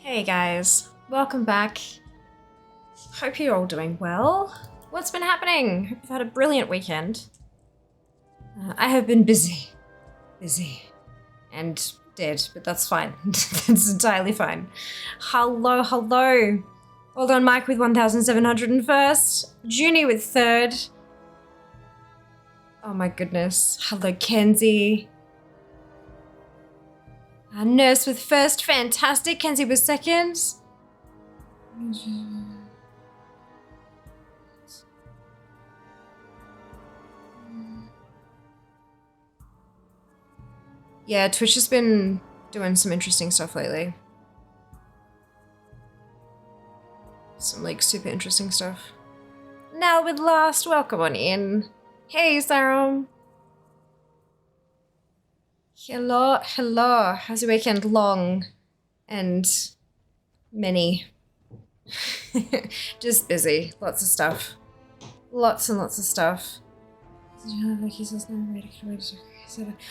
Hey guys, welcome back. Hope you're all doing well. What's been happening? Hope you've had a brilliant weekend. I have been busy, and dead, but that's fine. That's entirely fine. Hello. Well done, Mike with 1,701st. Junie with 3rd. Oh my goodness. Hello, Kenzie. Nurse with 1st, fantastic. Kenzie with 2nd. Yeah, Twitch has been doing some interesting stuff lately. Some like super interesting stuff. Now with last, welcome on in. Hey, Sarah. Hello. How's your weekend? Long and many. Just busy. Lots of stuff. Lots and lots of stuff.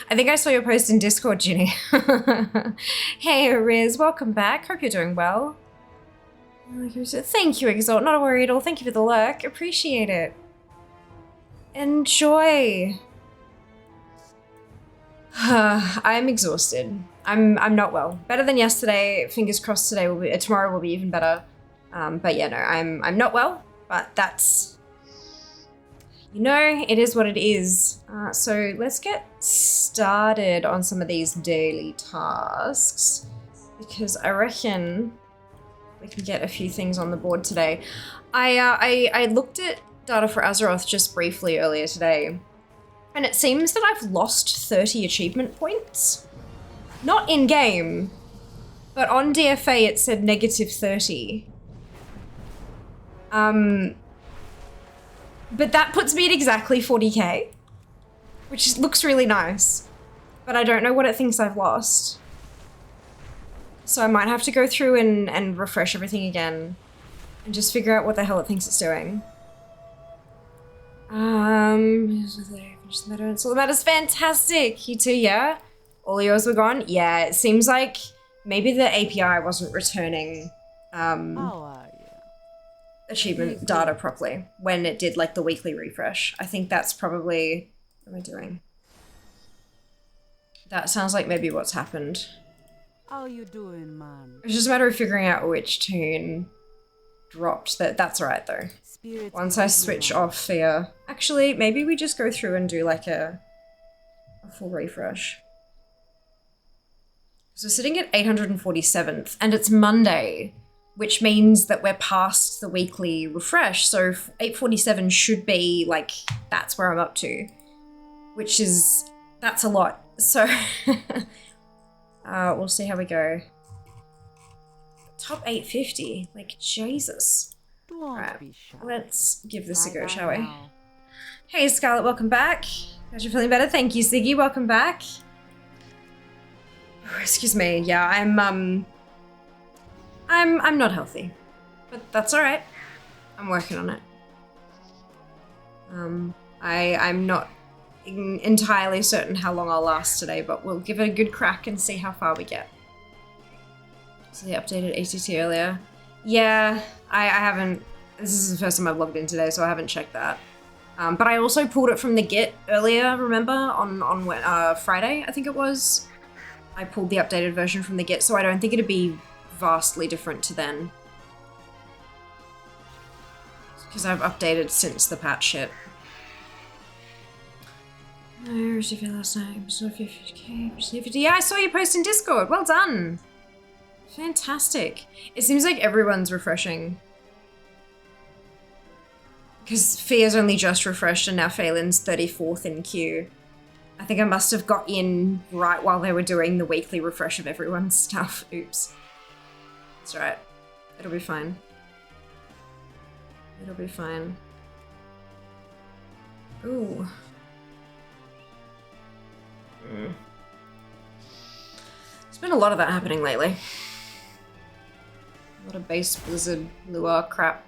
I think I saw your post in Discord, Ginny. Hey, Riz, welcome back. Hope you're doing well. Thank you, Exalt. Not a worry at all. Thank you for the lurk. Appreciate it. Enjoy. I'm exhausted. I'm not well. Better than yesterday. Fingers crossed today will be tomorrow will be even better. But yeah, no, I'm not well, but that's, you know, it is what it is. So let's get started on some of these daily tasks because I reckon we can get a few things on the board today. I looked at data for Azeroth just briefly earlier today, and it seems that I've lost 30 achievement points. Not in-game, but on DFA it said -30. But that puts me at exactly 40k, which looks really nice. But I don't know what it thinks I've lost. So I might have to go through and refresh everything again and just figure out what the hell it thinks it's doing. All that matters, fantastic. You too, yeah? All yours were gone? Yeah, it seems like maybe the API wasn't returning achievement data properly when it did like the weekly refresh. I think that's probably, what am I doing? That sounds like maybe what's happened. How you doing, man? It's just a matter of figuring out which tune dropped. That's alright though. Spirit Once I switch off fear. Actually, maybe we just go through and do like a full refresh. So we're sitting at 847th and it's Monday, which means that we're past the weekly refresh. So 847 should be like, that's where I'm up to, which is, that's a lot. So we'll see how we go. Top 850, like Jesus. Right, let's give this a go, shall we? Hey Scarlett, welcome back. Glad you're feeling better. Thank you, Siggy, welcome back. Oh, excuse me, yeah, I'm not healthy, but that's all right. I'm working on it. I'm not entirely certain how long I'll last today, but we'll give it a good crack and see how far we get. So they updated ATT earlier. Yeah, I haven't, this is the first time I've logged in today, so I haven't checked that. But I also pulled it from the Git earlier, remember, on Friday, I think it was. I pulled the updated version from the Git, so I don't think it'd be vastly different to then. Because I've updated since the patch hit. I received it last night. Yeah, I saw you post in Discord. Well done. Fantastic. It seems like everyone's refreshing. Because Fia's only just refreshed and now Phelan's 34th in queue. I think I must have got in right while they were doing the weekly refresh of everyone's stuff. Oops. It's alright. It'll be fine. It'll be fine. Ooh. There's been a lot of that happening lately. A lot of base Blizzard Lua crap.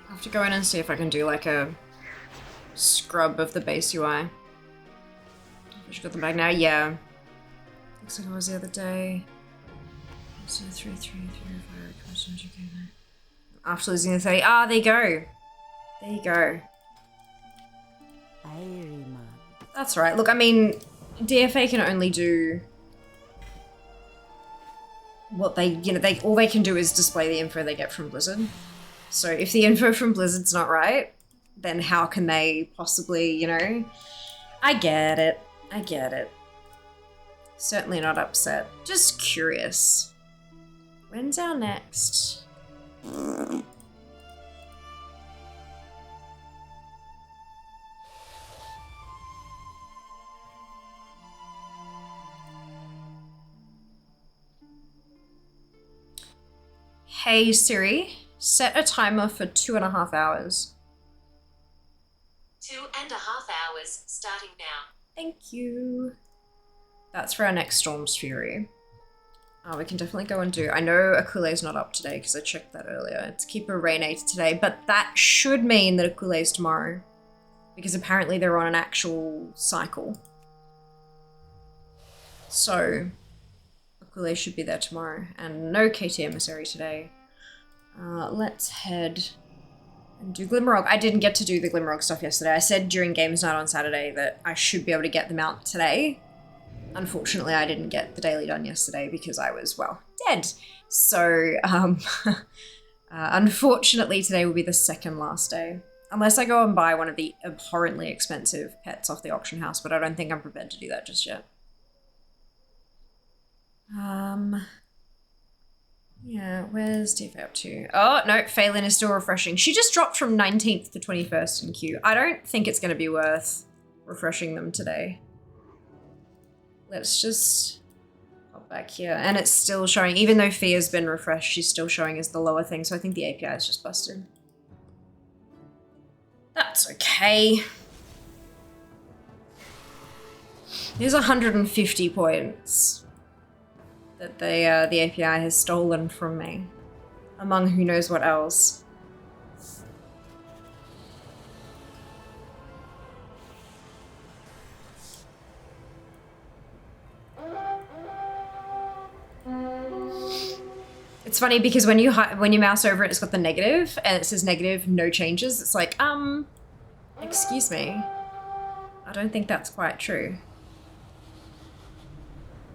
I'll have to go in and see if I can do like a scrub of the base UI. I just got them back now, yeah. Looks like it was the other day. So 3, 3, 3, 5, after losing the 30. Ah, there you go. There you go. That's right. Look, I mean, DFA can only do what they, all they can do is display the info they get from Blizzard. So if the info from Blizzard's not right, then how can they possibly, I get it. I get it. Certainly not upset. Just curious. When's our next? Hey Siri, set a timer for 2.5 hours. 2.5 hours, starting now. Thank you. That's for our next Storm's Fury. We can definitely go and do... I know Akule's not up today because I checked that earlier. It's Keeper Raynator today, but that should mean that Akule's tomorrow. Because apparently they're on an actual cycle. So, Akule should be there tomorrow. And no KT Emissary today. Let's head and do Glimmerog. I didn't get to do the Glimmerog stuff yesterday. I said during Games Night on Saturday that I should be able to get them out today. Unfortunately, I didn't get the daily done yesterday because I was, well, dead. So, unfortunately, today will be the second last day. Unless I go and buy one of the abhorrently expensive pets off the auction house, but I don't think I'm prepared to do that just yet. Yeah, where's DFA up to? Oh, no, Phelan is still refreshing. She just dropped from 19th to 21st in queue. I don't think it's going to be worth refreshing them today. Let's just pop back here. And it's still showing, even though Fia's been refreshed, she's still showing as the lower thing. So I think the API is just busted. That's okay. There's 150 points that the API has stolen from me, among who knows what else. It's funny because when you mouse over it, it's got the negative, and it says negative, no changes. It's like, excuse me. I don't think that's quite true.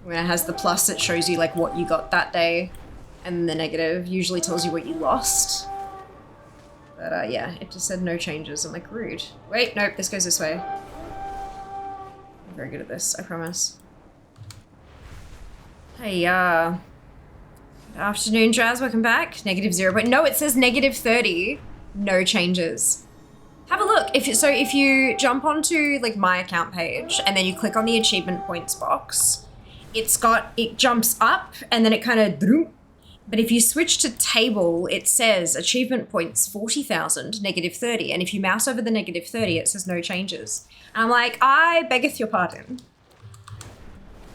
When it has the plus, it shows you like what you got that day, and the negative usually tells you what you lost. But yeah, it just said no changes. I'm like, rude. Wait, nope, this goes this way. I'm very good at this, I promise. Hey, good afternoon, Jazz, welcome back. -0, but no, it says -30, no changes. Have a look. If you jump onto like my account page and then you click on the achievement points box, it jumps up and then it kind of, but if you switch to table, it says achievement points 40,000, -30. And if you mouse over the -30, it says no changes. And I'm like, I beggeth your pardon.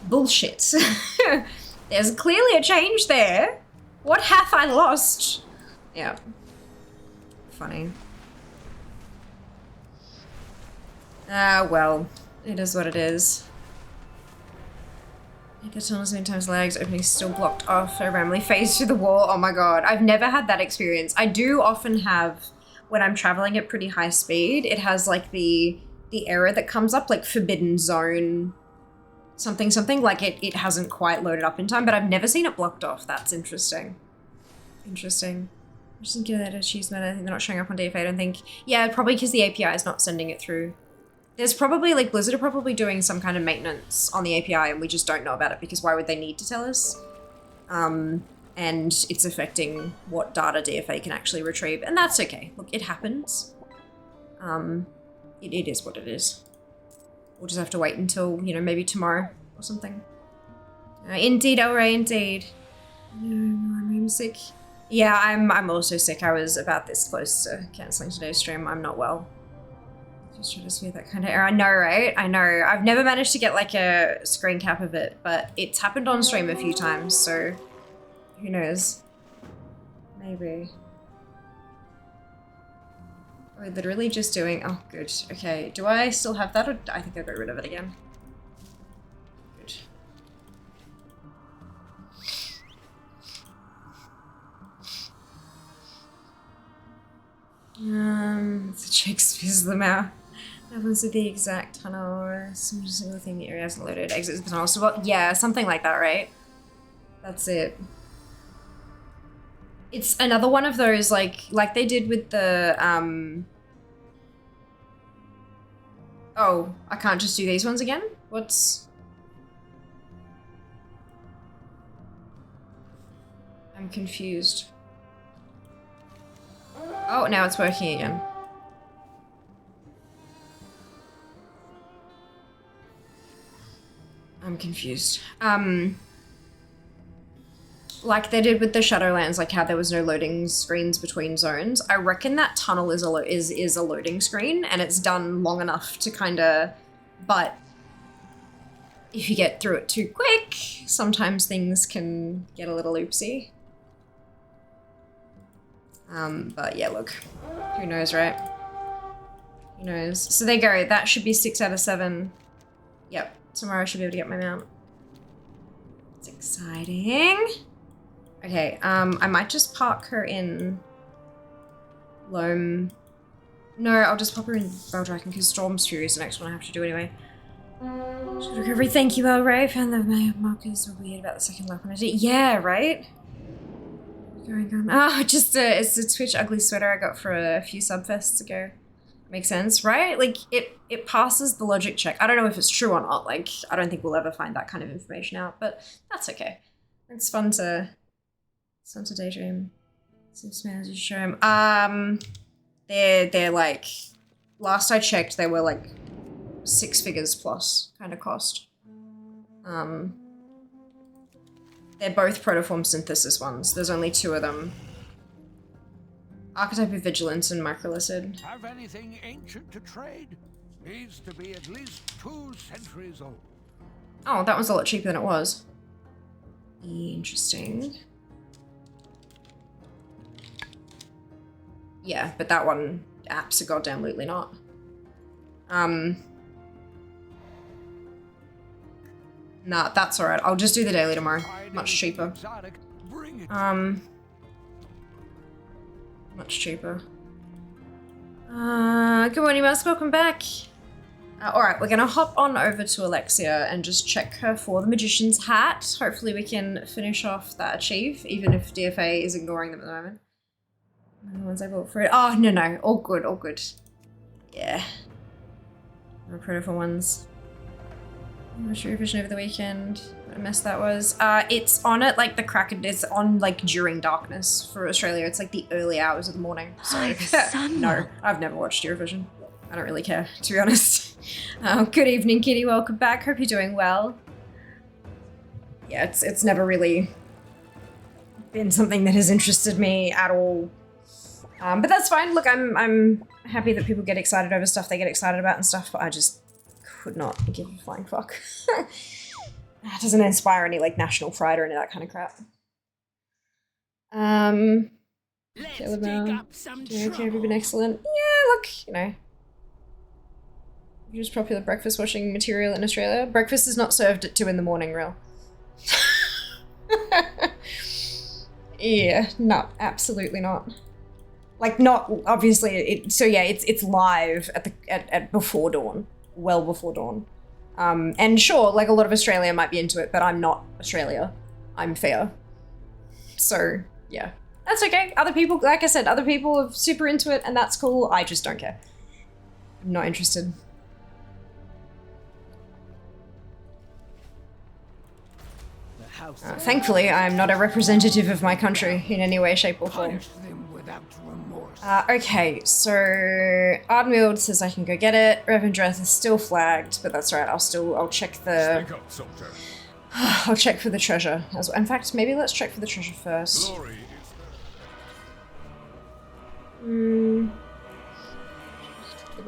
Bullshit. There's clearly a change there. What hath I lost? Yeah. Funny. Well, it is what it is. I get on as many times legs, opening still blocked off, I randomly phased through the wall. Oh my god, I've never had that experience. I do often have, when I'm traveling at pretty high speed, it has like the error that comes up, like forbidden zone something, like it hasn't quite loaded up in time, but I've never seen it blocked off. That's interesting. Interesting. I just didn't get that achievement. I think they're not showing up on DFA, I don't think. Yeah, probably because the API is not sending it through. There's probably, like, Blizzard are probably doing some kind of maintenance on the API and we just don't know about it because why would they need to tell us? And it's affecting what data DFA can actually retrieve, and that's okay. Look, it happens. It is what it is. We'll just have to wait until, you know, maybe tomorrow or something. Indeed, Elray, indeed. No, I'm sick. Yeah, I'm also sick. I was about this close to cancelling today's stream. I'm not well. Just trying to see that kind of error. I know, right? I know. I've never managed to get like a screen cap of it, but it's happened on stream a few times, so who knows? Maybe. We're literally just doing, oh good, okay. Do I still have that or I think I got rid of it again? Good. The Shakespeare's the map. Happens to the exact tunnel. Some single thing the area hasn't loaded. Exits the tunnel. So what? Yeah, something like that, right? That's it. It's another one of those like they did with the Oh, I can't just do these ones again? What's... I'm confused. Oh, now it's working again. I'm confused. Like they did with the Shadowlands, like how there was no loading screens between zones. I reckon that tunnel is a loading screen, and it's done long enough to kind of, but if you get through it too quick, sometimes things can get a little oopsie. But yeah, look, who knows, right? Who knows? So there you go. That should be 6 out of 7. Yep, tomorrow I should be able to get my mount. It's exciting. Okay, I might just park her in Loam. No, I'll just pop her in Beldraken because Storm's Fury is the next one I have to do anyway. Recovery, thank you, El Ray. Found the markers were weird about the second lap on it. Yeah, right? Going. Oh, just it's a Twitch ugly sweater I got for a few subfests ago. Makes sense, right? Like it passes the logic check. I don't know if it's true or not. Like I don't think we'll ever find that kind of information out, but that's okay. It's fun to daydream. Some smells you show him. They're like, last I checked, they were like 6 figures plus kind of cost. They're both protoform synthesis ones. There's only 2 of them. Archetype of Vigilance and Microlithid. Have anything ancient to trade? Needs to be at least 2 centuries old. Oh, that was a lot cheaper than it was. Interesting. Yeah, but that one abso-goddamn-lutely not. Nah, that's alright. I'll just do the daily tomorrow. Much cheaper. Much cheaper. Good morning, Musk. Welcome back. Alright, we're gonna hop on over to Alexia and just check her for the Magician's Hat. Hopefully we can finish off that achieve, even if DFA is ignoring them at the moment. The ones I bought for it. Oh, no. All good, all good. Yeah. No critical ones. What's your vision over the weekend? What a mess that was. It's on at like the crack. It's on like during darkness for Australia. It's like the early hours of the morning. So no, I've never watched Eurovision. I don't really care, to be honest. Good evening, Kitty. Welcome back. Hope you're doing well. Yeah, it's never really been something that has interested me at all. But that's fine. Look, I'm happy that people get excited over stuff they get excited about and stuff, but I just could not give a flying fuck. It doesn't inspire any like national pride or any of that kind of crap. Caleb, doing okay? Have you been excellent? Yeah, look, you know. Just popular breakfast washing material in Australia. Breakfast is not served at 2 in the morning, real. Yeah, no, absolutely not. Like, not obviously. So yeah, it's live at before dawn, well before dawn. And sure, like a lot of Australia might be into it, but I'm not Australia. I'm fair. So yeah, that's okay. Other people, like I said, other people are super into it, and that's cool. I just don't care. I'm not interested. Thankfully, I'm not a representative of my country in any way, shape, or form. Okay, so Ardmild says I can go get it. Revendreth is still flagged, but that's right. I'll check the. I'll check for the treasure as well. In fact, maybe let's check for the treasure first.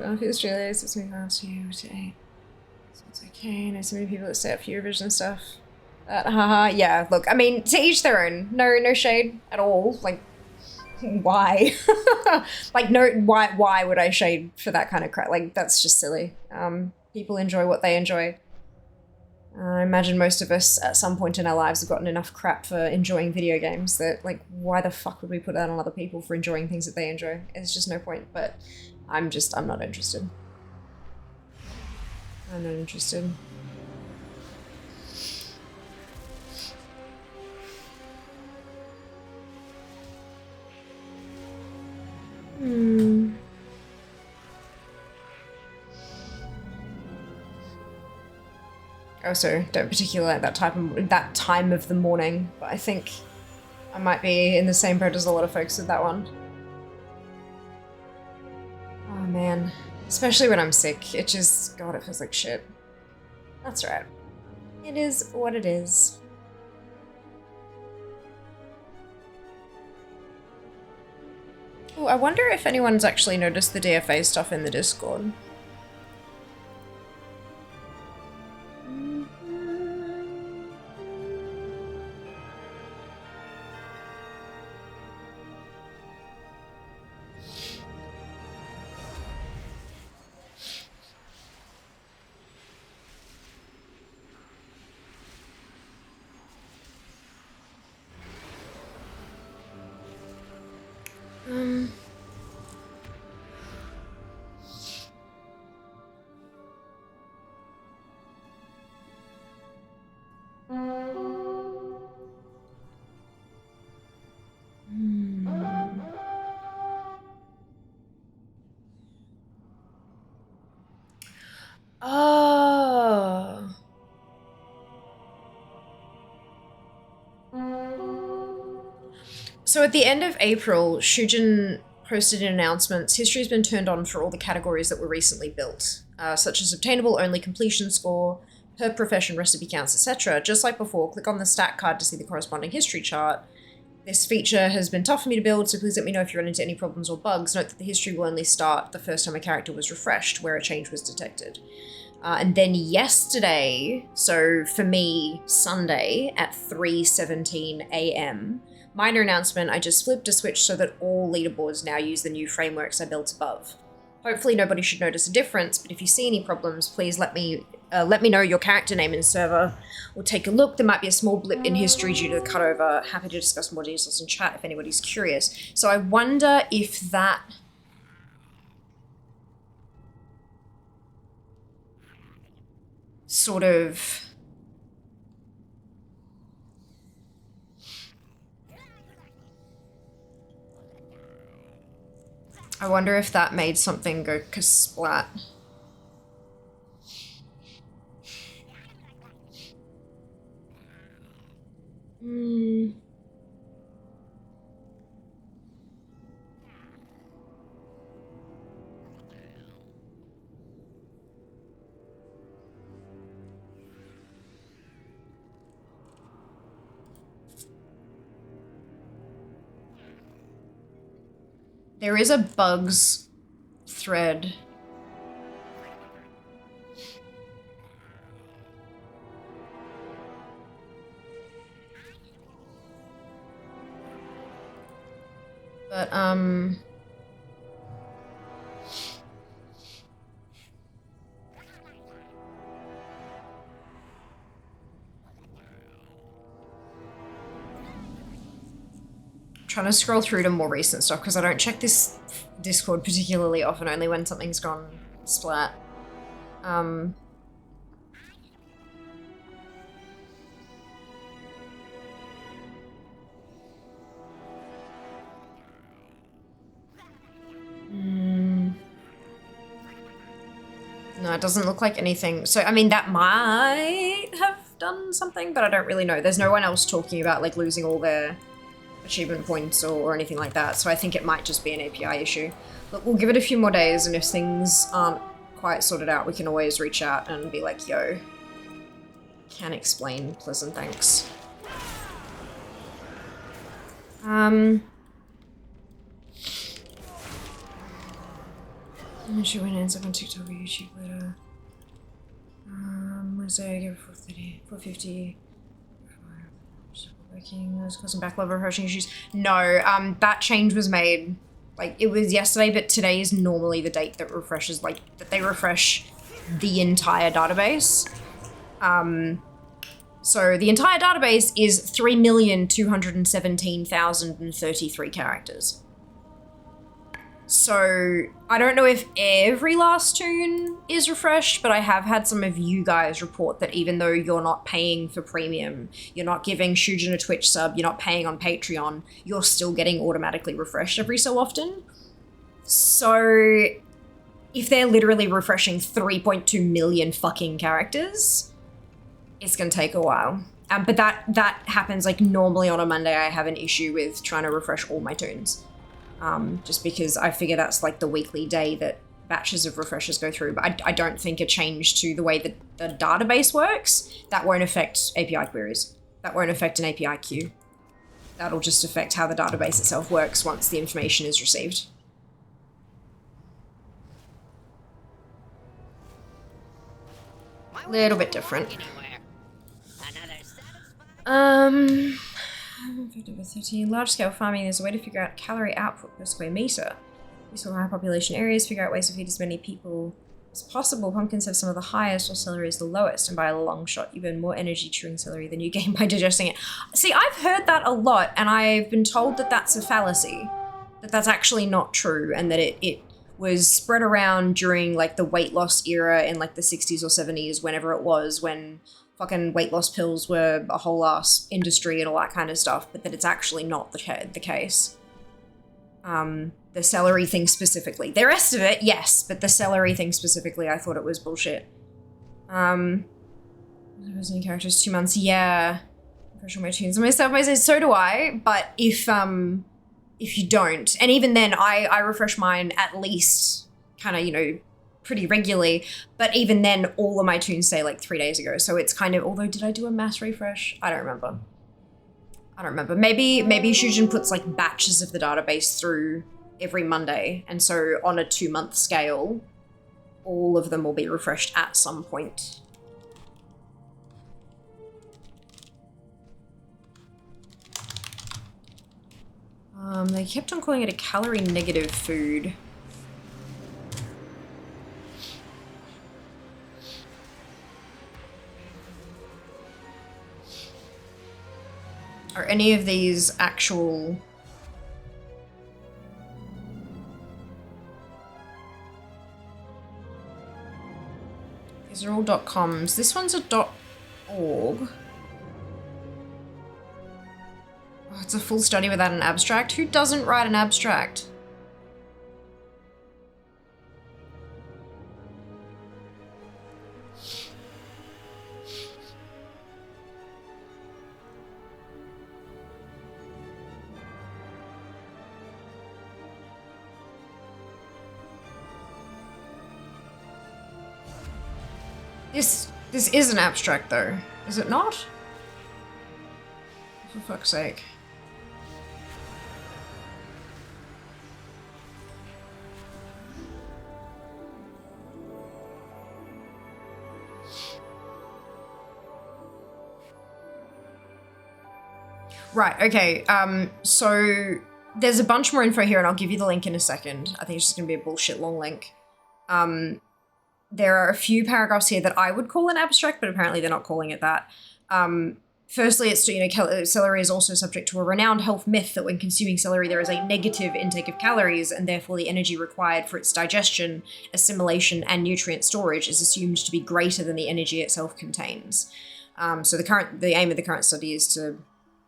Australia is it's moving last year to 8. So it's okay. I know so many people that stay up for Eurovision and stuff. Yeah, look, I mean, to each their own. No shade at all. Like, why? Like, no, why would I shade for that kind of crap? Like, that's just silly. People enjoy what they enjoy. I imagine most of us at some point in our lives have gotten enough crap for enjoying video games that, like, why the fuck would we put that on other people for enjoying things that they enjoy? It's just no point, but I'm not interested. I'm not interested. Also, don't particularly like that time of the morning, but I think I might be in the same boat as a lot of folks with that one. Oh man. Especially when I'm sick. It just, God, it feels like shit. That's right. It is what it is. Oh, I wonder if anyone's actually noticed the DFA stuff in the Discord. Oh. So at the end of April, Shujin posted in announcements, history's been turned on for all the categories that were recently built, such as obtainable only completion score, per profession recipe counts, etc. Just like before, click on the stat card to see the corresponding history chart. This feature has been tough for me to build, so please let me know if you run into any problems or bugs. Note that the history will only start the first time a character was refreshed, where a change was detected. And then yesterday, so for me, Sunday at 3:17 a.m., minor announcement, I just flipped a switch so that all leaderboards now use the new frameworks I built above. Hopefully nobody should notice a difference, but if you see any problems, please let me know your character name and server. We'll take a look. There might be a small blip in history due to the cutover. Happy to discuss more details in chat if anybody's curious. So I wonder if that... sort of... I wonder if that made something go kasplat. There is a bugs thread. But, trying to scroll through to more recent stuff because I don't check this Discord particularly often, only when something's gone splat. No, it doesn't look like anything. So, I mean, that might have done something, but I don't really know. There's no one else talking about, like, losing all their achievement points or anything like that, so I think it might just be an API issue. But we'll give it a few more days, and if things aren't quite sorted out, we can always reach out and be like, yo, can explain, pleasant thanks. I'm not sure when it ends up on TikTok or YouTube later. Wednesday, I give it 4:30, 4:50. Working, was causing backlog refreshing issues. No, that change was made, like, it was yesterday, but today is normally the date that refreshes, like, that they refresh the entire database. So the entire database is 3,217,033 characters. So I don't know if every last toon is refreshed, but I have had some of you guys report that even though you're not paying for premium, you're not giving Shujin a Twitch sub, you're not paying on Patreon, you're still getting automatically refreshed every so often. So if they're literally refreshing 3.2 million fucking characters, it's gonna take a while. But that happens like normally on a Monday. I have an issue with trying to refresh all my toons. Just because I figure that's like the weekly day that batches of refreshers go through. But I don't think a change to the way that the database works, that won't affect API queries. That won't affect an API queue. That'll just affect how the database itself works once the information is received. Little bit different. 13. Large-scale farming is a way to figure out calorie output per square meter. Useful high population areas, figure out ways to feed as many people as possible. Pumpkins have some of the highest, while celery is the lowest, and by a long shot, you burn more energy chewing celery than you gain by digesting it. See, I've heard that a lot, and I've been told that that's a fallacy. That that's actually not true, and that it was spread around during, like, the weight loss era in, like, the 60s or 70s, whenever it was, when fucking weight loss pills were a whole ass industry and all that kind of stuff, but that it's actually not the case. The celery thing specifically. The rest of it, yes, but the celery thing specifically, I thought it was bullshit. New characters, 2 months, yeah. Refresh all my tunes and myself, so do I, but if you don't, and even then, I refresh mine at least kind of, you know, pretty regularly, but even then all of my tunes say like 3 days ago, so it's kind of, although did I do a mass refresh? I don't remember. Maybe Shujin puts like batches of the database through every Monday, and so on a 2-month scale all of them will be refreshed at some point. They kept on calling it a calorie negative food. Are any of these actual... These are all .coms. This one's a .org. Oh, it's a full study without an abstract. Who doesn't write an abstract? This is an abstract, though, is it not? For fuck's sake. Right, okay, so there's a bunch more info here, and I'll give you the link in a second. I think it's just gonna be a bullshit long link. There are a few paragraphs here that I would call an abstract, but apparently they're not calling it that. Firstly, it's, you know, celery is also subject to a renowned health myth that when consuming celery there is a negative intake of calories, and therefore the energy required for its digestion, assimilation, and nutrient storage is assumed to be greater than the energy itself contains. So the aim of the current study is to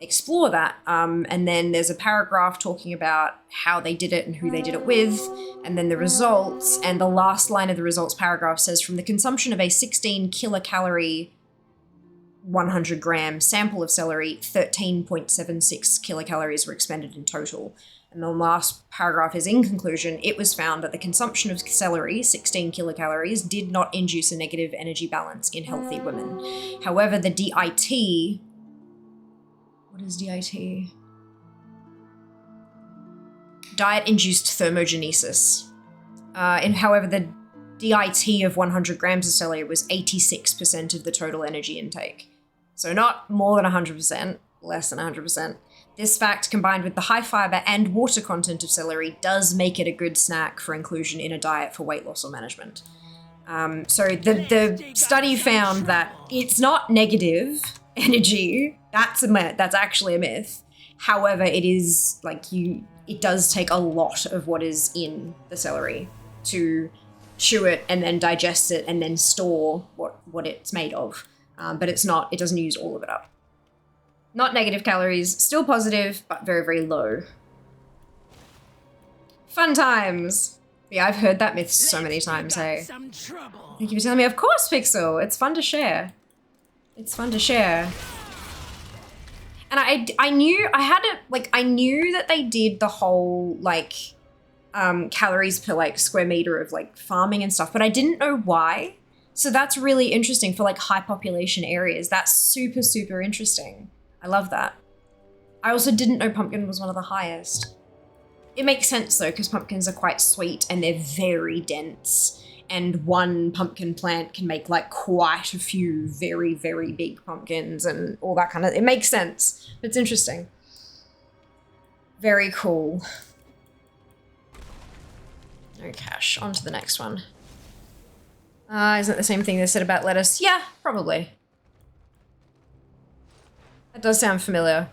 explore that, and then there's a paragraph talking about how they did it and who they did it with, and then the results, and the last line of the results paragraph says, from the consumption of a 16 kilocalorie 100 gram sample of celery, 13.76 kilocalories were expended in total. And the last paragraph is, in conclusion, it was found that the consumption of celery, 16 kilocalories, did not induce a negative energy balance in healthy women. However, the DIT... What is DIT? Diet-induced thermogenesis. However, the DIT of 100 grams of celery was 86% of the total energy intake. So not more than 100%, less than 100%. This fact, combined with the high fiber and water content of celery, does make it a good snack for inclusion in a diet for weight loss or management. So the study found that it's not negative energy. That's actually a myth. However, it is like it does take a lot of what is in the celery to chew it and then digest it and then store what it's made of. But it doesn't use all of it up. Not negative calories, still positive, but very, very low. Fun times. Yeah, I've heard that myth so many times, hey. Thank you for telling me. Of course, Pixel. It's fun to share. It's fun to share. And I knew that they did the whole like calories per like square meter of like farming and stuff, but I didn't know why. So that's really interesting for like high population areas. That's super, super interesting. I love that. I also didn't know pumpkin was one of the highest. It makes sense though, because pumpkins are quite sweet and they're very dense. And one pumpkin plant can make like quite a few very, very big pumpkins and all that kind of, it makes sense. It's interesting. Very cool. No cash. On to the next one. Isn't it the same thing they said about lettuce? Yeah, probably. That does sound familiar.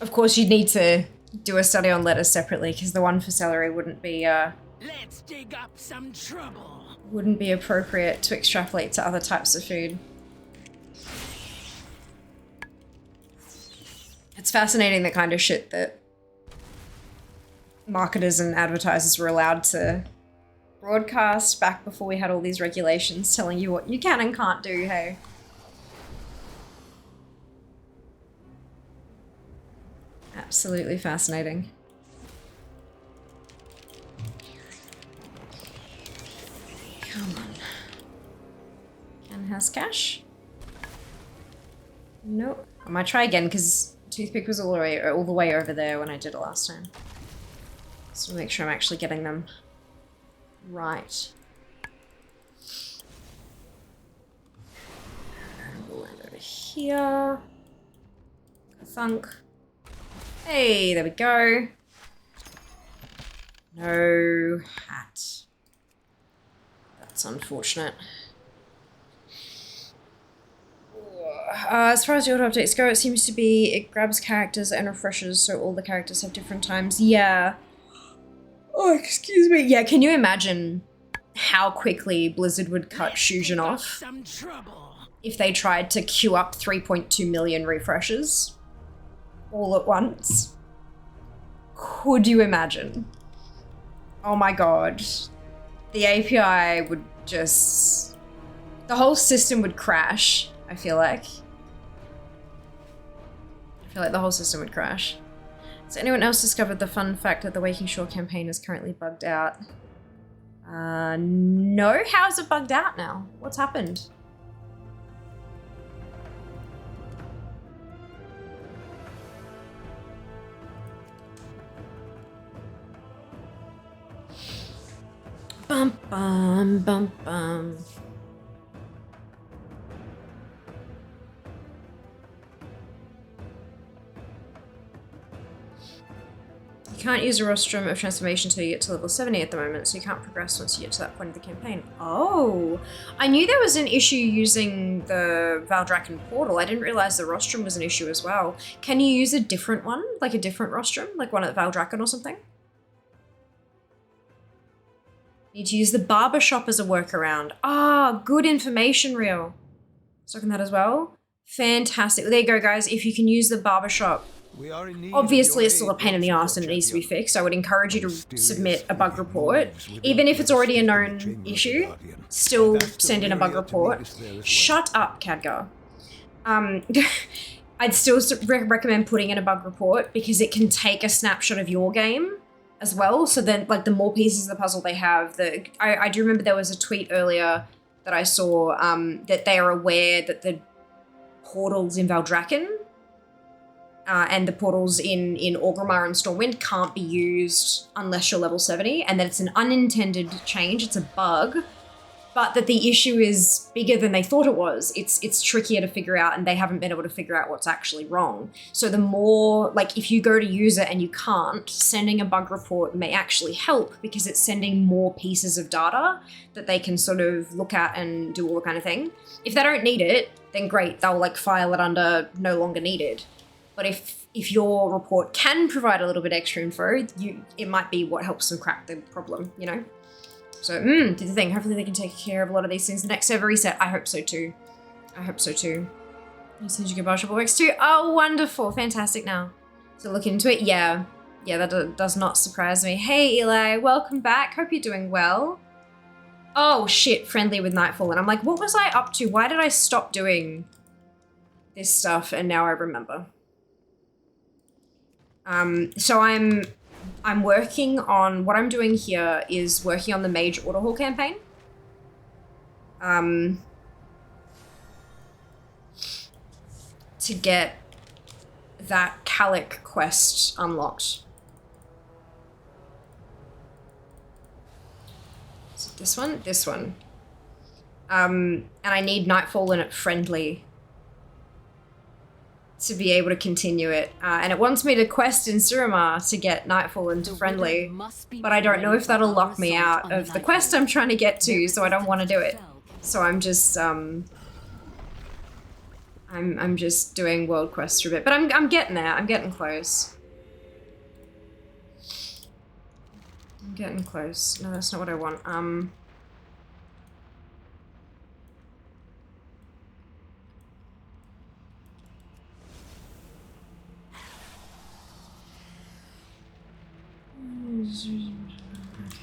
Of course, you'd need to do a study on lettuce separately because the one for celery wouldn't be Let's dig up some trouble. Wouldn't be appropriate to extrapolate to other types of food. It's fascinating the kind of shit that marketers and advertisers were allowed to broadcast back before we had all these regulations telling you what you can and can't do, hey? Absolutely fascinating. Come on. Ken has cash? Nope. I might try again because toothpick was all the way over there when I did it last time. So make sure I'm actually getting them right. And we'll land over here. Thunk. Hey, there we go. No hat. That's unfortunate. As far as the auto updates go, it seems to be it grabs characters and refreshes, so all the characters have different times. Yeah. Oh, excuse me. Yeah, can you imagine how quickly Blizzard would cut Shujin off if they tried to queue up 3.2 million refreshes all at once? Could you imagine? Oh my god. The API would just... the whole system would crash, I feel like. I feel like the whole system would crash. Has anyone else discovered the fun fact that the Waking Shore campaign is currently bugged out? No? How is it bugged out now? What's happened? Bum bum bum bum. You can't use a rostrum of transformation until you get to level 70 at the moment, so you can't progress once you get to that point of the campaign. Oh, I knew there was an issue using the Valdrakken portal. I didn't realize the rostrum was an issue as well. Can you use a different one, like a different rostrum, like one at Valdrakken or something? Need to use the barber shop as a workaround. Ah, good information, Real. Stocking that as well. Fantastic. There you go, guys. If you can use the barber shop. Obviously, it's still a pain in the ass and it needs to be fixed. I would encourage you to submit a bug report. Even if it's already a known issue, still send in a bug report. Shut up, Khadgar. I'd still recommend putting in a bug report because it can take a snapshot of your game as well. So then, like, the more pieces of the puzzle they have, I do remember there was a tweet earlier that I saw that they are aware that the portals in Valdrakken and the portals in Orgrimmar and Stormwind can't be used unless you're level 70, and that it's an unintended change, it's a bug, but that the issue is bigger than they thought it was. It's trickier to figure out, and they haven't been able to figure out what's actually wrong. So the more, like, if you go to use it and you can't, sending a bug report may actually help, because it's sending more pieces of data that they can sort of look at and do all the kind of thing. If they don't need it, then great, they'll like file it under no longer needed. But if your report can provide a little bit extra info, it might be what helps them crack the problem, you know? So, do the thing. Hopefully they can take care of a lot of these things. The next server reset, I hope so too. I hope so too. As soon as you get Barshable Works too. Oh, wonderful. Fantastic now. So look into it. Yeah. Yeah, that does not surprise me. Hey, Eli. Welcome back. Hope you're doing well. Oh, shit. Friendly with Nightfall. And I'm like, what was I up to? Why did I stop doing this stuff? And now I remember. So I'm working on, what I'm doing here is working on the Mage Autohaul campaign. To get that Calic quest unlocked. Is it this one? This one. And I need Nightfall in it friendly to be able to continue it. And it wants me to quest in Suramar to get Nightfall into friendly, but I don't know if that'll lock me out of the quest I'm trying to get to, so I don't want to do it. So I'm just, I'm just doing world quests for a bit, but I'm getting there. I'm getting close. I'm getting close. No, that's not what I want.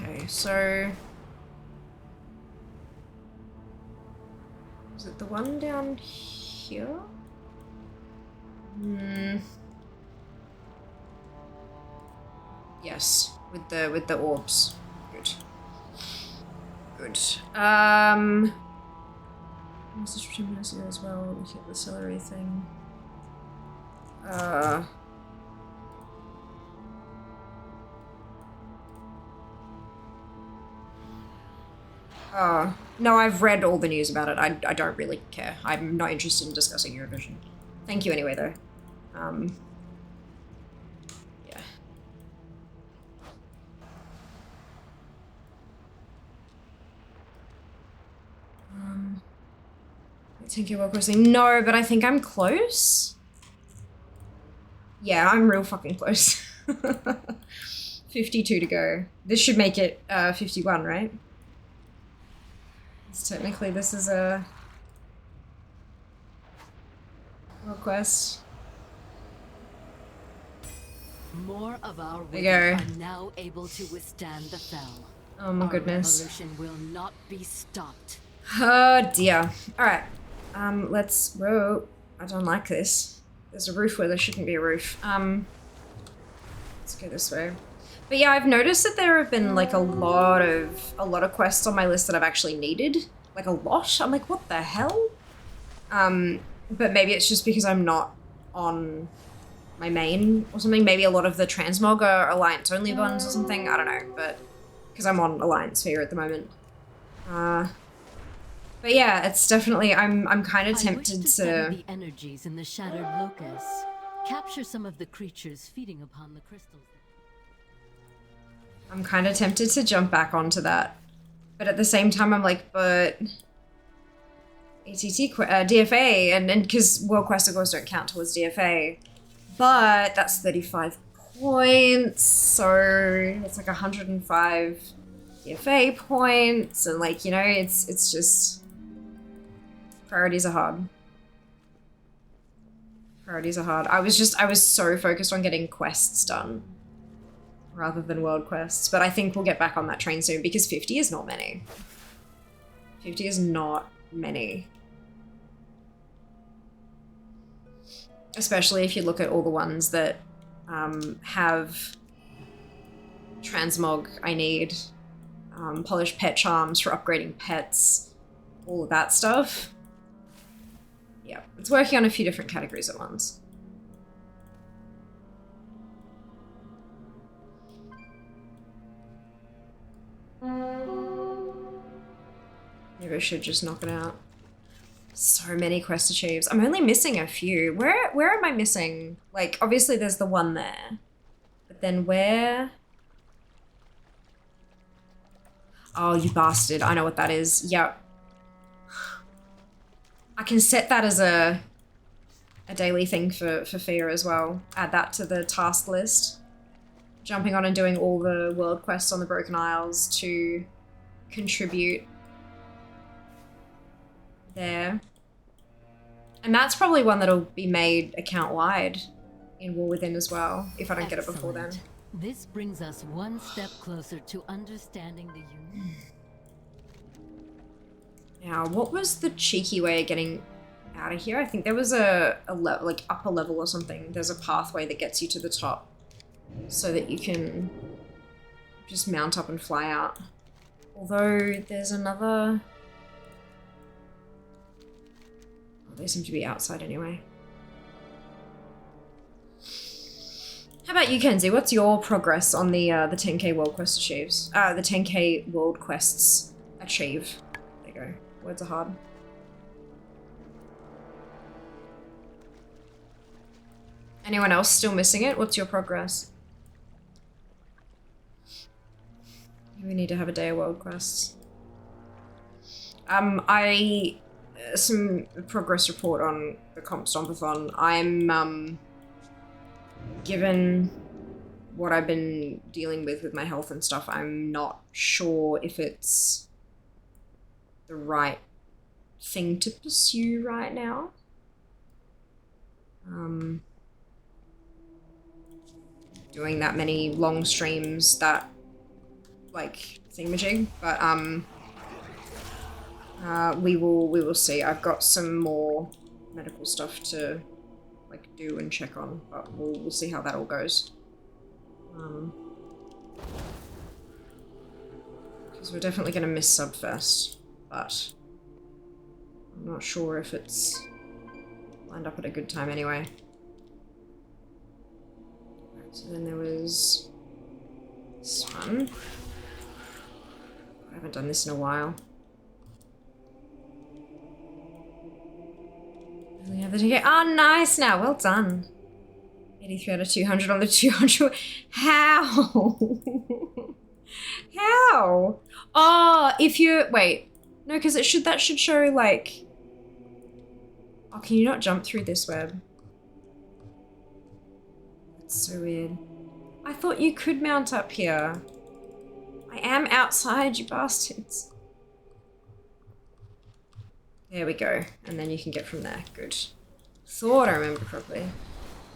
Okay, so is it the one down here? Yes, with the orbs. Good. Good. Message between here as well. Look at the celery thing. No, I've read all the news about it. I don't really care. I'm not interested in discussing Eurovision. Thank you anyway, though. Yeah. Thank you, Warcraft. No, but I think I'm close. Yeah, I'm real fucking close. 52 to go. This should make it 51, right? So technically this is a request. More of our There you women are now able to withstand the fell. Oh my Our goodness. revolution will not be stopped. Oh dear. Alright. Let's... Whoa. I don't like this. There's a roof where there shouldn't be a roof. Let's go this way. But yeah, I've noticed that there have been like a lot of quests on my list that I've actually needed. Like a lot. I'm like, what the hell? But maybe it's just because I'm not on my main or something. Maybe a lot of the transmog are alliance only ones or something. I don't know, but because I'm on alliance sphere at the moment. But yeah, it's definitely, I'm kind of tempted to the energies in the shattered locus. Capture some of the creatures feeding upon the crystals. I'm kind of tempted to jump back onto that. But at the same time, I'm like, but DFA, and because World Quest of course don't count towards DFA. But that's 35 points, so it's like 105 DFA points, and like, you know, it's just, priorities are hard. Priorities are hard. I was so focused on getting quests done rather than world quests, but I think we'll get back on that train soon because 50 is not many. 50 is not many. Especially if you look at all the ones that have transmog I need, polished pet charms for upgrading pets, all of that stuff. Yeah, it's working on a few different categories at once. Maybe I should just knock it out. So many quest achieves. I'm only missing a few. Where am I missing? Like, obviously there's the one there. But then where? Oh, you bastard. I know what that is. Yep. I can set that as a daily thing for Fia as well. Add that to the task list. Jumping on and doing all the world quests on the Broken Isles to contribute there. And that's probably one that'll be made account-wide in War Within as well, if I don't get it before then. Excellent. This brings us one step closer to understanding the unique. Now, what was the cheeky way of getting out of here? I think there was a like upper level or something. There's a pathway that gets you to the top so that you can just mount up and fly out. Although there's another... Oh, they seem to be outside anyway. How about you, Kenzie? What's your progress on the 10k world quest achieves? The 10k world quests achieve. There you go. Words are hard. Anyone else still missing it? What's your progress? We need to have a day of world quests. Some progress report on the Comp Stompathon. I'm, given what I've been dealing with my health and stuff, I'm not sure if it's the right thing to pursue right now. Doing that many long streams, that, like, thingamajig, but, we will see. I've got some more medical stuff to, like, do and check on, but we'll see how that all goes. Because we're definitely going to miss Subfest, but I'm not sure if it's lined up at a good time anyway. So then there was this one. I haven't done this in a while. We have the 10K. Oh, nice now. Well done. 83 out of 200 on the 200. How? How? Oh, if you... Wait. No, because that should show, like... Oh, can you not jump through this web? That's so weird. I thought you could mount up here. I am outside, you bastards. There we go. And then you can get from there. Good. Thought I remember properly.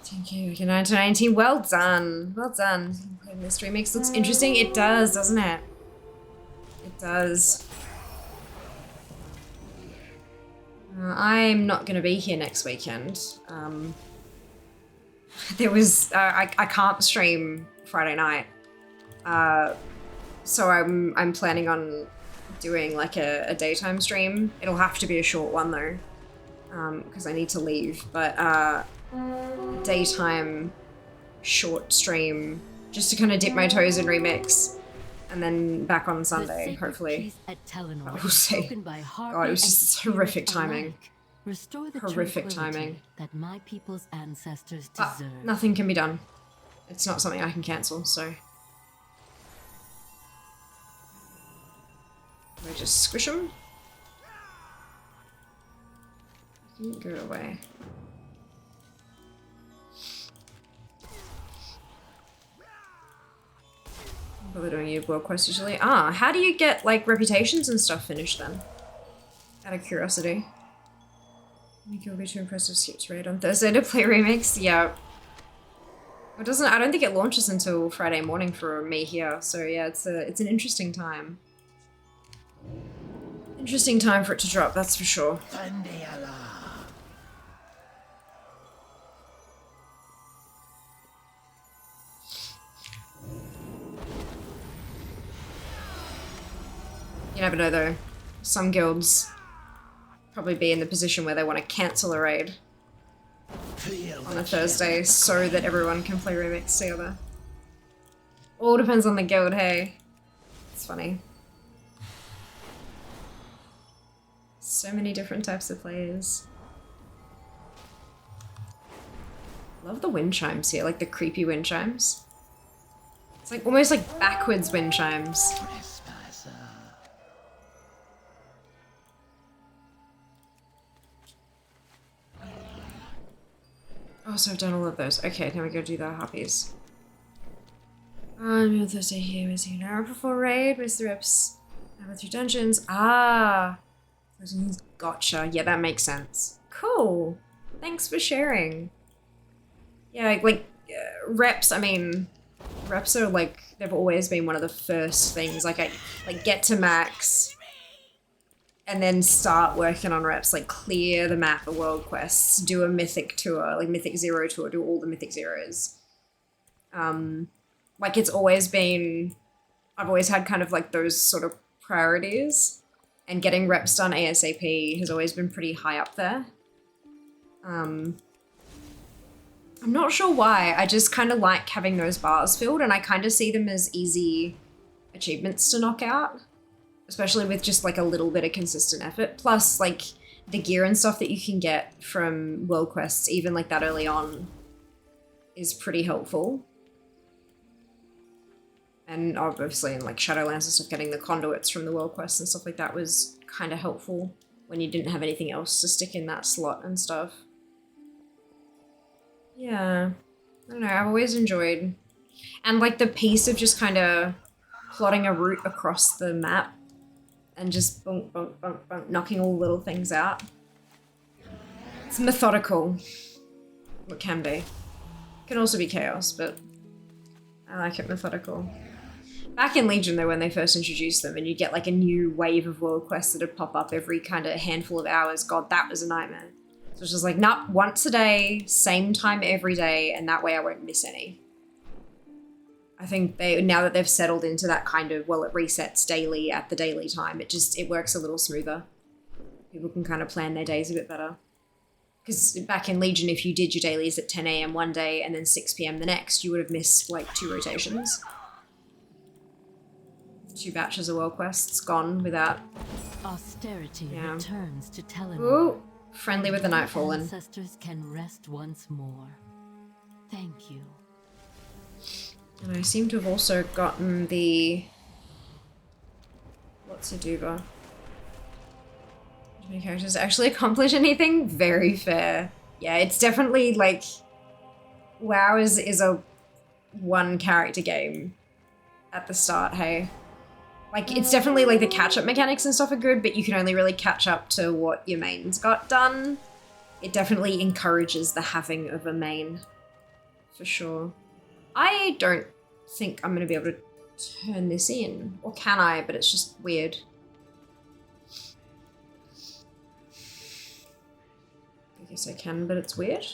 Thank you. 1919. Well done. Well done. This remix looks interesting. It does, doesn't it? It does. I'm not going to be here next weekend. There was... I can't stream Friday night. So I'm planning on doing like a daytime stream. It'll have to be a short one though, because I need to leave, but daytime short stream just to kind of dip my toes in remix, and then back on Sunday hopefully. We'll see. God, it was just horrific timing. Horrific timing. That my people's ancestors But deserve. nothing can be done. It's not something I can cancel, so I just squish them. You can go away. What are they doing? You world quests usually? Ah, how do you get like reputations and stuff finished then? Out of curiosity. I think you'll be too impressed with Skip's raid on Thursday to play remix. Yeah. It doesn't. I don't think it launches until Friday morning for me here. So yeah, it's an interesting time. Interesting time for it to drop, that's for sure. You never know though. Some guilds probably be in the position where they want to cancel a raid on a Thursday so that everyone can play remix together. All depends on the guild, hey. It's funny. So many different types of players. Love the wind chimes here, like the creepy wind chimes. It's like almost like backwards wind chimes. Oh, so I've done all of those. Okay, now we go do the harpies. Thursday here was an hour before raid. Where's the reps? Now through dungeons. Ah, gotcha. Yeah, that makes sense. Cool. Thanks for sharing. Yeah, like reps. I mean, reps are like they've always been one of the first things. Like I get to max, and then start working on reps. Like clear the map of world quests, do a mythic tour, like mythic zero tour, do all the mythic zeros. Like it's always been. I've always had kind of like those sort of priorities, and getting reps done ASAP has always been pretty high up there. I'm not sure why, I just kind of like having those bars filled, and I kind of see them as easy achievements to knock out, especially with just like a little bit of consistent effort. Plus like the gear and stuff that you can get from world quests, even like that early on, is pretty helpful. And obviously in like Shadowlands and stuff, getting the conduits from the world quests and stuff like that was kind of helpful when you didn't have anything else to stick in that slot and stuff. Yeah, I don't know, I've always enjoyed, and like the piece of just kind of plotting a route across the map and just bonk, bonk, bonk, bonk, knocking all the little things out. It's methodical. It can be. It can also be chaos, but I like it methodical. Back in Legion though, when they first introduced them and you get like a new wave of world quests that would pop up every kind of handful of hours, god, that was a nightmare. So it's just like, nah, once a day, same time every day, and that way I won't miss any. I think now that they've settled into that kind of, well, it resets daily at the daily time, it works a little smoother. People can kind of plan their days a bit better. Because back in Legion, if you did your dailies at 10 AM one day and then 6 PM the next, you would have missed like 2 rotations. 2 batches of world quests gone without. Austerity returns to Telenorn. Ooh, friendly with the Nightfallen. Ancestors can rest once more. Thank you. And I seem to have also gotten the... What's a Duva? Do my characters actually accomplish anything? Very fair. Yeah, it's definitely like... WoW is a one character game at the start, hey? Like, it's definitely like the catch-up mechanics and stuff are good, but you can only really catch up to what your main's got done. It definitely encourages the having of a main, for sure. I don't think I'm gonna be able to turn this in, or can I, but it's just weird. I guess I can, but it's weird.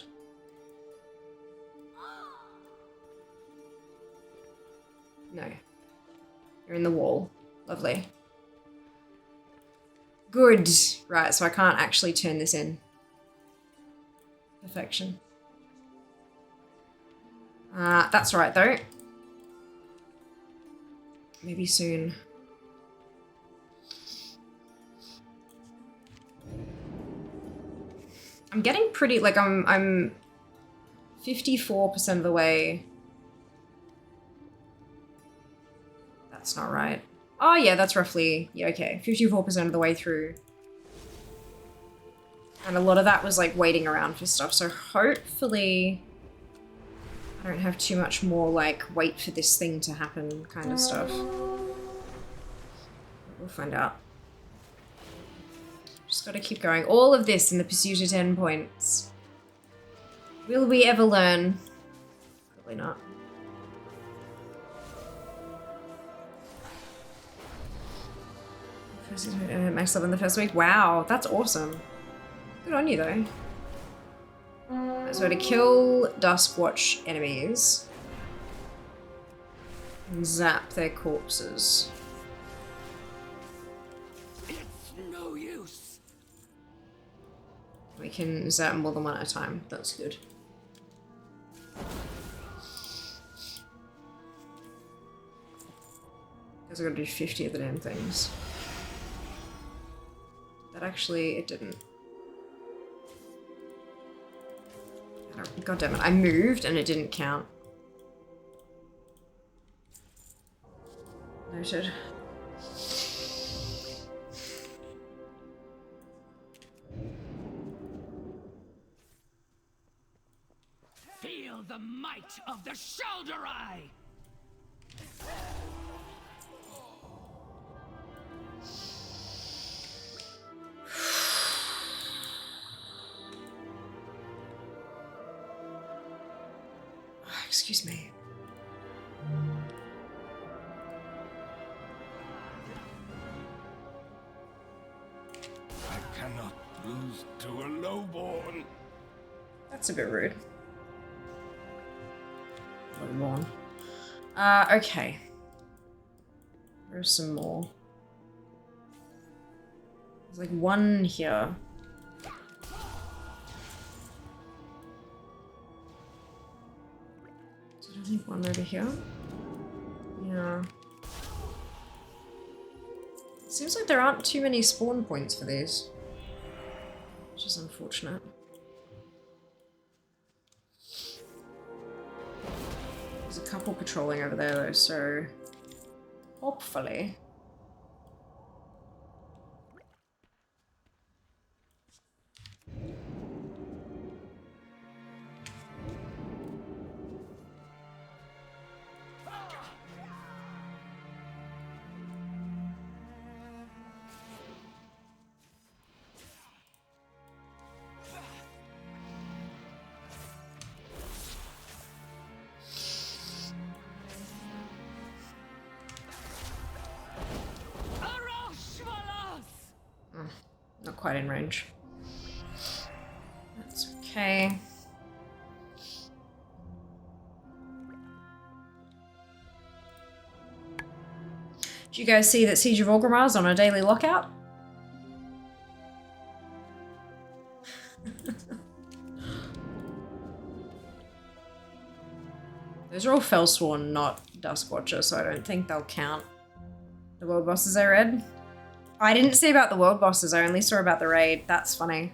No. You're in the wall. Lovely. Good. Right, so I can't actually turn this in. Perfection. That's right though. Maybe soon. I'm getting pretty, like I'm 54% of the way. That's not right. Oh yeah, that's roughly, yeah, okay. 54% of the way through. And a lot of that was like waiting around for stuff, so hopefully I don't have too much more like wait for this thing to happen kind of stuff. We'll find out. Just gotta keep going. All of this in the pursuit of 10 points. Will we ever learn? Probably not. Max level in the first week. Wow, that's awesome. Good on you though. So to kill Duskwatch enemies and zap their corpses. It's no use. We can zap more than one at a time. That's good. Guess I gotta do 50 of the damn things. That actually, it didn't. God damn it, I moved and it didn't count. Noted. Feel the might of the shoulder eye! Excuse me. I cannot lose to a lowborn. That's a bit rude. Lowborn. Okay. There's some more. There's like one here. I think one over here. Yeah. Seems like there aren't too many spawn points for these, which is unfortunate. There's a couple patrolling over there though, so hopefully. Not quite in range. That's okay. Did you guys see that Siege of Orgrimmar is on a daily lockout? Those are all Fellsworn, not Duskwatcher, so I don't think they'll count. The world bosses I read? I didn't see about the world bosses, I only saw about the raid. That's funny.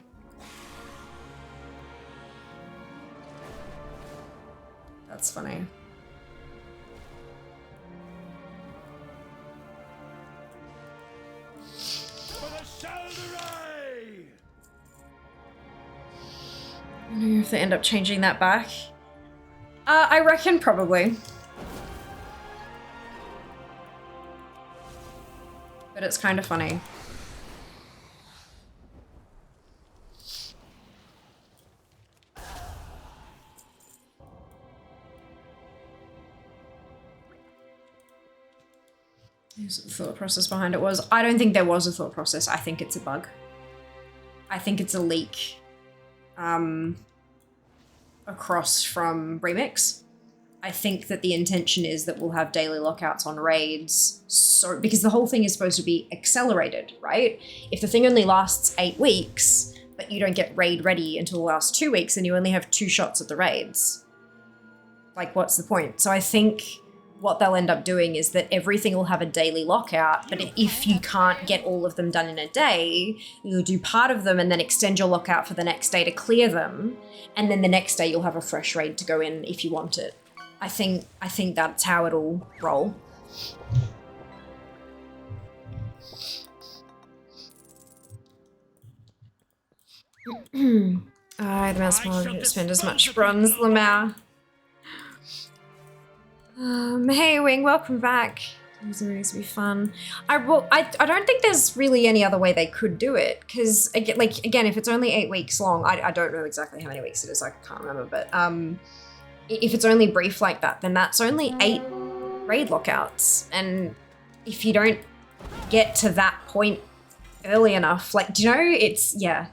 That's funny. For the shoulder eye! I wonder if they end up changing that back. I reckon probably. But it's kind of funny. Here's what the thought process behind it was. I don't think there was a thought process. I think it's a bug. I think it's a leak. Across from Remix. I think that the intention is that we'll have daily lockouts on raids, so because the whole thing is supposed to be accelerated, right? If the thing only lasts 8 weeks, but you don't get raid ready until the last 2 weeks, and you only have 2 shots at the raids, like what's the point? So I think what they'll end up doing is that everything will have a daily lockout, but if you can't get all of them done in a day, you'll do part of them and then extend your lockout for the next day to clear them, and then the next day you'll have a fresh raid to go in if you want it. I think that's how it'll roll. The mouse didn't spend as much bronze, Lamau. Hey Wing, welcome back. These are going to be fun. I don't think there's really any other way they could do it, because again, if it's only 8 weeks long, I don't know exactly how many weeks it is. I can't remember, but if it's only brief like that, then that's only 8 raid lockouts. And if you don't get to that point early enough, like, do you know, yeah.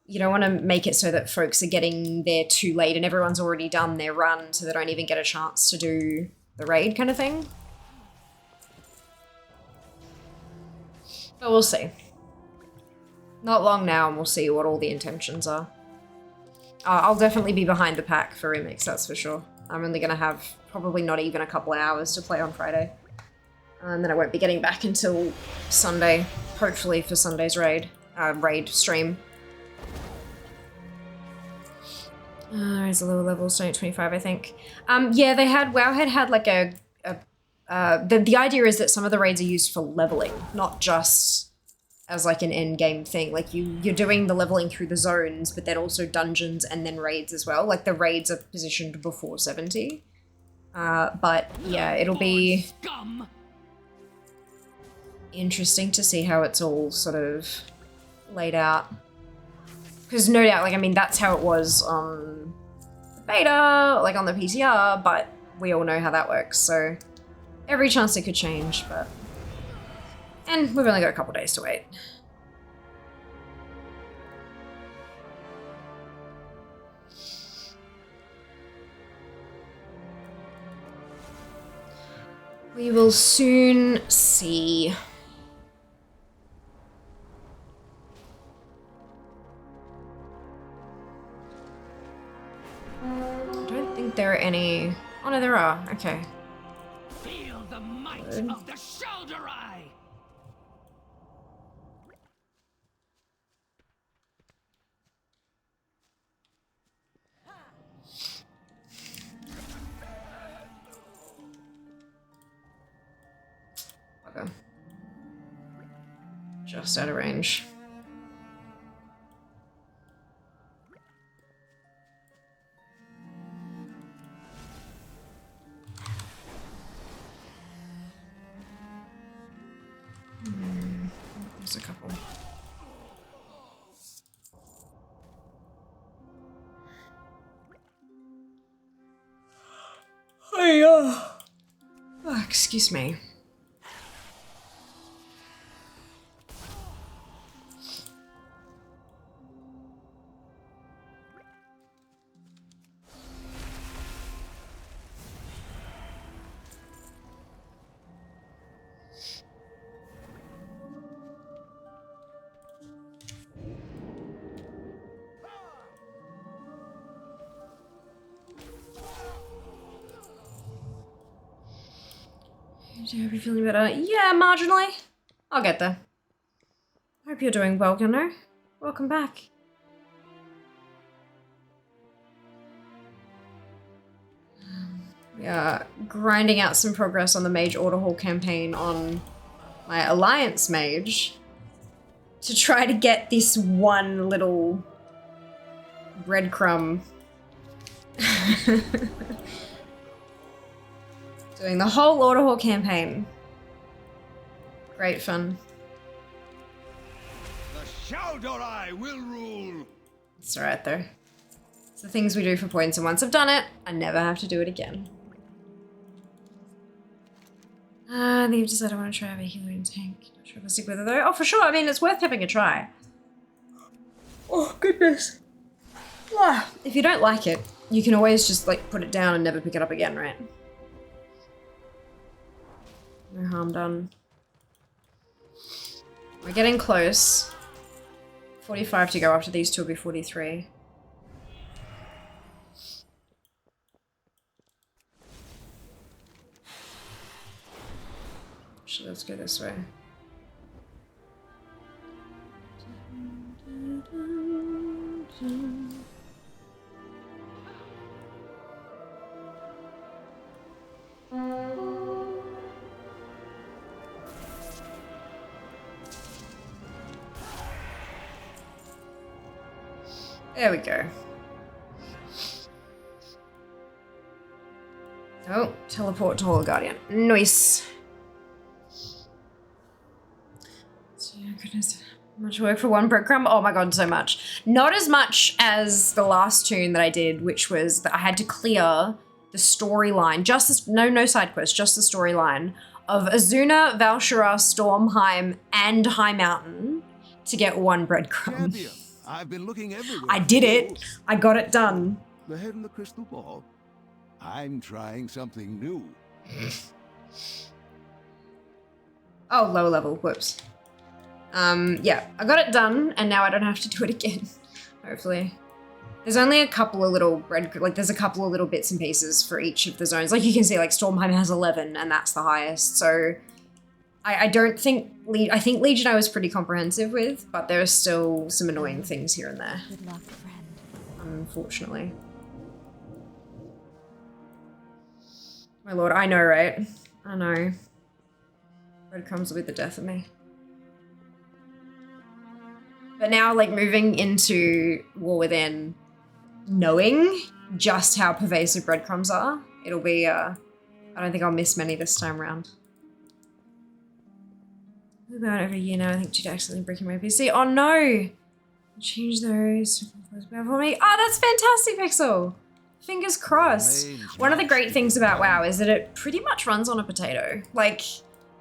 You don't want to make it so that folks are getting there too late and everyone's already done their run, so they don't even get a chance to do the raid kind of thing. But we'll see. Not long now, and we'll see what all the intentions are. I'll definitely be behind the pack for Remix, that's for sure. I'm only going to have probably not even a couple of hours to play on Friday. And then I won't be getting back until Sunday, hopefully for Sunday's raid stream. It's a lower level, starting at 25, I think. Yeah, they had, Wowhead had like the idea is that some of the raids are used for leveling, not just as like an end game thing. Like you're doing the leveling through the zones, but then also dungeons and then raids as well. Like the raids are positioned before 70. But yeah, it'll be interesting to see how it's all sort of laid out. Because no doubt, like, I mean, that's how it was on the beta, like on the PCR, but we all know how that works, so every chance it could change, but... And we've only got a couple days to wait. We will soon see. I don't think there are any... Oh no, there are. Okay. Feel the might of the shoulder eye. Okay. Just out of range. There's a couple. Oh, excuse me. Do you be feeling better? Yeah, marginally. I'll get there. Hope you're doing well, Gunnar. Welcome back. We are grinding out some progress on the Mage Order Hall campaign on my Alliance Mage to try to get this one little breadcrumb. Doing the whole Order Hall campaign. Great fun. The shoulder eye will rule. It's alright though. It's the things we do for points, and once I've done it, I never have to do it again. They've decided I want to try a healer and tank. Not sure if I'll stick with it though. Oh, for sure. I mean, it's worth having a try. Oh, goodness. If you don't like it, you can always just like put it down and never pick it up again, right? No harm done. We're getting close. 45 to go after these two will be 43. Actually, let's go this way. There we go. Oh, teleport to Hall Guardian. Nice. So, goodness. Much work for one breadcrumb. Oh my god, so much. Not as much as the last tune that I did, which was that I had to clear the storyline. Just the, no side quest, just the storyline of Azuna, Valshara, Stormheim, and High Mountain to get one breadcrumb. Champion, I've been looking everywhere. I did it. I got it done. The head in the crystal ball. I'm trying something new. Oh, low level. Whoops. Yeah, I got it done, and now I don't have to do it again. Hopefully. There's only a couple of little there's a couple of little bits and pieces for each of the zones. Like you can see, like Stormheim has 11, and that's the highest. So I don't think, I think Legion I was pretty comprehensive with, but there are still some annoying things here and there. Good luck, friend. Unfortunately. My lord, I know, right? I know. Breadcrumbs will be the death of me. But now, like, moving into War Within, knowing just how pervasive breadcrumbs are, it'll be, I don't think I'll miss many this time around. About every year now, I think she'd accidentally breaking my PC. Oh no! Change those for me. Oh, that's fantastic, Pixel! Fingers crossed. One of the great things about WoW is that it pretty much runs on a potato. Like,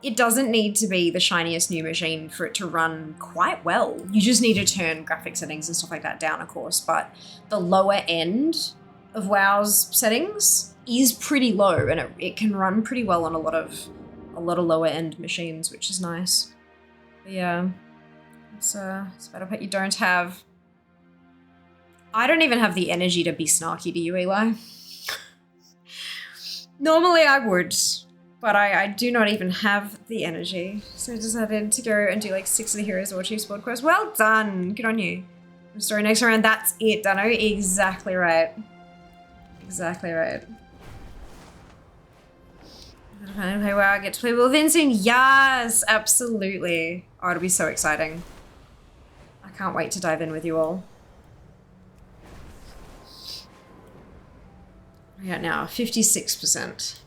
it doesn't need to be the shiniest new machine for it to run quite well. You just need to turn graphic settings and stuff like that down, of course, but the lower end of WoW's settings is pretty low, and it can run pretty well on a lot of lower end machines, which is nice. But yeah, it's better, but you don't have. I don't even have the energy to be snarky to you, Eli. Normally I would, but I do not even have the energy. So I decided to go and do like 6 of the Heroes or Chief Sword Quest. Well done, good on you. Story next round, that's it, Dano. Exactly right. Exactly right. Play WoW, I get to play Within soon. Yes, absolutely. Oh, it'll be so exciting. I can't wait to dive in with you all. We're at now 56%.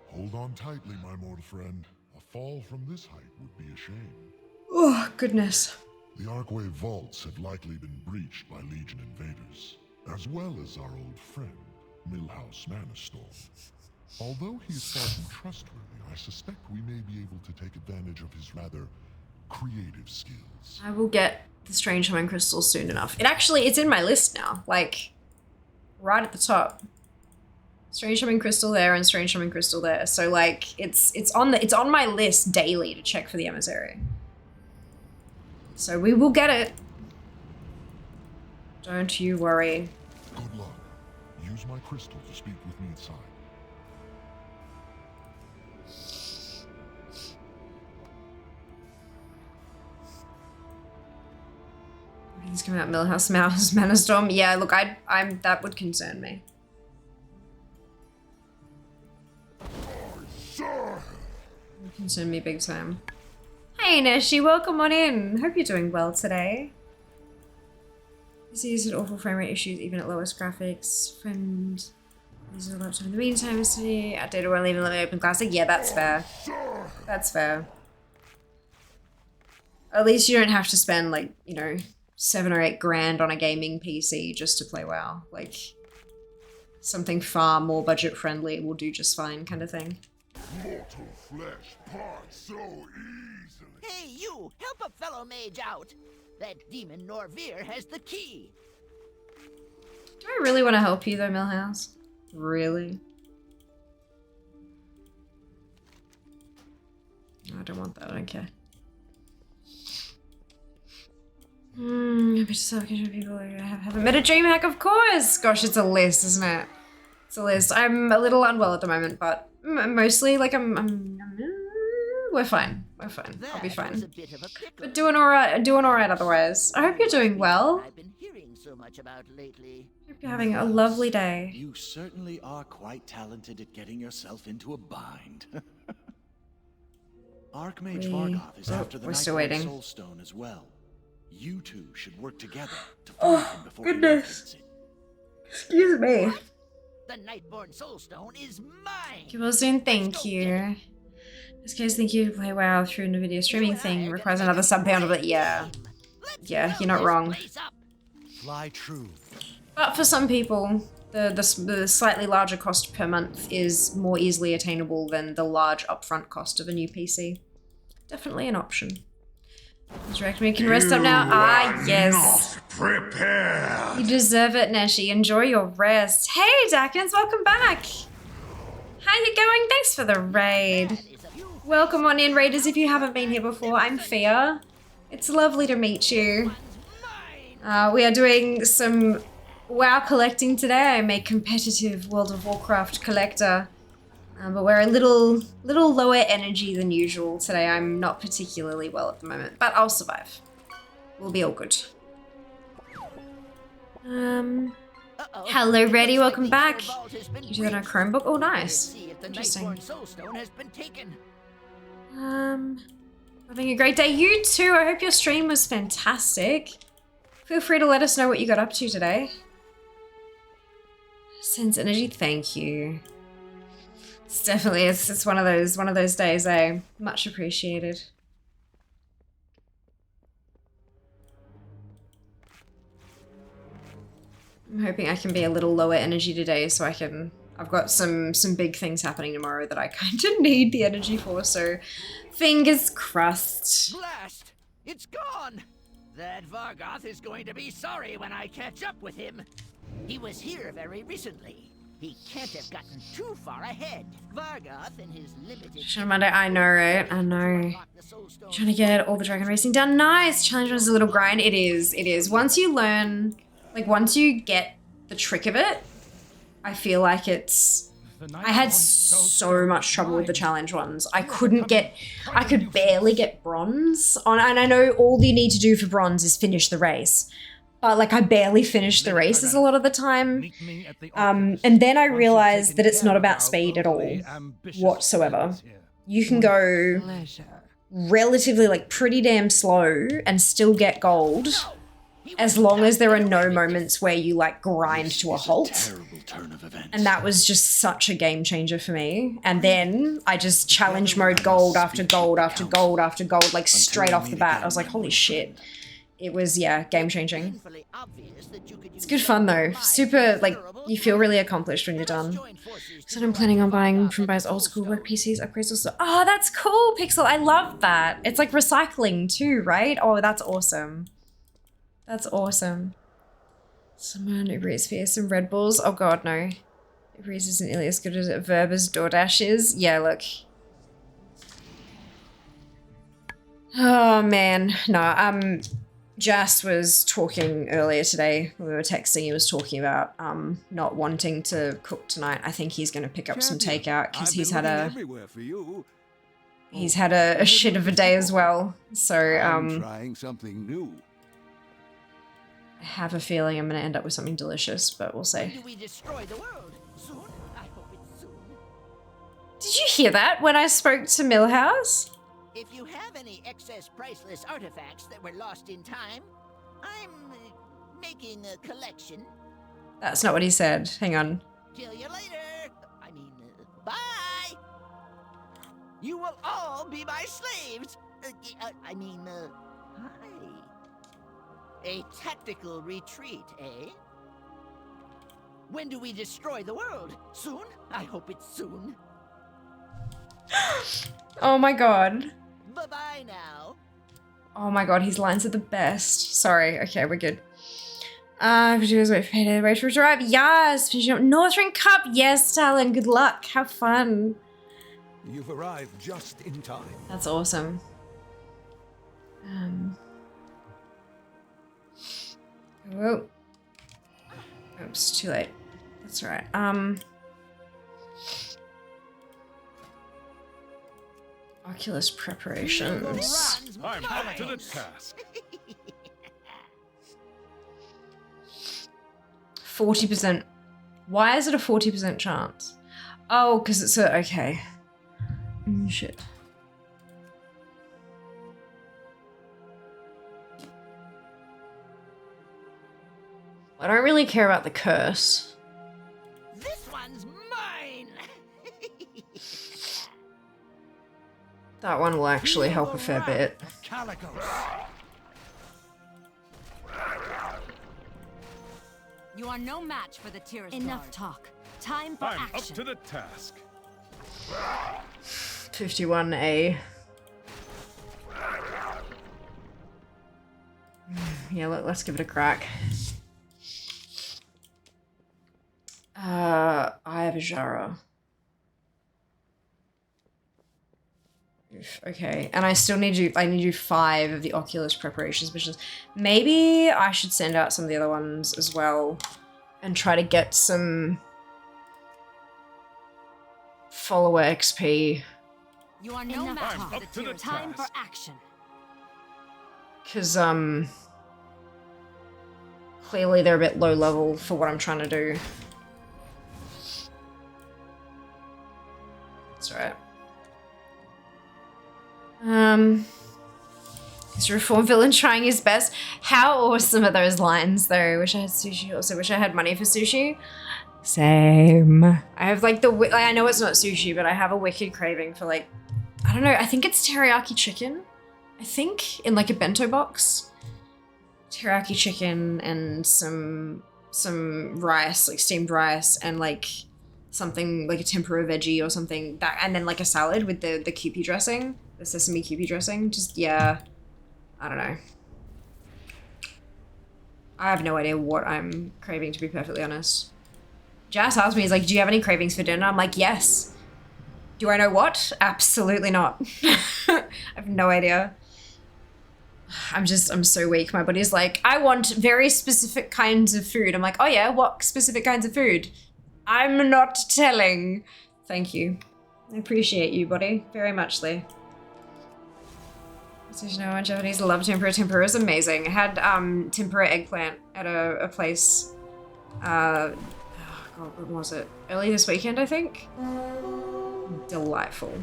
Hold on tightly, my mortal friend. A fall from this height would be a shame. Oh, goodness. The Archway vaults have likely been breached by Legion invaders, as well as our old friend, Millhouse Manastorm. Although he is far from trustworthy, I suspect we may be able to take advantage of his rather creative skills. I will get the Strange Humming Crystal soon enough. It's in my list now, like, right at the top. Strange Humming Crystal there and Strange Humming Crystal there. So like, it's on my list daily to check for the emissary. So we will get it. Don't you worry. Good luck. Use my crystal to speak with me inside. He's coming out Millhouse Manastorm. Yeah, look, I'm that would concern me. Would concern me big time. Hey Neshi, welcome on in. Hope you're doing well today. These are awful frame rate issues even at lowest graphics. Friend, these are a laptop in the meantime. Yesterday, data won't even let me open classic. Yeah, that's fair. That's fair. At least you don't have to spend like, you know, 7 or 8 grand on a gaming PC just to play WoW. Like, something far more budget friendly will do just fine, kind of thing. Mortal flesh parts so easily. Hey, you! Help a fellow mage out! That demon Norvir has the key! Do I really want to help you though, Millhouse? Really? No, I don't want that, I don't care. Happy to self-control people who haven't met a dream hack, of course! Gosh, it's a list, isn't it? It's a list. I'm a little unwell at the moment, but mostly, like, we're fine. We're fine. I'll be fine. But doing alright otherwise. I hope you're doing well. I've been hearing so much about lately. Hope you're having a lovely day. You certainly are quite talented at getting yourself into a bind. Archmage Vargoth is after the Nightborn Soulstone as well. You two should work together to find him before goodness. he Excuse me. The Nightborn Soulstone is mine! Keep well soon, thank you. In this case, thank you to play WoW through a video streaming thing. Requires another sub bundle, but yeah. Yeah, you're not wrong. Fly true. But for some people, the slightly larger cost per month is more easily attainable than the large upfront cost of a new PC. Definitely an option. You can rest up now. Ah, yes. Not prepared. You deserve it, Neshi. Enjoy your rest. Hey, Dakins, welcome back. How you going? Thanks for the raid. Welcome on in, raiders, if you haven't been here before. I'm Fia. It's lovely to meet you. We are doing some WoW collecting today. I'm a competitive World of Warcraft collector. But we're a little lower energy than usual today. I'm not particularly well at the moment, but I'll survive. We'll be all good. Hello, Reddy. Welcome back. You do that on Chromebook? Oh, nice. Interesting. Having a great day. You too. I hope your stream was fantastic. Feel free to let us know what you got up to today. Sense energy. Thank you. It's definitely it's one of those days, eh? Much appreciated. I'm hoping I can be a little lower energy today so I've got some big things happening tomorrow that I kind of need the energy for, so fingers crossed. Blast! It's gone! That Vargoth is going to be sorry when I catch up with him. He was here very recently. He can't have gotten too far ahead. Vargoth and his limited... Monday, I know, right? I know. Trying to get all the dragon racing done. Nice! Challenge was a little grind. It is. Once you learn, like once you get the trick of it, I feel like it's... I had so much trouble with the challenge ones. I could barely get bronze on, and I know all you need to do for bronze is finish the race. But like I barely finished the races a lot of the time. And then I realized that it's not about speed at all whatsoever. You can go relatively like pretty damn slow and still get gold as long as there are no moments where you like grind to a halt. And that was just such a game changer for me. And then I just challenge mode gold after gold after gold after gold, like straight off the bat. I was like, holy shit. It was, yeah, game changing. It's good fun though. Super, like, you feel really accomplished when you're done. So I'm planning on buying from Buy's old school work PCs, upgrades also. Oh, that's cool, Pixel. I love that. It's like recycling too, right? Oh, that's awesome. That's awesome. Someone Uber Eats for some Red Bulls. Oh god, no. Uber Eats isn't nearly as good as Verb as DoorDash is. Yeah, look. Oh man, no. Jas was talking earlier today. We were texting. He was talking about not wanting to cook tonight. I think he's going to pick up some takeout because he's had a shit of a day as well. So I'm trying something new. I have a feeling I'm going to end up with something delicious, but we'll see. Do we destroy the world? Soon? I hope it's soon. Did you hear that when I spoke to Millhouse? If you have any excess priceless artifacts that were lost in time, I'm making a collection. That's not what he said. Hang on. Kill you later. Bye. You will all be my slaves. Hi. A tactical retreat, eh? When do we destroy the world? Soon? I hope it's soon. Oh my god. Bye-bye now. Oh my god, his lines are the best. Sorry, okay, we're good. Producers wait for it to arrive. Yes, finishing up Northern Cup. Yes, Talon, good luck. Have fun. You've arrived just in time. That's awesome. Whoa. Oops, too late. That's all right. Oculus preparations. I'm up to the task. 40%. Why is it a 40% chance? Oh, because it's a... Okay. Shit. I don't really care about the curse. This one's mine. That one will actually help a fair bit. You are no match for the Tears. Enough talk. Time for I'm action. up to the task. 51A. Yeah, let's give it a crack. I have a Jara. Okay, and I still need you. I need you 5 of the Oculus preparations missions. Maybe I should send out some of the other ones as well, and try to get some follower XP. You are no match for the Tyrant. Time for action. Cause clearly they're a bit low level for what I'm trying to do. That's alright. Is Reform Villain trying his best? How awesome are those lines though? Wish I had sushi, also wish I had money for sushi. Same. I have like I know it's not sushi, but I have a wicked craving for like, I don't know, I think it's teriyaki chicken. I think in like a bento box. Teriyaki chicken and some rice, like steamed rice, and like something like a tempura veggie or something, that, and then like a salad with the Kewpie dressing, the sesame Kewpie dressing. Just, yeah, I don't know. I have no idea what I'm craving, to be perfectly honest. Jas asked me, he's like, do you have any cravings for dinner? I'm like, yes. Do I know what? Absolutely not. I have no idea. I'm so weak. My body's like, I want very specific kinds of food. I'm like, oh yeah, what specific kinds of food? I'm not telling. Thank you. I appreciate you, buddy. Very much, Lee. So you know, Japanese love tempura. Tempura is amazing. I had tempura eggplant at a place. Oh God, when was it? Early this weekend, I think. Delightful.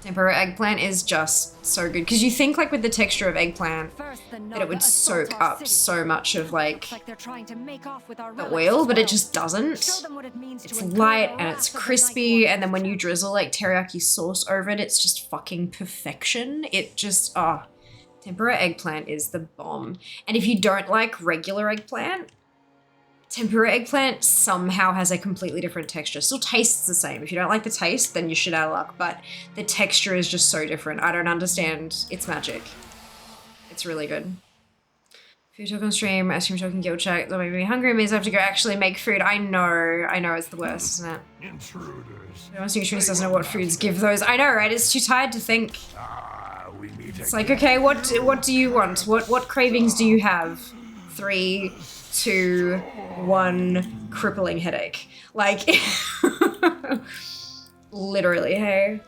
Tempura eggplant is just so good, because you think like with the texture of eggplant that it would soak up so much of like the oil, but it just doesn't. It's light and it's crispy, and then when you drizzle like teriyaki sauce over it, it's just fucking perfection. It just, tempura eggplant is the bomb. And if you don't like regular eggplant, tempura eggplant somehow has a completely different texture. Still tastes the same. If you don't like the taste, then you're shit out of luck, but the texture is just so different. I don't understand. It's magic. It's really good. Food talk on stream, ice cream talk and guild chat. That made me hungry. It means I have to go actually make food. I know it's the worst, isn't it? Intruders. No one doesn't know what foods give those. I know, right? It's too tired to think. It's like, okay, what do you want? What cravings do you have? 3, 2, 1, crippling headache. Like, literally, hey.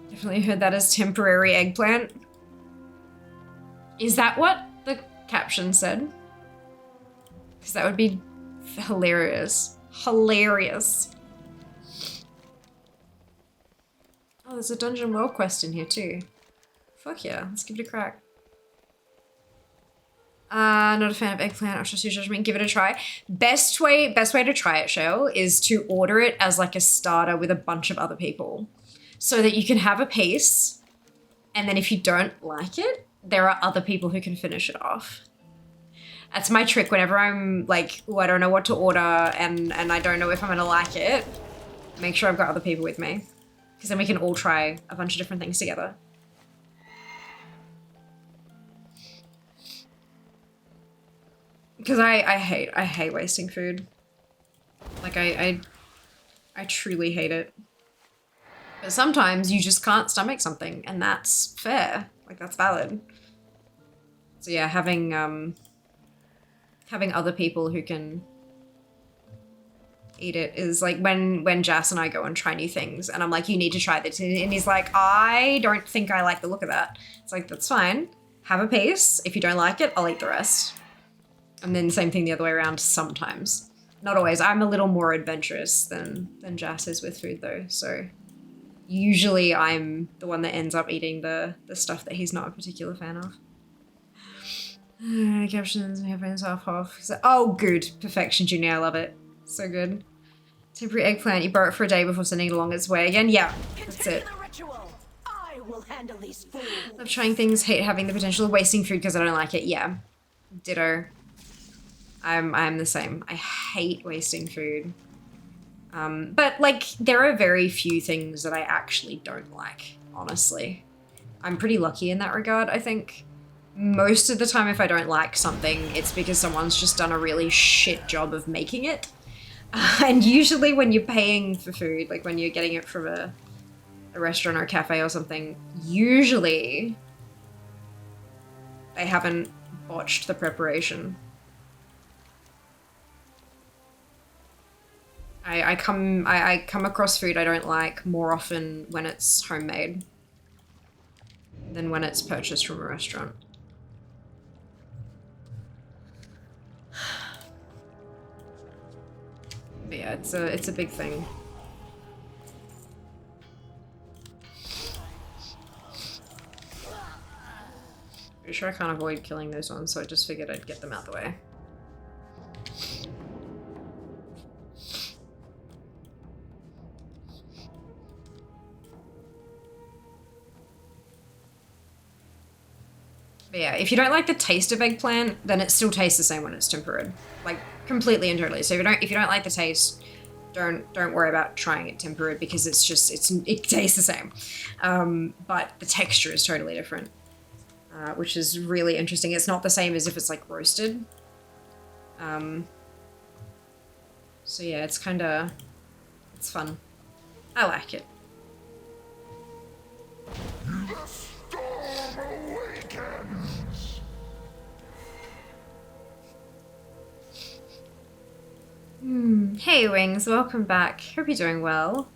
Definitely heard that as temporary eggplant. Is that what the caption said? Because that would be hilarious. Hilarious. Oh, there's a Dungeon World quest in here too. Fuck yeah, let's give it a crack. Not a fan of eggplant. I'll trust your judgment. Give it a try. Best way to try it, Shell, is to order it as like a starter with a bunch of other people, so that you can have a piece, and then if you don't like it, there are other people who can finish it off. That's my trick whenever I'm like, oh, I don't know what to order, and I don't know if I'm gonna like it. Make sure I've got other people with me, because then we can all try a bunch of different things together. Because I hate wasting food. Like, I truly hate it. But sometimes you just can't stomach something, and that's fair. Like, that's valid. So yeah, having other people who can eat it is like when Jas and I go and try new things, and I'm like, you need to try this, and he's like, I don't think I like the look of that. It's like, that's fine. Have a piece. If you don't like it, I'll eat the rest. And then same thing the other way around sometimes. Not always. I'm a little more adventurous than Jas is with food though, so usually I'm the one that ends up eating the stuff that he's not a particular fan of. Captions and headphones off. So, oh, good. Perfection, Junior. I love it. So good. Temporary eggplant. You borrow it for a day before sending it along its way again. Yeah, that's it. I will handle these fools. Love trying things. Hate having the potential of wasting food because I don't like it. Yeah. Ditto. I'm the same. I hate wasting food. But like, there are very few things that I actually don't like, honestly. I'm pretty lucky in that regard, I think. Most of the time, if I don't like something, it's because someone's just done a really shit job of making it. And usually when you're paying for food, like when you're getting it from a restaurant or a cafe or something, usually they haven't botched the preparation. I come across food I don't like more often when it's homemade than when it's purchased from a restaurant. But yeah, it's a big thing. Pretty sure I can't avoid killing those ones, so I just figured I'd get them out the way. But yeah, if you don't like the taste of eggplant, then it still tastes the same when it's tempered. Like, completely and totally. So if you don't like the taste, don't worry about trying it tempered because it tastes the same. But the texture is totally different, which is really interesting. It's not the same as if it's like roasted. So yeah, it's fun. I like it. The storm awakens. Hey Wings, welcome back. Hope you're doing well.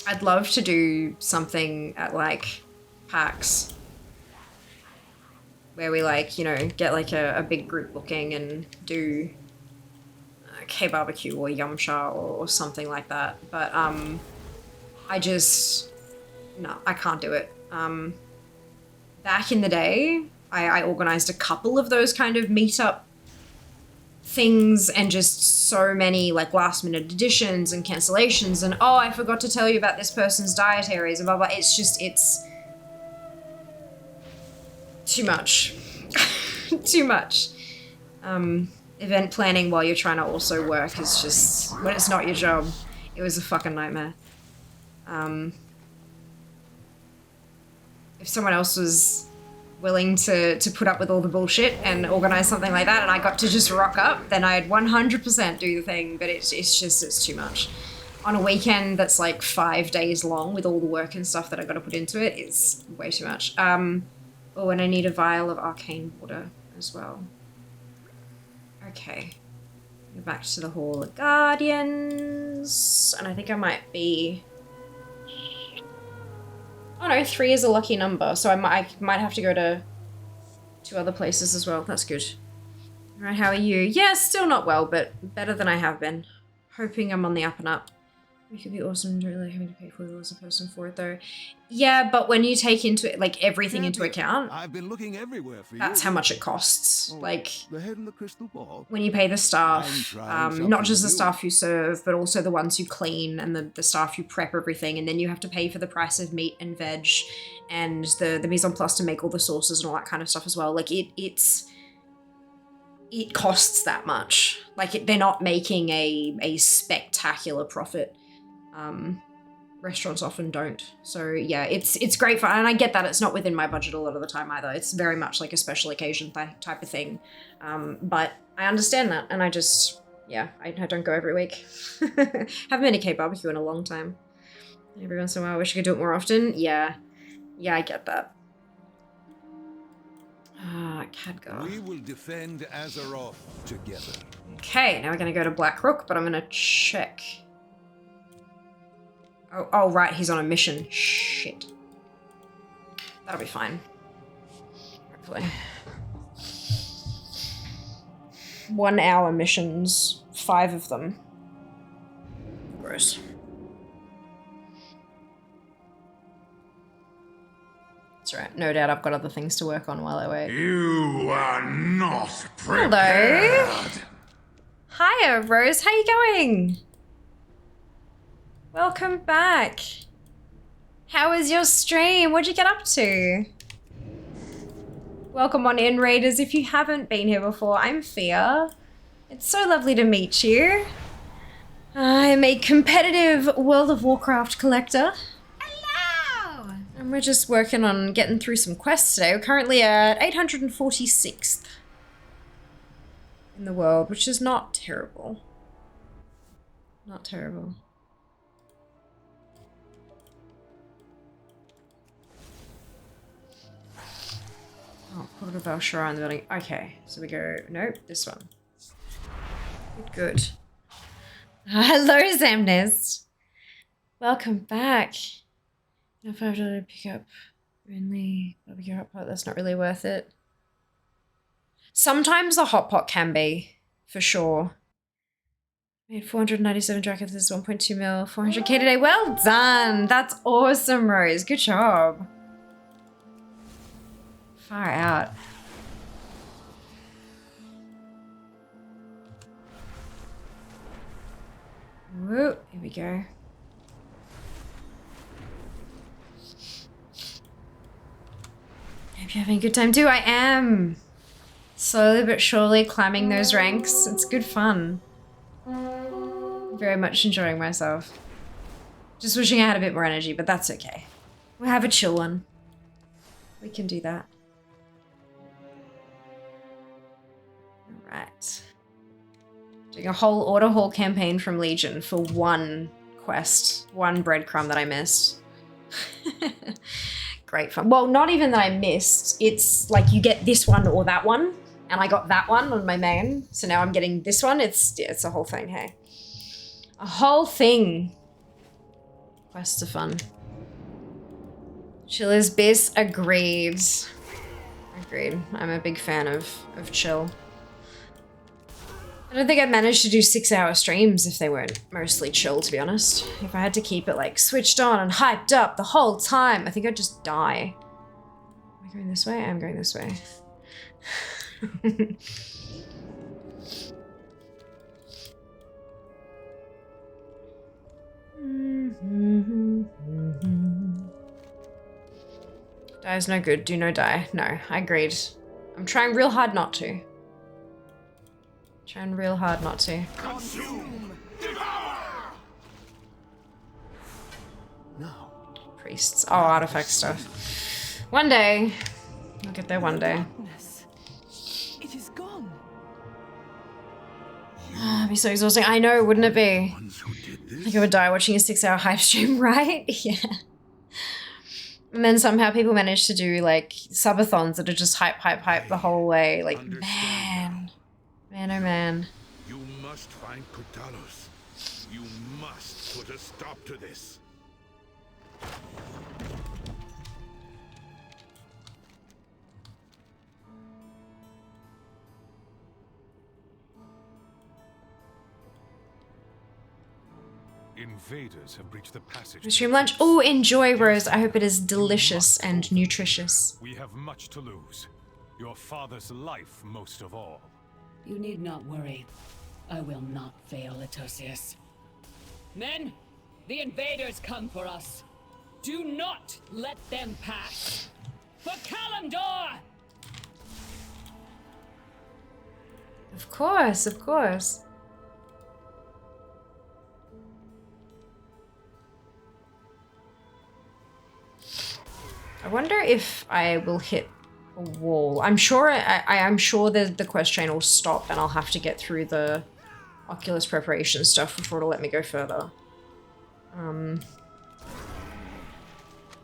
I'd love to do something at like PAX where we like, you know, get like a big group booking and do K-barbecue or yumcha or something like that. But no, I can't do it. Back in the day, I organized a couple of those kind of meetup things and just so many like last minute additions and cancellations and oh, I forgot to tell you about this person's dietaries and blah blah. It's too much. Too much. Event planning while you're trying to also work is just, when it's not your job, it was a fucking nightmare. If someone else was willing to put up with all the bullshit and organize something like that and I got to just rock up, then I'd 100% do the thing, but it's too much. On a weekend that's like 5 days long with all the work and stuff that I gotta put into it, it's way too much. Oh, and I need a vial of arcane water as well. Okay. Go back to the Hall of Guardians. And I think I might be... Oh no, 3 is a lucky number, so I might have to go to 2 other places as well. That's good. Alright, how are you? Yeah, still not well, but better than I have been. Hoping I'm on the up and up. It could be awesome, don't really having to pay $40 a person for it though. Yeah, but when you take into it, like everything into account, I've been looking everywhere for you. That's how much it costs. Like, the head in the crystal ball. When you pay the staff, not just the staff you serve, but also the ones who clean and the staff who prep everything, and then you have to pay for the price of meat and veg and the mise en place to make all the sauces and all that kind of stuff as well. Like it costs that much. Like they're not making a spectacular profit. Restaurants often don't. So yeah, it's great fun, and I get that it's not within my budget a lot of the time either. It's very much like a special occasion type of thing. But I understand that, and I just, yeah, I don't go every week. Haven't been to K-barbecue in a long time. Every once in a while, I wish I could do it more often. Yeah, I get that. Khadgar. We will defend Azeroth together. Okay, now we're gonna go to Blackrook, but I'm gonna check. Oh, right, he's on a mission. Shit. That'll be fine. Hopefully. 1 hour missions. 5 of them. Gross. That's right. No doubt I've got other things to work on while I wait. You are not prepared. Hello. Hiya, Rose. How you going? Welcome back. How was your stream? What'd you get up to? Welcome on in, Raiders. If you haven't been here before, I'm Fia. It's so lovely to meet you. I'm a competitive World of Warcraft collector. Hello! And we're just working on getting through some quests today. We're currently at 846th in the world, which is not terrible. Not terrible. Oh, Port of Valshara in the building. Okay, so we go, nope, this one. Good, good. Hello, Zamnist. Welcome back. No $5 to pick up only barbecue hot pot. That's not really worth it. Sometimes the hot pot can be, for sure. Made 497 jackets. This is 1.2 mil, 400k today. Well done. That's awesome, Rose. Good job. Far out. Woo, here we go. Hope you're having a good time too. I am. Slowly but surely climbing those ranks. It's good fun. Very much enjoying myself. Just wishing I had a bit more energy, but that's okay. We'll have a chill one. We can do that. Alright. Doing a whole order haul campaign from Legion for one quest. One breadcrumb that I missed. Great fun. Well, not even that I missed. It's like you get this one or that one. And I got that one on my main. So now I'm getting this one. It's a whole thing, hey. A whole thing. Quests are fun. Chill is bis. Agreed. Agreed. I'm a big fan of chill. I don't think I'd manage to do 6-hour streams if they weren't mostly chill, to be honest. If I had to keep it like switched on and hyped up the whole time, I think I'd just die. Am I going this way? I'm going this way. Die is no good. Do no die. No, I agreed. I'm trying real hard not to. Trying real hard not to. Consume! Devour! No. Priests. Oh, artifact stuff. One day. I'll get there one day. It is gone. It'd be so exhausting. I know, wouldn't it be? I think I would die watching a 6-hour hype stream, right? Yeah. And then somehow people manage to do like subathons that are just hype the whole way. Like, man. Man, oh man. You must find Kutalos. You must put a stop to this. Invaders have breached the passage. Stream lunch. Oh, enjoy, Rose. I hope it is delicious and nutritious. We have much to lose. Your father's life most of all. You need not worry. I will not fail, Etosius. Men, the invaders come for us. Do not let them pass. For Kalimdor! Of course, of course. I wonder if I will hit a wall. I'm sure I'm sure the quest chain will stop and I'll have to get through the Oculus preparation stuff before it'll let me go further. But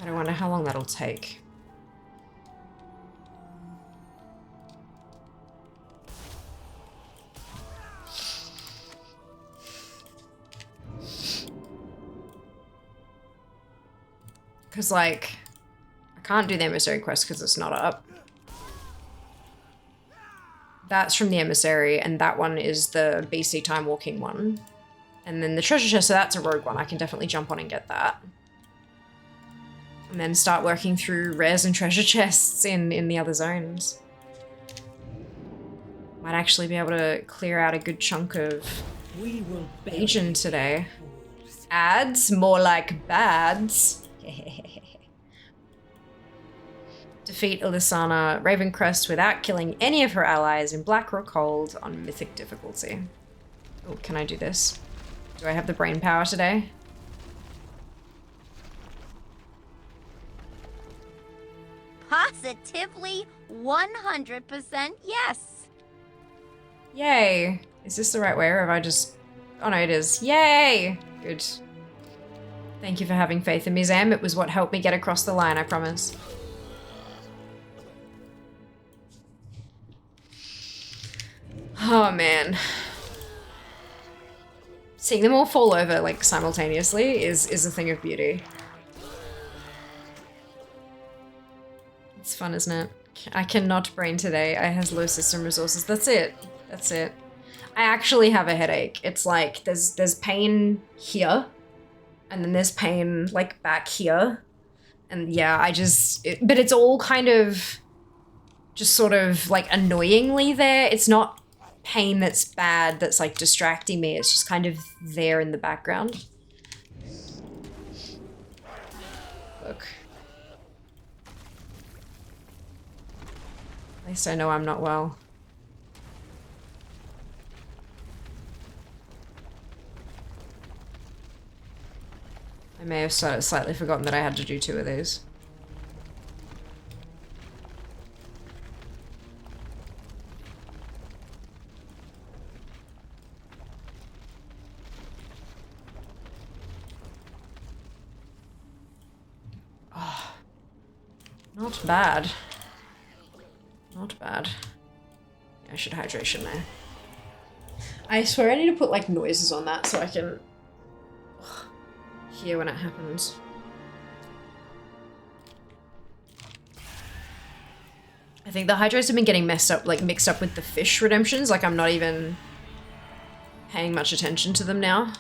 I wonder how long that'll take. Because, like, I can't do the emissary quest because it's not up. That's from the emissary, and that one is the BC time walking one. And then the treasure chest, so that's a rogue one. I can definitely jump on and get that. And then start working through rares and treasure chests in the other zones. Might actually be able to clear out a good chunk of Legion today. Ads? More like bads. Defeat Ilisana Ravencrest without killing any of her allies in Black or Cold on Mythic difficulty. Oh, can I do this? Do I have the brain power today? Positively 100% yes. Yay. Is this the right way or have I just Oh no, it is. Yay! Good. Thank you for having faith in me, Zam. It was what helped me get across the line, I promise. Oh man. Seeing them all fall over like simultaneously is a thing of beauty. It's fun, isn't it? I cannot brain today. I has low system resources. That's it. That's it. I actually have a headache. It's like there's pain here, and then there's pain like back here, and yeah, but it's all kind of just sort of like annoyingly there. It's not pain that's bad that's like distracting me. It's just kind of there in the background. Look. At least I know I'm not well. I may have slightly forgotten that I had to do 2 of these. Oh, not bad. Not bad. Yeah, I should hydration there. I swear I need to put like noises on that so I can hear when it happens. I think the hydros have been getting mixed up with the fish redemptions. Like I'm not even paying much attention to them now.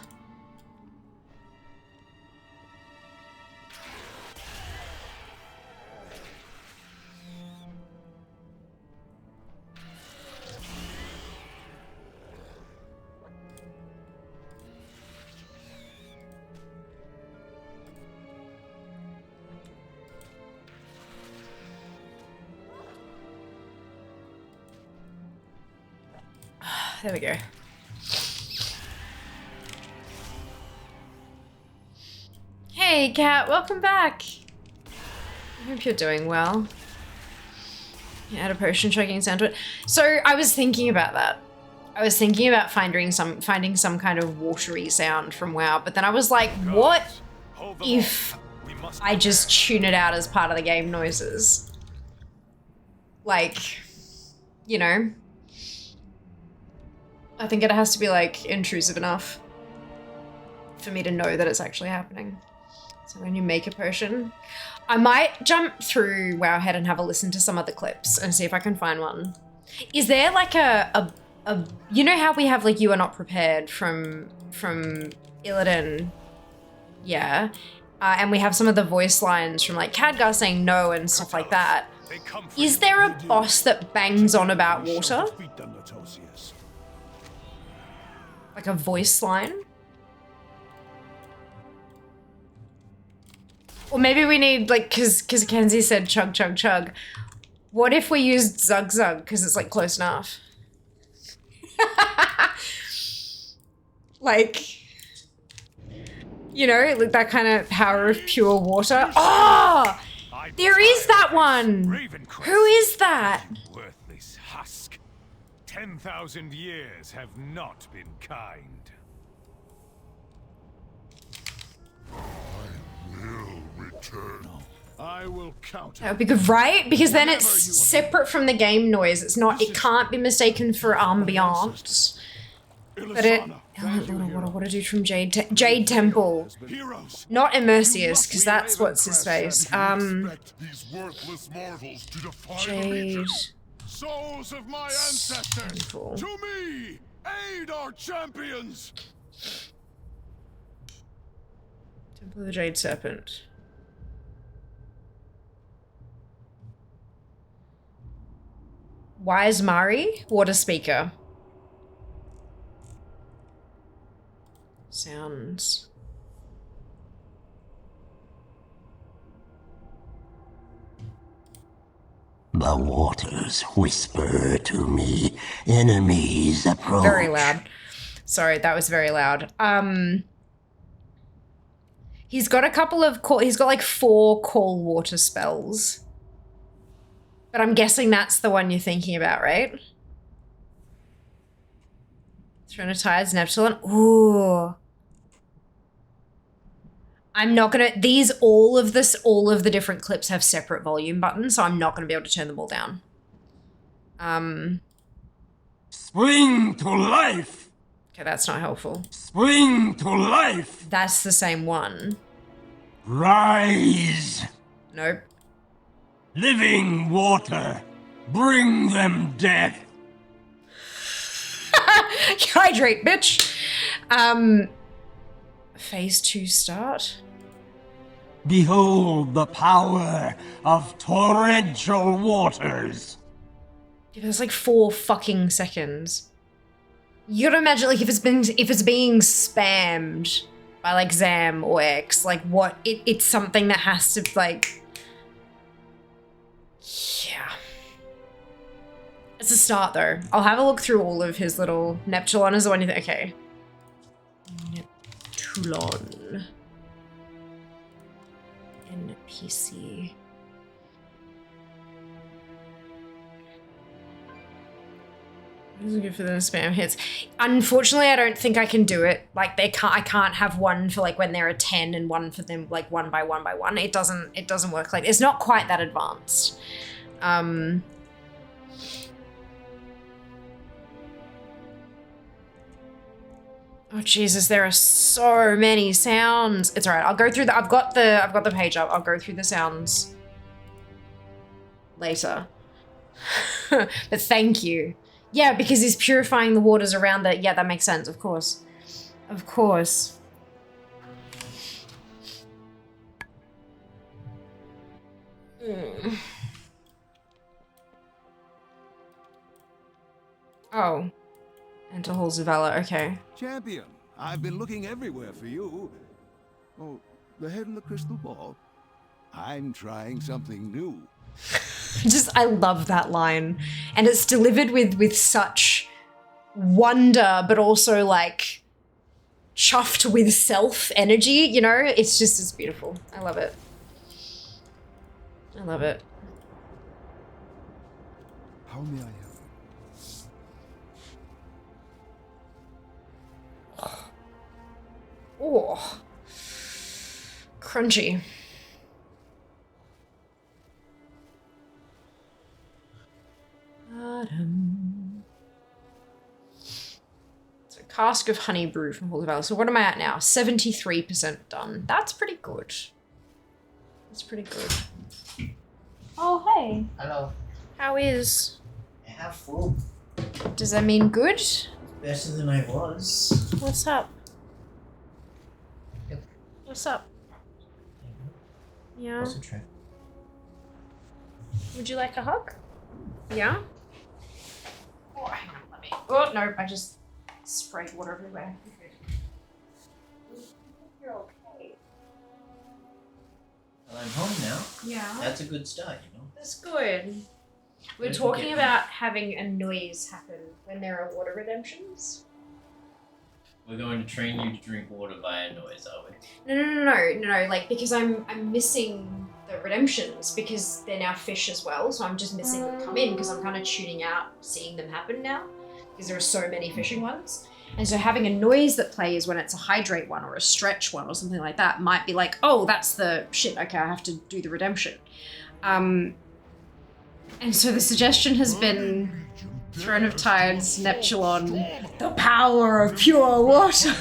There we go. Hey, Kat, welcome back. I hope you're doing well. You had a potion chugging sound to it. So I was thinking about that. I was thinking about finding some kind of watery sound from WoW, but then I was like, what if I just tune it out as part of the game noises? Like, you know? I think it has to be like intrusive enough for me to know that it's actually happening. So when you make a potion, I might jump through Wowhead and have a listen to some other clips and see if I can find one. Is there like a you know how we have like You Are Not Prepared from Illidan? Yeah. And we have some of the voice lines from like Khadgar saying no and stuff like that. Is there a boss that bangs on about water? Like a voice line? Or maybe we need, like, cause Kenzie said chug, chug, chug. What if we used zug, zug, cause it's, like, close enough? Like, you know, like that kind of power of pure water. Oh! There is that one! Who is that? Worthless husk. 10,000 years have not been kind. I will count. That would be good, right? Because then it's separate from the game noise. It's not, it can't be mistaken for ambiance. But it, what a dude from Jade Temple. Not Immersius, because that's what's his face. Jade. Souls of my ancestors, to me, aid our champions. Temple of the Jade Serpent. Wise Mari, water speaker. Sounds. The waters whisper to me, enemies approach. Very loud. Sorry, that was very loud. He's got a couple of he's got like 4 call water spells. But I'm guessing that's the one you're thinking about, right? Throne of Tides, Neptune. Ooh. I'm not gonna, all of the different clips have separate volume buttons, so I'm not gonna be able to turn them all down. Spring to life! Okay, that's not helpful. Spring to life! That's the same one. Rise! Nope. Living water, bring them death! Hydrate, bitch! Phase 2 start? Behold the power of torrential waters! Yeah, there's like 4 fucking seconds. You gotta imagine, like, if it's being spammed by, like, Zam or X, like, what, it's something that has to, like... Yeah. It's a start, though. I'll have a look through all of his little Neptulons or anything. Okay. Neptulon. NPC. This is good for the spam hits. Unfortunately, I don't think I can do it. Like, I can't have one for, like, when there are 10 and one for them, like, one by one by one. It doesn't work like, it's not quite that advanced. Oh, Jesus, there are so many sounds. It's all right. I'll go through I've got the page up. I'll go through the sounds later. But thank you. Yeah, because he's purifying the waters around that. Yeah, that makes sense. Of course. Of course. Oh. Enter Halls of Valor, okay. Champion, I've been looking everywhere for you. Oh, the head in the crystal ball? I'm trying something new. I love that line. And it's delivered with such wonder, but also, like, chuffed with self energy, you know? It's beautiful. I love it. I love it. How may I help? Oh, crunchy. So cask of honey brew from Halls of Valor. So what am I at now? 73% done. That's pretty good. That's pretty good. Oh, hey. Hello. How is? I have full. Does that mean good? Better than I was. What's up? Yep. What's up? Yeah. Also try. Would you like a hug? Yeah? Oh, hang on, let me. Oh, no, I just sprayed water everywhere. You're okay. Well, I'm home now. Yeah. That's a good start, you know? That's good. We're Where'd you talking get about having a noise happen when there are water redemptions. We're going to train you to drink water via noise, are we? No, like, because I'm missing the redemptions because they're now fish as well, so I'm just missing them come in because I'm kind of tuning out seeing them happen now because there are so many fishing ones. And so having a noise that plays when it's a hydrate one or a stretch one or something like that might be like, oh, that's the shit, okay, I have to do the redemption. And so the suggestion has been Throne of Tides, Neptune, the power of pure water.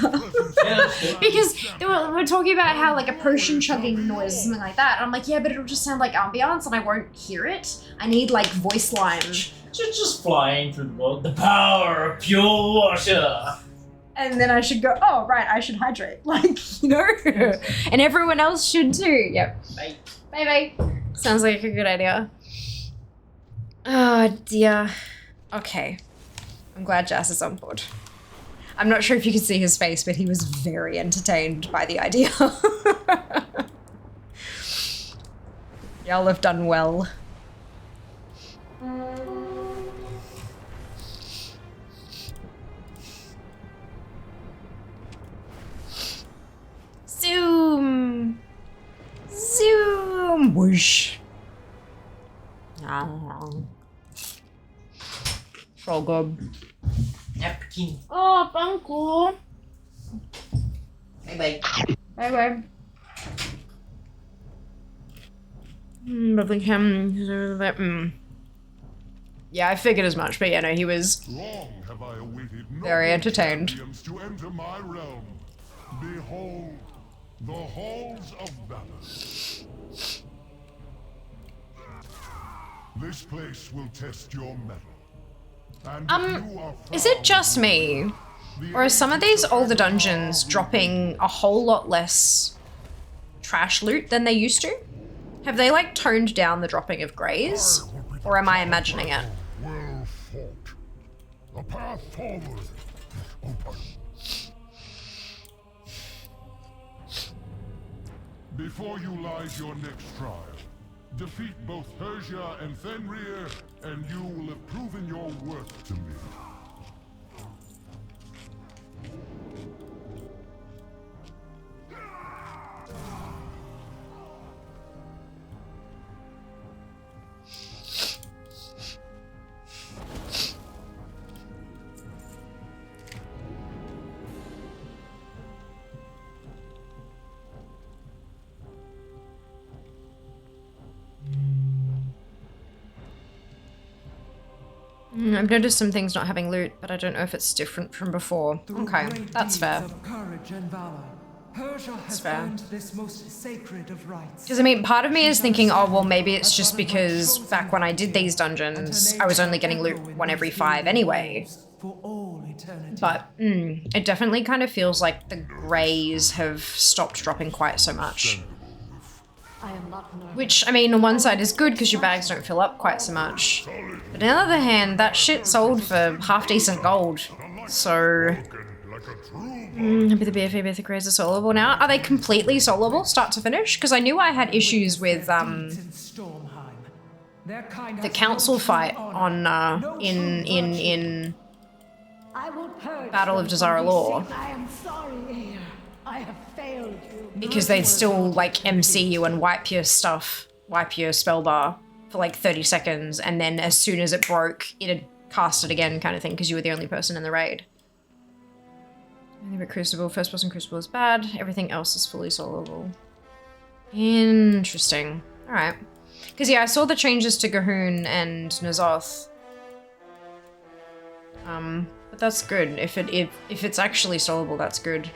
Because we're talking about how, like, a potion chugging noise or something like that. And I'm like, yeah, but it'll just sound like ambiance and I won't hear it. I need, like, voice line. Just flying through the world. The power of pure water. And then I should go, oh, right, I should hydrate. Like, you know? And everyone else should too. Yep. Bye. Bye. Sounds like a good idea. Oh, dear. Okay. I'm glad Jas is on board. I'm not sure if you can see his face, but he was very entertained by the idea. Y'all have done well. Zoom! Zoom! Whoosh. Froggob. napkin. Oh, bangku. Bye-bye. Bye-bye. Lovely him. Yeah, I figured as much, but yeah, no, he was very entertained. To enter my realm. Behold, the halls of valor. This place will test your mettle. And if you are Is it just me? Or are some of these older dungeons dropping a whole lot less trash loot than they used to? Have they like toned down the dropping of greys? Or am I imagining it? well fought. A path forward is open. Before you lies your next trial, defeat both Persia and Fenrir, and you will have proven your worth to me. I've noticed some things not having loot, but I don't know if it's different from before. Okay, that's fair. That's fair. Because I mean, part of me is thinking, oh well, maybe it's just because back when I did these dungeons, I was only getting loot 1 every 5 anyway. But it definitely kind of feels like the greys have stopped dropping quite so much. Which, I mean, on one side is good because your bags don't fill up quite so much. But on the other hand, that shit sold for half-decent gold. So... maybe the BFA Beta Greys are solvable now. Are they completely solvable, start to finish? Because I knew I had issues with, the council fight on, in Battle of Desire Law. Because they'd still, like, MC you and wipe your stuff, wipe your spell bar for, like, 30 seconds, and then as soon as it broke, it'd cast it again kind of thing, because you were the only person in the raid. But Crucible, first person Crucible is bad, everything else is fully solvable. Interesting. Alright. Because, yeah, I saw the changes to Gahoon and Nazoth. But that's good. If it's actually solvable, that's good.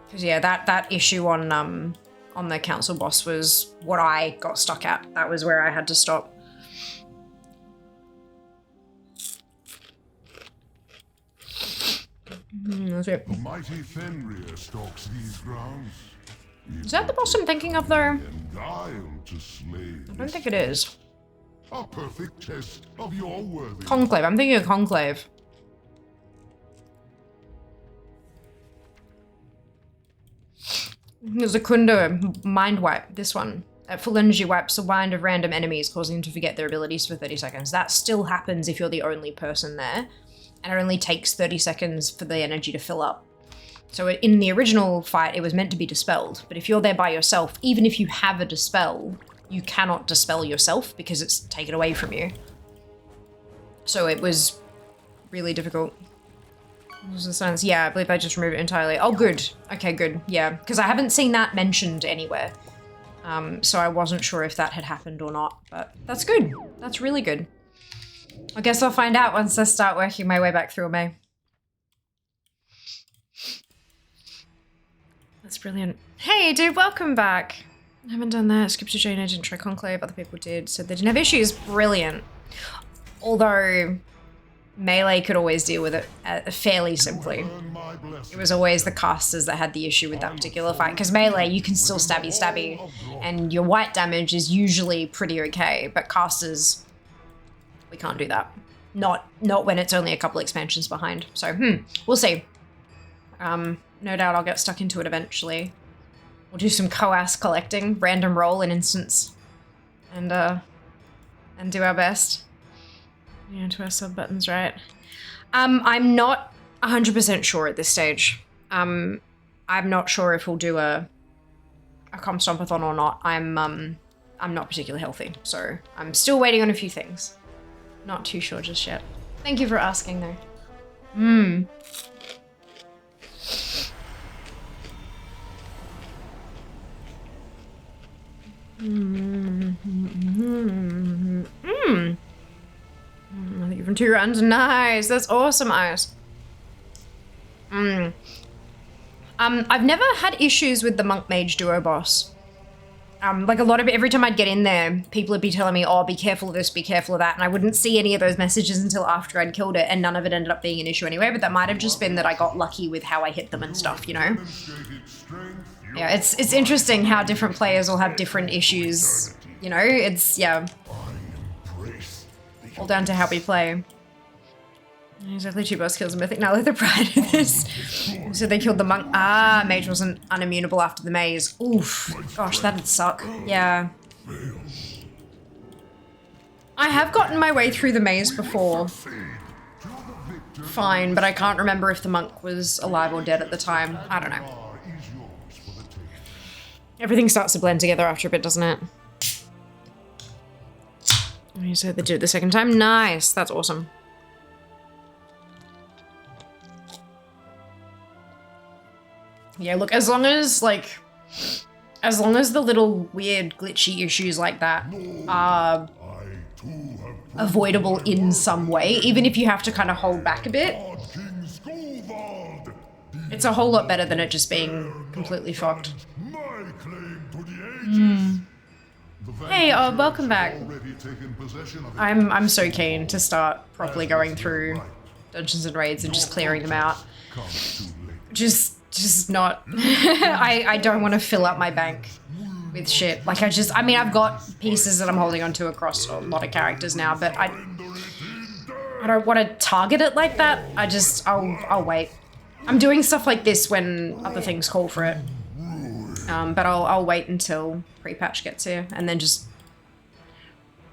Because yeah, that issue on the council boss was what I got stuck at. That was where I had to stop. That's it. The mighty Fenrir stalks these grounds. Is that the boss I'm thinking of, though? I don't think it is. A perfect test of your worthiness. Conclave. I'm thinking of Conclave. There's a Kunda mind wipe, this one. At full energy wipes a mind of random enemies, causing them to forget their abilities for 30 seconds. That still happens if you're the only person there, and it only takes 30 seconds for the energy to fill up. So in the original fight, it was meant to be dispelled, but if you're there by yourself, even if you have a dispel, you cannot dispel yourself because it's taken away from you. So it was really difficult. Was the silence? Yeah, I believe I just removed it entirely. Oh, good. Okay, good. Yeah, because I haven't seen that mentioned anywhere. So I wasn't sure if that had happened or not, but that's good. That's really good. I guess I'll find out once I start working my way back through May. That's brilliant. Hey, dude, welcome back. I haven't done that. Skipped to Jane, I didn't try Conclave. Other people did, so they didn't have issues. Brilliant. Although... Melee could always deal with it fairly simply. It was always the casters that had the issue with that particular fight, because melee, you can still stabby, and your white damage is usually pretty okay, but casters, we can't do that. Not when it's only a couple expansions behind. So, we'll see. No doubt I'll get stuck into it eventually. We'll do some coas collecting, random roll an instance, and do our best. Yeah, to our sub buttons, right? I'm not 100% sure at this stage. I'm not sure if we'll do a comp stompathon or not. I'm not particularly healthy, so I'm still waiting on a few things. Not too sure just yet. Thank you for asking though. Mmm. Even 2 rounds. Nice. That's awesome, Ice. I've never had issues with the Monk Mage duo boss. Like a lot of every time I'd get in there, people would be telling me, oh, be careful of this, be careful of that. And I wouldn't see any of those messages until after I'd killed it, and none of it ended up being an issue anyway, but that might have just been that I got lucky with how I hit them and stuff, you know? Yeah, it's interesting how different players will have different issues, you know? It's, yeah. All down to how we play. Exactly, 2 boss kills and Mythic. Now let the pride of this. So they killed the monk. Ah, mage wasn't unimmutable after the maze. Oof. Gosh, that'd suck. Yeah. I have gotten my way through the maze before. Fine, but I can't remember if the monk was alive or dead at the time. I don't know. Everything starts to blend together after a bit, doesn't it? So they did it the second time. Nice. That's awesome. Yeah, look, as long as the little weird glitchy issues like that are avoidable in some way, even if you have to kind of hold back a bit, it's a whole lot better than it just being completely fucked. Hey, welcome back. I'm so keen to start properly going through dungeons and raids and just clearing them out. Just not. I don't want to fill up my bank with shit. Like I mean, I've got pieces that I'm holding onto across a lot of characters now, but I don't want to target it like that. I'll wait. I'm doing stuff like this when other things call for it. But I'll wait until pre-patch gets here and then just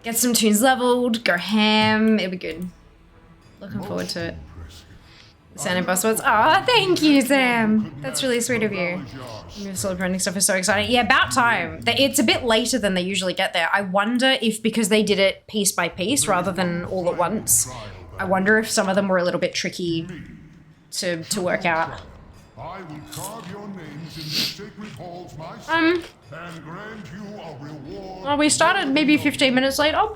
get some tunes leveled, go ham. It'll be good. Looking forward to it. Santa boss words. Oh, thank you, Sam. That's really sweet of you. Your solid branding stuff is so exciting. Yeah, about time. It's a bit later than they usually get there. I wonder if because they did it piece by piece rather than all at once, I wonder if some of them were a little bit tricky to work out. I will carve your names in the sacred halls myself and grant you a reward. Well, we started maybe 15 minutes late. Oh,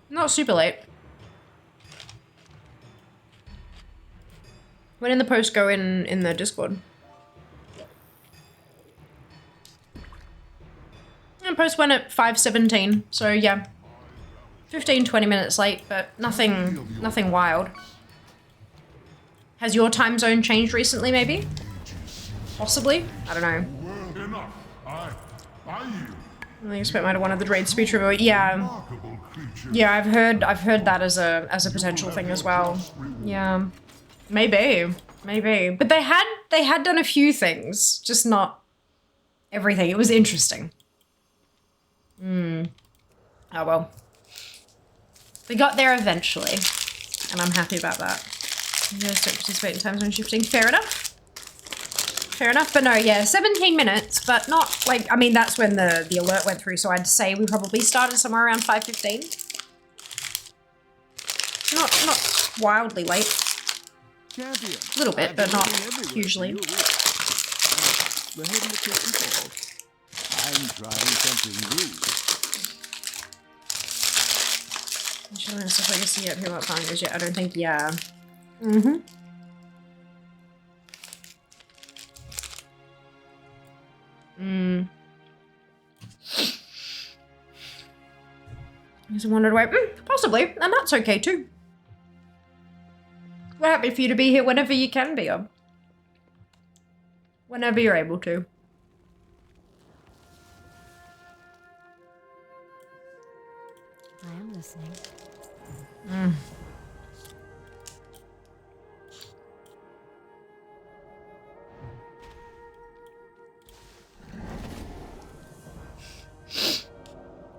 not super late. When in the post go in the Discord? And post went at 5:17, so yeah. 15-20 minutes late, but nothing wild. Has your time zone changed recently, maybe? Possibly? I don't know. I expect might have wanted the raid speech review. Yeah. Yeah, I've heard that as a potential thing as well. Yeah. Maybe. But they had done a few things, just not everything. It was interesting. Oh well. We got there eventually, and I'm happy about that. You guys don't participate in time zone shifting. Fair enough. But no, yeah, 17 minutes, but not like, I mean, that's when the alert went through, so I'd say we probably started somewhere around 5:15. Not wildly late. A little bit, but not hugely. The head in the crystal ball. I'm trying something new. Stuff like this yet. Who won't find this yet? I don't think. Yeah. Just wondered why. Possibly, and that's okay too. We're happy for you to be here whenever you can be on. Whenever you're able to. I am listening.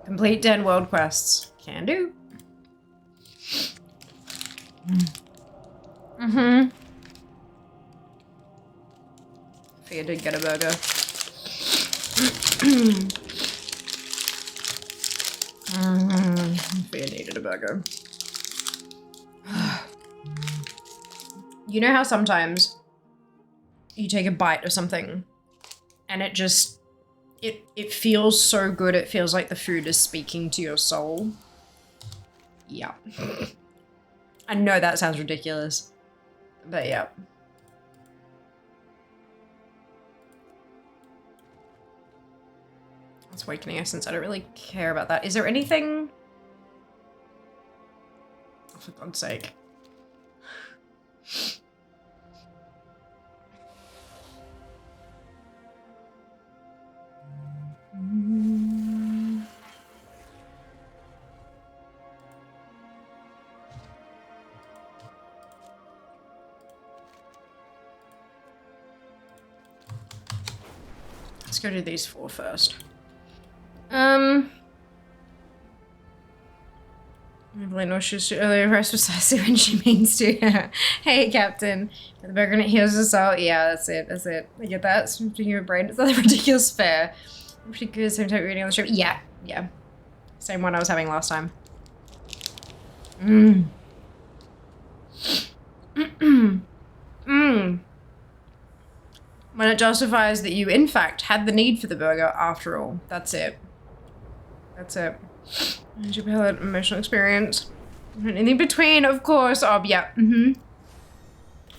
Complete 10 world quests. Can do. Fia did get a burger. Fia needed a burger. You know how sometimes you take a bite of something and it just, it feels so good. It feels like the food is speaking to your soul. Yeah. I know that sounds ridiculous, but yeah. It's awakening essence. I don't really care about that. Is there anything? Oh, for God's sake. Let's go do these 4 first. Evelyn knows she's earlier impressed precisely when she means to. Hey, Captain. The burger it heals us out. Yeah, that's it. That's it. I get that. Speaking of brain, it's not ridiculous fair. Pretty good same type of reading on the show. Yeah, yeah. Same one I was having last time. Mmm. Mmm. When it justifies that you, in fact, had the need for the burger after all. That's it. That's it. Did you feel an emotional experience? Anything between, of course. Oh, yeah.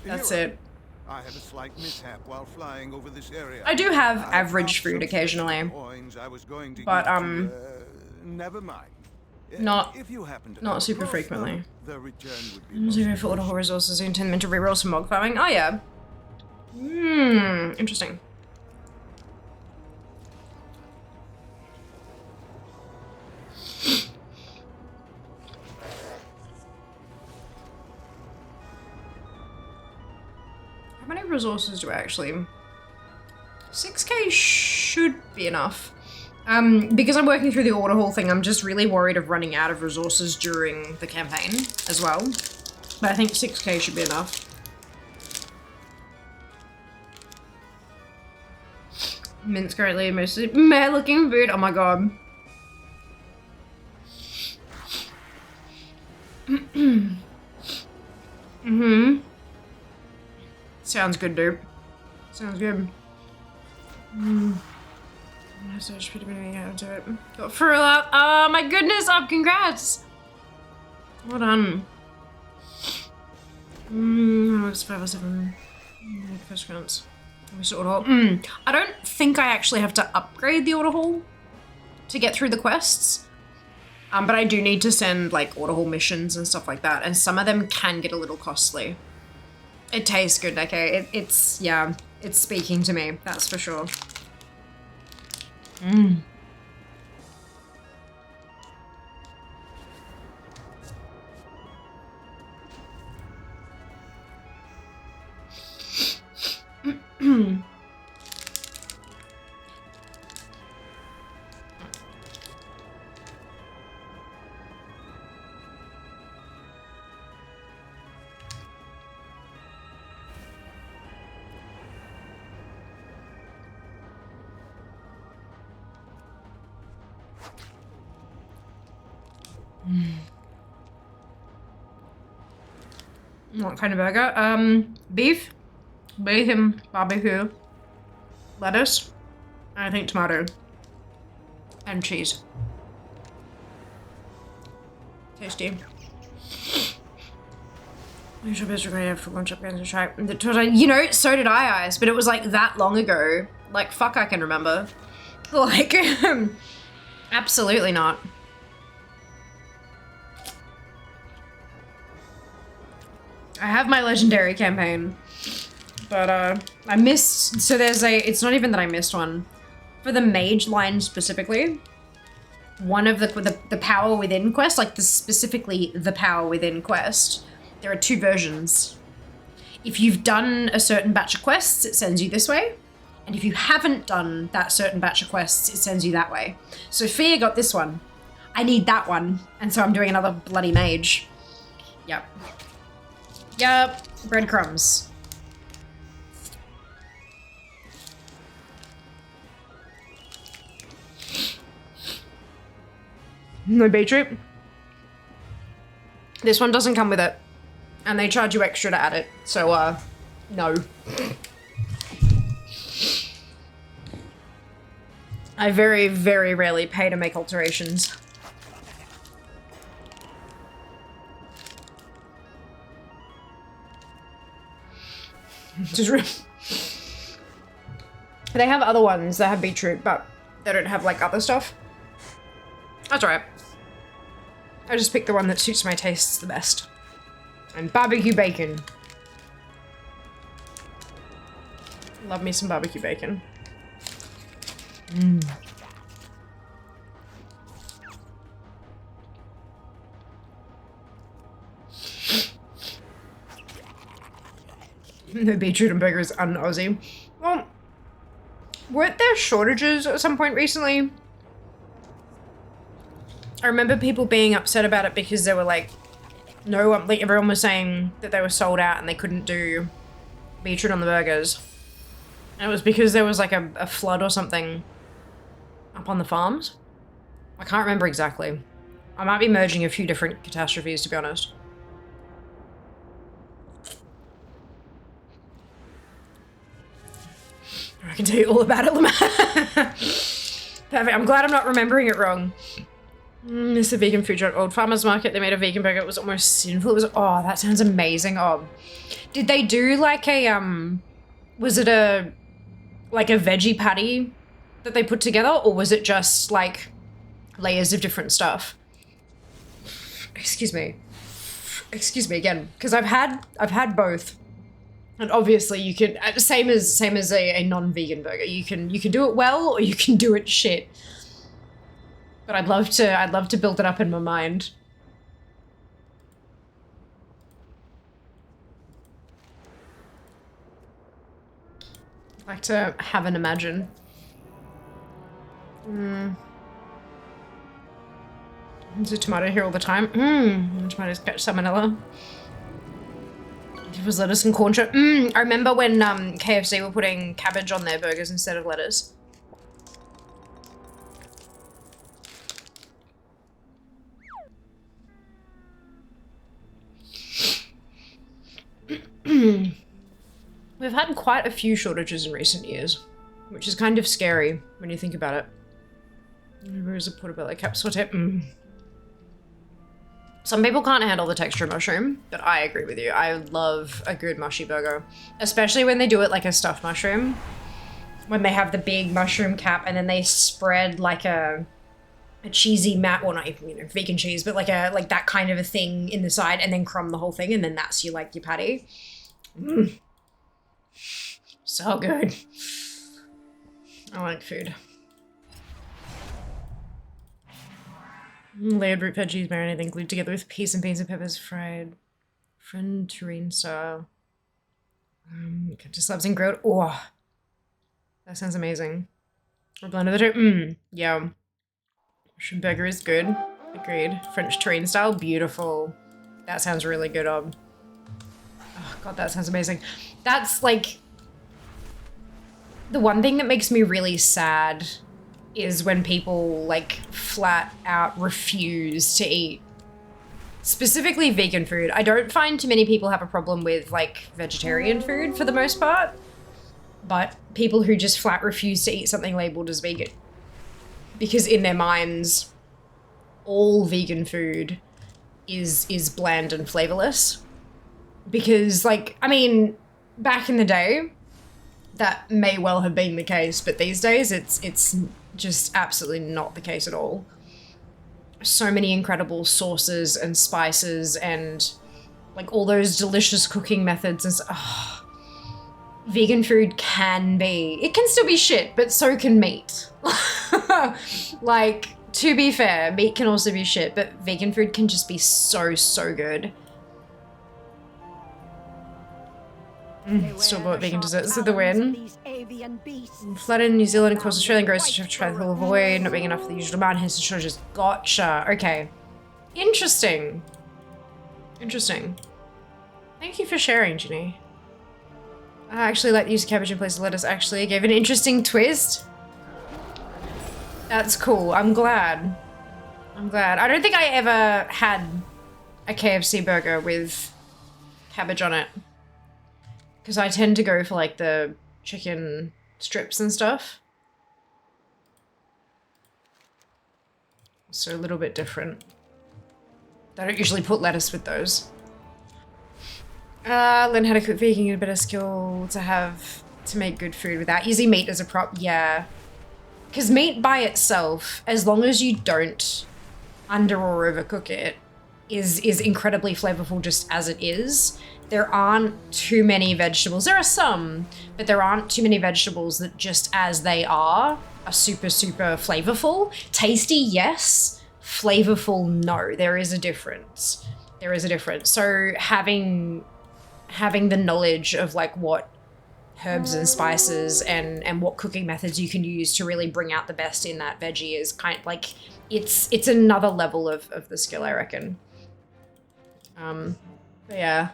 That's it. I had a slight mishap while flying over this area. I do have average food occasionally. But, never mind. Not Not super frequently. The return would be 0 for auto resources in 10 minutes to reroll some mog farming. Oh, yeah. Interesting. How many resources do I actually... 6k should be enough. Because I'm working through the order hall thing, I'm just really worried of running out of resources during the campaign as well. But I think 6k should be enough. Mince currently mostly mad looking food. Oh my god. Sounds good, dude. Sounds good. So I should be doing it. Got through that. Oh my goodness! Oh, congrats! Well done. It's 5 or 7. First counts. Order hall. I don't think I actually have to upgrade the order hall to get through the quests. But I do need to send like order hall missions and stuff like that, and some of them can get a little costly. It tastes good, okay? It's yeah, it's speaking to me, that's for sure. What kind of burger? Beef, bacon, barbecue, lettuce, and I think tomato, and cheese. Tasty. You should be great for lunch up to try. You know, so did I, Ice, but it was like that long ago. Like, fuck, I can remember. Like, absolutely not. I have my legendary campaign, but I missed, so there's it's not even that I missed one. For the mage line specifically, one of the power within quest, like specifically the power within quest, there are 2 versions. If you've done a certain batch of quests, it sends you this way. And if you haven't done that certain batch of quests, it sends you that way. So Fia got this one. I need that one. And so I'm doing another bloody mage. Yep. Yep, breadcrumbs. No beetroot. This one doesn't come with it. And they charge you extra to add it, so, no. I very, very rarely pay to make alterations. They have other ones that have beetroot, but they don't have, like, other stuff. That's alright. I just pick the one that suits my tastes the best. And barbecue bacon. Love me some barbecue bacon. The beetroot and burger is un-Aussie. Well, weren't there shortages at some point recently? I remember people being upset about it because they were like, no, like everyone was saying that they were sold out and they couldn't do beetroot on the burgers. And it was because there was like a flood or something up on the farms. I can't remember exactly. I might be merging a few different catastrophes, to be honest. I can tell you all about it, Lamar. Perfect. I'm glad I'm not remembering it wrong. It's a vegan food truck. Old Farmer's Market. They made a vegan burger. It was almost sinful. It was, oh, that sounds amazing. Oh, did they do like a, was it like a veggie patty that they put together? Or was it just like layers of different stuff? Excuse me. Excuse me again. Because I've had both. And obviously you can, same as a non-vegan burger. You can do it well or you can do it shit. But I'd love to build it up in my mind. I'd like to have an imagine. There's a tomato here all the time. Tomatoes catch salmonella. It was lettuce and corn chip. I remember when KFC were putting cabbage on their burgers instead of lettuce. We've had quite a few shortages in recent years, which is kind of scary when you think about it. Where's a portobello capsule tip? Some people can't handle the texture of mushroom, but I agree with you. I love a good mushy burger, especially when they do it like a stuffed mushroom. When they have the big mushroom cap and then they spread like a cheesy mat, well not even, vegan cheese, but like that kind of a thing in the side and then crumb the whole thing and then that's your patty. So good. I like food. Layered root veggies, marinated, glued together with peas and beans and peppers, fried. Friend tureen style. Cut to slabs and grilled. Oh, that sounds amazing. Or blended the two. Yeah. Mushroom burger is good. Agreed. French tureen style, beautiful. That sounds really good. Oh god, that sounds amazing. That's like the one thing that makes me really sad is when people like flat out refuse to eat specifically vegan food. I don't find too many people have a problem with like vegetarian food for the most part, but people who just flat refuse to eat something labeled as vegan because in their minds all vegan food is bland and flavorless. Because like, I mean, back in the day that may well have been the case, but these days it's just absolutely not the case at all. So many incredible sauces and spices and like all those delicious cooking methods and vegan food it can still be shit, but so can meat. Like, to be fair, meat can also be shit, but vegan food can just be so good. Still bought vegan desserts to the win. Flooded in New Zealand and caused Australian grocers to try to avoid not being enough for the usual demand, hence the shortages. Gotcha. Okay. Interesting. Interesting. Thank you for sharing, Ginny. I actually like to use cabbage in place of lettuce. Actually, it gave an interesting twist. That's cool. I'm glad. I don't think I ever had a KFC burger with cabbage on it. Because I tend to go for like the chicken strips and stuff. So a little bit different. I don't usually put lettuce with those. Learn how to cook vegan, get a better skill to make good food without using meat as a prop. Yeah. Because meat by itself, as long as you don't under or overcook it, is incredibly flavorful just as it is. There aren't too many vegetables. There are some, but there aren't too many vegetables that just as they are super, super flavorful. Tasty, yes. Flavorful, no. There is a difference. There is a difference. So having the knowledge of like what herbs and spices and what cooking methods you can use to really bring out the best in that veggie is kind of like, it's another level of the skill, I reckon. But yeah.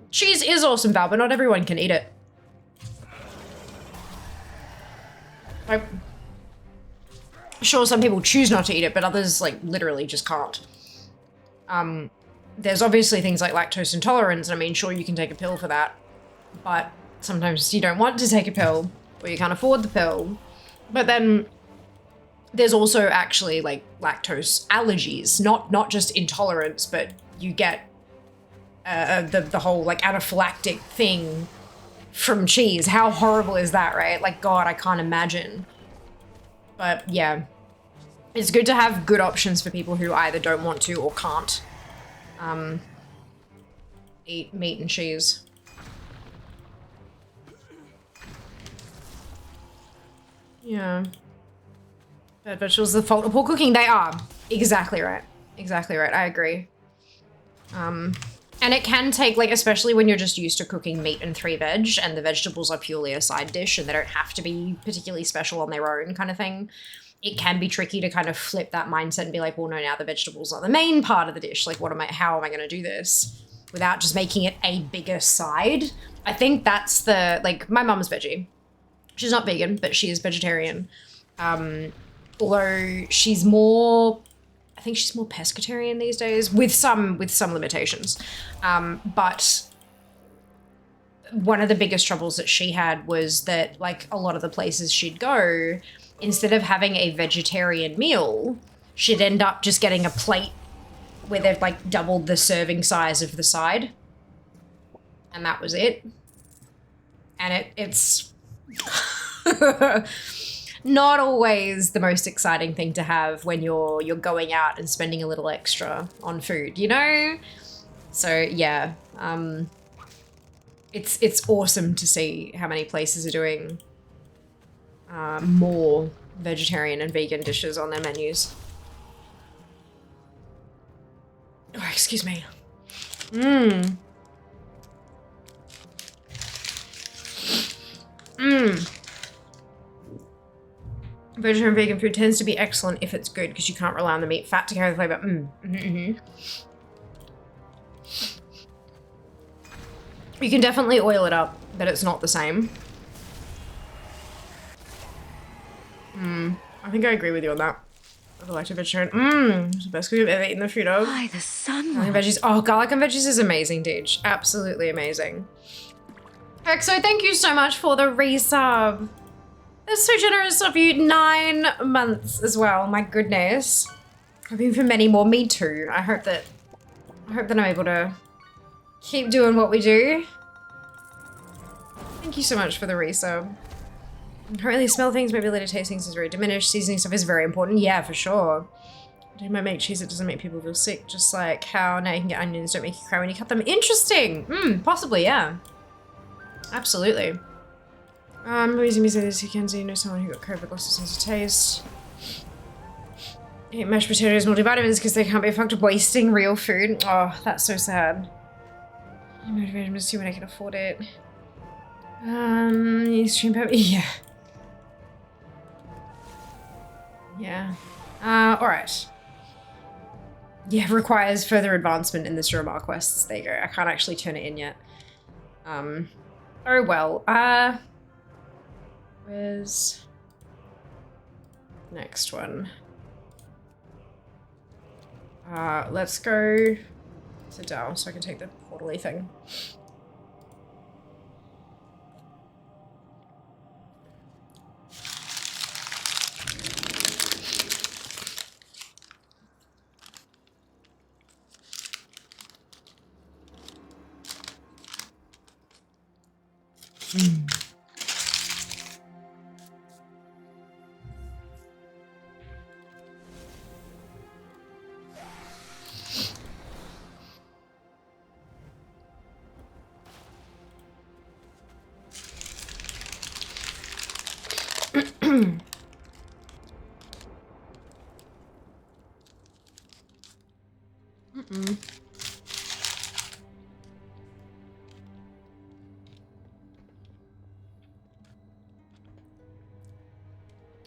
Cheese is awesome, Val, but not everyone can eat it. Like, sure, some people choose not to eat it, but others, like, literally just can't. There's obviously things like lactose intolerance, and I mean, sure, you can take a pill for that, but sometimes you don't want to take a pill, or you can't afford the pill. But then there's also actually, like, lactose allergies, not just intolerance, but you get the whole, like, anaphylactic thing from cheese. How horrible is that, right? Like, God, I can't imagine. But, yeah. It's good to have good options for people who either don't want to or can't eat meat and cheese. Yeah. Bad vegetables are the fault of poor cooking. They are. Exactly right. Exactly right. I agree. And it can take, like, especially when you're just used to cooking meat and 3 veg and the vegetables are purely a side dish and they don't have to be particularly special on their own kind of thing. It can be tricky to kind of flip that mindset and be like, well, no, now the vegetables are the main part of the dish. Like, how am I going to do this without just making it a bigger side? I think that's the, like, my mum's veggie. She's not vegan, but she is vegetarian. Although she's more, I think she's more pescatarian these days with some limitations. But one of the biggest troubles that she had was that, like, a lot of the places she'd go, instead of having a vegetarian meal, she'd end up just getting a plate where they've, like, doubled the serving size of the side. And that was it. And it's not always the most exciting thing to have when you're going out and spending a little extra on food, you know? So, yeah. It's awesome to see how many places are doing more vegetarian and vegan dishes on their menus. Oh, excuse me. Vegetarian and vegan food tends to be excellent if it's good because you can't rely on the meat fat to carry the flavor. You can definitely oil it up, but it's not the same. I think I agree with you on that. I like a vegetarian. It's the best food I've ever eaten the food of. Why, the sun. Garlic and veggies. Oh, garlic and veggies is amazing, Deej. Absolutely amazing. Exo, thank you so much for the resub. That's so generous of you. 9 months as well. My goodness. Hoping for many more. Me too. I hope that I'm able to keep doing what we do. Thank you so much for the resub. I can't really smell things. My ability to taste things is very diminished. Seasoning stuff is very important. Yeah, for sure. It might make cheese. It doesn't make people feel sick. Just like how now you can get onions don't make you cry when you cut them. Interesting. Possibly, yeah. Absolutely. Using me say this, you can see you know someone who got COVID lost a sense of taste. Eat mashed potatoes, multivitamins because they can't be fucked up wasting real food. Oh, that's so sad. I'm motivated to see when I can afford it. Stream pepper. Yeah. Yeah. Alright. Yeah, requires further advancement in the Suramar quests. There you go. I can't actually turn it in yet. Oh well. Where's next one? Let's go to Dow so I can take the quarterly thing.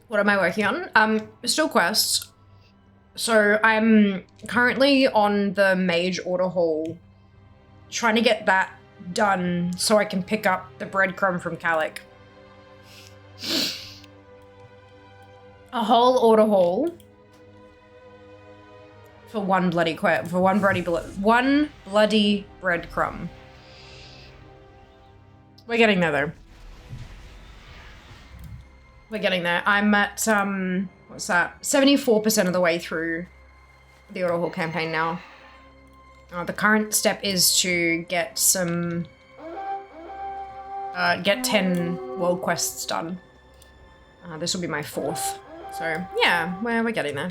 What am I working on? Still quests. So I'm currently on the mage order hall, trying to get that done so I can pick up the breadcrumb from Calic. A whole order hall for one bloody one bloody breadcrumb. We're getting there though. We're getting there. I'm at, what's that? 74% of the way through the order hall campaign now. The current step is to get some, get 10 world quests done. This will be my 4th. So, yeah, we're getting there.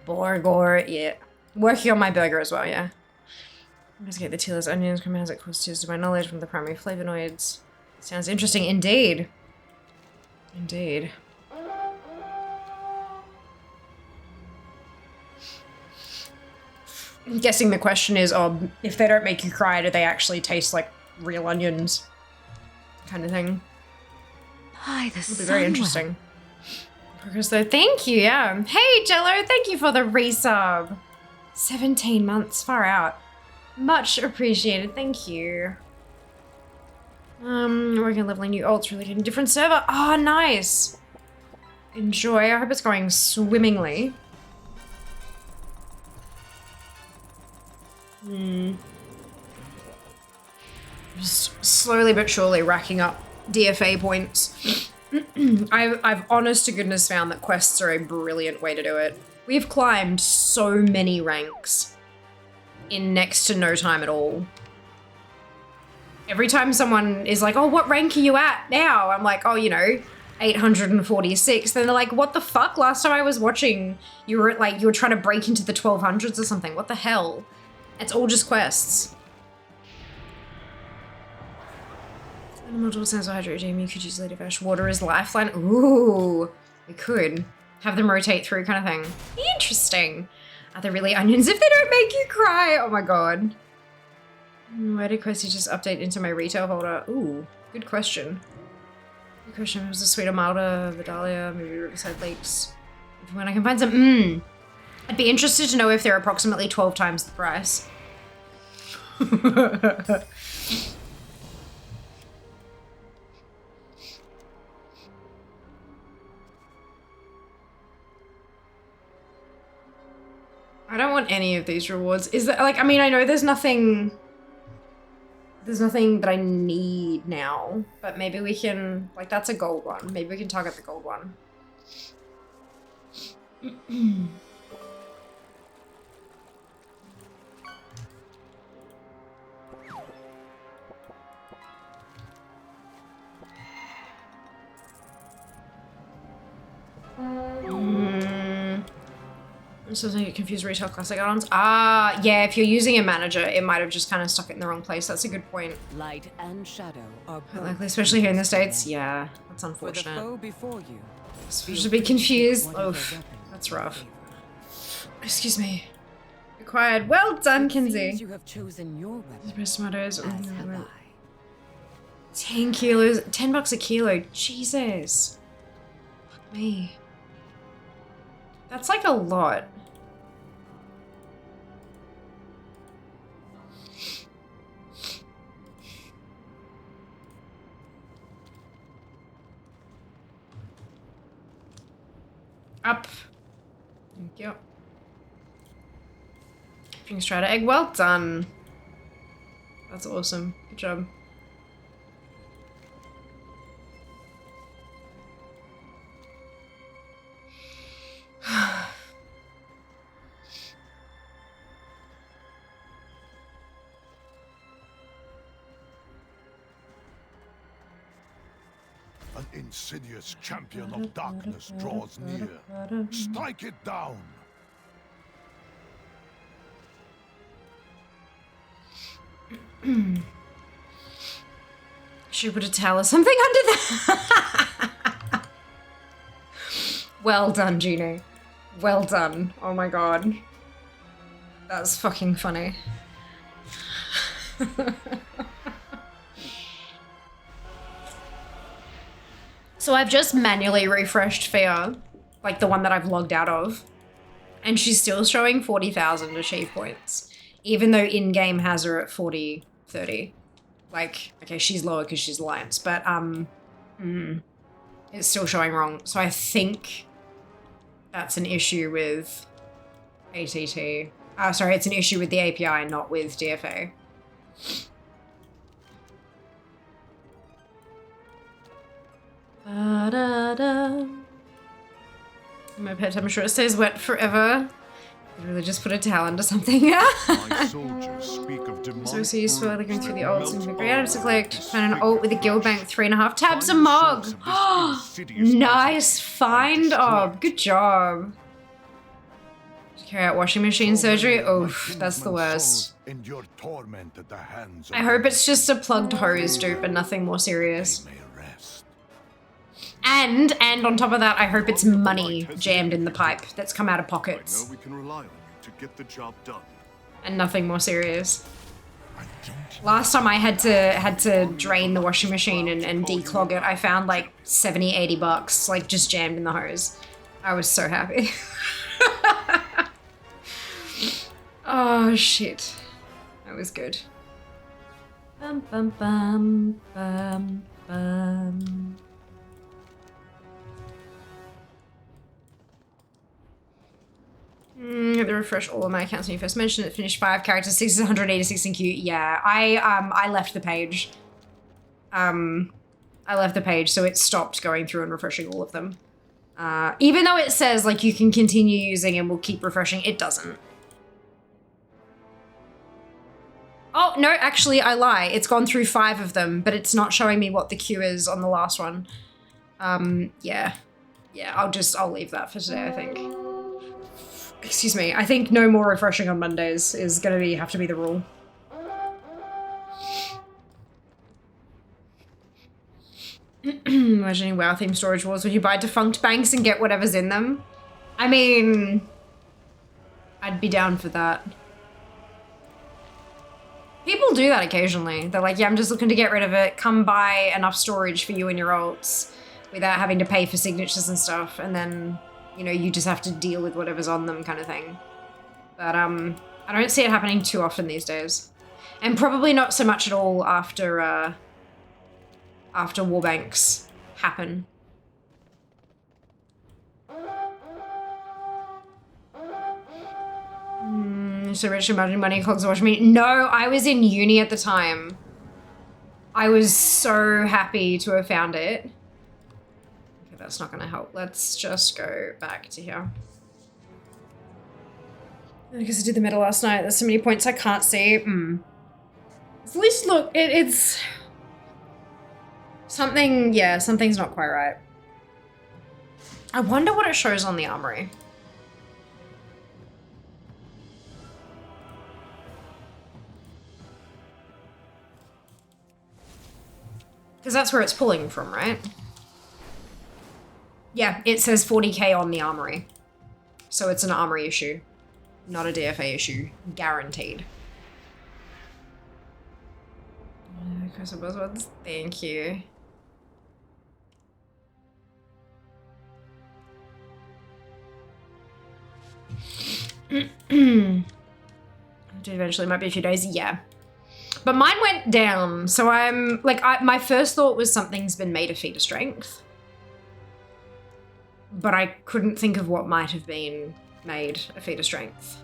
Borgor, yeah. Working on my burger as well, yeah. Investigate the tealers, onions, commands that cause tears to my knowledge from the primary flavonoids. Sounds interesting indeed. Indeed. I'm guessing the question is, if they don't make you cry, do they actually taste like real onions? Kind of thing. Hi, the It'll be very interesting. Because though, thank you, yeah. Hey, Jello, thank you for the resub. 17 months, far out. Much appreciated, thank you. Working on leveling new alts, really getting different server. Oh, nice. Enjoy. I hope it's going swimmingly. Just slowly but surely racking up DFA points. I've honest to goodness found that quests are a brilliant way to do it. We've climbed so many ranks in next to no time at all. Every time someone is like, oh, what rank are you at now? I'm like, oh, you know, 846. Then they're like, what the fuck? Last time I was watching, you were like, you were trying to break into the 1200s or something. What the hell? It's all just quests. Multiple sounds of hydrate regime, you could use later dash. Water is lifeline. Ooh, we could have them rotate through kind of thing. Interesting. Are they really onions if they don't make you cry? Oh my god. Why did Questy just update into my retail folder? Ooh, good question. Good question. Was it sweet or milder? Vidalia, maybe Riverside Lakes. When I can find some, I'd be interested to know if they're approximately 12 times the price. I don't want any of these rewards. Is that, like, I mean, I know there's nothing that I need now, but maybe we can, like, that's a gold one. Maybe we can target the gold one. Sometimes I get confused retail classic items. Ah, yeah, if you're using a manager, it might have just kind of stuck it in the wrong place. That's a good point. Light and shadow are likely, especially here in the States. Yeah, that's unfortunate. For the foe before you. Just a bit confused. Oh, that's rough. Excuse me. Acquired. Well done, Kinsey. You have chosen your weapon. Tomatoes. 10 kilos. $10 a kilo. Jesus. Fuck me. That's like a lot. Up. Thank you. King Strider egg, well done. That's awesome. Good job. An insidious champion of darkness draws near. Strike it down! Should put a towel or something under that. Well done, Juno. Well done. Oh my god. That's fucking funny. So I've just manually refreshed Fia, like the one that I've logged out of, and she's still showing 40,000 achieve points, even though in-game has her at 30. Like, okay, she's lower because she's Alliance, but it's still showing wrong. So I think that's an issue with ATT. Sorry, it's an issue with the API, not with DFA. My pet temperature stays wet forever. I'd really just put a towel under something. My soldiers speak of So useful going through the alts and great items to collect. Find an alt with a guild bank, 3.5 tabs a mug. Nice find, Ob. Good job. Carry out washing machine surgery. Oof, that's the worst. I hope it's just a plugged hose, dude, but nothing more serious. And on top of that, I hope it's money jammed in the pipe that's come out of pockets. I know we can rely on you to get the job done. And nothing more serious. Last time I had to drain the washing machine and declog it, I found like 70, 80 bucks, like just jammed in the hose. I was so happy. Oh shit. That was good. Bum bum bum bum bum. Have to refresh all of my accounts when you first mentioned it. Finished 5 characters, 686 in queue. Yeah, I left the page. I left the page, so it stopped going through and refreshing all of them. Even though it says like you can continue using and we'll keep refreshing, it doesn't. Oh no, actually I lie. It's gone through 5 of them, but it's not showing me what the queue is on the last one. Yeah, I'll leave that for today, I think. Excuse me, I think no more refreshing on Mondays is gonna have to be the rule. Imagining WoW themed storage wars, would you buy defunct banks and get whatever's in them? I mean, I'd be down for that. People do that occasionally. They're like, yeah, I'm just looking to get rid of it. Come buy enough storage for you and your alts without having to pay for signatures and stuff, and then you know, you just have to deal with whatever's on them kind of thing. But I don't see it happening too often these days. And probably not so much at all after warbanks happen. So rich imagine money clogs watch me. No, I was in uni at the time. I was so happy to have found it. That's not gonna help. Let's just go back to here. Because I did the meta last night. There's so many points I can't see. At least look, it's something, yeah, something's not quite right. I wonder what it shows on the armory. Because that's where it's pulling from, right? Yeah, it says 40k on the armory. So it's an armory issue, not a DFA issue. Guaranteed. Chris Buzzwords, thank you. Dude, eventually, might be a few days, yeah. But mine went down, so I'm, like, my first thought was something's been made of feat strength. But I couldn't think of what might have been made a feat of strength.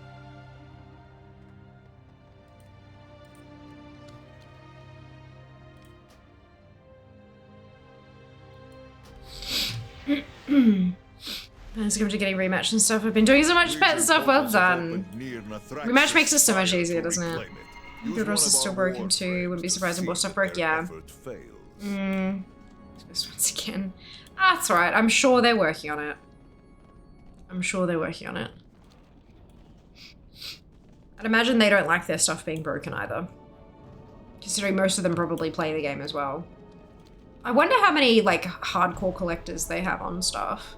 It's going to getting rematched and stuff. I've been doing so much pet stuff. Well done. Rematch makes it so much easier, doesn't it? Good Ross is still broken too. Wouldn't be surprised if more stuff broke. Yeah. Just once again. That's alright. I'm sure they're working on it. I'm sure they're working on it. I'd imagine they don't like their stuff being broken either. Considering most of them probably play the game as well. I wonder how many, like, hardcore collectors they have on staff.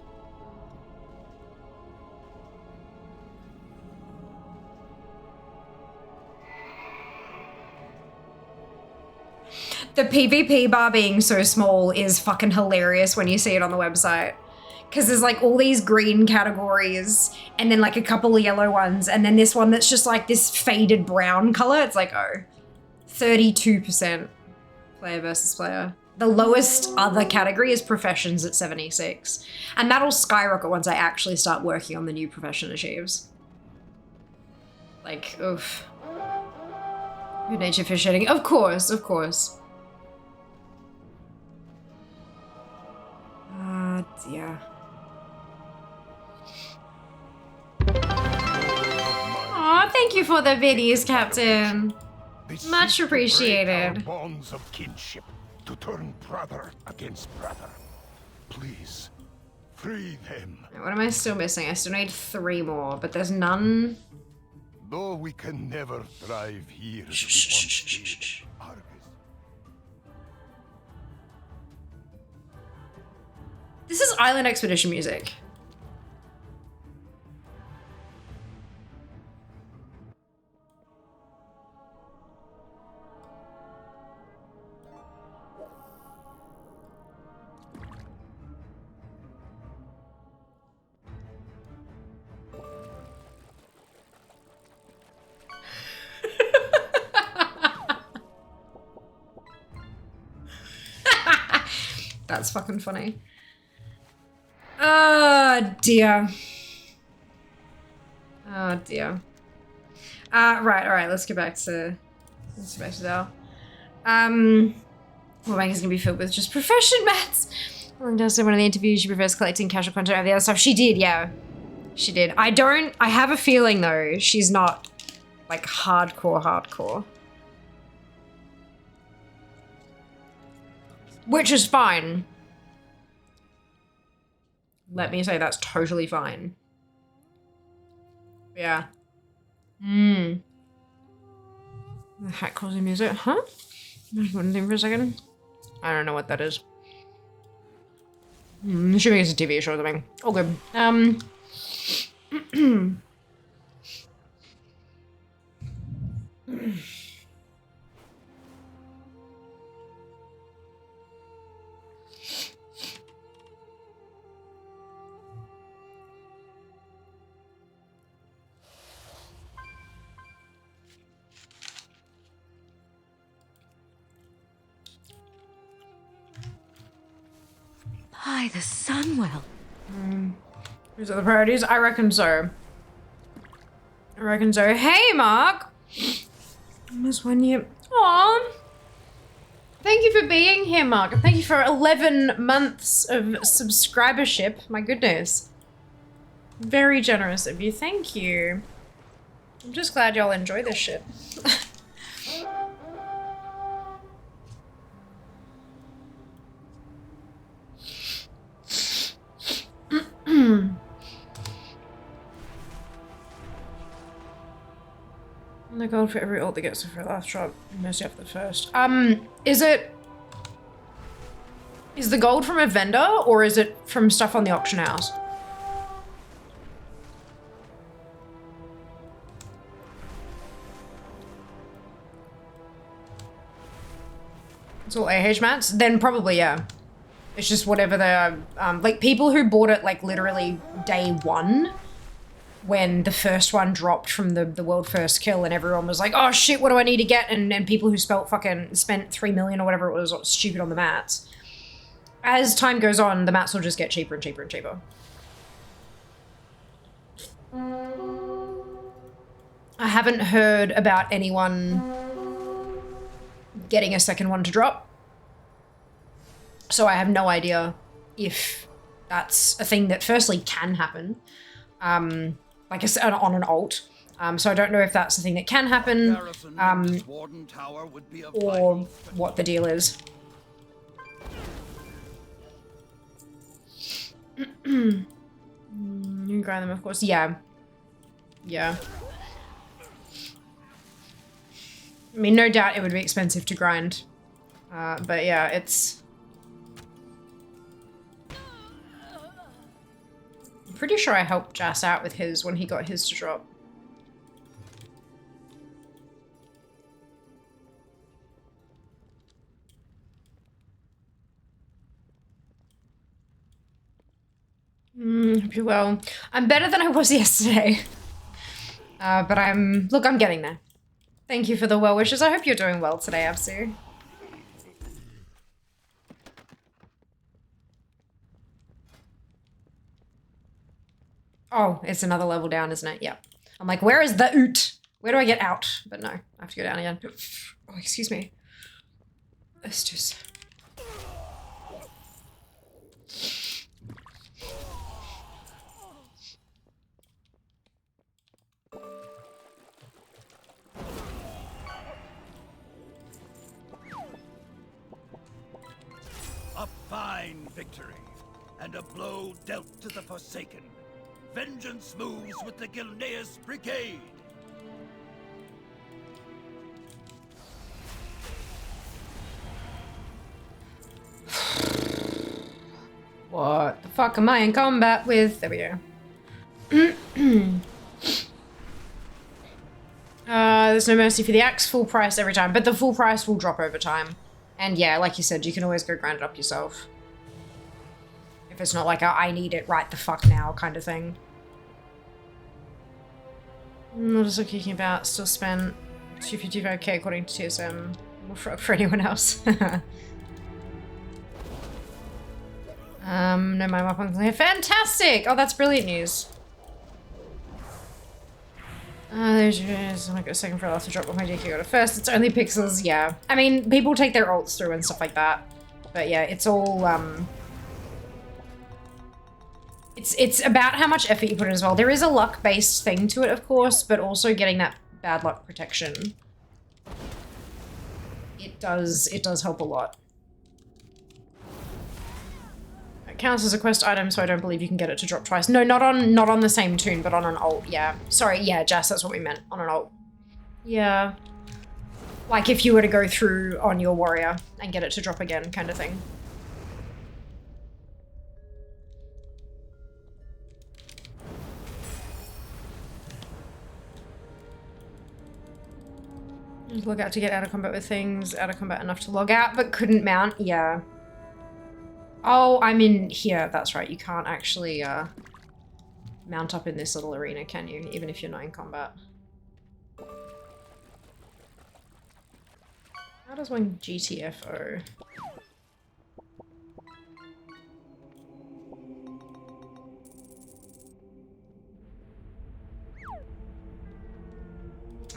The PvP bar being so small is fucking hilarious when you see it on the website. Because there's like all these green categories and then like a couple of yellow ones and then this one that's just like this faded brown color. It's like, oh, 32% player versus player. The lowest other category is professions at 76. And that'll skyrocket once I actually start working on the new profession achieves. Like, oof. Good nature fish eating. Of course, of course. Yeah. Aw, thank you for the videos, Captain. Much appreciated. Bonds of kinship to turn brother against brother. Please, free them. What am I still missing? I still need 3 more, but there's none. Though we can never thrive here as we once did. This is Island Expedition music. That's fucking funny. Oh dear. Oh dear. Right, alright, let's get back to Dell. Well, bank is gonna be filled with just profession mats. Well, does say one of the interviews she prefers collecting casual content over the other stuff. She did, yeah. She did. I have a feeling though, she's not like hardcore. Which is fine. Let me say that's totally fine. Yeah. The hat causing music, huh? One thing for a second. I don't know what that is. Assuming it's a TV show or something. All good. By the Sunwell. These are the priorities? I reckon so. Hey, Mark! Almost 1 year. Aww! Thank you for being here, Mark. Thank you for 11 months of subscribership. My goodness. Very generous of you. Thank you. I'm just glad y'all enjoy this shit. The gold for every ult that gets for last drop, mostly after the first. Is the gold from a vendor or is it from stuff on the auction house? It's all AH mats? Then probably, yeah. It's just whatever they're, like people who bought it like literally day 1 when the first one dropped from the world first kill and everyone was like, oh shit, what do I need to get? And people who spent 3 million or whatever it was stupid on the mats. As time goes on, the mats will just get cheaper and cheaper and cheaper. I haven't heard about anyone getting a second one to drop. So I have no idea if that's a thing that firstly can happen, like I said, on an alt. So I don't know if that's the thing that can happen, or what the deal is. You can grind them, of course. Yeah. Yeah. I mean, no doubt it would be expensive to grind. But yeah, it's... I'm pretty sure I helped Jas out with his when he got his to drop. Hope you're well. I'm better than I was yesterday. But look, I'm getting there. Thank you for the well wishes. I hope you're doing well today, Absu. Oh, it's another level down, isn't it? Yep. I'm like, where is the oot? Where do I get out? But no, I have to go down again. Oh, excuse me. It's just... A fine victory, and a blow dealt to the Forsaken. Vengeance moves with the Gilneas Brigade. What the fuck am I in combat with? There we go. There's no mercy for the axe, full price every time, but the full price will drop over time. And yeah, like you said, you can always go grind it up yourself. If it's not like a I need it right the fuck now kind of thing. What is it kicking about? Still spent 255k according to TSM. For anyone else. No, my map on clear. Fantastic! Oh, that's brilliant news. There's like a second for a to drop with my DQ got it first. It's only pixels, yeah. I mean, people take their ults through and stuff like that. But yeah, it's all, It's about how much effort you put in as well. There is a luck-based thing to it, of course, but also getting that bad luck protection. It does help a lot. It counts as a quest item, so I don't believe you can get it to drop twice. No, not on the same tune, but on an ult, yeah. Sorry, yeah, Jas, that's what we meant. On an ult. Yeah. Like if you were to go through on your warrior and get it to drop again, kind of thing. Just log out to get out of combat with things. Out of combat enough to log out, but couldn't mount. Yeah. Oh, I'm in here. That's right. You can't actually mount up in this little arena, can you? Even if you're not in combat. How does one GTFO?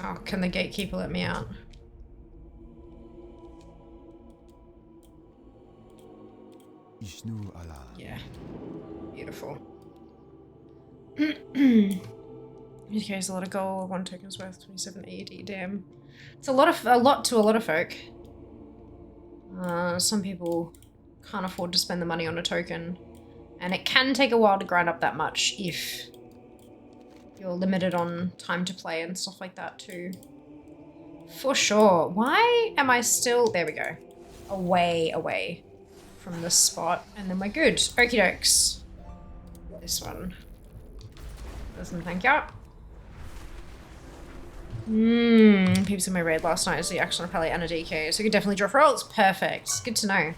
Oh, can the gatekeeper let me out? Yeah. Beautiful. He carries a lot of gold. One token's worth 27 AD. Damn. It's a lot to a lot of folk. Some people can't afford to spend the money on a token. And it can take a while to grind up that much if you're limited on time to play and stuff like that too. For sure. Why am I still... There we go. Away from this spot. And then we're good. Okie dokes. This one. Listen, thank you. Peeps in my raid last night is the action on a and a DK, so you could definitely draw for ults. Perfect. Good to know.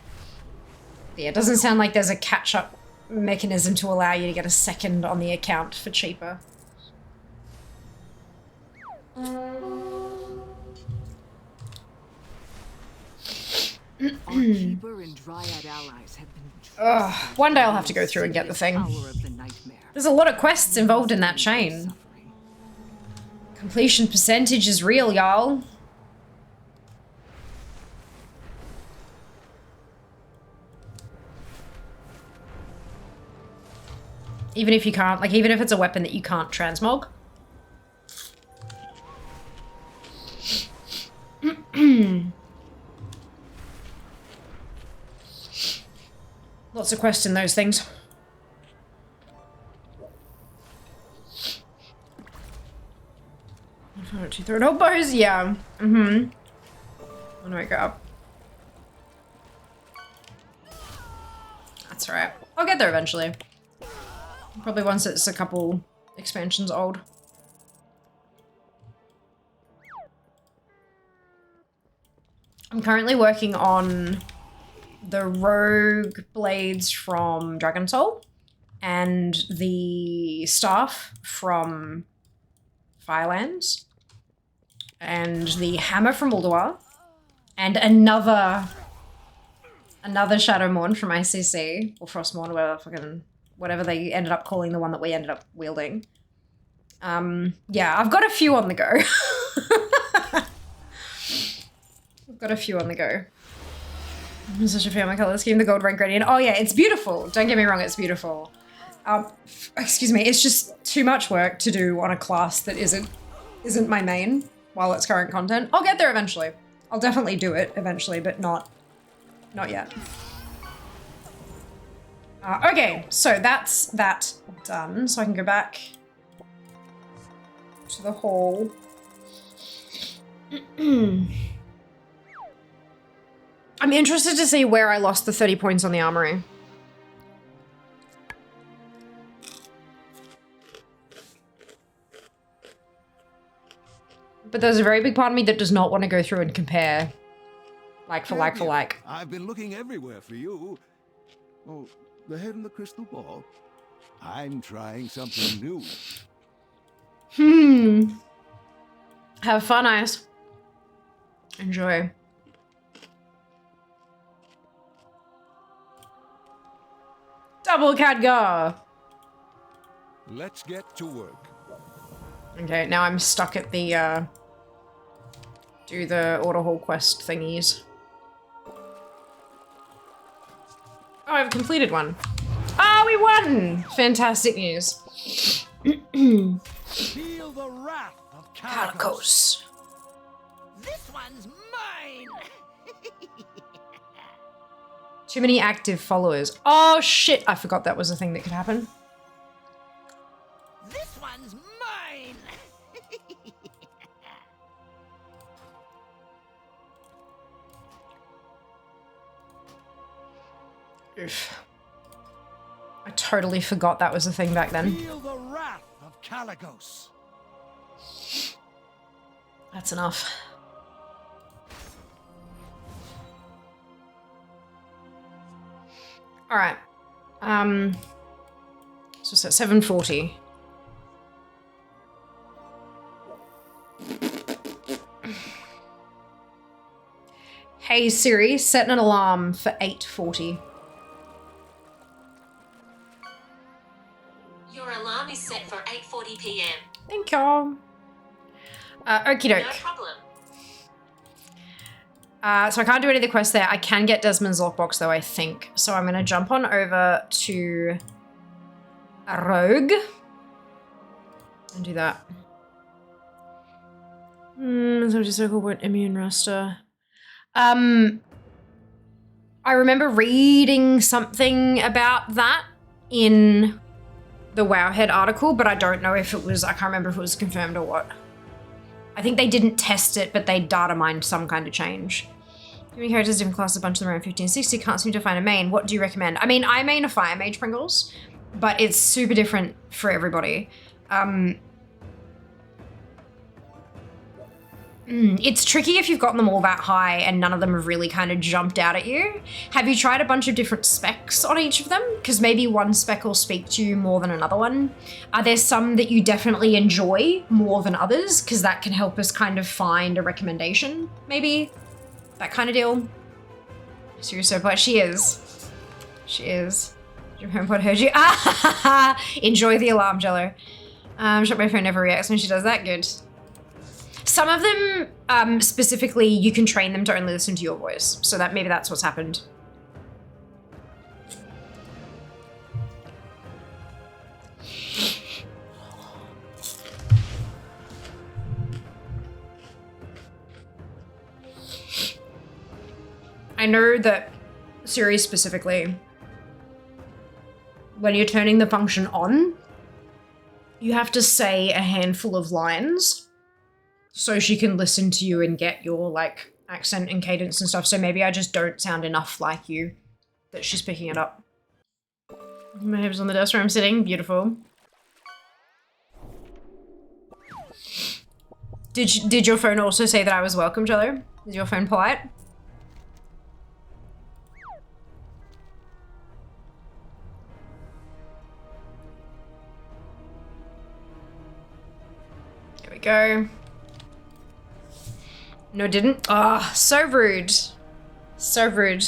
Yeah, it doesn't sound like there's a catch-up mechanism to allow you to get a second on the account for cheaper. One day I'll have to go through and get the thing. There's a lot of quests involved in that chain. Completion percentage is real, y'all. Even if you can't, like, even if it's a weapon that you can't transmog. Lots of quests in those things. Two third elbows, yeah. When do I go up? That's alright. I'll get there eventually. Probably once it's a couple expansions old. I'm currently working on the rogue blades from Dragon Soul and the staff from Firelands and the hammer from Ulduar and another Shadowmourne from ICC or Frostmourne, whatever they ended up calling the one that we ended up wielding. Yeah, I've got a few on the go. I've got a few on the go. I'm such a fan of my color scheme, the gold rank gradient. Oh yeah, it's beautiful. Don't get me wrong, it's beautiful. Excuse me, it's just too much work to do on a class that isn't my main while it's current content. I'll get there eventually. I'll definitely do it eventually, but not yet. Okay, so that's that done. So I can go back to the hall. I'm interested to see where I lost the 30 points on the armory. But there's a very big part of me that does not want to go through and compare like for like for like. I've been looking everywhere for you. Oh, the head in the crystal ball. I'm trying something new. Have fun, Ice. Enjoy. Double Khadgar! Let's get to work. Okay, now I'm stuck at the, do the Order Hall quest thingies. Oh, I've completed one. Oh, we won! Fantastic news. Feel the wrath of Calicos. This one's mine! Too many active followers. Oh shit, I forgot that was a thing that could happen. This one's mine! Oof. I totally forgot that was a thing back then. Feel the wrath of Calicos. That's enough. All right. So it's at 7:40. Hey Siri, set an alarm for 8:40. Your alarm is set for 8:40 p.m. Thank you. Okie doke. No problem. So I can't do any of the quests there. I can get Desmond's lockbox though, I think. So I'm gonna jump on over to a rogue and do that. So just circle what immune raster. I remember reading something about that in the Wowhead article, but I don't know if it was, I can't remember if it was confirmed or what. I think they didn't test it, but they data mined some kind of change. Giving characters different classes, a bunch of them around 1560, can't seem to find a main. What do you recommend? I mean, I main a Fire Mage Pringles, but it's super different for everybody. It's tricky if you've gotten them all that high and none of them have really kind of jumped out at you. Have you tried a bunch of different specs on each of them? Because maybe one spec will speak to you more than another one. Are there some that you definitely enjoy more than others? Because that can help us kind of find a recommendation, maybe? That kind of deal. Seriously, but she is. She is. Your HomePod heard you. Ah, enjoy the alarm, Jello. Shop my phone never reacts when she does that. Good. Some of them, specifically, you can train them to only listen to your voice. So that maybe that's what's happened. I know that Siri specifically, when you're turning the function on, you have to say a handful of lines so she can listen to you and get your like accent and cadence and stuff. So maybe I just don't sound enough like you that she's picking it up. My head's on the desk where I'm sitting. Beautiful. Did your phone also say that I was welcome, Jello? Is your phone polite? There we go. No, it didn't. Ah, oh, so rude. So rude.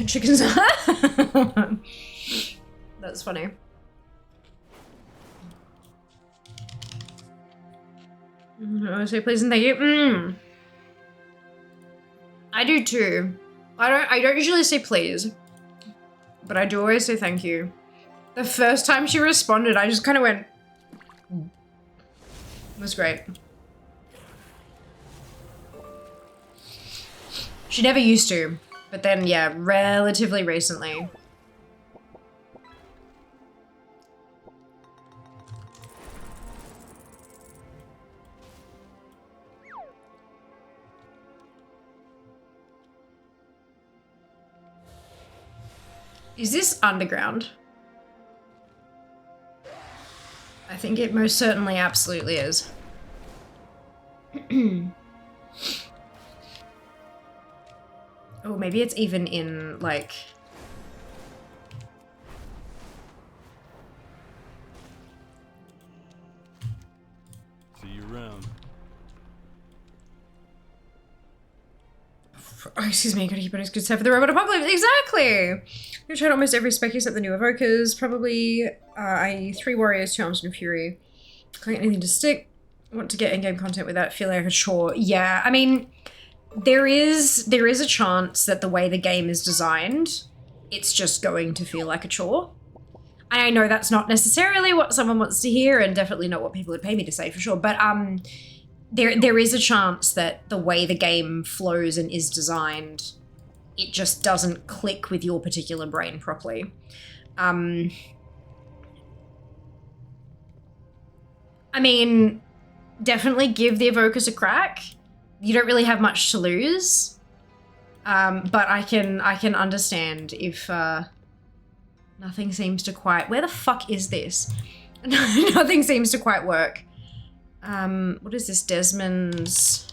Chickens. That's funny. I say please and thank you. I do too. I don't usually say please, but I do always say thank you. The first time she responded, I just kind of went. It was great. She never used to, but then yeah, relatively recently. Is this underground? I think it most certainly absolutely is. Oh, maybe it's even in, like... See you around. Oh, excuse me, gotta keep it as good stuff for the robot apocalypse. Exactly! We've tried almost every spec except the new evokers. Probably, i.e. 3 warriors, 2 arms, and fury. Can't get anything to stick. I want to get in-game content without feeling like a chore. Yeah, I mean, there is a chance that the way the game is designed, it's just going to feel like a chore. And I know that's not necessarily what someone wants to hear, and definitely not what people would pay me to say for sure, but there is a chance that the way the game flows and is designed, it just doesn't click with your particular brain properly. I mean, definitely give the evokers a crack. You don't really have much to lose. But I can understand if nothing seems to quite... Where the fuck is this? Nothing seems to quite work. What is this? Desmond's...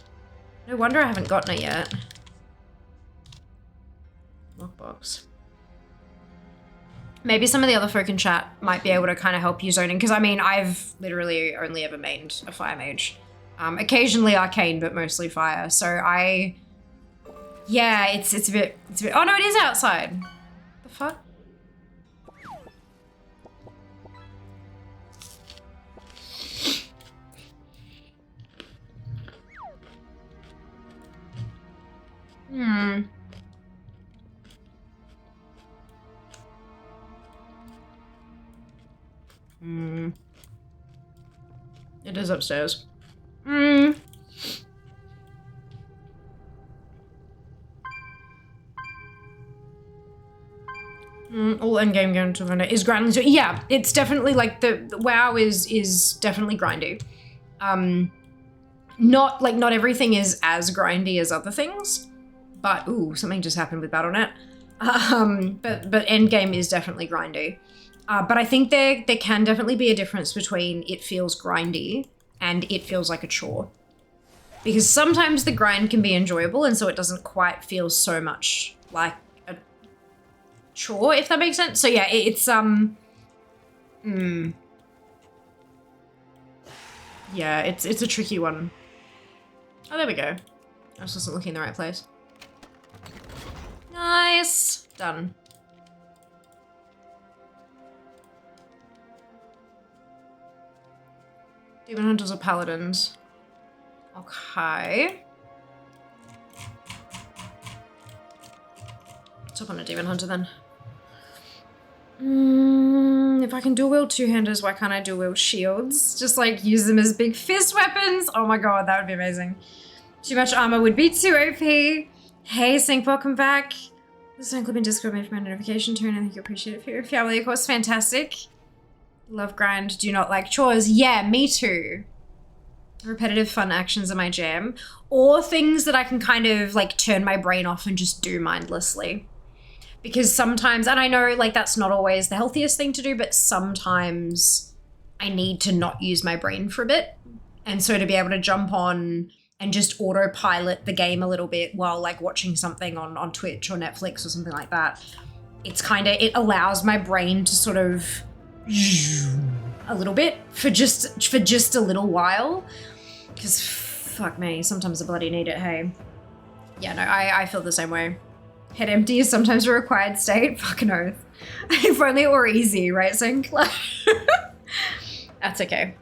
No wonder I haven't gotten it yet. Lockbox. Maybe some of the other folk in chat might be able to kind of help you zoning, because I mean, I've literally only ever mained a fire mage. Occasionally arcane, but mostly fire. So yeah, it's a bit, oh no, it is outside. The fuck? It is upstairs. All endgame going to Vendor is grinding. So yeah, it's definitely like the WoW is definitely grindy. Not everything is as grindy as other things, but ooh, something just happened with Battle.net. But endgame is definitely grindy. But I think there can definitely be a difference between it feels grindy and it feels like a chore. Because sometimes the grind can be enjoyable, and so it doesn't quite feel so much like a chore, if that makes sense. So yeah, it's yeah, it's a tricky one. Oh, there we go. I just wasn't looking in the right place. Nice. Done. Demon Hunters or Paladins? Okay. Let's hop on a Demon Hunter then. If I can dual wield two-handers, why can't I dual wield shields? Just like use them as big fist weapons. Oh my god, that would be amazing. Too much armor would be too OP. Hey, Sync, welcome back. This is clip in Discord made for my notification tone. I think you appreciate it for your family, of course. Fantastic. Love grind, do not like chores. Yeah, me too. Repetitive fun actions are my jam. Or things that I can kind of like turn my brain off and just do mindlessly. Because sometimes, and I know like that's not always the healthiest thing to do, but sometimes I need to not use my brain for a bit. And so to be able to jump on and just autopilot the game a little bit while like watching something on Twitch or Netflix or something like that, it's kind of, it allows my brain to sort of a little bit for just a little while. Because fuck me, sometimes I bloody need it, hey. Yeah, no, I feel the same way. Head empty is sometimes a required state. Fucking oath. If only it were easy, right, Sync? That's okay.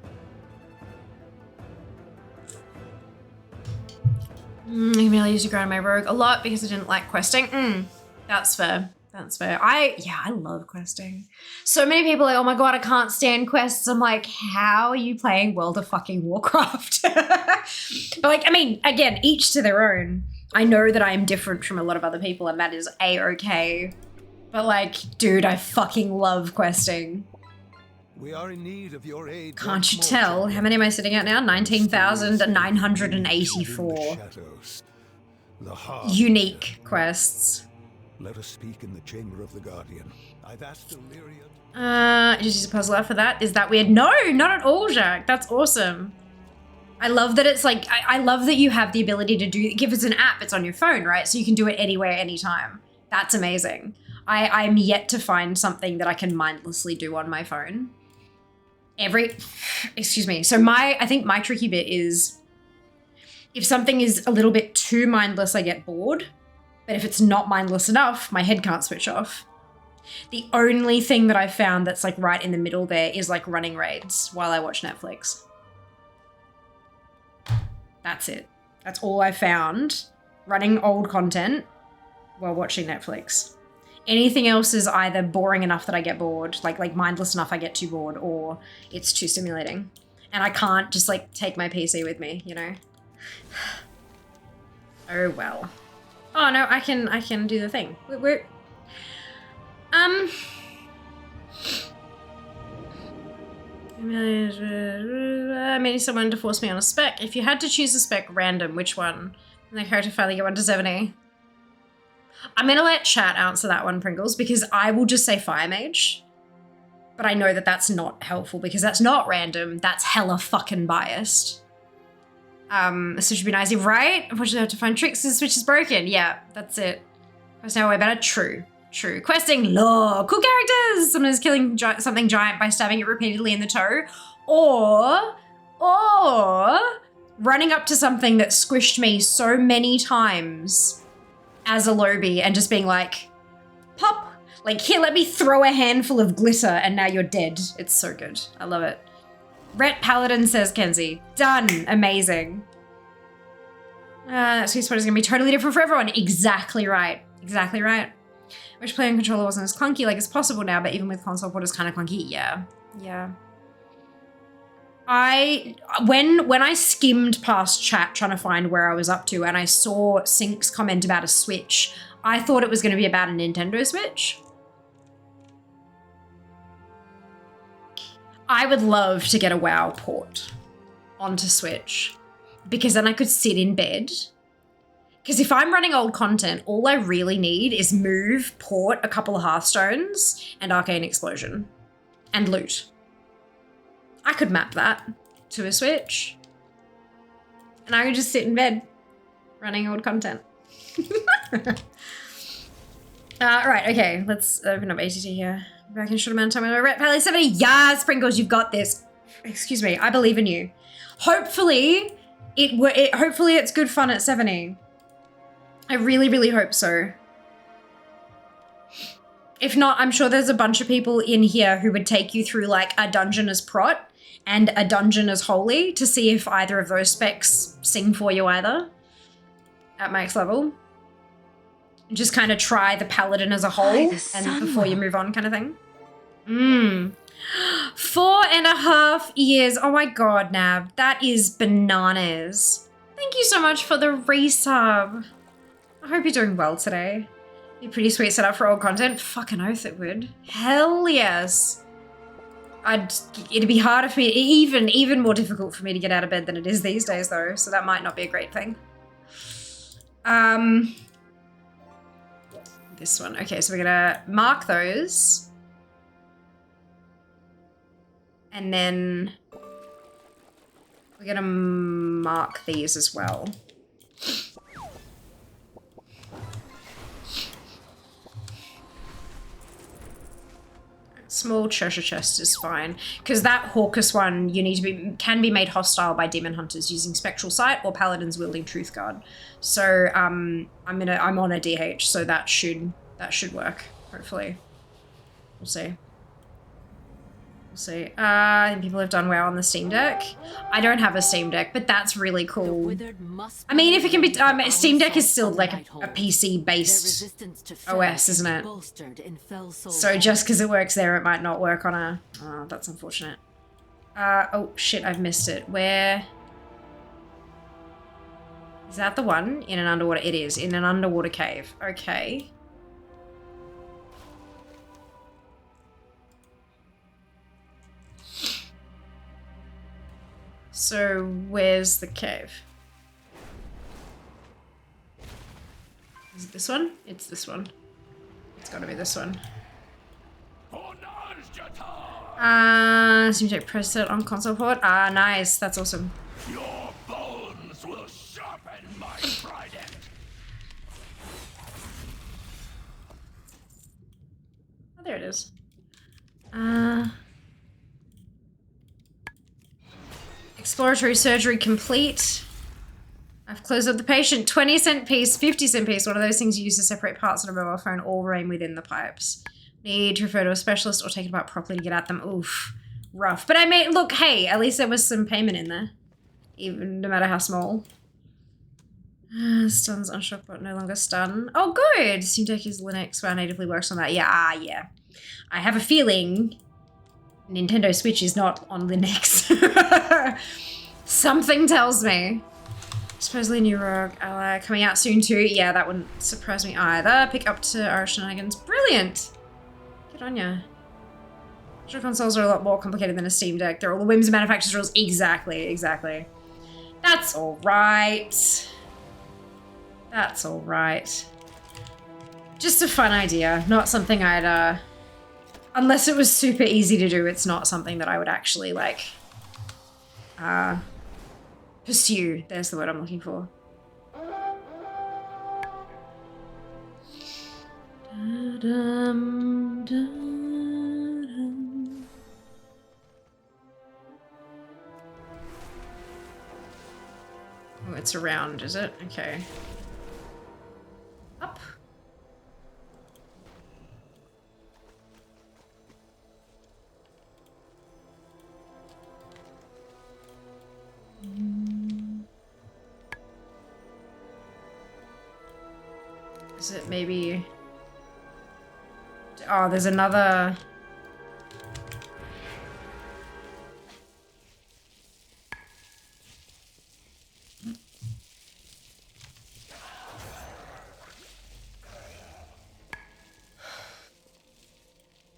I really used to grind my rogue a lot because I didn't like questing. That's fair. That's fair. I love questing. So many people are like, oh my god, I can't stand quests. I'm like, how are you playing World of fucking Warcraft? But like, I mean, again, each to their own. I know that I am different from a lot of other people and that is a-okay. But like, dude, I fucking love questing. We are in need of your aid. Can't you tell? How many am I sitting at now? 19,984. Unique quests. Let us speak in the chamber of the Guardian. I've asked Illyria. Just use a puzzle out for that. Is that weird? No, not at all, Jack. That's awesome. I love that it's like, I love that you have the ability to do, if it's an app, it's on your phone, right? So you can do it anywhere, anytime. That's amazing. I'm yet to find something that I can mindlessly do on my phone. Excuse me. So I think my tricky bit is if something is a little bit too mindless, I get bored. But if it's not mindless enough, my head can't switch off. The only thing that I've found that's like right in the middle there is like running raids while I watch Netflix. That's it. That's all I found. Running old content while watching Netflix. Anything else is either boring enough that I get bored, like mindless enough I get too bored, or it's too stimulating. And I can't just like take my PC with me, you know? Oh well. Oh no, I can do the thing. I need someone to force me on a spec. If you had to choose a spec random, which one? And the character finally get 1 to 70. I'm gonna let chat answer that one, Pringles, because I will just say Fire Mage. But I know that that's not helpful because that's not random. That's hella fucking biased. Switch would be nice, right? Unfortunately, I have to find tricks. The switch is broken. Yeah, that's it. Quest now way better. True. True. Questing lore. Cool characters. Someone is killing something giant by stabbing it repeatedly in the toe. Or running up to something that squished me so many times as a lobby and just being like, pop. Like, here, let me throw a handful of glitter and now you're dead. It's so good. I love it. Ret Paladin, says Kenzie. Done. Amazing. That sweet spot is going to be totally different for everyone. Exactly right. Exactly right. Wish playing controller wasn't as clunky like it's possible now, but even with console port it's kind of clunky. Yeah. Yeah. When I skimmed past chat trying to find where I was up to and I saw Sync's comment about a Switch, I thought it was going to be about a Nintendo Switch. I would love to get a WoW port onto Switch because then I could sit in bed. Because if I'm running old content, all I really need is move, port, a couple of Hearthstones, and Arcane Explosion. And loot. I could map that to a Switch. And I could just sit in bed running old content. Right, okay, let's open up ATT here. Back in short amount of time. Ret Pally 70. Yes, Sprinkles, you've got this. Excuse me, I believe in you. Hopefully, hopefully it's good fun at 70. I really, really hope so. If not, I'm sure there's a bunch of people in here who would take you through like a dungeon as prot and a dungeon as holy to see if either of those specs sing for you either at max level. Just kind of try the paladin as a whole and before you move on kind of thing. Mmm. 4.5 years. Oh my god, Nav. That is bananas. Thank you so much for the resub. I hope you're doing well today. Be pretty sweet setup for old content. Fucking oath it would. Hell yes. It'd be harder for me, even more difficult for me to get out of bed than it is these days though, so that might not be a great thing. This one. Okay, so we're gonna mark those. And then we're gonna mark these as well. Small treasure chest is fine, because that Hawkus one can be made hostile by demon hunters using spectral sight or paladins wielding truth guard. So I'm on a DH, so that should work. Hopefully, we'll see. We'll see. I think people have done well on the Steam Deck. I don't have a Steam Deck, but that's really cool. I mean, if it can be, Steam Deck is still like a PC-based OS, isn't it? So just because it works there, it might not work on a. Oh, that's unfortunate. Oh shit, I've missed it. Where? Is that the one in an underwater? It is in an underwater cave. Okay. So, where's the cave? Is it this one? It's this one. It's gotta be this one. Seems like press it on console port. Ah, nice. That's awesome. Your bones will sharpen my trident. Oh, there it is. Exploratory surgery complete. I've closed up the patient. 20-cent piece, 50-cent piece. One of those things you use to separate parts on a mobile phone all remain within the pipes. Need to refer to a specialist or take it apart properly to get at them. Oof. Rough. But I mean, look, hey, at least there was some payment in there. Even, no matter how small. Stuns unshock but no longer stun. Oh, good. Steam Deck is Linux, but natively works on that. Yeah, yeah. I have a feeling Nintendo Switch is not on Linux. Something tells me. Supposedly new Rogue Ally coming out soon too. Yeah, that wouldn't surprise me either. Pick up to our shenanigans. Brilliant. Good on ya. Virtual consoles are a lot more complicated than a Steam Deck. They're all the whims of manufacturer's rules. Exactly, exactly. That's alright. That's alright. Just a fun idea. Not something I'd, unless it was super easy to do, it's not something that I would actually, like, pursue. There's the word I'm looking for. Oh, it's around, is it? Okay. Up. Is it maybe... Oh, there's another...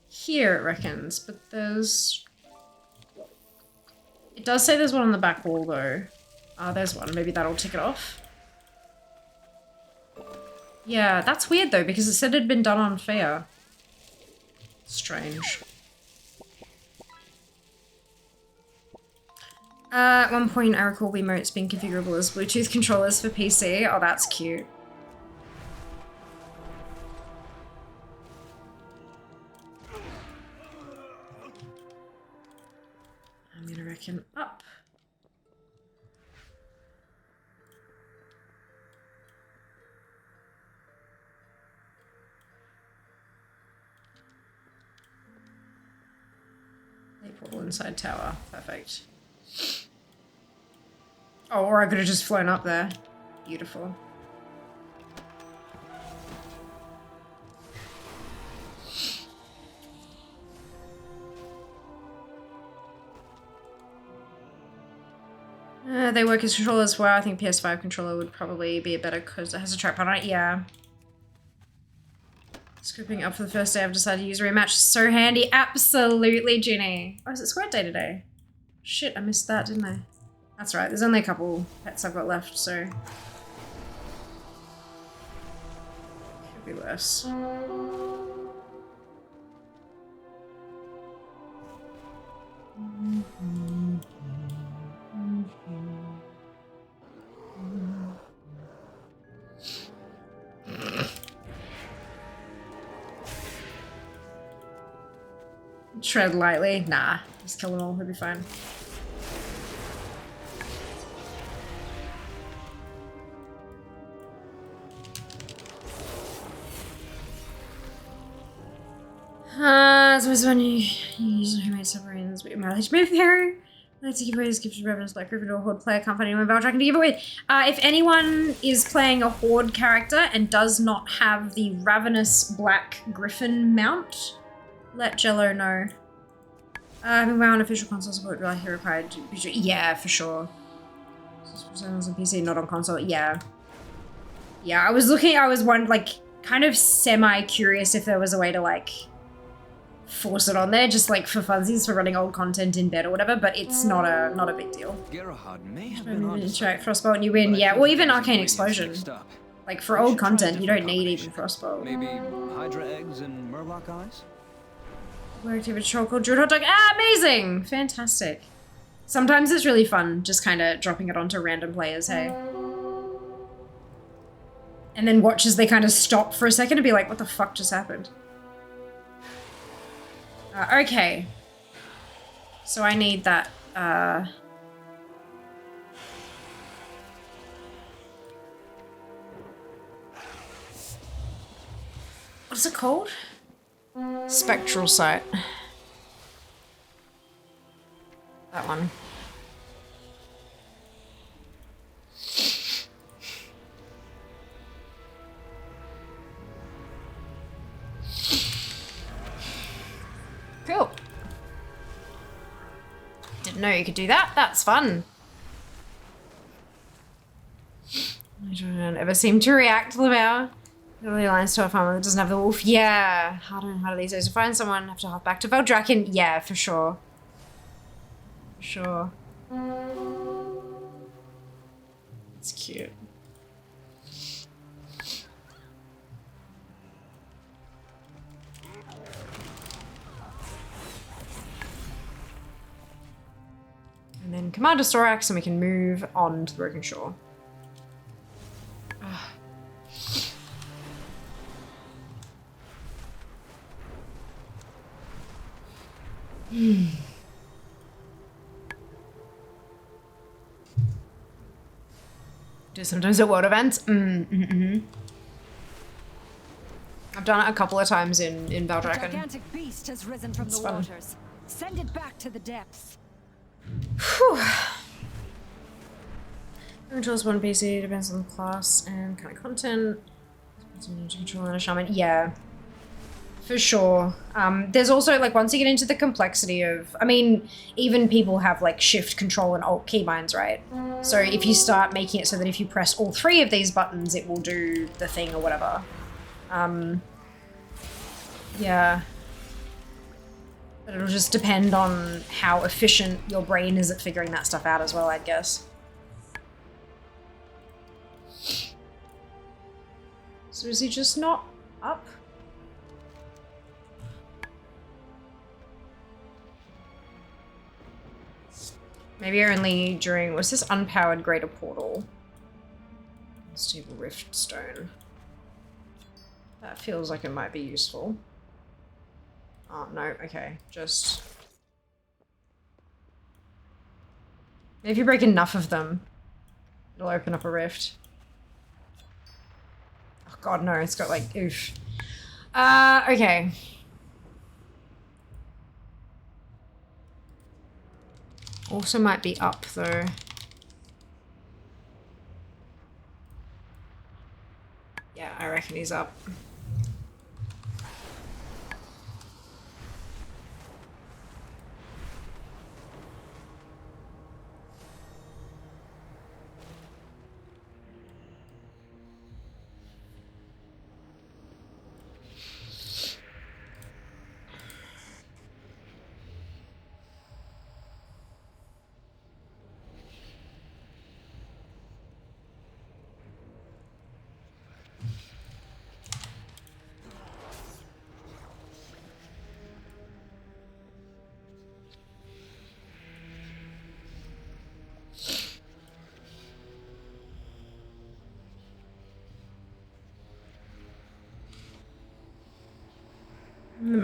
Here, it reckons, but there's... It does say there's one on the back wall, though. Ah, there's one. Maybe that'll tick it off. Yeah, that's weird, though, because it said it had been done on fair. Strange. At one point, I recall Wiimotes being configurable as Bluetooth controllers for PC. Oh, that's cute. I'm gonna reckon up. Late portal inside tower. Perfect. Oh, or I could have just flown up there. Beautiful. They work as controllers well. I think PS5 controller would probably be a better because it has a trackpad on it. Yeah. Scooping up for the first day, I've decided to use a rematch. So handy. Absolutely, Ginny. Oh, is it square day today? Shit, I missed that, didn't I? That's right. There's only a couple pets I've got left, so... could be worse. Tread lightly. Nah, just kill them all. He'll be fine. It's always when you use homemade submarines, but your mileage move there. I'd like to give away this gift to Revenant's Black Gryffindor Horde player company when Valdraken to give away. If anyone is playing a Horde character and does not have the Ravenous Black Griffin mount, let Jello know. Having WoW on official console support, do I hear required? Yeah, for sure. On PC, not on console. Yeah. Yeah, I was kind of semi-curious if there was a way to, like, force it on there, just like for funsies, for running old content in bed or whatever, but it's not a big deal. Gerahard may have been on Frostbolt and you win, yeah. Well, even Arcane Explosion. Like, for old content, you don't need even Frostbolt. Maybe Hydra eggs and Murloc eyes? We're active troll called Druid Hot Dog. Ah, amazing! Fantastic. Sometimes it's really fun just kind of dropping it onto random players, hey? And then watch as they kind of stop for a second and be like, what the fuck just happened? Okay. So I need that, what's it called? Spectral Sight. That one. Cool. Didn't know you could do that. That's fun. I don't ever seem to react, Lamau. It really aligns to a farmer that doesn't have the wolf. Yeah. Harder these days to find someone. Have to hop back to Valdraken. Yeah, for sure. For sure. It's cute. And then Commander Storax, and we can move on to the Broken Shore. Do sometimes at world events. I've done it a couple of times in Valdraken. The gigantic beast has risen from the waters. Send it back to the depths. Whew. Controls one PC, depends on the class and kind of content. Control and a shaman. Yeah. For sure. There's also, like, once you get into the complexity of, I mean, even people have, like, shift, control, and alt keybinds, right? So if you start making it so that if you press all three of these buttons, it will do the thing or whatever. Yeah. But it'll just depend on how efficient your brain is at figuring that stuff out as well, I guess. So is he just not up? Maybe only during, what's this unpowered greater portal? Stable rift stone. That feels like it might be useful. Oh, no, okay, just... If you break enough of them, it'll open up a rift. Oh god, no, it's got like, oof. Okay. Also might be up though. Yeah, I reckon he's up.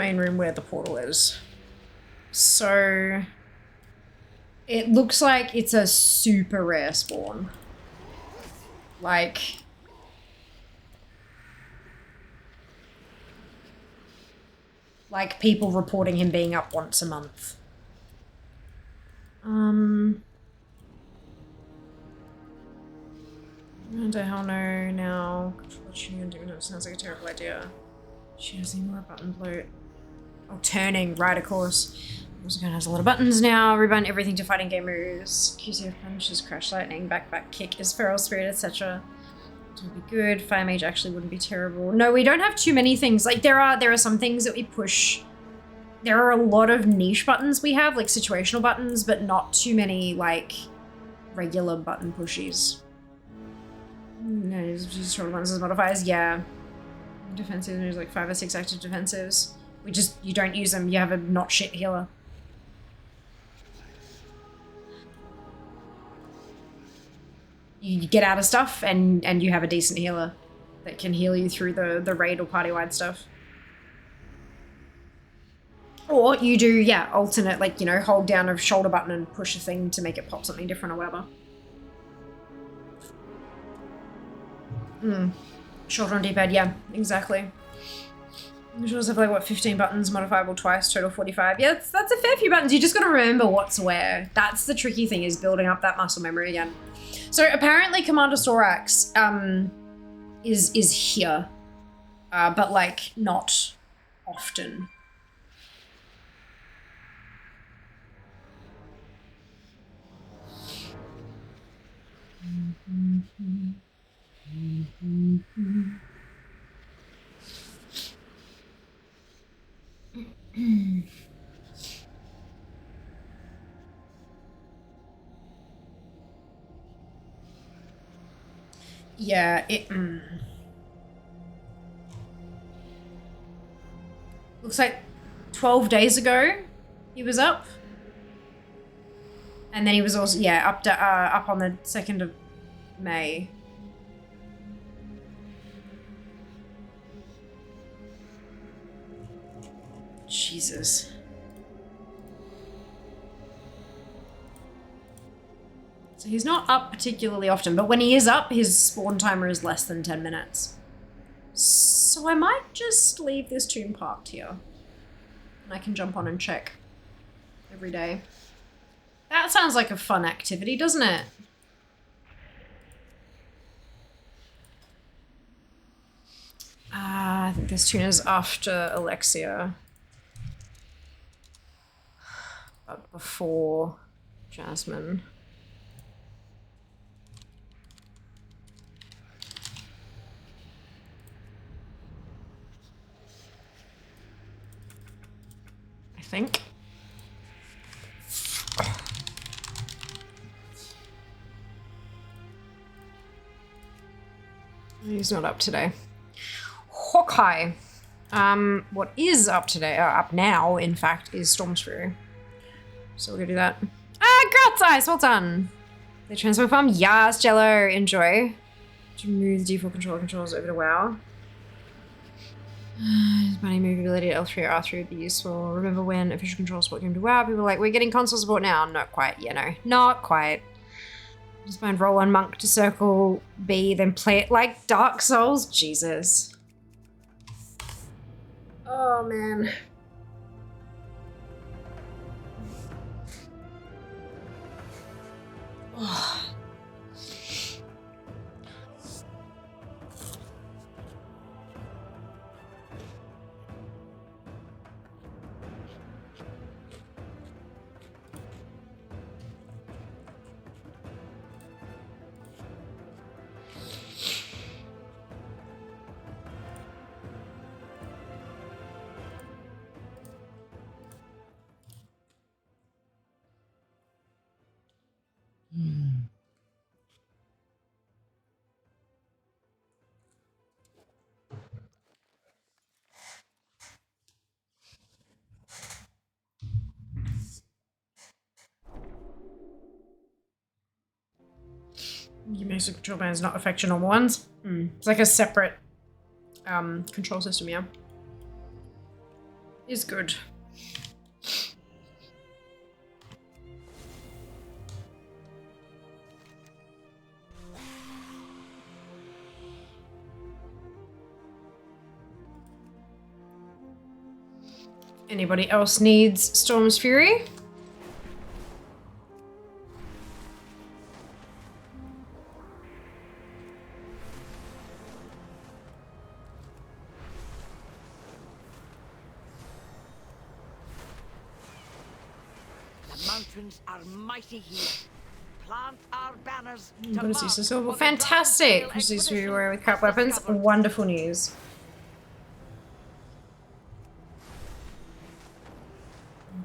main room where the portal is. So it looks like it's a super rare spawn. Like people reporting him being up once a month. I don't hell no now. What she gonna do? No, sounds like a terrible idea. She has any more button bloat. Oh, turning, right, of course. Also has a lot of buttons now. Rebound everything to fighting game moves. QCF punches, crash lightning, back kick is feral spirit, etc. It would be good. Fire mage actually wouldn't be terrible. No, we don't have too many things. Like there are some things that we push. There are a lot of niche buttons we have, like situational buttons, but not too many like regular button pushies. No, just short ones as modifiers, yeah. Defensive, there's like 5 or 6 active defensives. You don't use them, you have a not shit healer. You get out of stuff and you have a decent healer that can heal you through the raid or party-wide stuff. Or you do, yeah, alternate, like, you know, hold down a shoulder button and push a thing to make it pop something different or whatever. Shoulder on D-pad, yeah, exactly. Visuals have like, what, 15 buttons, modifiable twice, total 45. Yeah, that's a fair few buttons. You just gotta remember what's where. That's the tricky thing, is building up that muscle memory again. So apparently Commander Sorax is here, but like not often. Yeah, it looks like 12 days ago he was up. And then he was also, yeah, up on the 2nd of May. Jesus. So he's not up particularly often, but when he is up, his spawn timer is less than 10 minutes. So I might just leave this tomb parked here. And I can jump on and check every day. That sounds like a fun activity, doesn't it? I think this tune is after Alexia. But before Jasmine. I think. He's not up today. Hawkeye. What is up today, up now, in fact, is Stormspear. So we're gonna do that. Gratz Ice, well done. The transfer farm, yes, Jello, enjoy. To move the default controls over to WoW. Bunny movability at L3 or R3 would be useful. Remember when official control support came to WoW, people were like, we're getting console support now. Not quite, you know, not quite. Just find roll on monk to circle B, then play it like Dark Souls. Jesus. Oh, man. Oh. You make the control bands not affect your normal ones. It's like a separate control system, yeah. is good. Anybody else needs Storm's Fury? The mountains are mighty here. Plant our banners to Got to see mark some silver. for the Fantastic! Dragonsteel Christie's expedition Fury with has crap weapons. discovered. Wonderful news.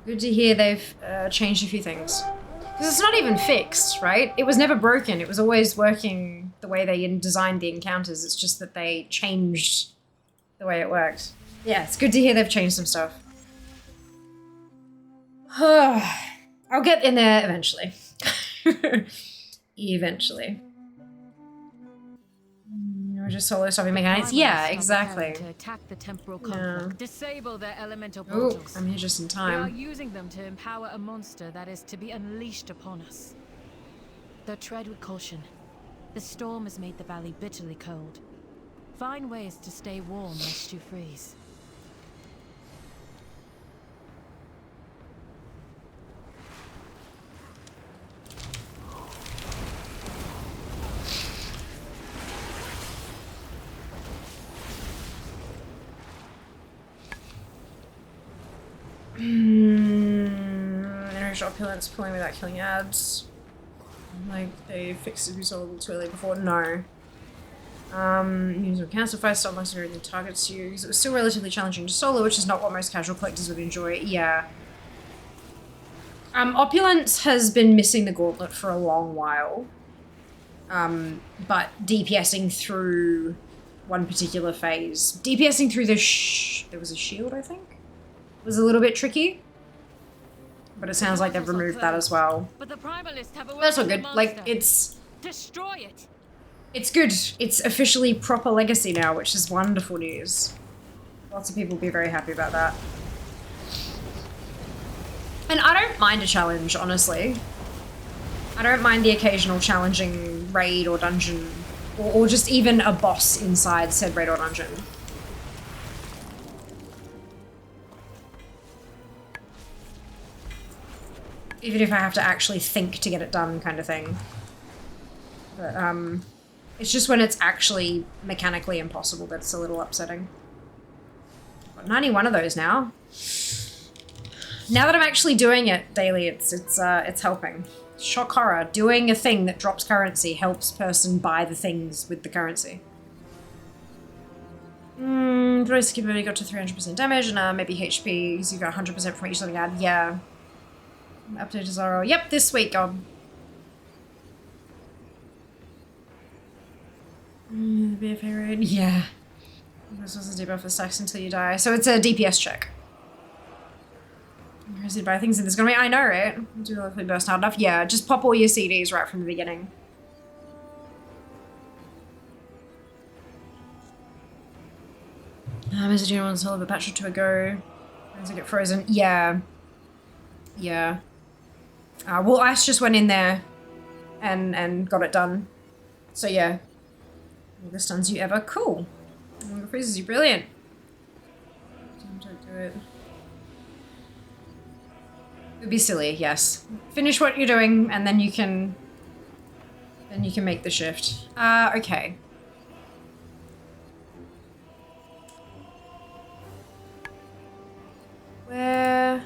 Good to hear they've changed a few things. Because it's not even fixed, right? It was never broken. It was always working the way they designed the encounters. It's just that they changed the way it worked. Yeah, it's good to hear they've changed some stuff. I'll get in there eventually. Eventually. We're just solo stopping mechanics. Yeah, exactly. To attack the temporal conflict, disable their elemental Oh, portals. I'm here just in We are time. using them to empower a monster that is to be unleashed upon us. Though tread with caution. The storm has made the valley bitterly cold. Find ways to stay warm lest you freeze. Energy opulence pulling without killing ads. Like they fixed it resolved too early before. No. Use a cancel fire stop once everything targets you. Because it was still relatively challenging to solo, which is not what most casual collectors would enjoy. Yeah. Opulence has been missing the gauntlet for a long while. But DPSing through one particular phase. DPSing through the there was a shield, I think? Was a little bit tricky. But it sounds like they've removed that as well. But the primalists have a That's all weapon good. of Like, monster. it's Destroy it. it's good. It's officially proper legacy now, which is wonderful news. Lots of people will be very happy about that. And I don't mind a challenge, honestly. I don't mind the occasional challenging raid or dungeon, or just even a boss inside said raid or dungeon. Even if I have to actually think to get it done, kind of thing. But, it's just when it's actually mechanically impossible that it's a little upsetting. Got 91 of those now. Now that I'm actually doing it daily, it's helping. Shock horror. Doing a thing that drops currency helps person buy the things with the currency. Voice capability got to 300% damage and maybe HP, so you got 100% from each living ad. Yeah. Update to Zoro. Yep, this week, God. BFA raid. Yeah. This was a debuff for stacks until you die. So it's a DPS check. Crazy to buy things in this gonna be. I know, right? Do hopefully burst hard enough. Yeah, just pop all your CDs right from the beginning. Messaging one's hell of a patch or two ago. Does it get frozen? Yeah. Yeah. Well, Ice just went in there and got it done. So yeah. Longer stuns you ever. Cool. Longer freezes you. Brilliant. Don't do it. It would be silly, yes. Finish what you're doing and then you can make the shift. Okay. Where?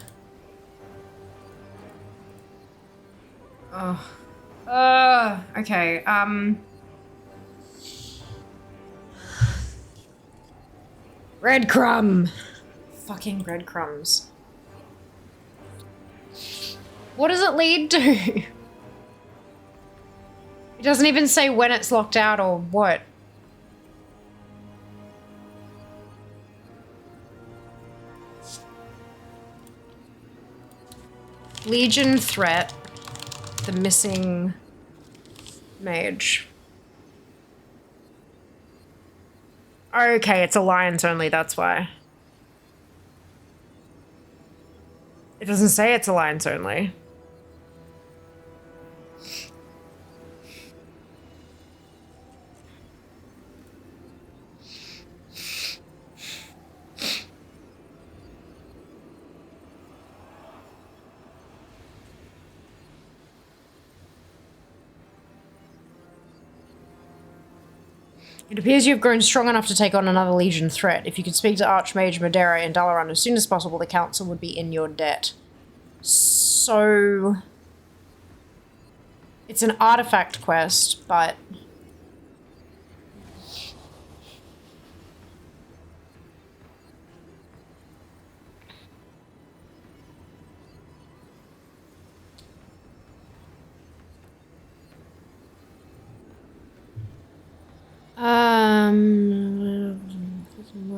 Oh. Okay, breadcrumb! Fucking breadcrumbs. What does it lead to? It doesn't even say when it's locked out or what. Legion threat. The missing mage. Okay, it's alliance only, that's why. It doesn't say it's alliance only. It appears you've grown strong enough to take on another Legion threat. If you could speak to Archmage Madera in Dalaran as soon as possible, the Council would be in your debt. So... it's an artifact quest, but...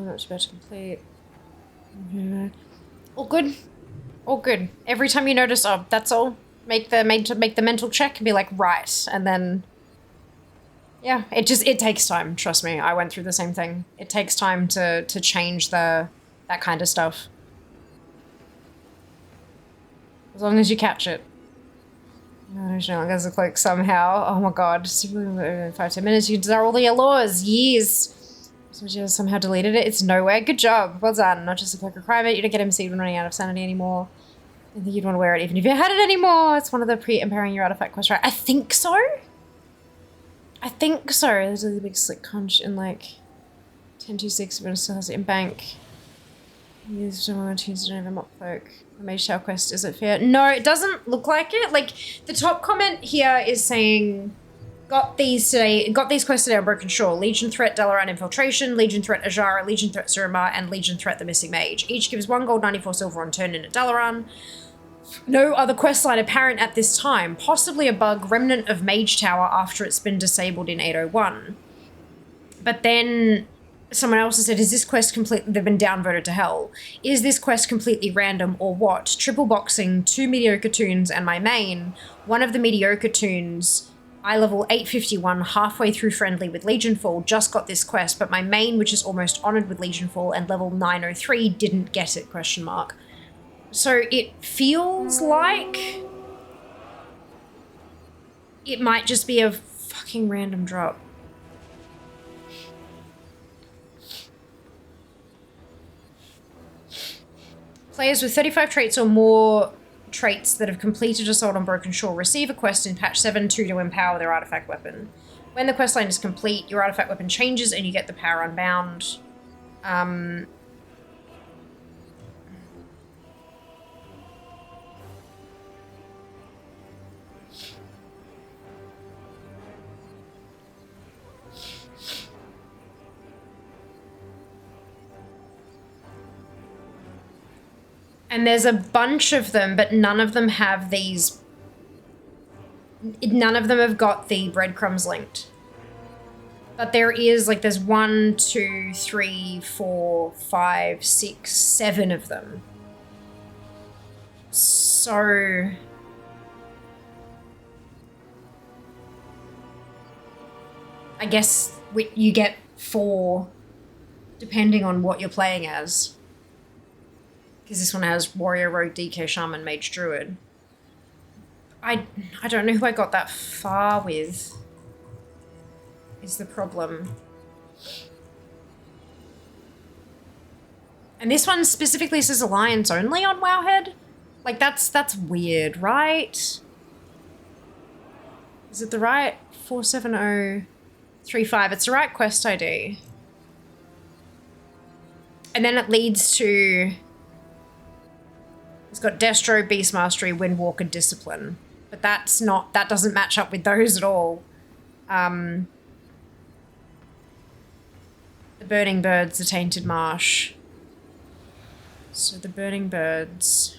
That's about to complete. All good. All good. Every time you notice, oh, that's all. Make the mental check and be like, right, and then yeah, it takes time, trust me. I went through the same thing. It takes time to change that kind of stuff. As long as you catch it. As a cloak somehow. Oh my god. 5-10 minutes, you can desire all the allures. Years. So you just somehow deleted it. It's nowhere. Good job. Well done. Not just a cloak requirement. You don't get MC when running out of sanity anymore. I don't think you'd want to wear it even if you had it anymore. It's one of the pre-empowering your artifact quests, right? I think so. I think so. There's a really big slick conch in like 1026, but it still has it in bank. Use someone to use an mock cloak. The Mage Tail quest, is it fair? No, it doesn't look like it. Like, the top comment here is saying, got these quests today on Broken Shore. Legion Threat, Dalaran Infiltration, Legion Threat Ajara, Legion Threat Suramar, and Legion Threat the Missing Mage. Each gives 1 gold, 94 silver on turn in at Dalaran. No other questline apparent at this time. Possibly a bug, remnant of Mage Tower after it's been disabled in 801. But then... someone else has said, is this quest completely... they've been downvoted to hell. Is this quest completely random or what? Triple boxing, 2 mediocre tunes, and my main. One of the mediocre tunes, I level 851, halfway through friendly with Legionfall, just got this quest, but my main, which is almost honoured with Legionfall, and level 903, didn't get it, question mark. So it feels like... it might just be a fucking random drop. Players with 35 traits or more traits that have completed Assault on Broken Shore receive a quest in patch 7.2 to empower their artifact weapon. When the questline is complete, your artifact weapon changes and you get the power unbound. And there's a bunch of them, but none of them have these... none of them have got the breadcrumbs linked. But there is, like, there's 1, 2, 3, 4, 5, 6, 7 of them. So... I guess you get 4, depending on what you're playing as. Because this one has Warrior, Rogue, DK, Shaman, Mage, Druid. I don't know who I got that far with, is the problem. And this one specifically says Alliance only on Wowhead? Like, that's weird, right? Is it the right 47035? It's the right quest ID. And then it leads to... it's got Destro, Beast Mastery, Windwalker, Discipline. But that's not... that doesn't match up with those at all. The Burning Birds, the Tainted Marsh. So the Burning Birds...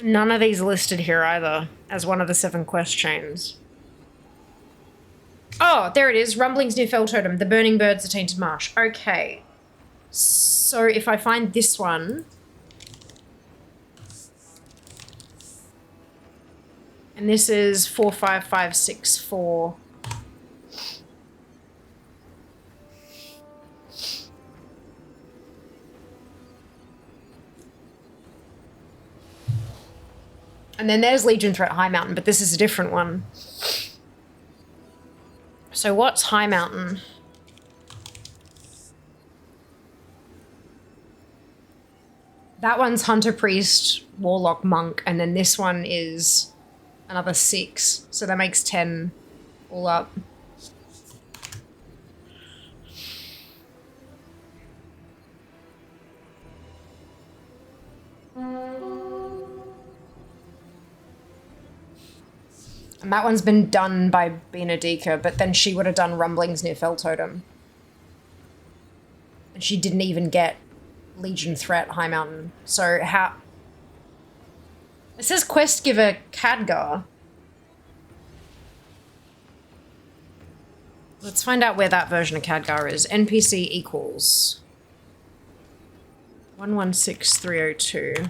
none of these listed here either, as one of the 7 quest chains. Oh, there it is. Rumblings near Fell Totem. The Burning Birds, the Tainted Marsh. Okay. So if I find this one... And this is 45564. And then there's Legion Threat High Mountain, but this is a different one. So what's High Mountain? That one's Hunter, Priest, Warlock, Monk, and then this one is another 6. So that makes 10 all up. And that one's been done by Benedica, but then she would have done Rumblings near Feltotem. And she didn't even get Legion Threat High Mountain. So how... It says Quest Giver Khadgar. Let's find out where that version of Khadgar is. NPC equals 116302.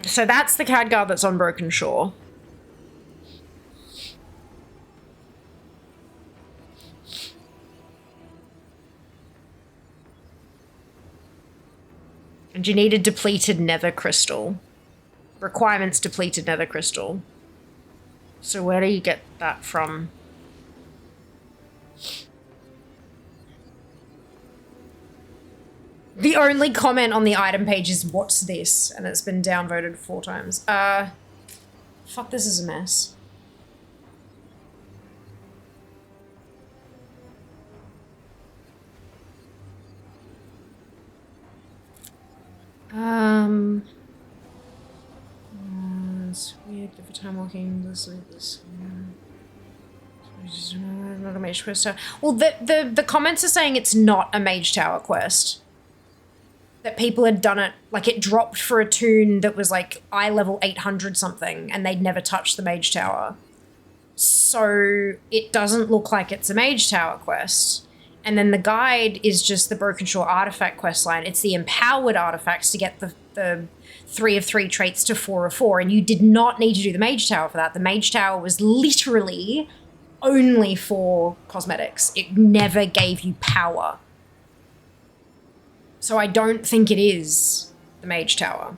So that's the Khadgar that's on Broken Shore. And you need a depleted nether crystal. Requirements depleted nether crystal. So where do you get that from? The only comment on the item page is, what's this? And it's been downvoted 4 times. Fuck, this is a mess. It's weird for time walking. This. Not a mage quest. Well, the comments are saying it's not a mage tower quest. That people had done it, like it dropped for a toon that was like eye level 800 something, and they'd never touched the mage tower. So it doesn't look like it's a mage tower quest. And then the guide is just the Broken Shore artifact quest line. It's the empowered artifacts to get the 3 of 3 traits to 4 of 4, and you did not need to do the mage tower for that. The mage tower was literally only for cosmetics. It never gave you power. So I don't think it is the mage tower.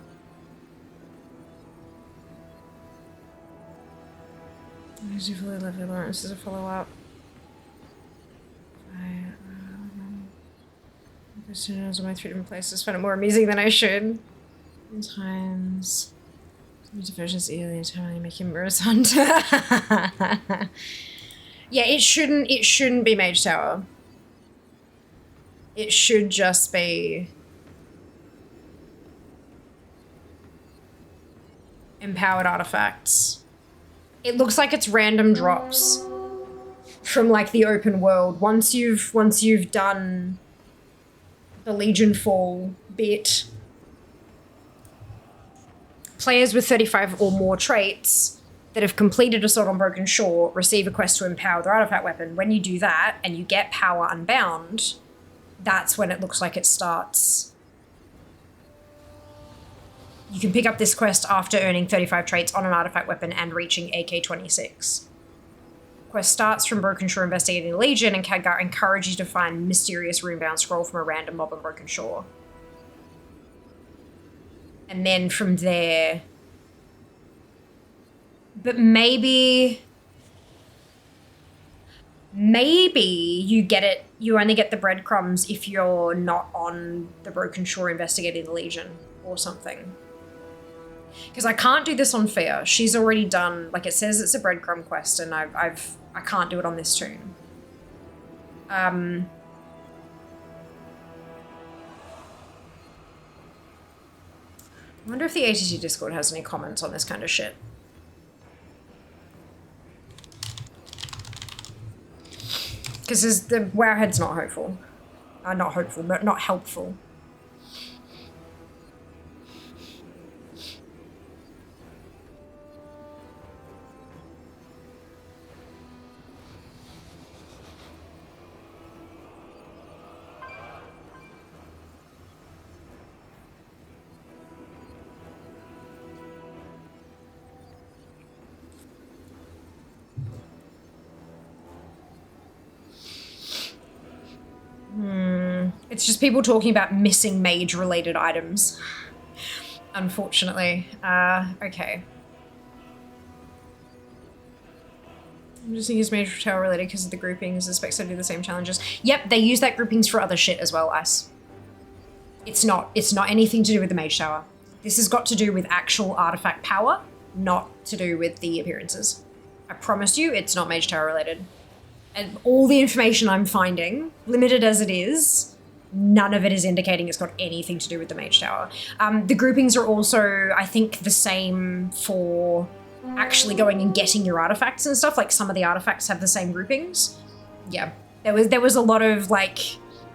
This is a follow-up. As soon as I went through different places, found it more amusing than I should. Sometimes diversions alien time make him mirrors hunter. Yeah, it shouldn't be mage tower. It should just be empowered artifacts. It looks like it's random drops from like the open world. Once you've done the Legion Fall bit, players with 35 or more traits that have completed Assault on Broken Shore receive a quest to empower their artifact weapon. When you do that and you get Power Unbound, that's when it looks like it starts. You can pick up this quest after earning 35 traits on an artifact weapon and reaching AK-26. Quest starts from Broken Shore investigating the Legion, and Khadgar encourages you to find mysterious rune-bound scroll from a random mob on Broken Shore. And then from there... But maybe you get it, you only get the breadcrumbs if you're not on the Broken Shore investigating the Legion or something. Because I can't do this on Fia. She's already done, like it says it's a breadcrumb quest, and I can't do it on this toon. I wonder if the ATT Discord has any comments on this kind of shit. Because the Wowhead's not hopeful. Not hopeful, but not helpful. It's just people talking about missing mage-related items. Unfortunately. Okay. I'm just thinking it's Mage Tower related because of the groupings. The specs do the same challenges. Yep, they use that groupings for other shit as well, Ice. It's not anything to do with the Mage Tower. This has got to do with actual artifact power, not to do with the appearances. I promise you, it's not Mage Tower related. And all the information I'm finding, limited as it is, none of it is indicating it's got anything to do with the Mage Tower. The groupings are also, I think, the same for actually going and getting your artifacts and stuff. Like some of the artifacts have the same groupings. Yeah, there was a lot of like,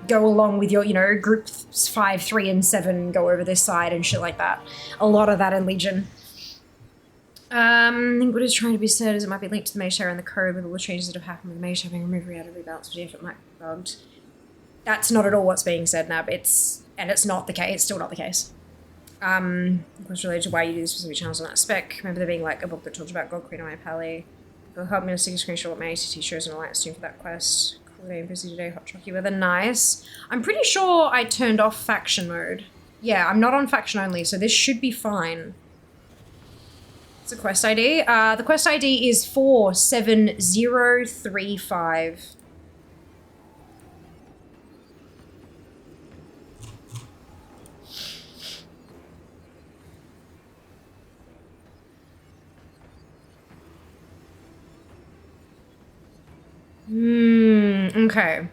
go along with your, you know, groups 5, 3, and 7 go over this side and shit like that. A lot of that in Legion. I think what is trying to be said is it might be linked to the Mage Tower and the code with all the changes that have happened with the Mage Tower being removed, re-added, rebalanced, if it might be bugged. That's not at all what's being said, Nab. It's not the case. It's still not the case. Of course, related to why you do specific channels on that spec. Remember there being like a book that talks about God Queen on my pally. It'll help me to see a screenshot what my ACT shows an alliance soon for that quest. Cool day and busy today, hot chocky weather, nice. I'm pretty sure I turned off faction mode. Yeah, I'm not on faction only, so this should be fine. It's a quest ID. The quest ID is 47035. Okay.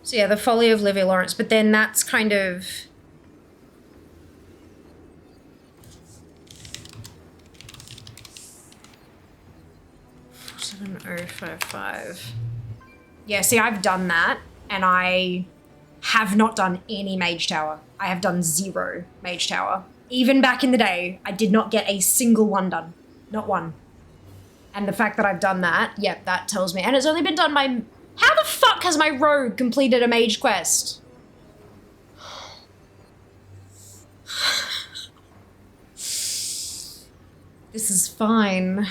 So yeah, the Folly of Livy Lawrence, but then that's kind of... $7,055. Yeah, see, I've done that, and I have not done any Mage Tower. I have done 0 Mage Tower. Even back in the day, I did not get a single one done. Not one. And the fact that I've done that, yep, that tells me. And it's only been done by... How the fuck has my rogue completed a mage quest? This is fine.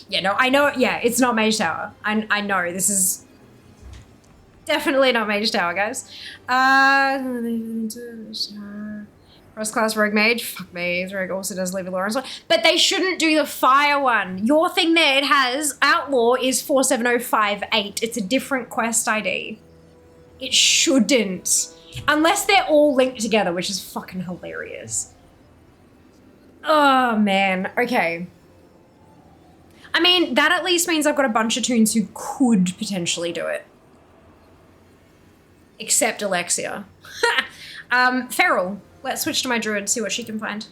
Yeah, no, I know, yeah, it's not Mage Tower. I know, this is definitely not Mage Tower, guys. Cross-class Rogue Mage, fuck me, Rogue also does Levi Lawrence one. But they shouldn't do the fire one. Your thing there, it has, Outlaw is 47058. It's a different quest ID. It shouldn't. Unless they're all linked together, which is fucking hilarious. Oh, man. Okay. I mean, that at least means I've got a bunch of toons who could potentially do it. Except Alexia. Feral. Let's switch to my druid, see what she can find.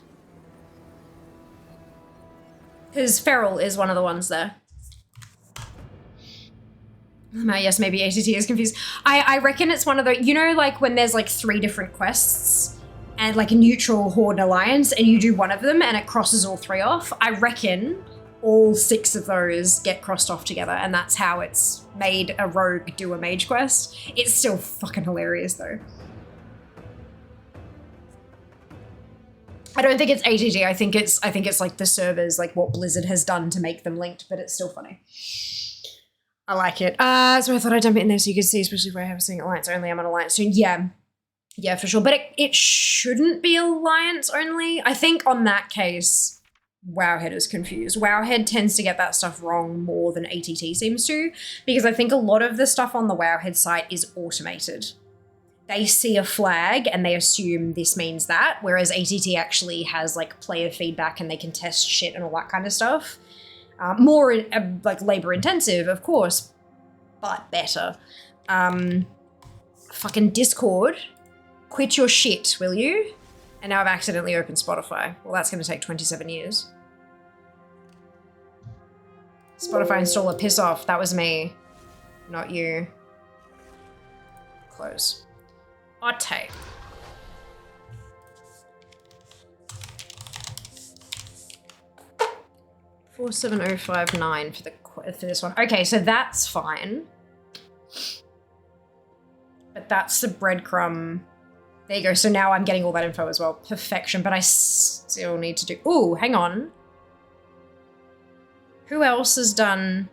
Because Feral is one of the ones there. Yes, maybe ATT is confused. I reckon it's one of the, you know, like when there's like 3 different quests and like a neutral, horde, and alliance, and you do one of them and it crosses all 3 off. I reckon all 6 of those get crossed off together, and that's how it's made a rogue do a mage quest. It's still fucking hilarious though. I don't think it's ATG. I think it's like the servers, like what Blizzard has done to make them linked, but it's still funny. I like it. So I thought I'd dump it in there so you could see, especially if I have seen Alliance only. I'm on Alliance soon. Yeah. Yeah, for sure. But it shouldn't be Alliance only. I think on that case, Wowhead is confused. Wowhead tends to get that stuff wrong more than ATT seems to, because I think a lot of the stuff on the Wowhead site is automated. They see a flag and they assume this means that, whereas ATT actually has like player feedback and they can test shit and all that kind of stuff. More like labor intensive, of course, but better. Fucking Discord, quit your shit, will you? And now I've accidentally opened Spotify. Well, that's going to take 27 years. Spotify installer, piss off. That was me, not you. Close. Otte. $47059 for this one. Okay, so that's fine. But that's the breadcrumb. There you go. So now I'm getting all that info as well. Perfection. But I still need to do... Ooh, hang on. Who else has done...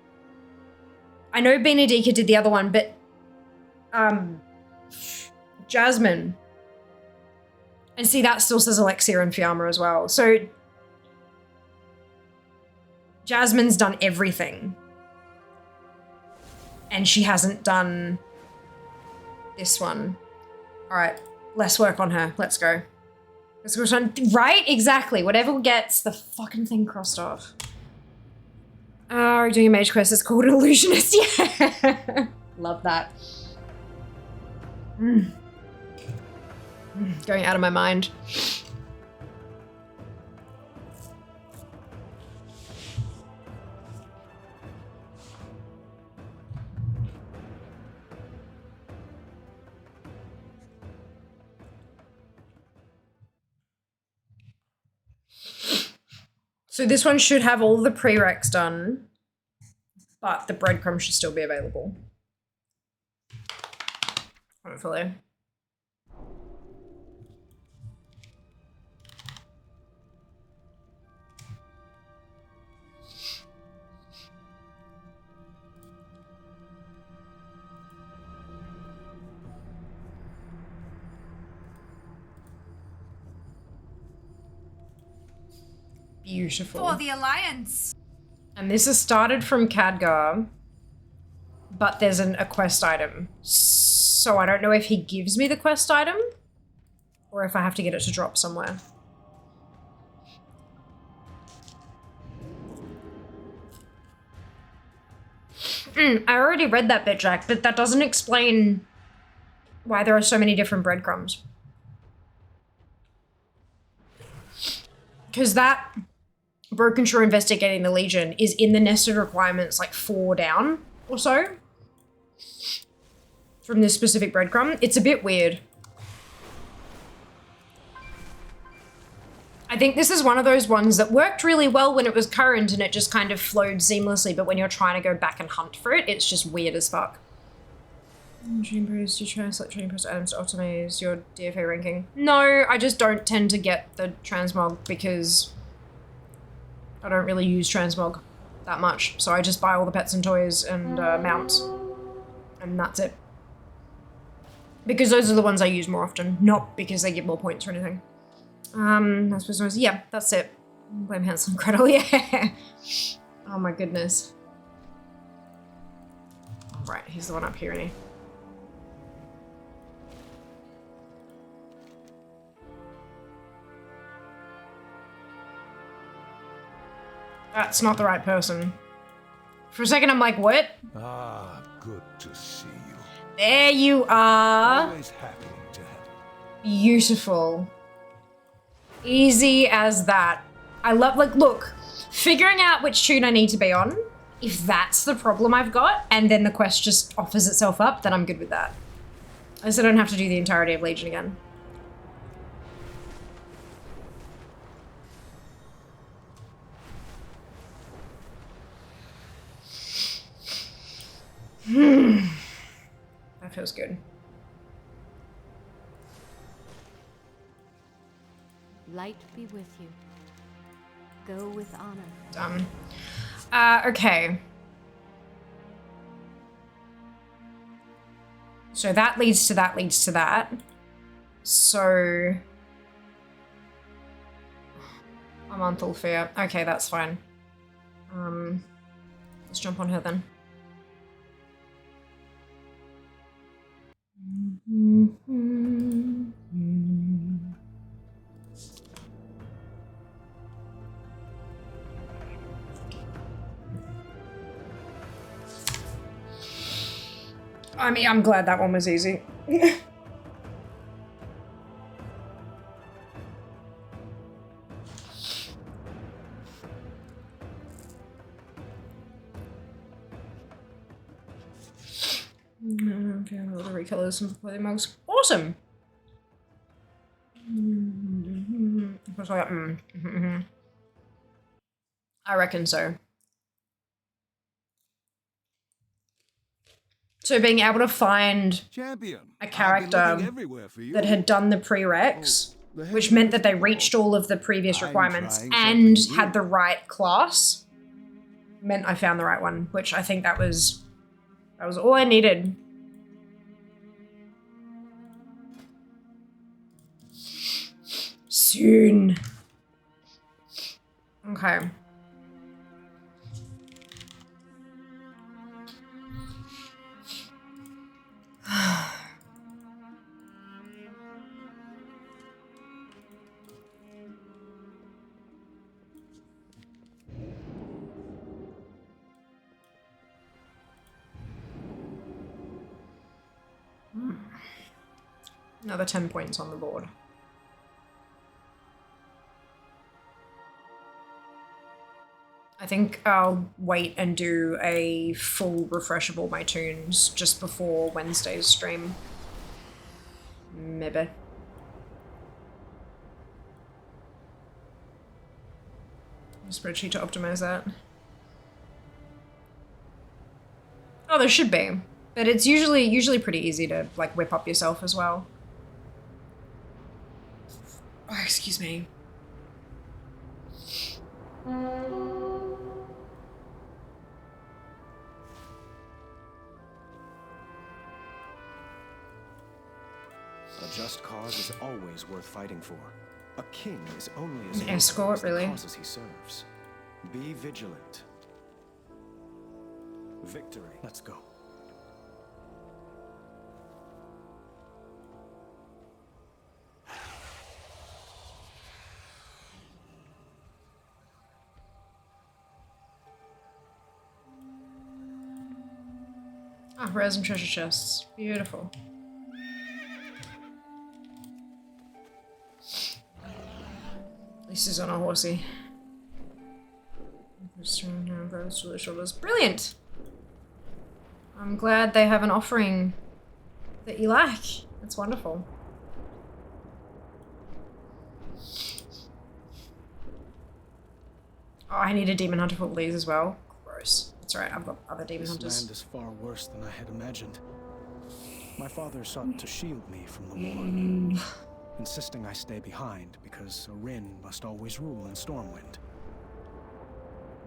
I know Benedica did the other one, but Jasmine. And see, that still says Alexia and Fiamma as well. So Jasmine's done everything. And she hasn't done this one. All right, less work on her. Let's go. Let's go on. Right? Exactly. Whatever gets the fucking thing crossed off. We're doing a mage quest. It's called Illusionist. Yeah. Love that. Going out of my mind. So this one should have all the prereqs done, but the breadcrumbs should still be available. Hopefully. Beautiful. For the Alliance. And this is started from Khadgar, but there's a quest item. So I don't know if he gives me the quest item or if I have to get it to drop somewhere. I already read that bit, Jack, but that doesn't explain why there are so many different breadcrumbs. Because that Broken Shore investigating the Legion is in the nested requirements like 4 down or so from this specific breadcrumb. It's a bit weird. I think this is one of those ones that worked really well when it was current and it just kind of flowed seamlessly, but when you're trying to go back and hunt for it, it's just weird as fuck. Chambers, you try to select training post items to optimize your DFA ranking? No, I just don't tend to get the transmog because I don't really use transmog that much. So I just buy all the pets and toys and mounts, and that's it. Because those are the ones I use more often, not because they give more points or anything. That's supposed to, yeah, that's it. Blame Hansel and Gretel, yeah. Oh my goodness. Right, he's the one up here, isn't he? That's not the right person. For a second, I'm like, what? Ah, good to see you. There you are. Always happy to have you. Beautiful. Easy as that. I love, like, look, figuring out which tune I need to be on, if that's the problem I've got, and then the quest just offers itself up, then I'm good with that. At least I don't have to do the entirety of Legion again. That feels good. Light be with you. Go with honor. Done. Okay. So that leads to that leads to that. So a month all fair. Okay, that's fine. Let's jump on her then. I mean, I'm glad that one was easy. Okay, all the recolors, some clothing mugs. Awesome! I reckon so. So being able to find a character that had done the prereqs, which meant that they reached all of the previous requirements and had the right class, meant I found the right one, which I think that was all I needed. Soon. Okay. Another 10 points on the board. I think I'll wait and do a full refresh of all my tunes just before Wednesday's stream. Maybe. Spreadsheet to optimize that. Oh, there should be. But it's usually pretty easy to like whip up yourself as well. Oh, excuse me. A just cause is always worth fighting for. A king is only as An escort, as the really? causes he serves. Be vigilant. Victory. Let's go. Ah, rares and treasure chests. Beautiful. At least he's on a horsey. Brilliant! I'm glad they have an offering that you like. That's wonderful. Oh, I need a demon hunter for all these as well. Gross. That's alright, I've got other demon This hunters. land is far worse than I had imagined. My father sought to shield me from the war, insisting I stay behind because a Rin must always rule in Stormwind.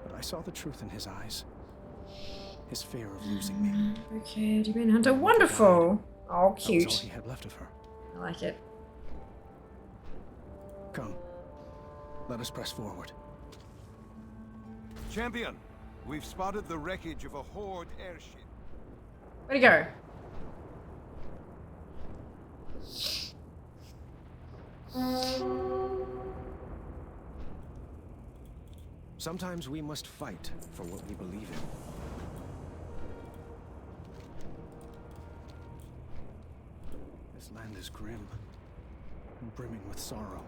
But I saw the truth in his eyes. His fear of losing me. Okay, demon hunter, wonderful! Oh, That was cute. all he had left of her. I like it. Come, let us press forward. Champion, we've spotted the wreckage of a Horde airship. Where'd he go? Sometimes we must fight for what we believe in. This land is grim, and brimming with sorrow.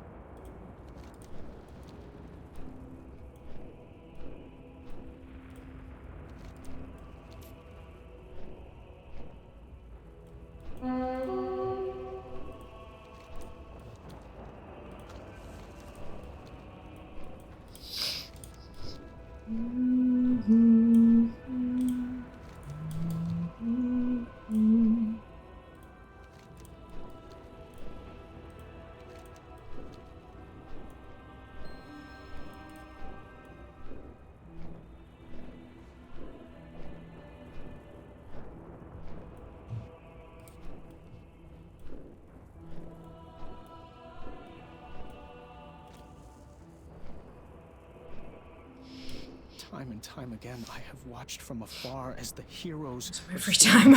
Time and time again, I have watched from afar as the heroes Every time,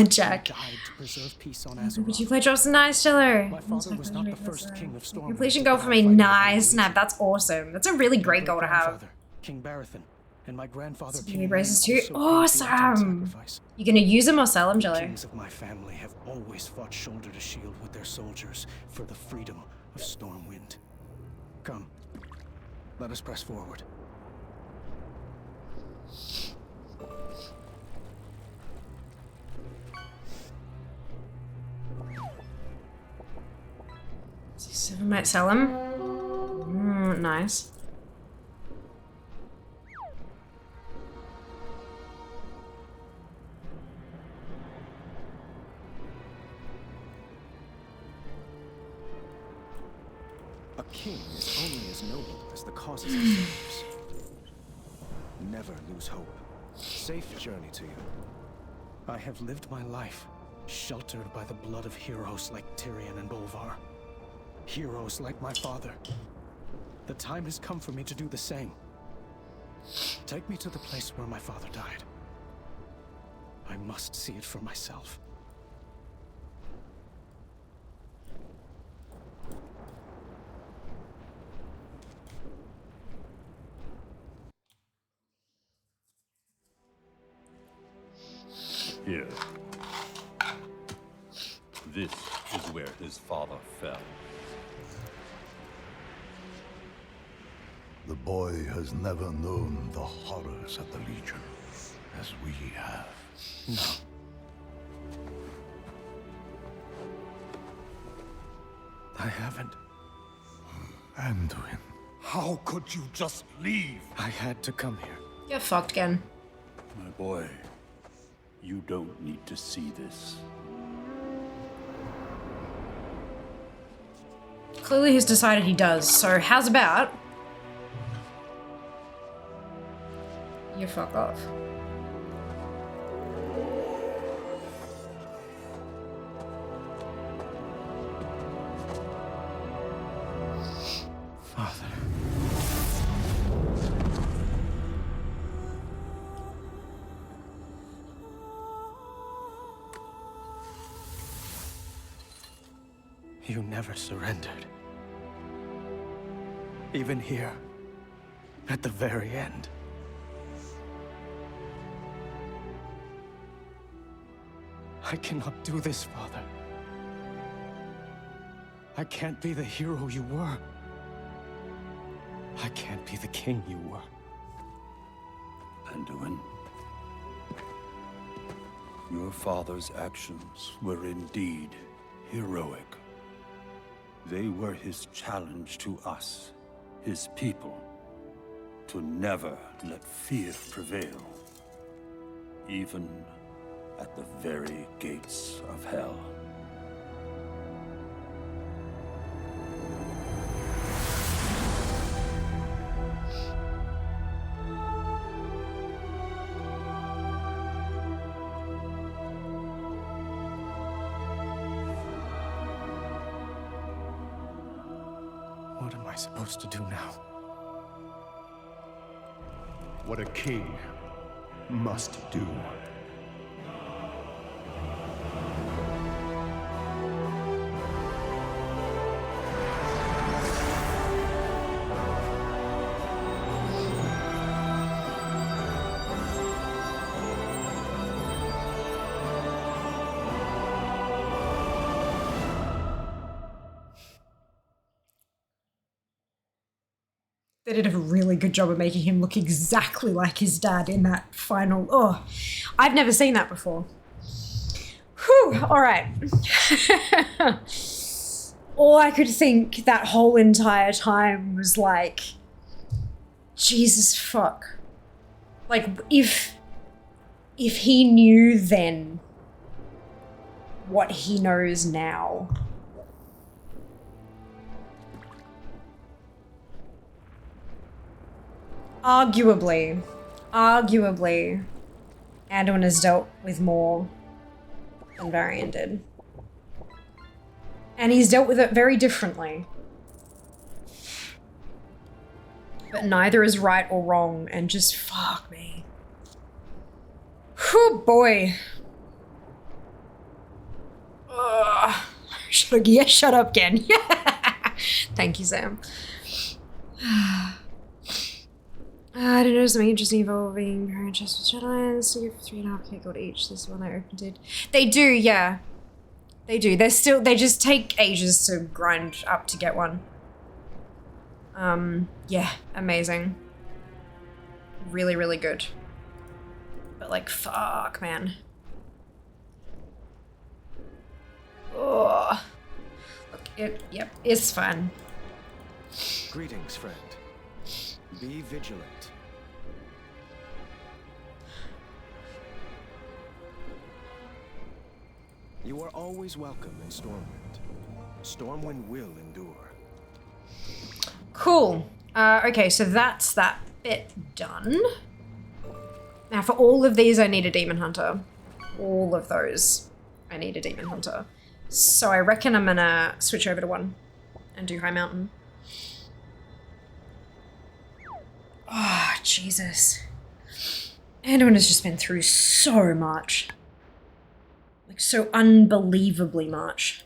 Jack. died to preserve peace on Azeroth. Would you play Drops Nice, Chiller? My father was not the first king of Stormwind. Completion goal for me. Nice, Snap. That's awesome. That's a really great goal to have. King Barathan, and my grandfather Mini King braces Ren too. also paid the ultimate Awesome. sacrifice. You gonna use them or sell them, Jello? Kings of my family have always fought shoulder to shield with their soldiers for the freedom of Stormwind. Come, let us press forward. Seven might sell them. Nice. A king is only as noble as the causes he serves. Never never lose hope. Safe journey to you. I have lived my life sheltered by the blood of heroes like Tyrion and Bolvar. Heroes like my father. The time has come for me to do the same. Take me to the place where my father died. I must see it for myself. Here. This is where his father fell. The boy has never known the horrors of the Legion, as we have. No. I haven't. Anduin. How could you just leave? I had to come here. You're fucked again. My boy, you don't need to see this. Clearly he's decided he does, so how's about you fuck off. Father. You never surrendered. Even here, at the very end. I cannot do this, Father. I can't be the hero you were. I can't be the king you were. Anduin, your father's actions were indeed heroic. They were his challenge to us, his people, to never let fear prevail, even at the very gates of hell. What am I supposed to do now? What a king must do. They did a really good job of making him look exactly like his dad in that final. Oh, I've never seen that before. Whew, all right. All I could think that whole entire time was like, Jesus fuck. Like, if he knew then what he knows now. Arguably, Anduin has dealt with more than Varian did. And he's dealt with it very differently. But neither is right or wrong, and just fuck me. Whew, boy. Shut up, Ken. Thank you, Sam. I don't know, something interesting involving parent chest with Shadowlands. To give 3.5k gold each. This one I opened it. They do, yeah. They do. They just take ages to grind up to get one. Yeah, amazing. Really, really good. But like, fuck, man. Oh. Look, yep, it's fun. Greetings, friend. Be vigilant. You are always welcome in Stormwind. Stormwind will endure. Cool. Okay, so that's that bit done. Now for all of these I need a demon hunter. All of those I need a demon hunter. So I reckon I'm gonna switch over to one and do High Mountain. Oh, Jesus. Anduin has just been through so much. Like, so unbelievably much.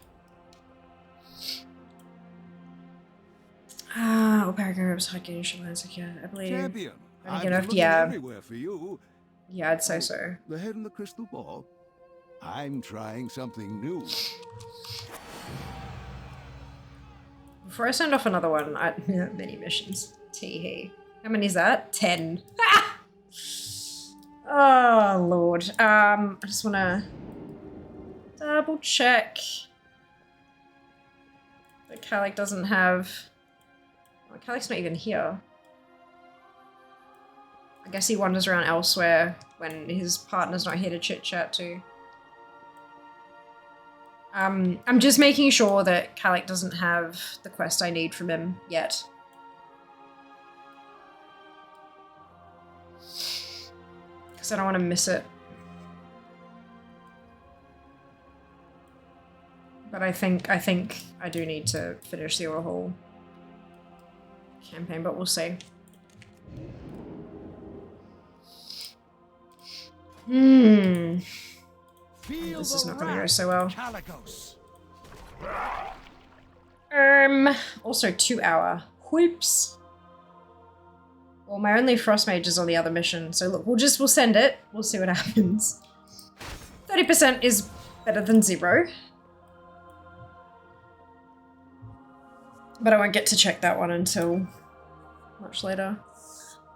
Oh, paragraphs, hot game, I believe. Champion, I I've been looking everywhere for you. Yeah, I'd say so. The head in the crystal ball. I'm trying something new. Before I send off another one, many missions. Tee-hee. How many is that? 10. Oh, Lord. I just want to double check that Calic doesn't have... Oh, Calic's not even here. I guess he wanders around elsewhere when his partner's not here to chit-chat to. I'm just making sure that Calic doesn't have the quest I need from him yet. Because I don't want to miss it. But I think I do need to finish the Overhaul campaign, but we'll see. This is not going to go so well. Also 2 hour. Whoops. Well, my only frost mage is on the other mission, so look, we'll send it. We'll see what happens. 30% is better than 0. But I won't get to check that one until much later.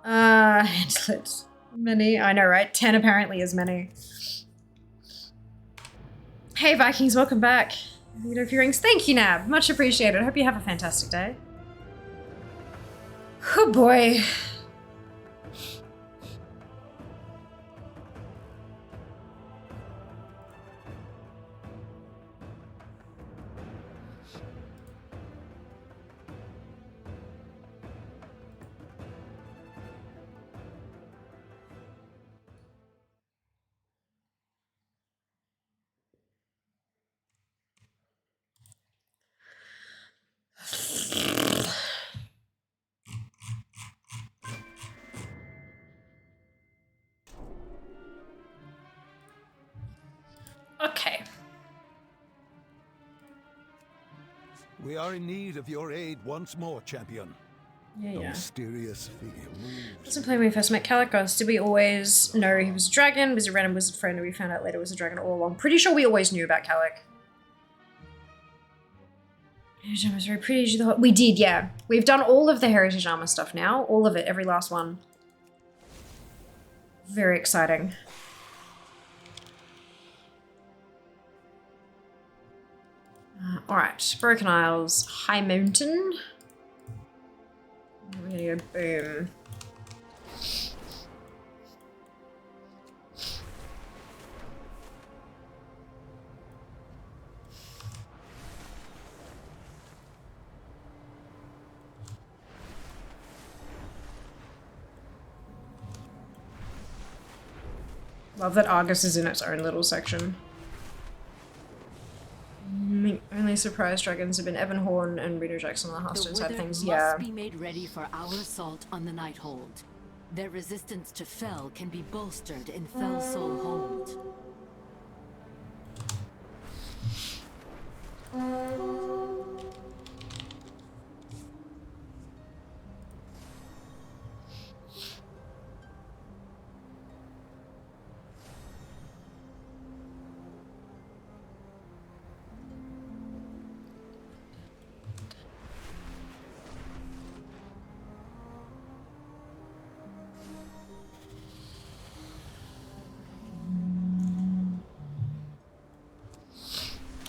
Handlet. Many. I know, right? 10 apparently is many. Hey Vikings, welcome back. You know, rings. Thank you, Nab. Much appreciated. Hope you have a fantastic day. Oh boy. Okay. We are in need of your aid once more, champion. Yeah. A mysterious figure moves. Wasn't playing when we first met Calicos. Did we always know he was a dragon? Was a random wizard friend and we found out later was a dragon all along? Pretty sure we always knew about Calic. Heritage Armor was very pretty. We did, yeah. We've done all of the Heritage Armor stuff now. All of it, every last one. Very exciting. Alright, Broken Isles, High Mountain. We're gonna go boom. Love that Argus is in its own little section. Only surprise dragons have been Evanhorn and Reno Jackson on the Hearthstone side of things. Yeah. Must be made ready for our assault on the Nighthold. Their resistance to Fel can be bolstered in Fel Soul Hold.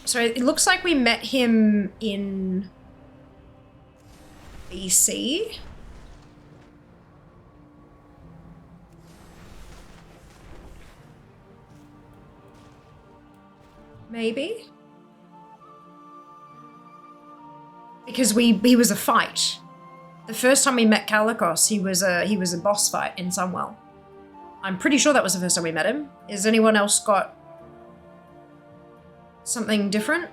So it looks like we met him in BC. Maybe? Because he was a fight. The first time we met Calicos, he was a boss fight in Sunwell. I'm pretty sure that was the first time we met him. Has anyone else got something different?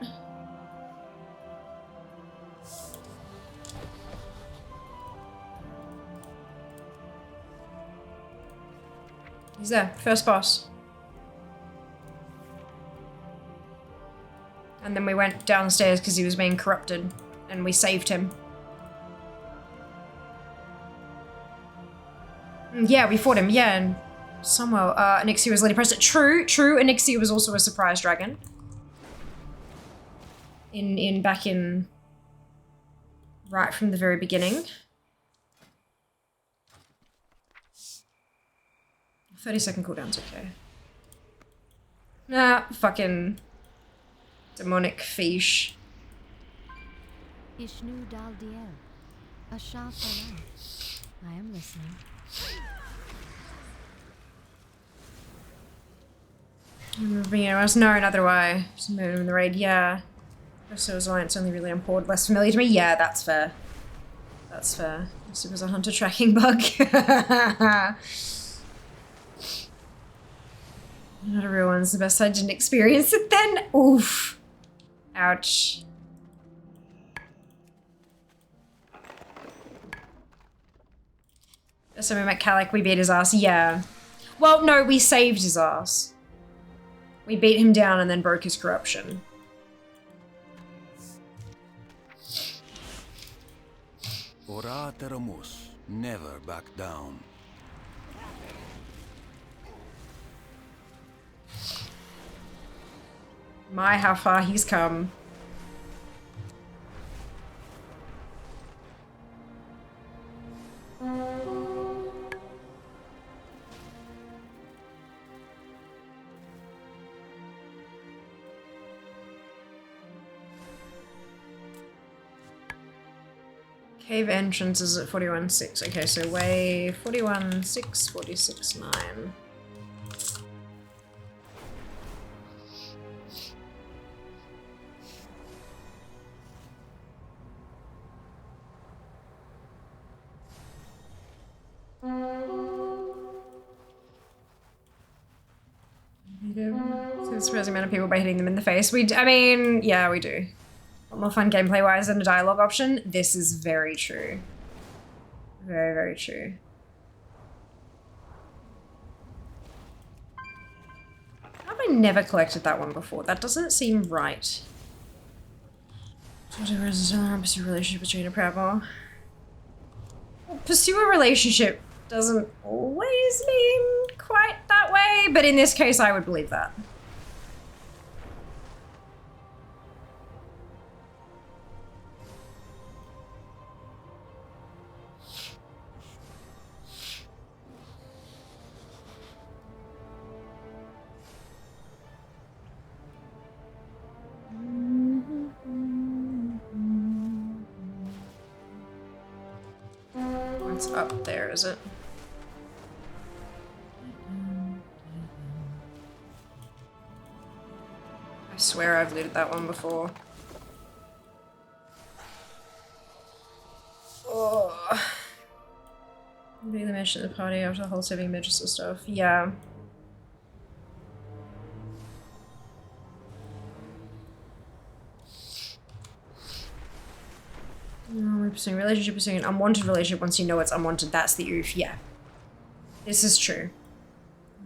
He's there, first boss. And then we went downstairs because he was being corrupted, and we saved him. Yeah, we fought him, yeah, and somewhere, Onyxia was later present. True, Onyxia was also a surprise dragon. Back in, right from the very beginning. 30-second cooldown's okay. Nah, fucking demonic fish. Ishnu Dal Diel. Asha Salah. I am listening. You know, I was known otherwise. Just moving in the raid, yeah. So was Alliance only really on board, less familiar to me? Yeah, that's fair. That's fair. It was a hunter tracking bug. Not a real one's the best. I didn't experience it then. Oof. Ouch. So we met Calic, we beat his ass. Yeah. Well, no, we saved his ass. We beat him down and then broke his corruption. Ora Teramus, never back down. My, how far he's come. Cave entrance is at 41.6. Okay, so way 41.6, 46.9. So surprising amount of people by hitting them in the face. I mean, yeah, we do. A lot more fun gameplay-wise than a dialogue option. This is very true. Very, very true. How have I never collected that one before? That doesn't seem right. Pursue a relationship between a Proudmore. Well, pursue a relationship doesn't always mean quite that way, but in this case I would believe that. It's up there, is it? I swear I've looted that one before. Oh. Maybe they mentioned the party after the whole saving Magister stuff. Yeah. We're pursuing a relationship, pursuing an unwanted relationship. Once you know it's unwanted, that's the oof. Yeah. This is true.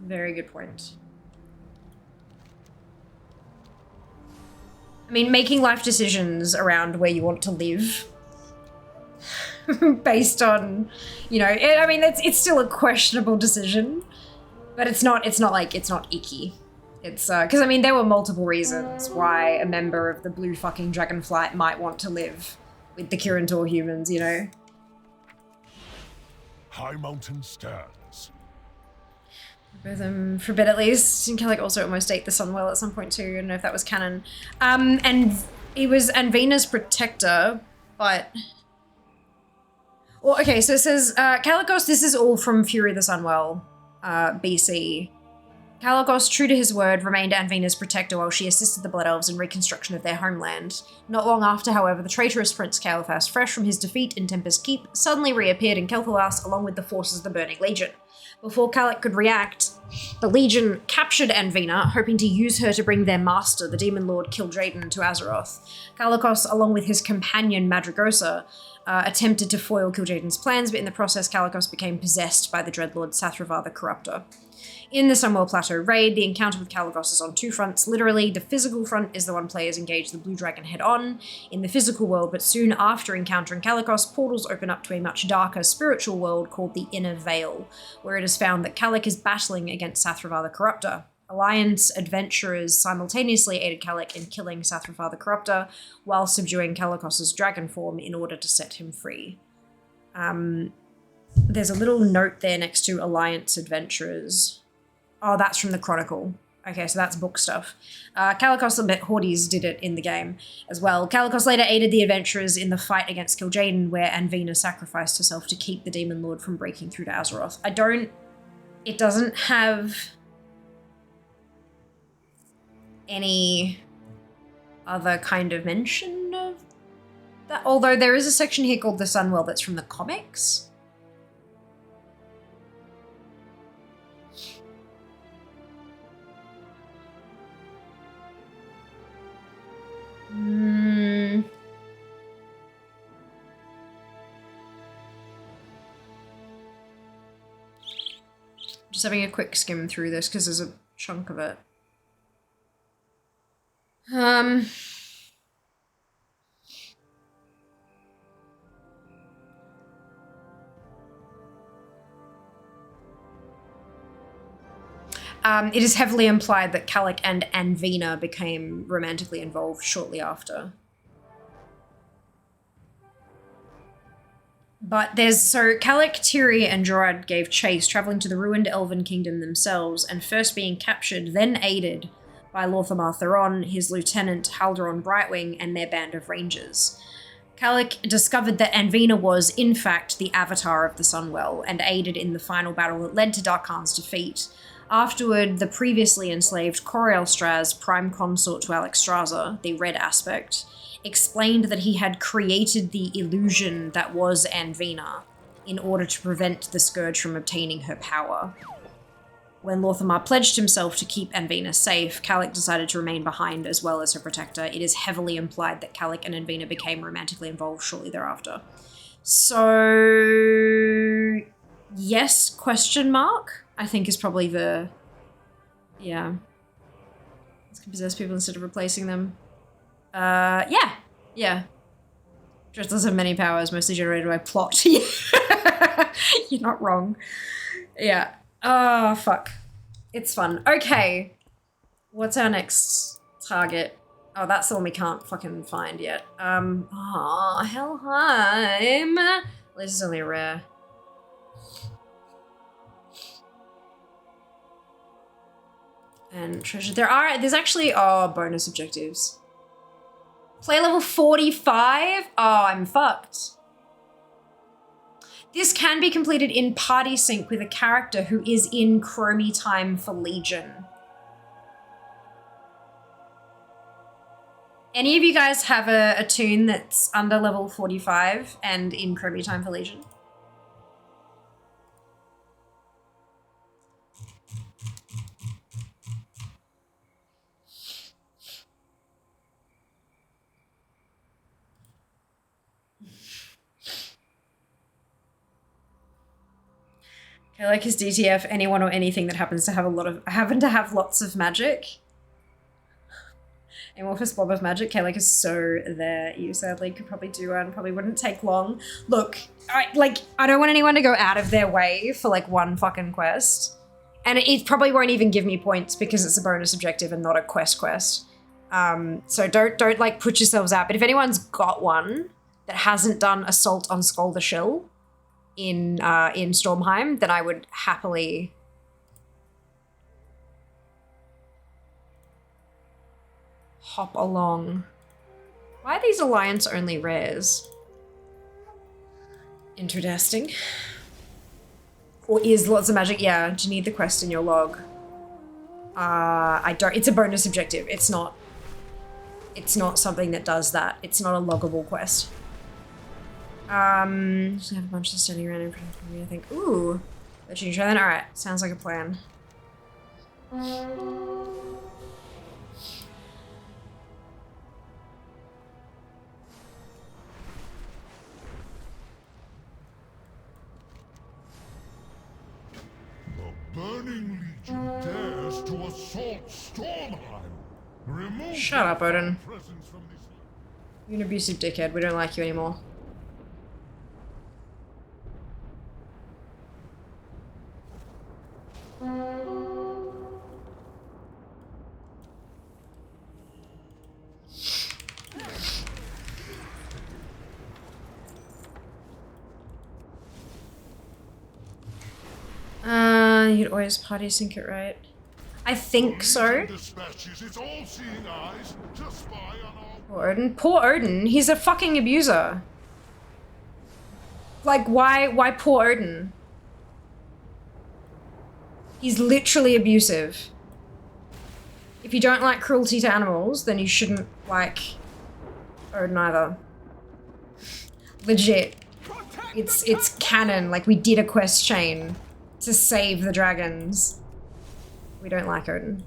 Very good point. I mean, making life decisions around where you want to live based on, you know, I mean, it's still a questionable decision, but it's not icky. It's, because I mean, there were multiple reasons why a member of the blue fucking Dragonflight might want to live with the Kirintor humans, you know? High Mountain stands. Both them for a bit at least. And Kellic also almost ate the Sunwell at some point too. I don't know if that was canon. And it was Anvina's protector, but... Well, okay, so it says, Calicos, this is all from Fury of the Sunwell, BC. Kalecgos, true to his word, remained Anvina's protector while she assisted the Blood Elves in reconstruction of their homeland. Not long after, however, the traitorous Prince Kael'thas, fresh from his defeat in Tempest Keep, suddenly reappeared in Kel'Thuzad along with the forces of the Burning Legion. Before Kalec could react, the Legion captured Anvina, hoping to use her to bring their master, the Demon Lord Kil'jaeden, to Azeroth. Kalecgos, along with his companion Madragosa, attempted to foil Kil'jaeden's plans, but in the process Kalecgos became possessed by the Dreadlord Sathravar the Corruptor. In the Sunwell Plateau raid, the encounter with Kalecgos is on two fronts. Literally, the physical front is the one players engage the Blue Dragon head-on in the physical world, but soon after encountering Kalecgos, portals open up to a much darker spiritual world called the Inner Veil, where it is found that Kalec is battling against Sathravar the Corruptor. Alliance adventurers simultaneously aided Kalec in killing Sathravar the Corruptor, while subduing Kalecgos' dragon form in order to set him free. There's a little note there next to Alliance adventurers. Oh, that's from the Chronicle. Okay, so that's book stuff. Kalecgos and Hordes did it in the game as well. Kalecgos later aided the adventurers in the fight against Kil'jaeden, where Anvina sacrificed herself to keep the Demon Lord from breaking through to Azeroth. It doesn't have any other kind of mention of that, although there is a section here called the Sunwell that's from the comics. Just having a quick skim through this because there's a chunk of it. It is heavily implied that Kalec and Anvina became romantically involved shortly after. But Kalec, Tiri, and Jorad gave chase, traveling to the ruined Elven Kingdom themselves, and first being captured, then aided by Lor'themar Theron, his lieutenant Haldoran Brightwing, and their band of rangers. Kalec discovered that Anvina was, in fact, the avatar of the Sunwell, and aided in the final battle that led to Darkhan's defeat. Afterward, the previously enslaved Coriel Straz, prime consort to Alexstrasza, the Red Aspect, explained that he had created the illusion that was Anvina in order to prevent the Scourge from obtaining her power. When Lor'themar pledged himself to keep Anvina safe, Kalec decided to remain behind as well as her protector. It is heavily implied that Kalec and Anvina became romantically involved shortly thereafter. So, yes, question mark, I think is probably the, yeah. This can possess people instead of replacing them. Yeah. Just does have many powers, mostly generated by plot. You're not wrong. Yeah. Oh, fuck. It's fun. Okay. What's our next target? Oh, that's the one we can't fucking find yet. Helheim. This is only rare. And treasure. There's actually, bonus objectives. Play level 45? Oh, I'm fucked. This can be completed in party sync with a character who is in Chromie time for Legion. Any of you guys have a toon that's under level 45 and in Chromie time for Legion? I like his DTF, anyone or anything that happens to have lots of magic. Amorphous blob of magic. Kalec is so there. You sadly could probably do one. Probably wouldn't take long. Look, I don't want anyone to go out of their way for like one fucking quest. And it probably won't even give me points because it's a bonus objective and not a quest. So don't like put yourselves out. But if anyone's got one that hasn't done Assault on Skull the Shill in Stormheim, then I would happily hop along. Why are these Alliance only rares? Interesting. Or is lots of magic? Yeah, do you need the quest in your log? It's a bonus objective. It's not something that does that. It's not a loggable quest. Just have a bunch of standing around in front of me, I think. Ooh. Let you try that? Alright, sounds like a plan. Burning Legion dares to assault Stormheim. Remove Shut up, Odin. presence from this. You're an abusive dickhead. We don't like you anymore. You'd always party sync it, right? I think so. Dispatches its all-seeing eyes to spy on our Poor Odin. Poor Odin. He's a fucking abuser. Like, why poor Odin? He's literally abusive. If you don't like cruelty to animals, then you shouldn't like Odin either. Legit. It's canon. Like, we did a quest chain to save the dragons. We don't like Odin.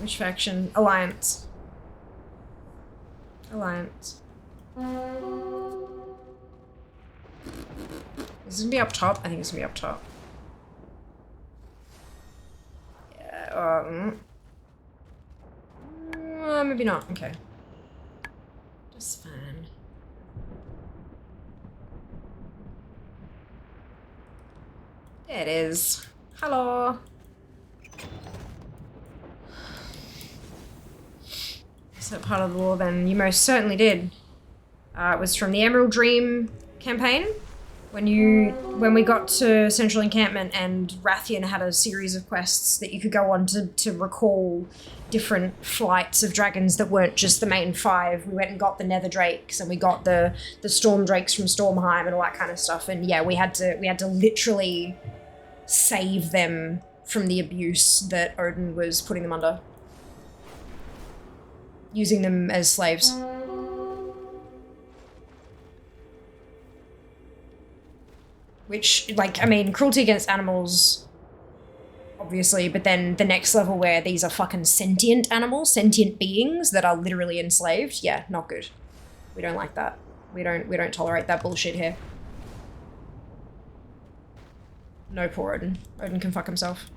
Which faction? Alliance. Alliance. Is this gonna be up top? I think it's gonna be up top. Yeah, maybe not. Okay. Just fine. There it is. Hello. Is that part of the lore then? You most certainly did. It was from the Emerald Dream campaign. When we got to Central Encampment and Rathian had a series of quests that you could go on to recall different flights of dragons that weren't just the main 5. We went and got the Nether Drakes and we got the Storm Drakes from Stormheim and all that kind of stuff. And yeah, we had to literally save them from the abuse that Odin was putting them under. Using them as slaves. Which, like, I mean, cruelty against animals, obviously, but then the next level where these are fucking sentient animals, sentient beings that are literally enslaved, yeah, not good. We don't like that. We don't tolerate that bullshit here. No, poor Odin. Odin can fuck himself.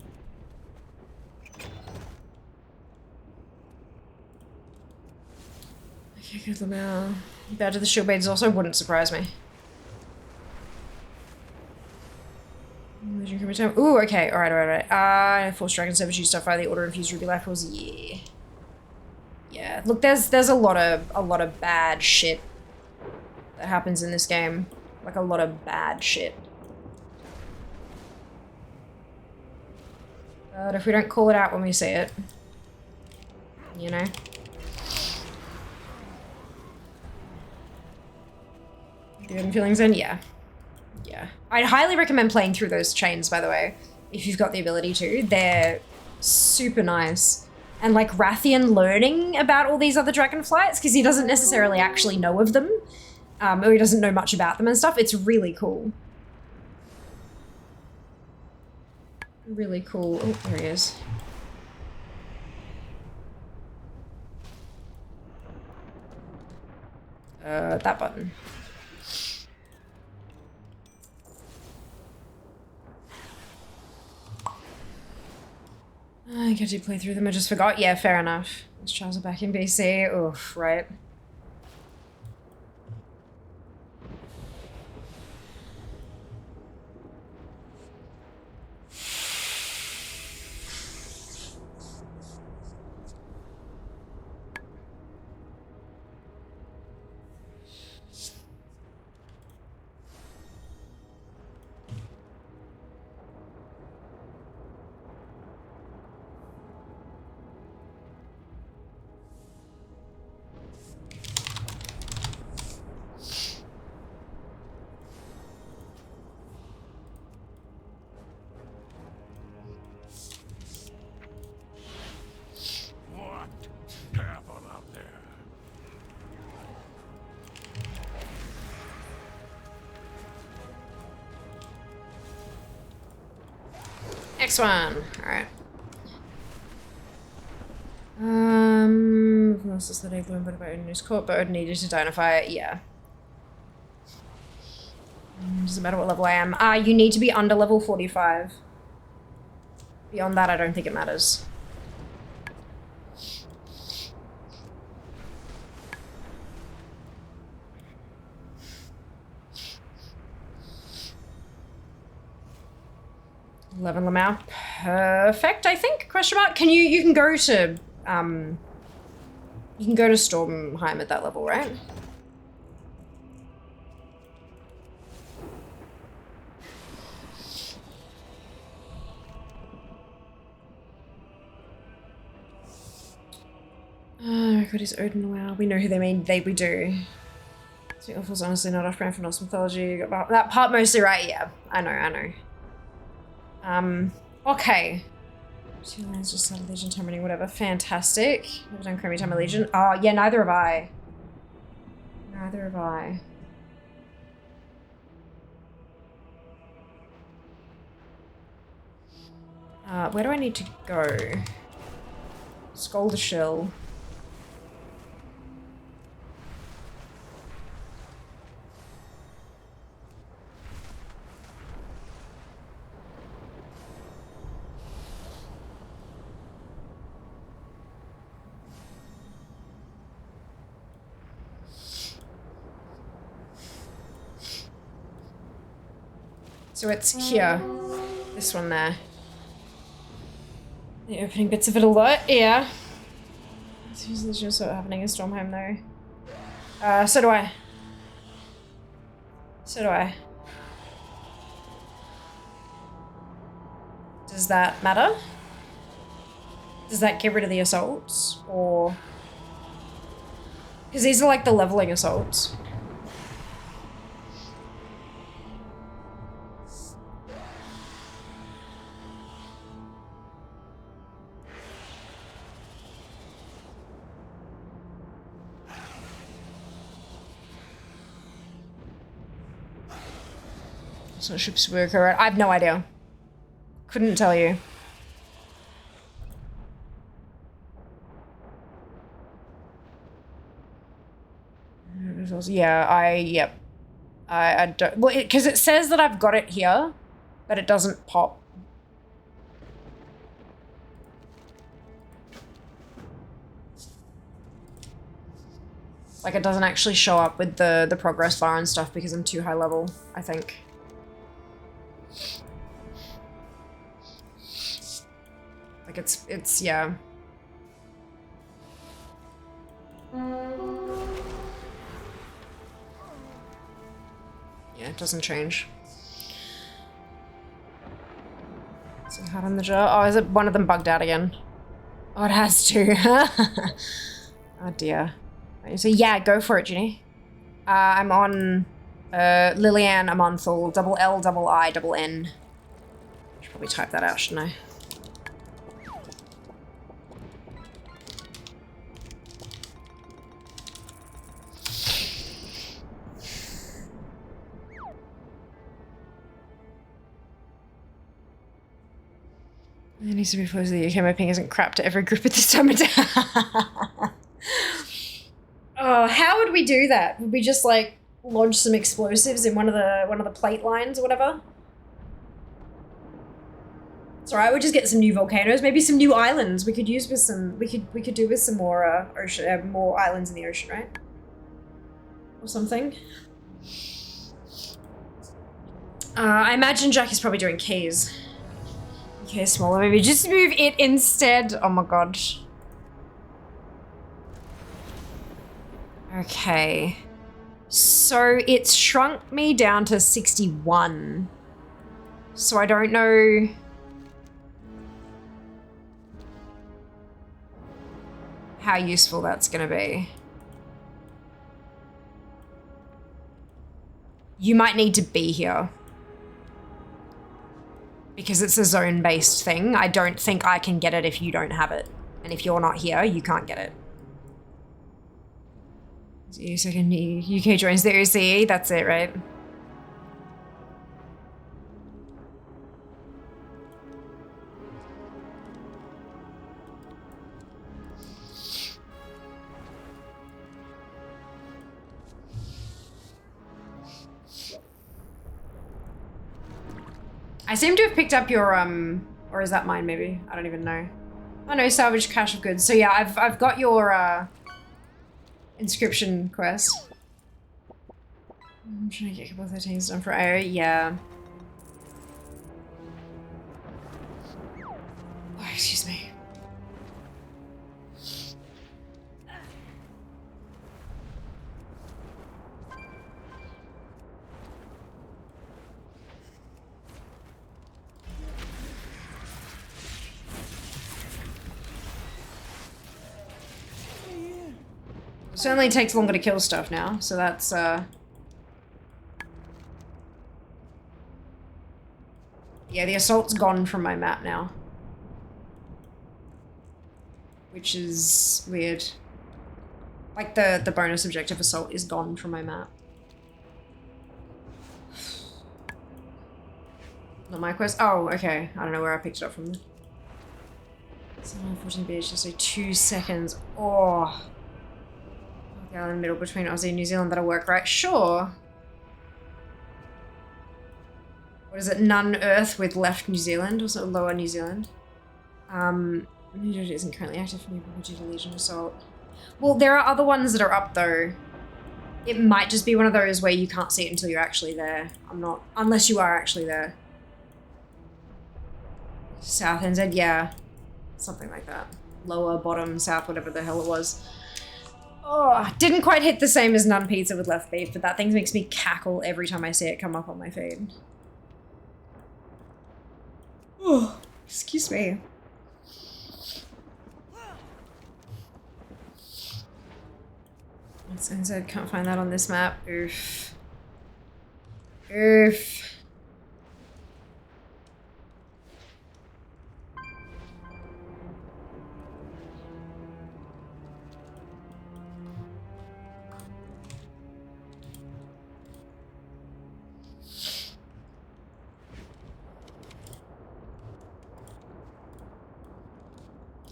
Okay, give them out. Bad to the shield blades also wouldn't surprise me. Ooh, okay, alright. Force Dragon Servitude stuff by the Order Infused Ruby Life Pools, yeah. Yeah, look, there's a lot of bad shit that happens in this game. Like, a lot of bad shit. But if we don't call it out when we see it, you know? The Odin Feelings Zone? Yeah. Yeah. I'd highly recommend playing through those chains, by the way, if you've got the ability to. They're super nice. And like Rathian learning about all these other dragonflights, because he doesn't necessarily actually know of them, or he doesn't know much about them and stuff. It's really cool. Really cool. Oh, there he is. That button. I get to play through them, I just forgot. Yeah, fair enough. These trials are back in BC. Oof, right. Next one. Alright. Who else is the day learned about Odin is caught, but Odin needed to die in a fire? Yeah. Doesn't matter what level I am. You need to be under level 45. Beyond that, I don't think it matters. Level them out. Perfect, I think? Question mark? Can you can go to, you can go to Stormheim at that level, right? Record is Odin, wow. We know who they mean, we do. So Awful's honestly not off-brand for Norse mythology. Got that part mostly right, yeah. I know. Okay. 2 lines just started Legion time running, whatever. Fantastic. Never done Chromie time of Legion. Oh, yeah, neither have I. Neither have I. Where do I need to go? Scoldashell. So it's here. This one there. The opening bits of it a lot, yeah. It's usually just what's happening in Stormheim though. So do I. Does that matter? Does that get rid of the assaults? Or... because these are like the leveling assaults. So ships work alright. I have no idea. Couldn't tell you. Yeah, yep. I don't, well, because it says that I've got it here, but it doesn't pop. Like, it doesn't actually show up with the progress bar and stuff because I'm too high level, I think. Like, it's, yeah. Yeah, it doesn't change. So hard on the jaw. Oh, is it one of them bugged out again? Oh, it has to. Oh dear. So yeah, go for it, Ginny. I'm on Lillian Amonthal, double L, double I, double N. Should probably type that out, shouldn't I? It needs to be close to the UK. My ping isn't crap to every group at this time of day. Oh, how would we do that? Would we just like lodge some explosives in one of the plate lines or whatever? It's alright. We'll just get some new volcanoes, maybe some new islands. We could use with some. We could do with some more ocean, more islands in the ocean, right? Or something. I imagine Jack is probably doing keys. Okay, smaller. Maybe just move it instead. Oh my god. Okay. So it's shrunk me down to 61. So I don't know. How useful that's gonna be. You might need to be here. Because it's a zone-based thing. I don't think I can get it if you don't have it. And if you're not here, you can't get it. Second UK joins the OCE, that's it, right? I seem to have picked up your, or is that mine maybe? I don't even know. Oh no, salvage cache of goods. So yeah, I've got your, inscription quest. I'm trying to get a couple of 13s done for AO, yeah. Oh, excuse me. Certainly takes longer to kill stuff now, so that's, yeah, the assault's gone from my map now. Which is weird. Like, the bonus objective assault is gone from my map. Not my quest? Oh, okay. I don't know where I picked it up from. 14 beers, just say 2 seconds. Oh. Okay, in the middle between Aussie and New Zealand, that'll work, right? Sure. What is it? None Earth with left New Zealand, also lower New Zealand. It isn't currently active for me due to Legion Assault. Well, there are other ones that are up though. It might just be one of those where you can't see it until you're actually there. Unless you are actually there. South NZ, yeah. Something like that. Lower, bottom, south, whatever the hell it was. Oh, didn't quite hit the same as Nun Pizza with left beef, but that thing makes me cackle every time I see it come up on my feed. Oh, excuse me. NZ, can't find that on this map. Oof. Oof.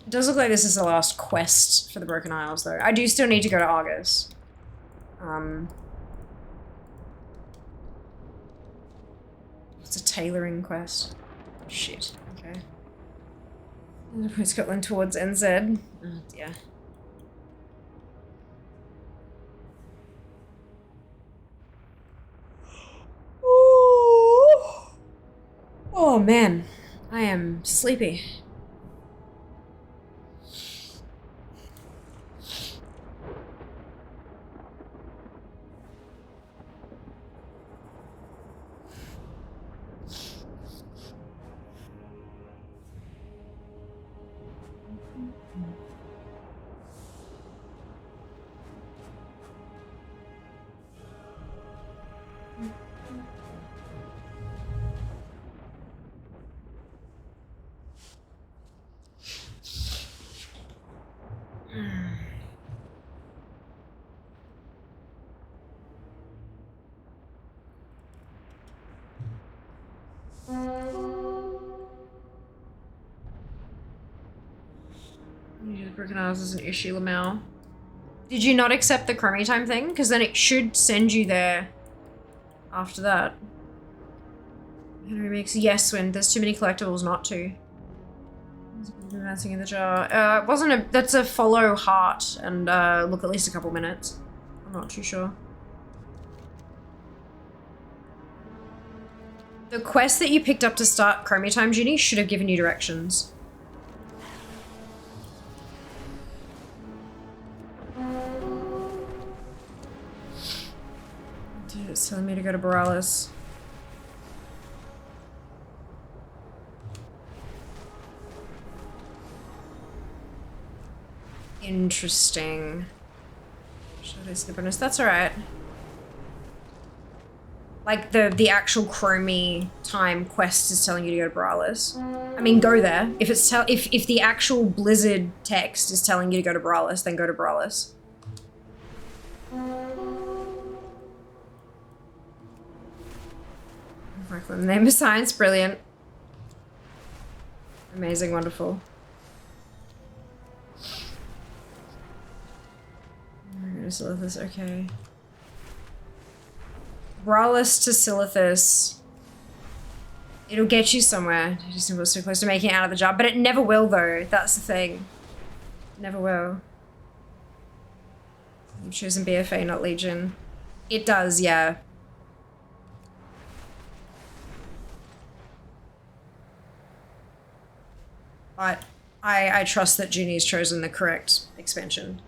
It does look like this is the last quest for the Broken Isles, though. I do still need to go to Argus. It's a tailoring quest. Shit. Okay. I'm gonna Scotland towards NZ. Oh dear. Oh man, I am sleepy. Broken Isles is an issue, Lamau. Did you not accept the Chromie time thing? Because then it should send you there after that. Henry makes yes when there's too many collectibles not to. Advancing in the jar. Wasn't a that's a follow heart and look at least a couple minutes. I'm not too sure. The quest that you picked up to start Chromie time, Junie, should have given you directions. Dude, it's telling me to go to Borealis. Interesting. Should I skip bonus? That's alright. Like the actual Chromie time quest is telling you to go to Borealis. I mean, go there. If it's if the actual Blizzard text is telling you to go to Borealis, then go to Borealis. Franklin, name of science, brilliant. Amazing, wonderful. Silithus, okay. Borealis to Silithus It'll get you somewhere. Just was so close to making it out of the jar, but it never will though. That's the thing. Never will. You've chosen BFA, not Legion. It does, yeah. But I trust that Junie's chosen the correct expansion.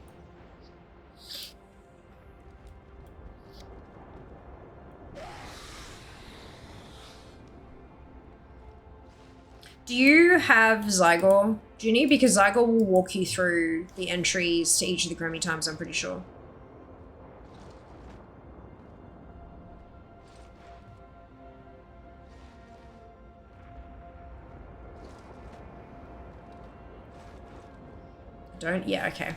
Do you have Zygor, Junie? Because Zygor will walk you through the entries to each of the Grimmy times, I'm pretty sure. Don't? Yeah, okay.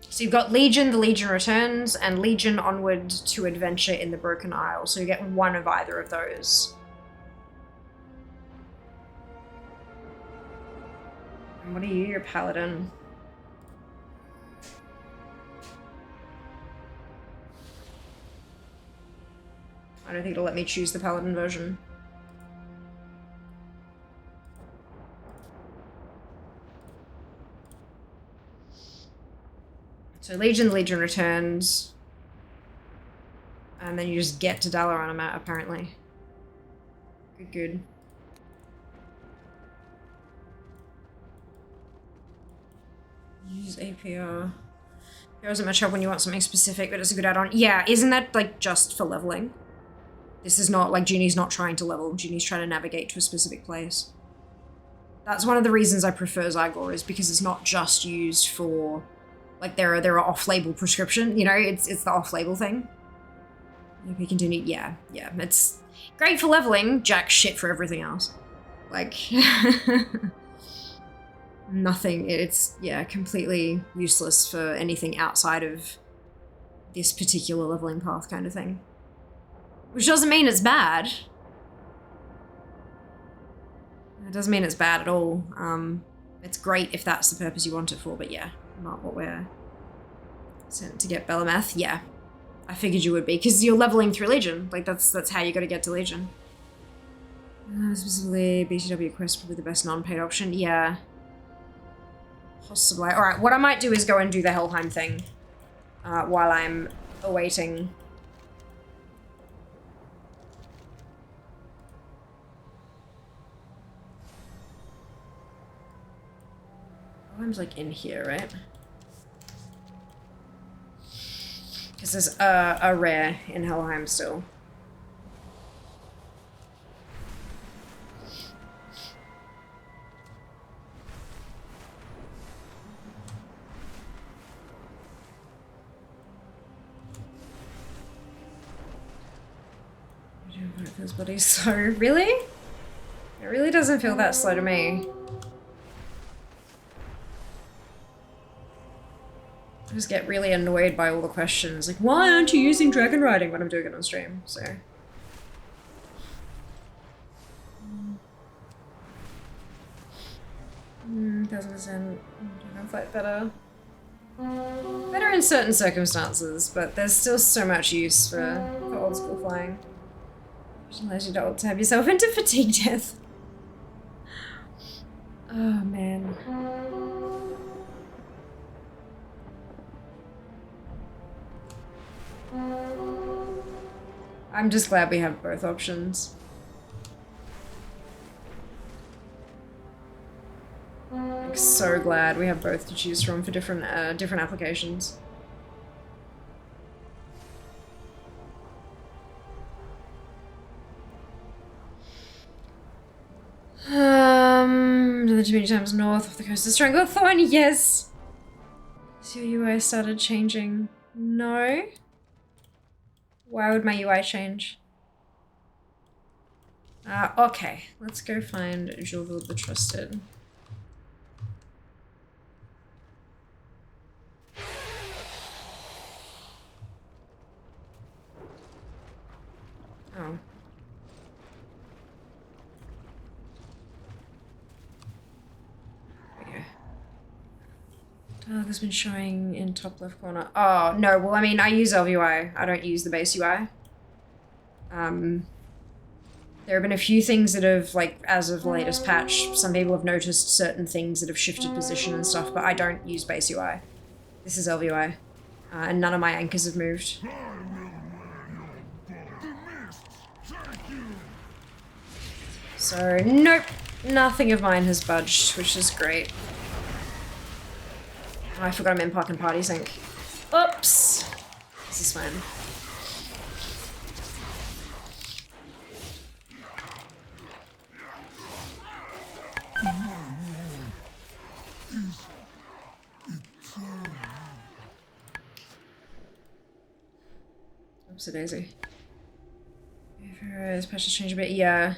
So you've got Legion, the Legion Returns, and Legion Onward to Adventure in the Broken Isle. So you get one of either of those. And what are you? You're a Paladin. I don't think it'll let me choose the Paladin version. So Legion Returns. And then you just get to Dalaran apparently. Good. Use APR. There isn't much help when you want something specific, but it's a good add-on. Yeah, isn't that like just for leveling? This is not like Junie's not trying to level. Junie's trying to navigate to a specific place. That's one of the reasons I prefer Zygor, is because it's not just used for like there are off-label prescription, you know, it's the off-label thing. If we continue, yeah, it's great for leveling, jack shit for everything else. Like nothing, it's completely useless for anything outside of this particular leveling path kind of thing. Which doesn't mean it's bad. It doesn't mean it's bad at all. It's great if that's the purpose you want it for, but yeah, not what we're sent to get Belemeth. Yeah, I figured you would be, because you're leveling through Legion. Like, that's how you gotta get to Legion. Specifically, BTW Quest probably the best non-paid option. Yeah. Possibly. Alright, what I might do is go and do the Helheim thing while I'm awaiting. Helheim's like in here, right? Because there's a rare in Helheim still. Those bodies so really? It really doesn't feel that slow to me. I just get really annoyed by all the questions, like, why aren't you using dragon riding when I'm doing it on stream? So 1000%. Dragon fight better. Better in certain circumstances, but there's still so much use for old school flying. Which allows you to tab yourself into fatigue death. Oh man. I'm just glad we have both options. Like, so glad we have both to choose from for different applications. The too many times north of the coast of Stranglethorn, yes. So your UI started changing. No. Why would my UI change? Okay, let's go find Jurvil the Trusted. Oh. There we go. Dialogue has been showing in top left corner. Oh, no. Well, I mean, I use LVI. I don't use the base UI. There have been a few things that have, like, as of the latest patch, some people have noticed certain things that have shifted position and stuff, but I don't use base UI. This is LVI. And none of my anchors have moved. So, nope. Nothing of mine has budged, which is great. Oh, I forgot I'm in Park and Party Sync. Oops! This is fine. Oops, a daisy. If patches change a bit, yeah.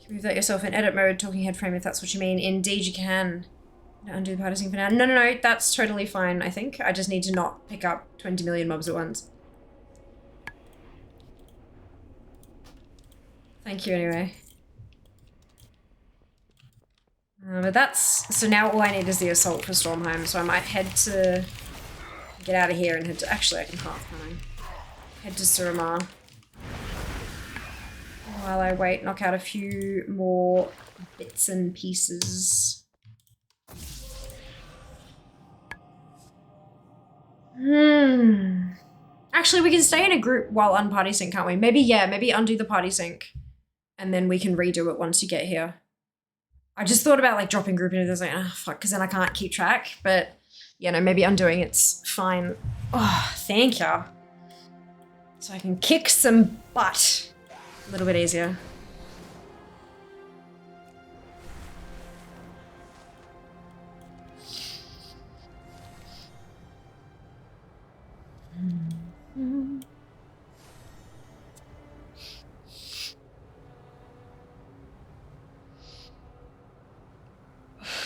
You can move that yourself in edit mode, talking head frame if that's what you mean. Indeed you can. Undo the party sync for now. No, no, no, that's totally fine, I think. I just need to not pick up 20 million mobs at once. Thank you anyway. But that's... So now all I need is the assault for Stormheim, so I might head to... Get out of here and head to... Actually, I can path, can't I? Head to Suramar. While I wait, knock out a few more bits and pieces. Actually, we can stay in a group while on party sync, can't we? Maybe, yeah, maybe undo the party sync. And then we can redo it once you get here. I just thought about, like, dropping group into this, like, oh, fuck, because then I can't keep track. But, you know, maybe undoing it's fine. Oh, thank you. So I can kick some butt. A little bit easier.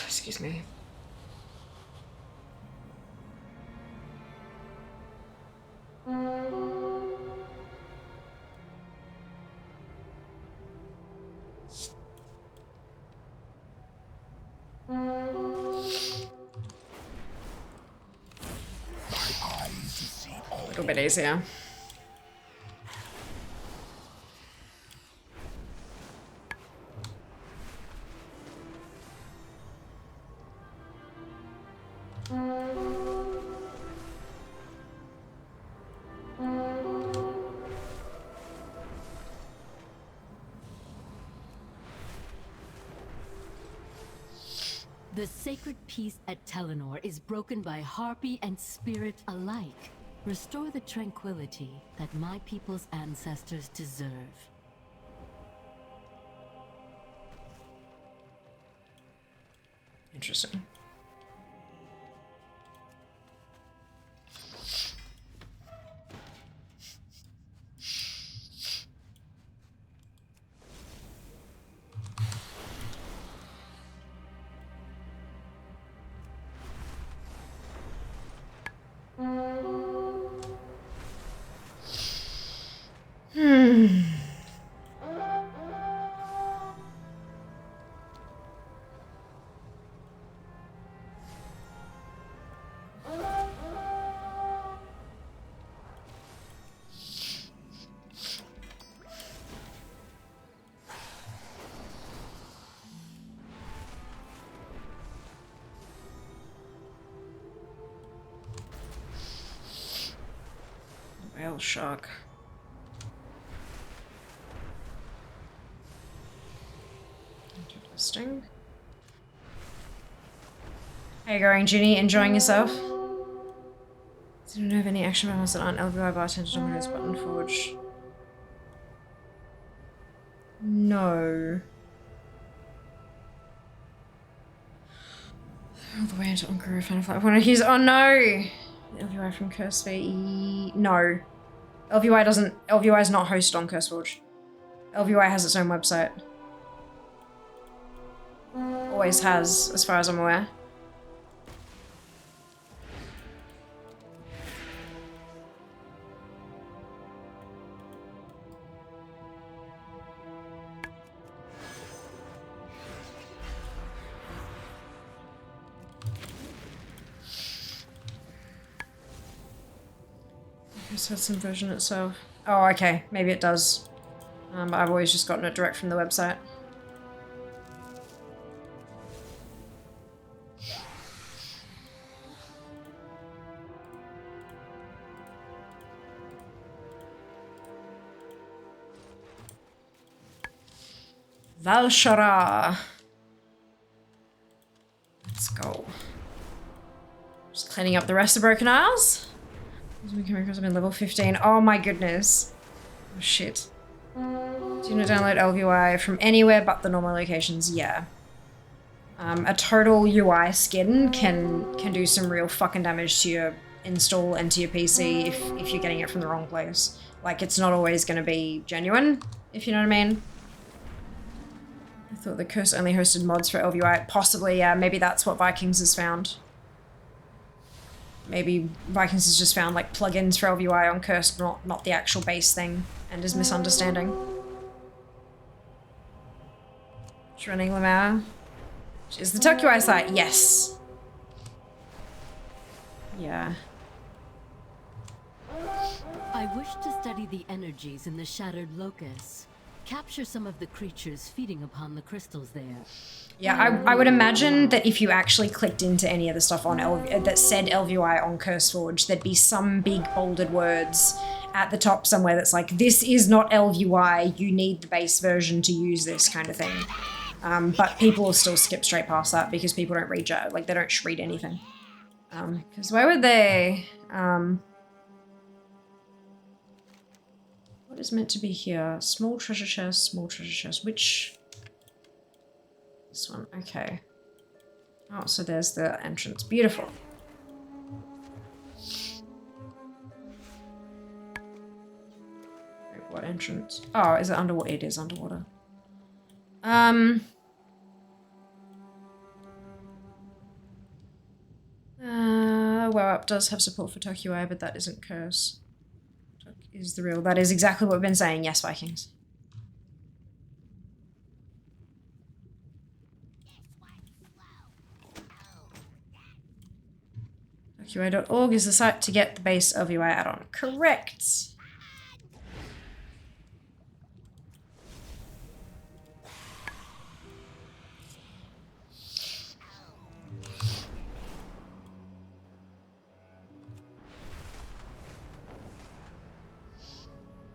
Excuse me. A little bit easier. The sacred peace at Telenor is broken by Harpy and Spirit alike. Restore the tranquility that my people's ancestors deserve. Interesting. Whale shark. Interesting. How you going, Ginny? Enjoying yourself? So you don't have any action buttons that aren't LVI bartender Domino's button forge. No. All the way into Onkara Final Flight. I want to use. Oh no! LVI from Curseforge. No. LVI doesn't. LVI is not hosted on Curseforge. LVI has its own website. Always has, as far as I'm aware. It's had some version itself. Oh, okay. Maybe it does. But I've always just gotten it direct from the website. Valshara. Let's go. Just cleaning up the rest of Broken Isles. I've been level 15. Oh my goodness. Oh shit. Do you want to download LVI from anywhere but the normal locations? Yeah. A total UI skin can do some real fucking damage to your install and to your PC if you're getting it from the wrong place. Like, it's not always going to be genuine, if you know what I mean. I thought the Curse only hosted mods for LVI. Possibly, yeah. Maybe that's what Vikings has found. Maybe Vikings has just found, like, plugins for LVI on Curse, not the actual base thing, and is misunderstanding. It's running Lamau. Is the TokUI site? Yes. Yeah. I wish to study the energies in the shattered locus. Capture some of the creatures feeding upon the crystals there. Yeah, I would imagine that if you actually clicked into any of the stuff on that said LVI on CurseForge, there'd be some big bolded words at the top somewhere that's like, this is not LVI, you need the base version to use this kind of thing. But people will still skip straight past that because people don't read, like, they don't read anything. Because why would they? What is meant to be here? Small treasure chest, small treasure chest. Which? This one, okay. Oh, so there's the entrance. Beautiful. Wait, what entrance? Oh, is it underwater? It is underwater. WoW Up does have support for TokUI, but that isn't Curse. Is the real. That is exactly what we've been saying. Yes, Vikings. TokUI.org is the site to get the base LVI add-on. Correct.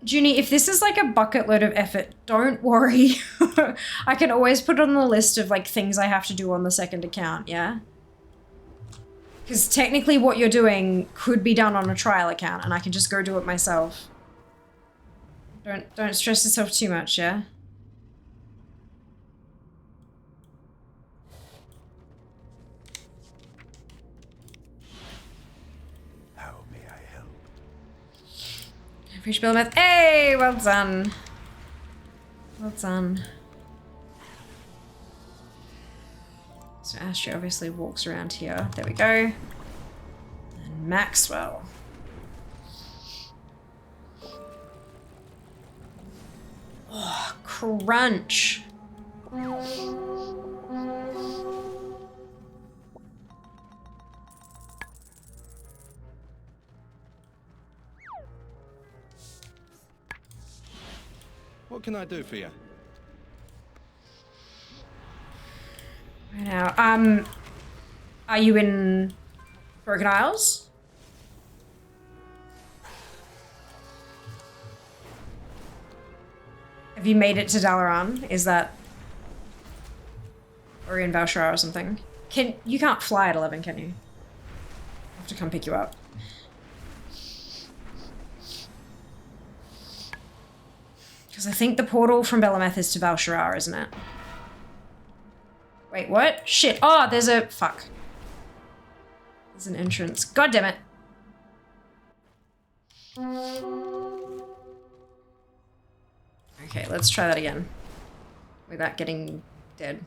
Junie, if this is like a bucket load of effort, don't worry. I can always put it on the list of like things I have to do on the second account, yeah? Because technically what you're doing could be done on a trial account and I can just go do it myself. Don't stress yourself too much, yeah? Preach Bellameth. Hey, well done. Well done. So Astrid obviously walks around here. There we go. And Maxwell. Oh, crunch. What can I do for you? Right now, are you in Broken Isles? Have you made it to Dalaran? Is that... Or in Valshara or something? You can't fly at 11, can you? I have to come pick you up. Because I think the portal from Bellameth is to Valshara, isn't it? Wait, what? Shit. Oh, there's a... Fuck. There's an entrance. God damn it. Okay, let's try that again. Without getting dead.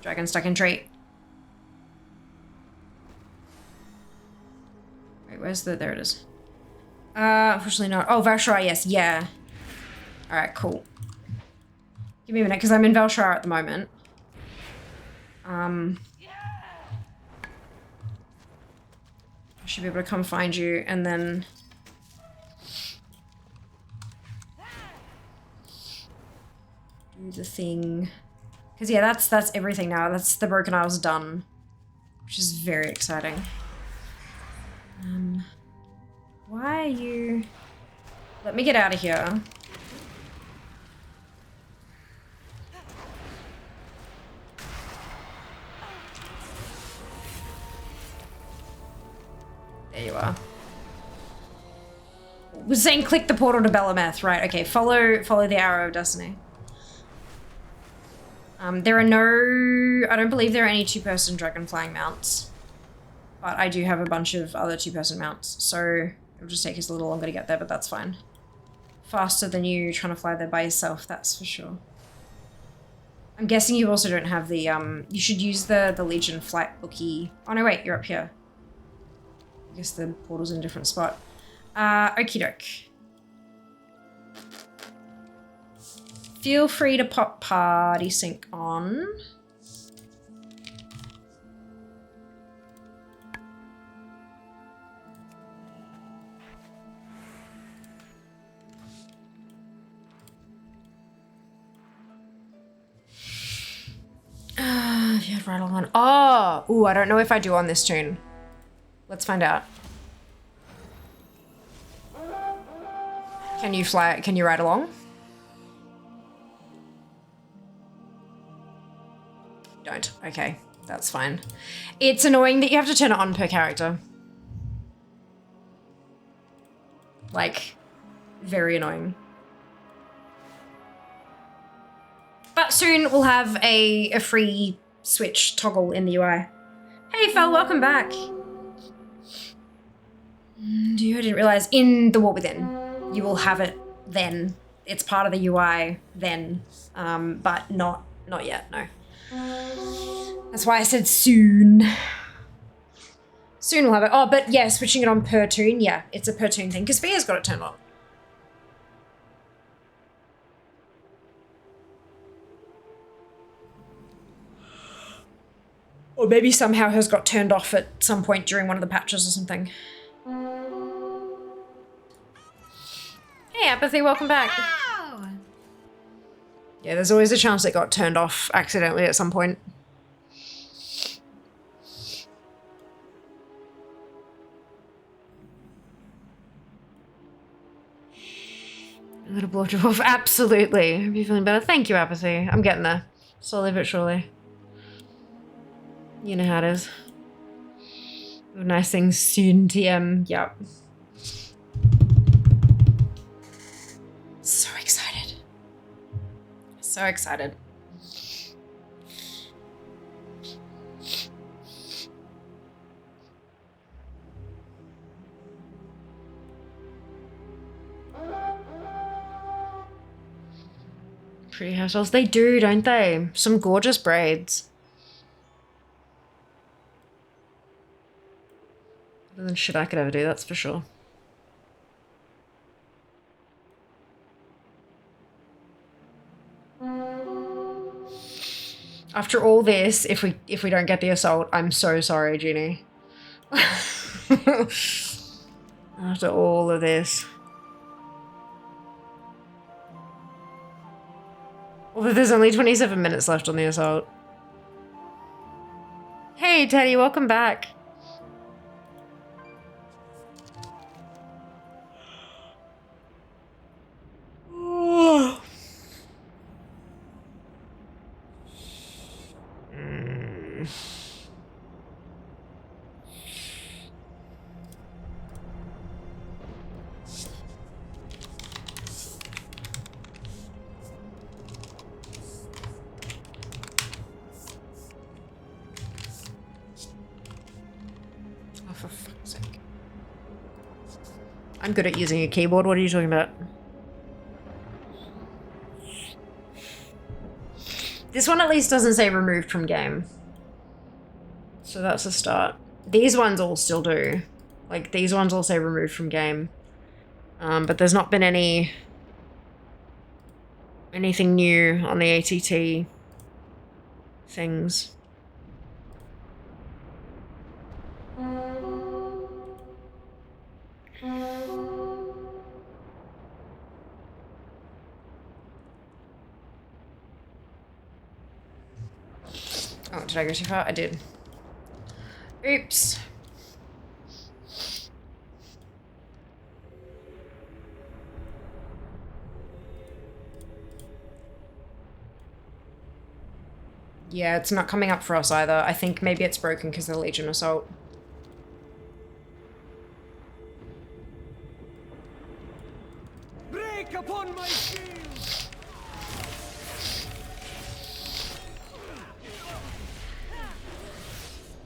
Dragon stuck in tree. Wait, where's the... There it is. Unfortunately not. Oh, Valshara, yes. Yeah. Alright, cool. Give me a minute, because I'm in Velshire at the moment. I should be able to come find you, and then... do the thing. Because yeah, that's everything now. That's the Broken Isles done. Which is very exciting. Why are you... Let me get out of here. There you are. We're saying click the portal to Belemeth, right? Okay, follow the arrow of destiny. There are no... I don't believe there are any two-person dragon flying mounts. But I do have a bunch of other two-person mounts, so it'll just take us a little longer to get there, but that's fine. Faster than you trying to fly there by yourself, that's for sure. I'm guessing you also don't have the, you should use the Legion flight bookie. Oh no, wait, you're up here. I guess the portal's in a different spot. Okie doke. Feel free to pop party sync on. If you had rattle on. Oh! Ooh, I don't know if I do on this tune. Let's find out. Can you fly? Can you ride along? Don't. Okay, that's fine. It's annoying that you have to turn it on per character. Like, very annoying. But soon we'll have a free switch toggle in the UI. Hey Fel, welcome back. I didn't realize in the War Within, you will have it then. It's part of the UI then, but not yet, no. That's why I said soon. Soon we'll have it. Oh, but yeah, switching it on per tune, yeah, it's a per tune thing, because Fia's got it turned on. Or maybe somehow has got turned off at some point during one of the patches or something. Hey, Apathy, welcome back. Wow. Yeah, there's always a chance it got turned off accidentally at some point. A little blow dwarf, absolutely. Hope you're feeling better. Thank you, Apathy. I'm getting there. Slowly but surely. You know how it is. Nice things soon, TM. Yep. So excited. So excited. Pretty hairstyles. They do, don't they? Some gorgeous braids. Better than shit I could ever do, that's for sure. After all this, if we don't get the assault, I'm so sorry, Jeannie. After all of this. Although there's only 27 minutes left on the assault. Hey, Teddy, welcome back. For fuck's sake. I'm good at using a keyboard, what are you talking about? This one at least doesn't say removed from game. So that's a start. These ones all still do. Like, these ones all say removed from game. But there's not been any anything new on the ATT things. Oh, did I go too far? I did. Oops. Yeah, it's not coming up for us either. I think maybe it's broken because of the Legion Assault. Break upon my shield!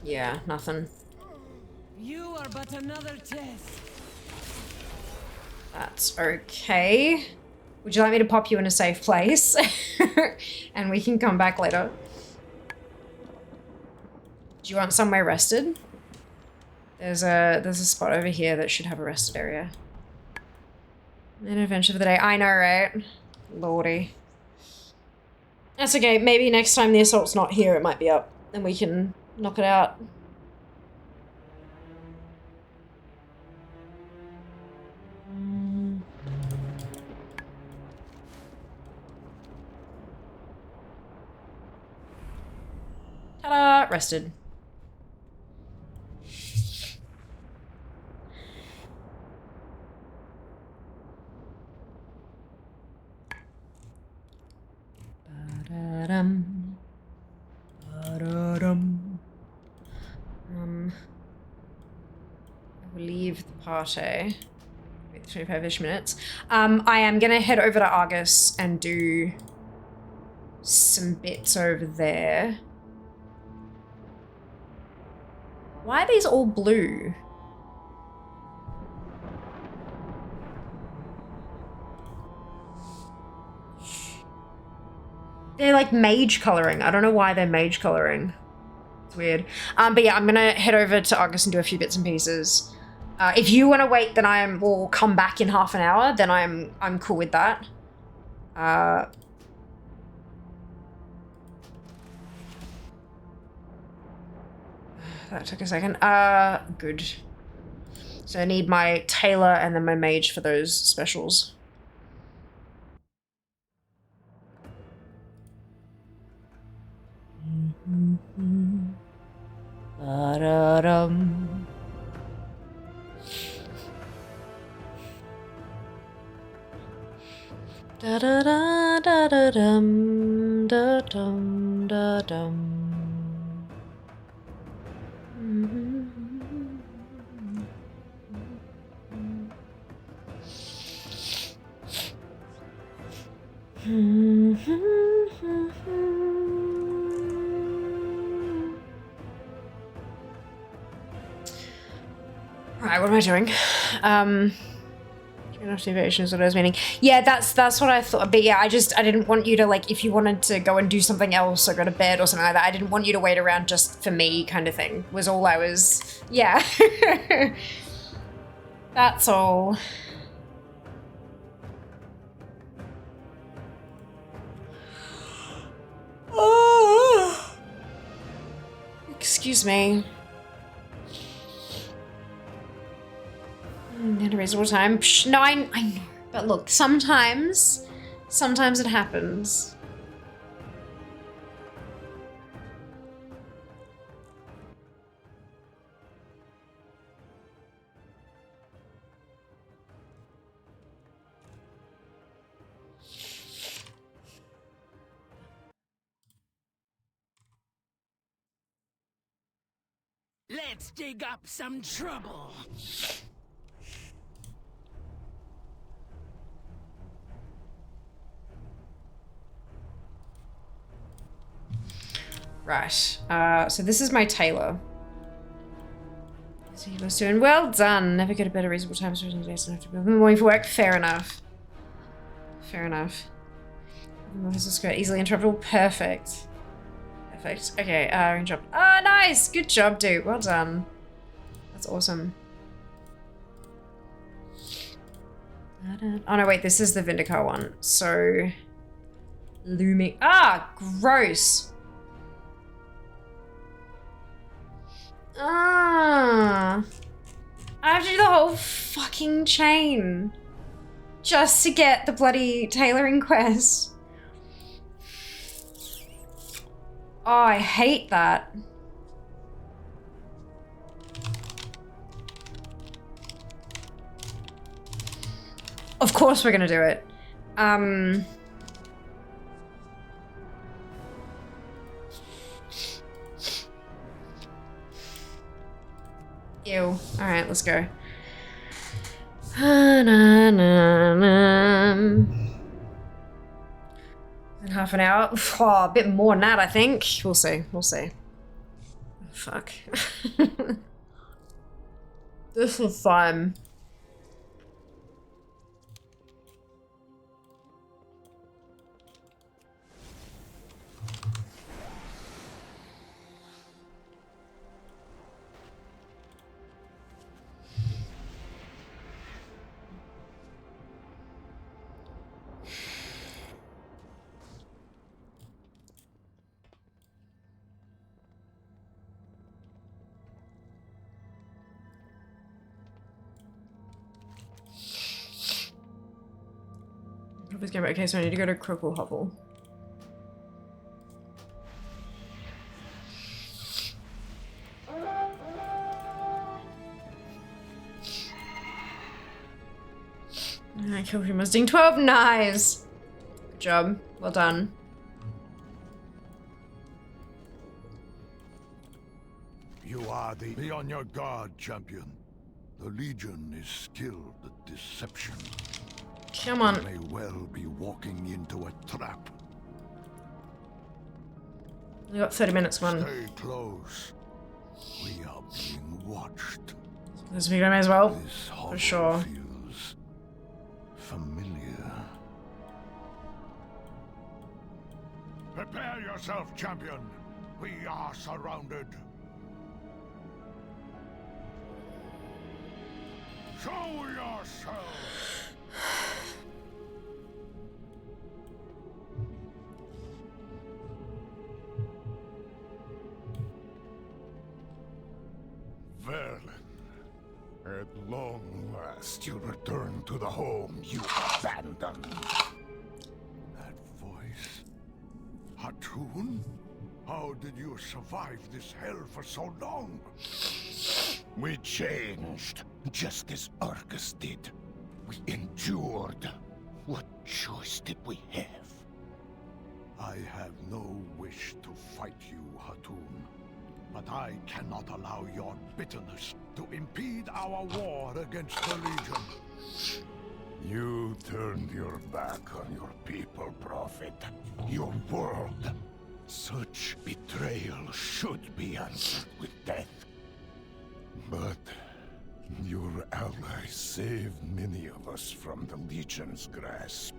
Yeah, nothing. You are but another test. That's okay. Would you like me to pop you in a safe place? And we can come back later. Do you want somewhere rested? There's a spot over here that should have a rested area. An adventure for the day. I know, right? Lordy. That's okay. Maybe next time the assault's not here, it might be up. And we can knock it out. Ta-da! Rested. Ba-da-dum. Ba-da-dum. I will leave the party. Wait, 25-ish minutes. I am gonna head over to Argus and do some bits over there. Why are these all blue? They're like mage coloring. I don't know why they're mage coloring. It's weird. But yeah, I'm gonna head over to Argus and do a few bits and pieces. If you want to wait, then will come back in half an hour. Then I'm cool with that. That took a second. Good. So I need my tailor and then my mage for those specials. Ba-da-dum. Da-da-da-da-da-dum, da-dum, da-dum. Right, what am I doing? Motivation is what I was meaning. Yeah, that's what I thought. But yeah, I didn't want you to, like, if you wanted to go and do something else or go to bed or something like that, I didn't want you to wait around just for me kind of thing, was all I was, yeah. That's all. Oh. Excuse me. In a reasonable time. Psh, no, I know. But look, sometimes it happens. Let's dig up some trouble. Right. So this is my tailor. So he was doing well done. Never get a better reasonable time. So days don't have to be in the morning for work. Fair enough. Fair enough. This is great. Easily interruptible. Perfect. Perfect. Okay. Range job. Oh, nice. Good job, dude. Well done. That's awesome. Oh no, wait. This is the Vindicar one. So Looming. Ah, gross. Ah. I have to do the whole fucking chain just to get the bloody tailoring quest. Oh, I hate that. Of course we're gonna do it. Ew. Alright, let's go. In half an hour? Oh, a bit more than that, I think. We'll see. We'll see. Fuck. This is fun. Okay, so I need to go to Crookle Hovel. I killed him. I was doing 12 knives. Good job. Well done. You are the... Be on your guard, champion. The Legion is skilled at deception. Come on. You may well be walking into a trap. We got 30 minutes, one. Stay close. We are being watched. This video may as well. This for sure. Feels familiar. Prepare yourself, champion. We are surrounded. Show yourself. Verlin, at long last you return to the home you abandoned. That voice... Hatun? How did you survive this hell for so long? We changed, just as Arcus did. We endured. What choice did we have? I have no wish to fight you, Hatun. But I cannot allow your bitterness to impede our war against the Legion. You turned your back on your people, Prophet. Your world. Such betrayal should be answered with death. But your allies saved many of us from the Legion's grasp.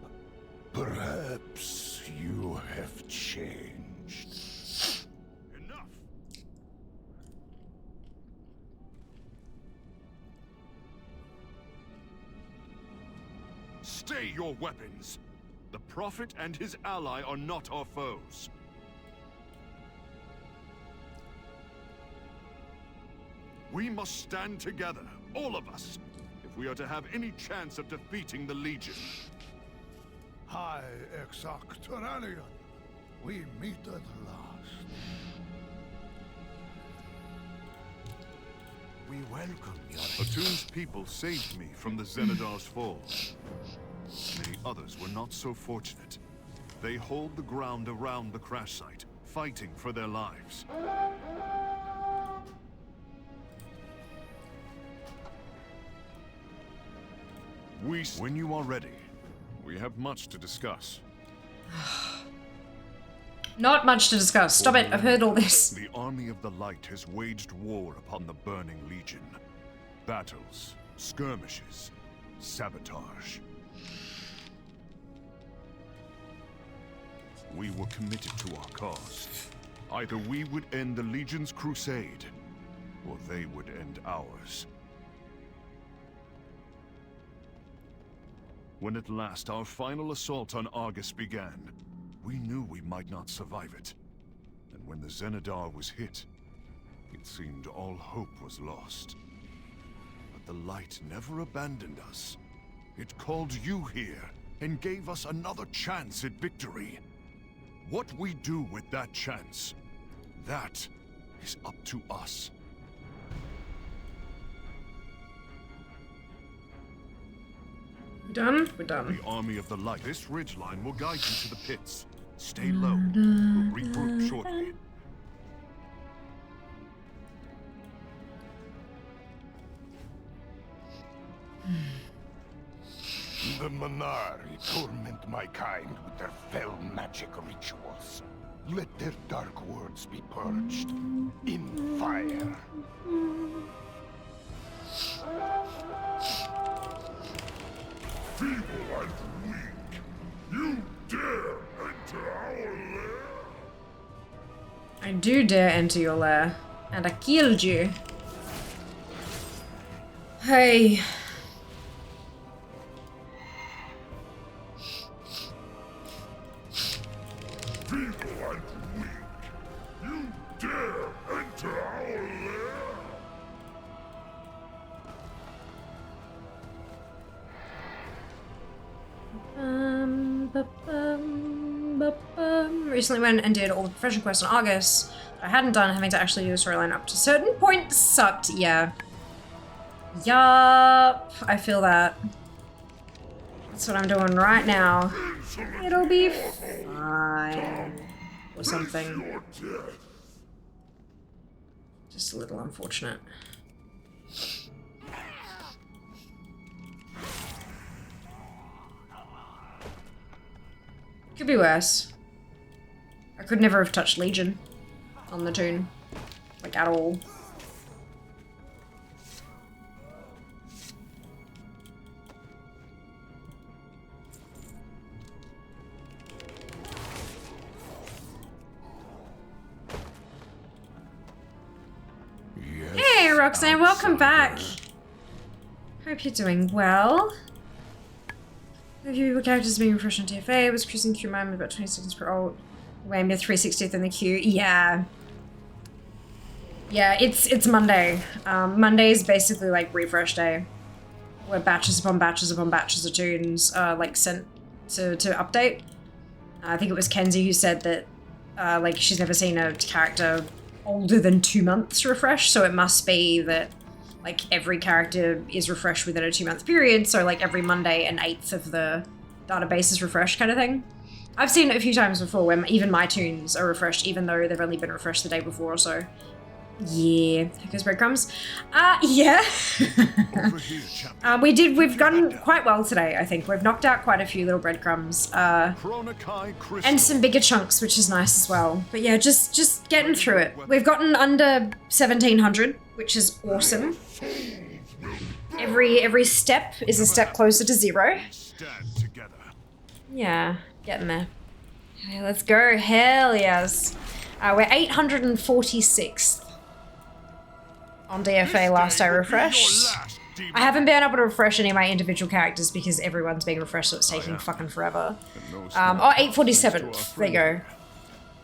Perhaps you have changed. Enough! Stay your weapons! The Prophet and his ally are not our foes. We must stand together, all of us, if we are to have any chance of defeating the Legion. High Exarch Tyranion, we meet at last. We welcome your... Hatun's people saved me from the Xenadar's fall. Many others were not so fortunate. They hold the ground around the crash site, fighting for their lives. When you are ready, we have much to discuss. Not much to discuss. Stop it. I've heard all this. The Army of the Light has waged war upon the Burning Legion. Battles, skirmishes, sabotage. We were committed to our cause. Either we would end the Legion's crusade, or they would end ours. When at last our final assault on Argus began, We knew we might not survive it. And when the Zenadar was hit, it seemed all hope was lost. But the light never abandoned us. It called you here and gave us another chance at victory. What we do with that chance, that is up to us. Done? We're done. The army of the light. This ridgeline will guide you to the pits. Stay low. We'll regroup shortly. The Manari torment my kind with their fell magic rituals. Let their dark words be purged in fire. Feeble and weak, you dare enter our lair? I do dare enter your lair, and I killed you. Hey. Feeble and weak, you dare enter our lair? Recently went and did all the professional quests on Argus that I hadn't done, having to actually do the storyline up to certain points sucked. Yeah. Yup. I feel that. That's what I'm doing right now. It'll be fine. Or something. Just a little unfortunate. Could be worse. I could never have touched Legion on the toon. Like, at all. Yes, Hey, Roxanne, welcome back. Hope you're doing well. A few people characters being refreshed on TFA. Was cruising through mine with about 20 seconds per ult. Wham, you're 360th in the queue. Yeah. Yeah, it's Monday. Monday is basically like refresh day. Where batches upon batches upon batches of tunes are like sent to update. I think it was Kenzie who said that like she's never seen a character older than 2 months refresh, so it must be that like every character is refreshed within a 2-month period, so like every Monday an 1/8 of the database is refreshed kind of thing. I've seen it a few times before where even my tunes are refreshed even though they've only been refreshed the day before or so. Yeah, because breadcrumbs. Yeah. We've gotten quite well today, I think. We've knocked out quite a few little breadcrumbs. And some bigger chunks, which is nice as well. But yeah, just getting through it. We've gotten under 1700, which is awesome. Every step is a step closer to 0. Yeah, getting there. Okay, let's go. Hell yes. We're 846th on DFA last I refreshed. I haven't been able to refresh any of my individual characters because everyone's being refreshed, so it's taking fucking forever. Oh, 847th. There you go.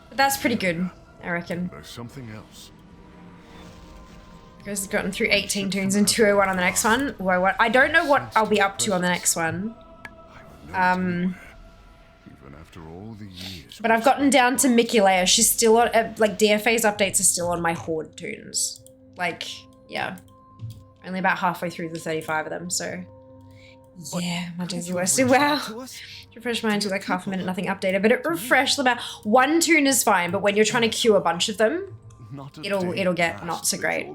But that's pretty good, I reckon. There's something else. Guys have gotten through 18 tunes and 201 on the next one. I don't know what I'll be up to on the next one. But I've gotten down to Mikulea. She's still on, like, DFA's updates are still on my Horde tunes. Like, yeah. Only about halfway through the 35 of them, so. Yeah, my days are worse. Wow. Refresh mine to like half a minute, nothing updated, but it refreshed about 1 tune is fine, but when you're trying to queue a bunch of them, it'll get not so great.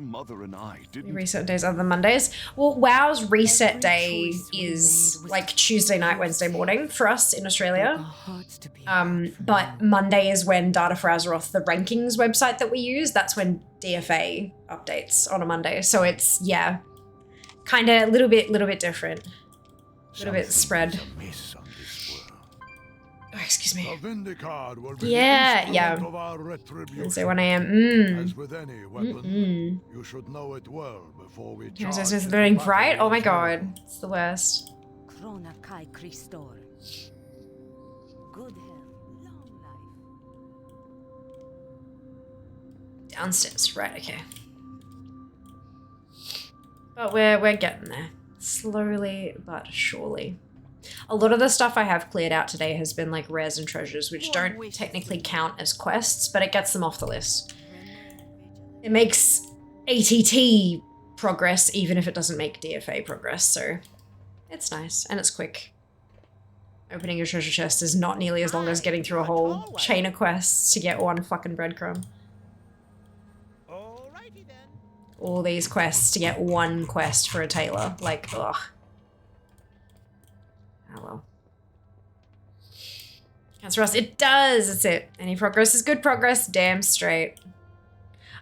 Reset days other than Mondays. Well, WoW's reset day is like Tuesday night, Wednesday morning for us in Australia. But Monday is when Data for Azeroth, the rankings website that we use, that's when DFA updates on a Monday. So it's, yeah, kind of a little bit different. A little bit spread. Oh, excuse me. Yeah. Wednesday 1 AM. As with any weapon, you should know it well before we charge. Is learning bright? Oh my god. It's the worst. Downstairs, right, okay. But we're getting there. Slowly but surely. A lot of the stuff I have cleared out today has been like rares and treasures, which don't technically count as quests, but it gets them off the list. It makes ATT progress even if it doesn't make DFA progress, so it's nice and it's quick. Opening a treasure chest is not nearly as long as getting through a whole chain of quests to get one fucking breadcrumb. All these quests to get one quest for a tailor. Like, ugh. Oh well. Counts for us. It does! That's it. Any progress is good progress. Damn straight.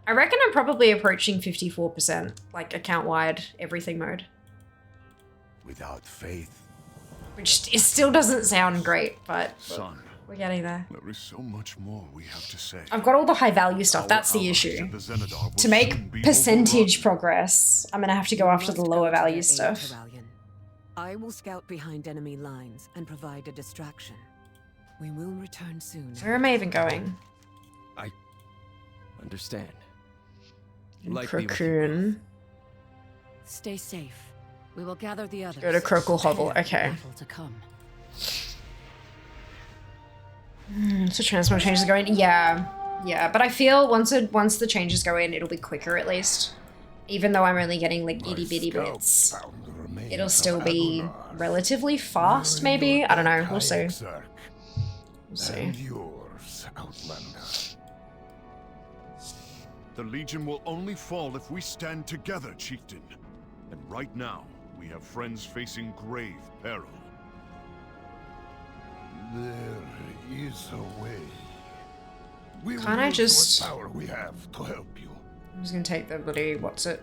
I reckon I'm probably approaching 54%, like account-wide everything mode. Without faith. Which still doesn't sound great, but Son, we're getting there. there is so much more we have to say. I've got all the high value stuff, that's the issue. To make percentage progress, I'm gonna have to go after the lower value stuff. I will scout behind enemy lines and provide a distraction. We will return soon. Where am I even going? I understand. Cocoon. Stay safe. We will gather the others. Go to Crocal Hovel, okay. To come. So transmog changes go in? Yeah. Yeah, but I feel once the changes go in, it'll be quicker at least. Even though I'm only getting like itty bitty bits. It'll still be relatively fast, maybe? I don't know, we'll see. We'll see. The Legion will only fall if we stand together, Chieftain. And right now, we have friends facing grave peril. There is a way. We Can't I just... what power we have to help you. I'm just gonna take the bloody... what's it?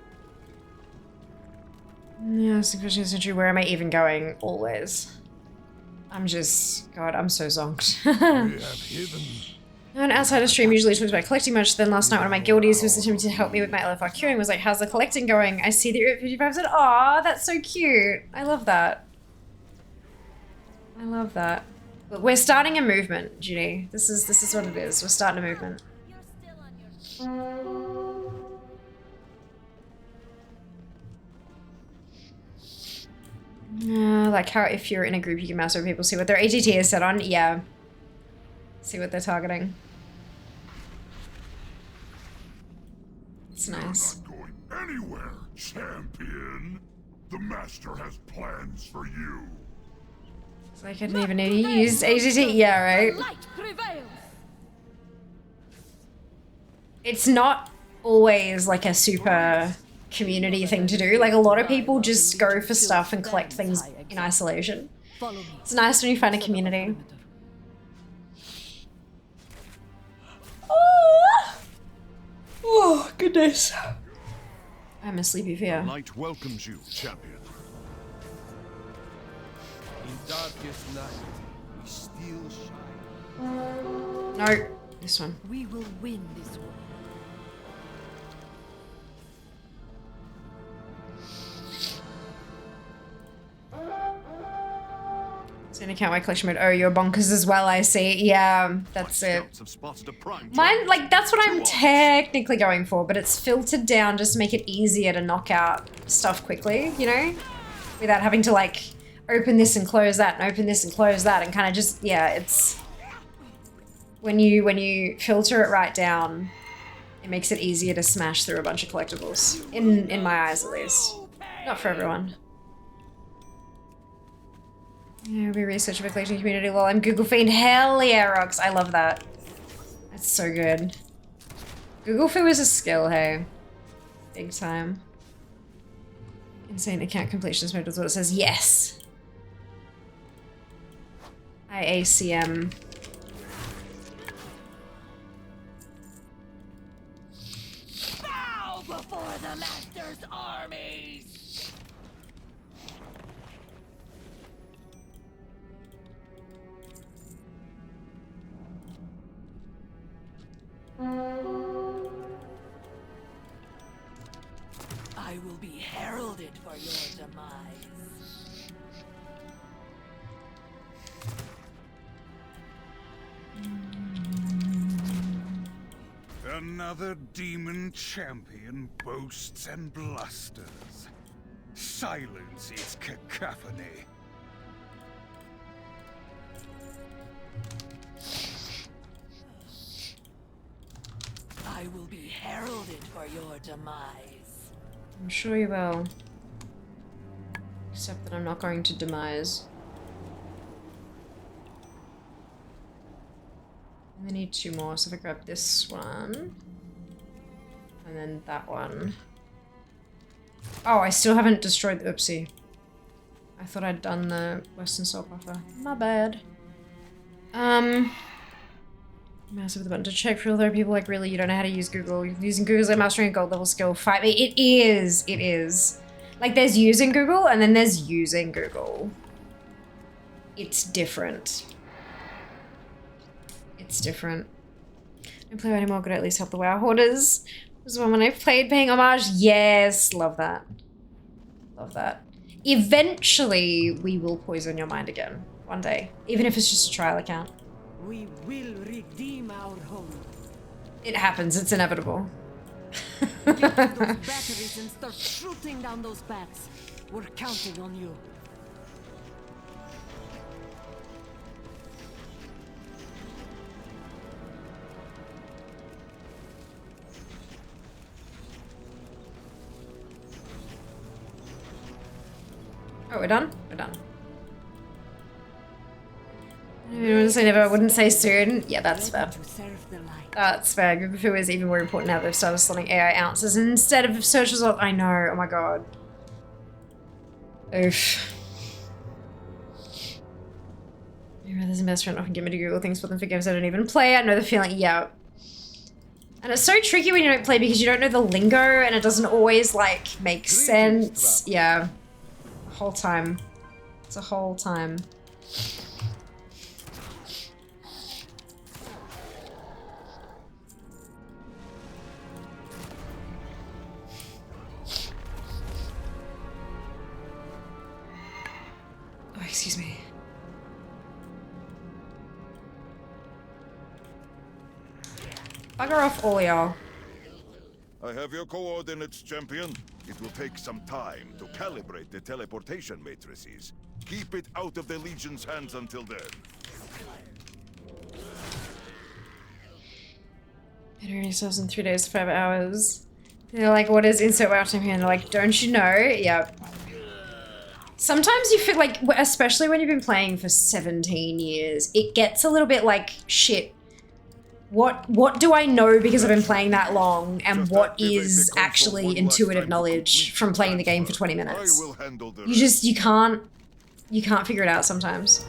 Yeah, 16th century, where am I even going? Always. I'm just... God, I'm so zonked. We have hidden... An outsider stream usually talks about collecting much, then last night one of my guildies who was attempting to help me with my LFR queuing was like, how's the collecting going? I see that you're at 55%. Aw, that's so cute. I love that. I love that. Look, we're starting a movement, Judy. This is what it is. We're starting a movement. Like how if you're in a group you can mouse over people, see what their ATT is set on. Yeah. See what they're targeting. It's nice. You're not going anywhere, champion. The master has plans for you. It's like I didn't even need to use ATT. Yeah, right? It's not always like a super community thing to do. Like a lot of people just go for stuff and collect things in isolation. It's nice when you find a community. Oh, goodness. I'm a sleepy fear. Light welcomes you, champion. In darkest night, we still shine. No, this one. We will win this war. It's in account my collection mode. Oh, you're bonkers as well, I see. Yeah, that's it. Mine, like, that's what I'm technically going for, but it's filtered down just to make it easier to knock out stuff quickly, you know? Without having to, like, open this and close that and open this and close that and kind of just, yeah, it's... When you filter it right down, it makes it easier to smash through a bunch of collectibles. In my eyes, at least. Not for everyone. Yeah, we research a collecting community. Well, I'm Google Fiend. Hell yeah, Rox. I love that. That's so good. Google Foo is a skill, hey. Big time. Insane account completionist mode is what it says. Yes. IACM. Bow before the Master's armies! I will be heralded for your demise. And Another demon champion boasts and blusters. Silence its cacophony. I will be heralded for your demise. I'm sure you will. Except that I'm not going to demise. I need 2 more, so if I grab this one. And then that one. Oh, I still haven't destroyed the oopsie. I thought I'd done the Western Soul Puffer. My bad. Mouse with the button to check for other people. Like, really, you don't know how to use Google. Using Google's like mastering a gold level skill. Fight me. It is. It is. Like, there's using Google and then there's using Google. It's different. It's different. Don't play anymore, could I at least help the WoW hoarders? Was the one when I played paying homage. Yes, love that. Love that. Eventually, we will poison your mind again. One day. Even if it's just a trial account. We will redeem our home. It happens, it's inevitable. Get to those batteries and start shooting down those bats. We're counting on you. Oh, we're done? We're done. I wouldn't say soon. Yeah, that's fair. That's fair. Google Fu is even more important now they've started slotting AI ounces instead of search results. I know, oh my god. Oof. My brother's best friend often give me to Google things for them for games I don't even play. I know the feeling, yeah. And it's so tricky when you don't play because you don't know the lingo and it doesn't always, like, make sense. Yeah. Whole time. It's a whole time. Oh, excuse me. Bugger off all y'all. I have your coordinates, champion. It will take some time to calibrate the teleportation matrices. Keep it out of the Legion's hands until then. Better yourselves in 3 days, 5 hours. They're like, what is insert WoW time here? And they're like, don't you know? Yep. Sometimes you feel like, especially when you've been playing for 17 years, it gets a little bit like, shit. What do I know because I've been playing that long, and what is actually intuitive knowledge from playing the game for 20 minutes? You can't figure it out sometimes.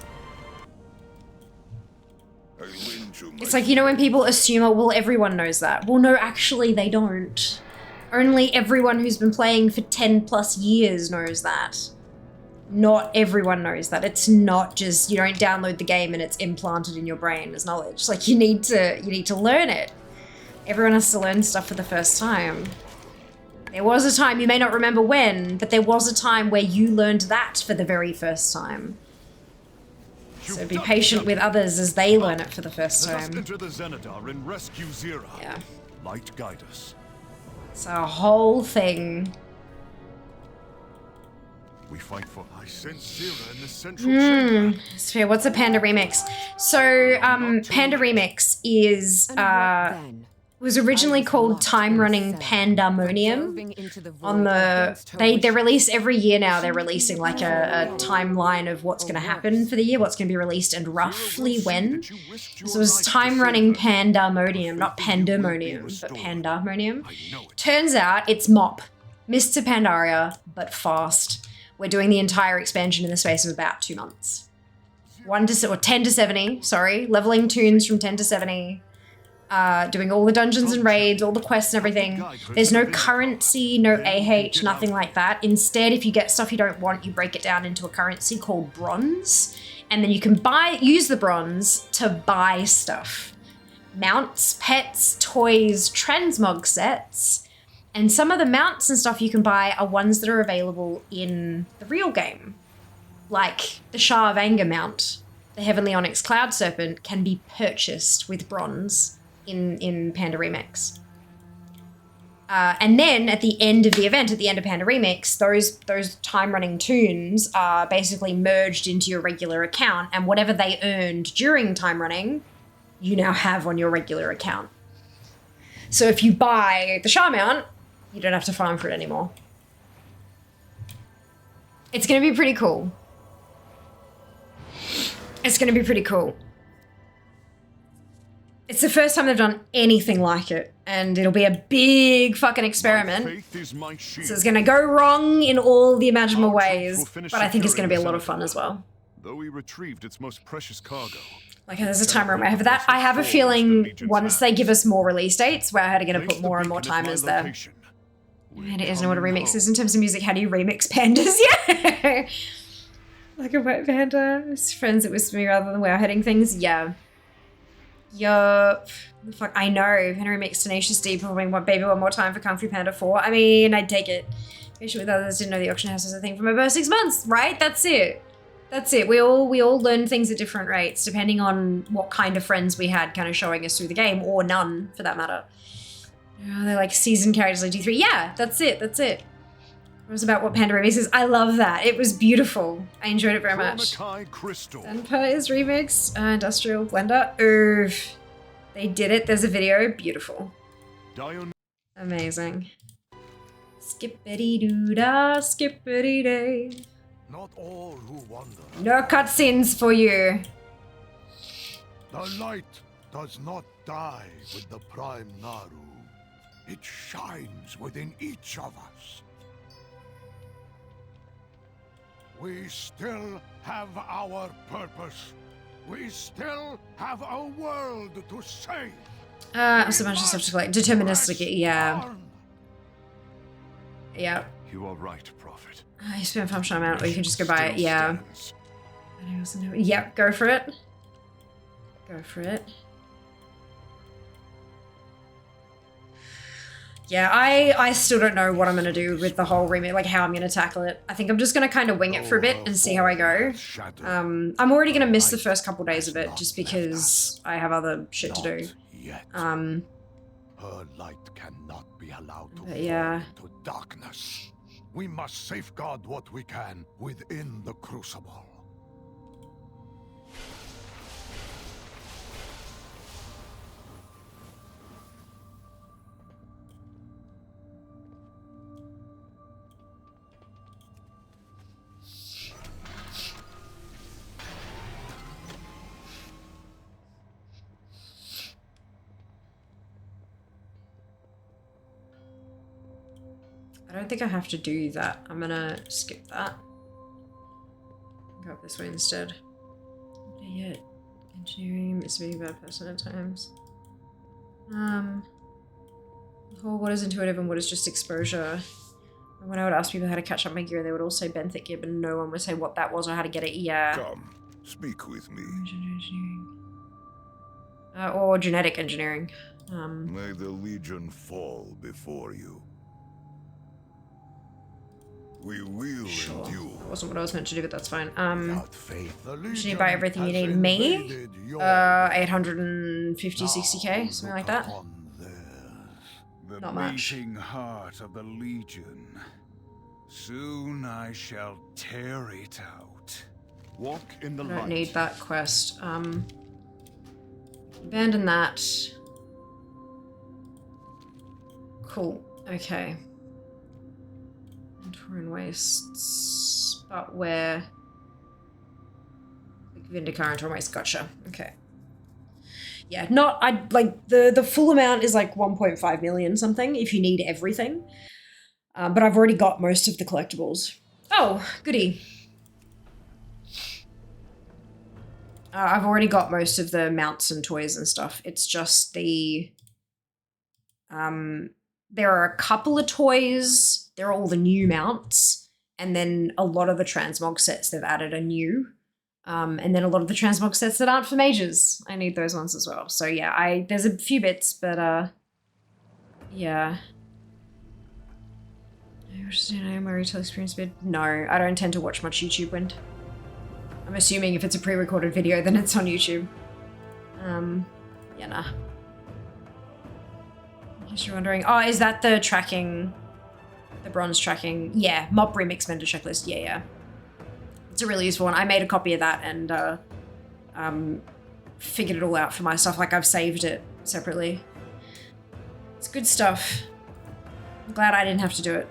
It's like, you know when people assume, oh, well, everyone knows that. Well, no, actually they don't. Only everyone who's been playing for 10 plus years knows that. Not everyone knows that. It's not just, you don't download the game and it's implanted in your brain as knowledge. Like, you need to learn it. Everyone has to learn stuff for the first time. There was a time, you may not remember when, but there was a time where you learned that for the very first time. So be patient with others as they learn it for the first time. Let us enter the Zenithar and rescue Zira. Yeah. Light guide us. It's a whole thing. We fight for. I sense Zira in the central chamber. Sphere, what's a Panda Remix? So, Panda Remix is, was originally called Time Running Pandemonium. On the, they release every year now, they're releasing like a timeline of what's going to happen for the year, what's going to be released, and roughly when. So it was Time Running Pandemonium, not Pandemonium, but Pandemonium. Turns out it's MOP, Mists of Pandaria, but fast. We're doing the entire expansion in the space of about 2 months. 10 to 70, sorry. Leveling tunes from 10 to 70. Doing all the dungeons and raids, all the quests and everything. There's no currency, no AH, nothing like that. Instead, if you get stuff you don't want, you break it down into a currency called bronze. And then you can use the bronze to buy stuff. Mounts, pets, toys, transmog sets. And some of the mounts and stuff you can buy are ones that are available in the real game. Like the Shah of Anger mount, the Heavenly Onyx Cloud Serpent, can be purchased with bronze in Panda Remix. And then at the end of the event, at the end of Panda Remix, those time running tunes are basically merged into your regular account, and whatever they earned during time running, you now have on your regular account. So if you buy the Shah mount, you don't have to farm for it anymore. It's gonna be pretty cool. It's gonna be pretty cool. It's the first time they've done anything like it, and it'll be a big fucking experiment. So it's gonna go wrong in all the imaginable ways, but I think it's gonna be a lot of fun as well. Though we retrieved its most precious cargo. Like, there's a timer on my head for that. I have a feeling once they give us more release dates, where I'm gonna put more and more timers there. And it isn't what a remix is in terms of music. How do you remix pandas? Yeah. Like a wet panda. Friends that whisper me rather than wow hitting things. Yeah. Yup. The fuck, I know. Panda remix Tenacious D performing Baby One More Time for Kung Fu Panda 4. I mean, I'd take it. Especially with others didn't know the auction house was a thing for my birth 6 months, right? That's it. That's it. We all learn things at different rates, depending on what kind of friends we had kind of showing us through the game, or none, for that matter. Oh, they're like seasoned characters like D3. Yeah, that's it. That's it. It was about what Panda Remix is. I love that. It was beautiful. I enjoyed it very much. Denpa is remixed. Industrial Blender. Oof. They did it. There's a video. Beautiful. Amazing. Skippity-doo-dah, skippity-day. Not all who wander. No cutscenes for you. The light does not die with the Prime Naru. It shines within each of us. We still have our purpose. We still have a world to save. It's a bunch of stuff to collect. Deterministically, yeah. Yeah. You are right, Prophet. You spend a function amount, or you can just go buy it. Yeah. Yep, go for it. Go for it. Yeah, I still don't know what I'm gonna do with the whole remake, like how I'm gonna tackle it. I think I'm just gonna kind of wing it for a bit and see how I go. I'm already gonna miss the first couple days of it just because I have other shit to do. Her light cannot be allowed to fall yeah. into darkness. We must safeguard what we can within the Crucible. I don't think I have to do that. I'm gonna skip that. Go up this way instead. Yet engineering is being a bad person at times. What is intuitive and what is just exposure? When I would ask people how to catch up my gear, they would all say benthic gear, but no one would say what that was or how to get it. Yeah. Come, speak with me. Or genetic engineering. May the Legion fall before you. We will endure. Wasn't what I was meant to do, but that's fine. Faith, Should you buy everything you need? Me? 850, 60k, something like that. The Not much. beating heart of the Legion. Soon I shall tear it out. Walk in the I don't need that quest. Abandon that. Cool. Okay. Torn wastes, but where? Like Vindicar and Torn Wastes. Gotcha. Okay. Yeah, the full amount is like 1.5 million something if you need everything. But I've already got most of the collectibles. Oh, goody. I've already got most of the mounts and toys and stuff. It's just the there are a couple of toys. There are all the new mounts, and then a lot of the transmog sets they've added are new. And then a lot of the transmog sets that aren't for mages. I need those ones as well. So yeah, there's a few bits, but yeah. My retail experience bit? No, I don't tend to watch much YouTube Wind. I'm assuming if it's a pre-recorded video, then it's on YouTube. Yeah, nah. If you're wondering, oh, is that the tracking, the bronze tracking? Yeah, mob remix vendor checklist. Yeah, yeah. It's a really useful one. I made a copy of that and figured it all out for myself. Like, I've saved it separately. It's good stuff. I'm glad I didn't have to do it.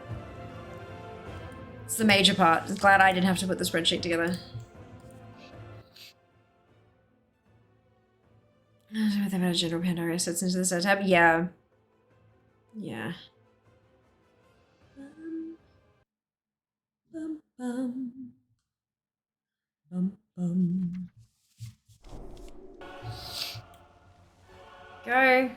It's the major part. I'm glad I didn't have to put the spreadsheet together. What about general Pandora sets into the set tab? Yeah. Yeah. Bum, bum. Bum, bum. Go.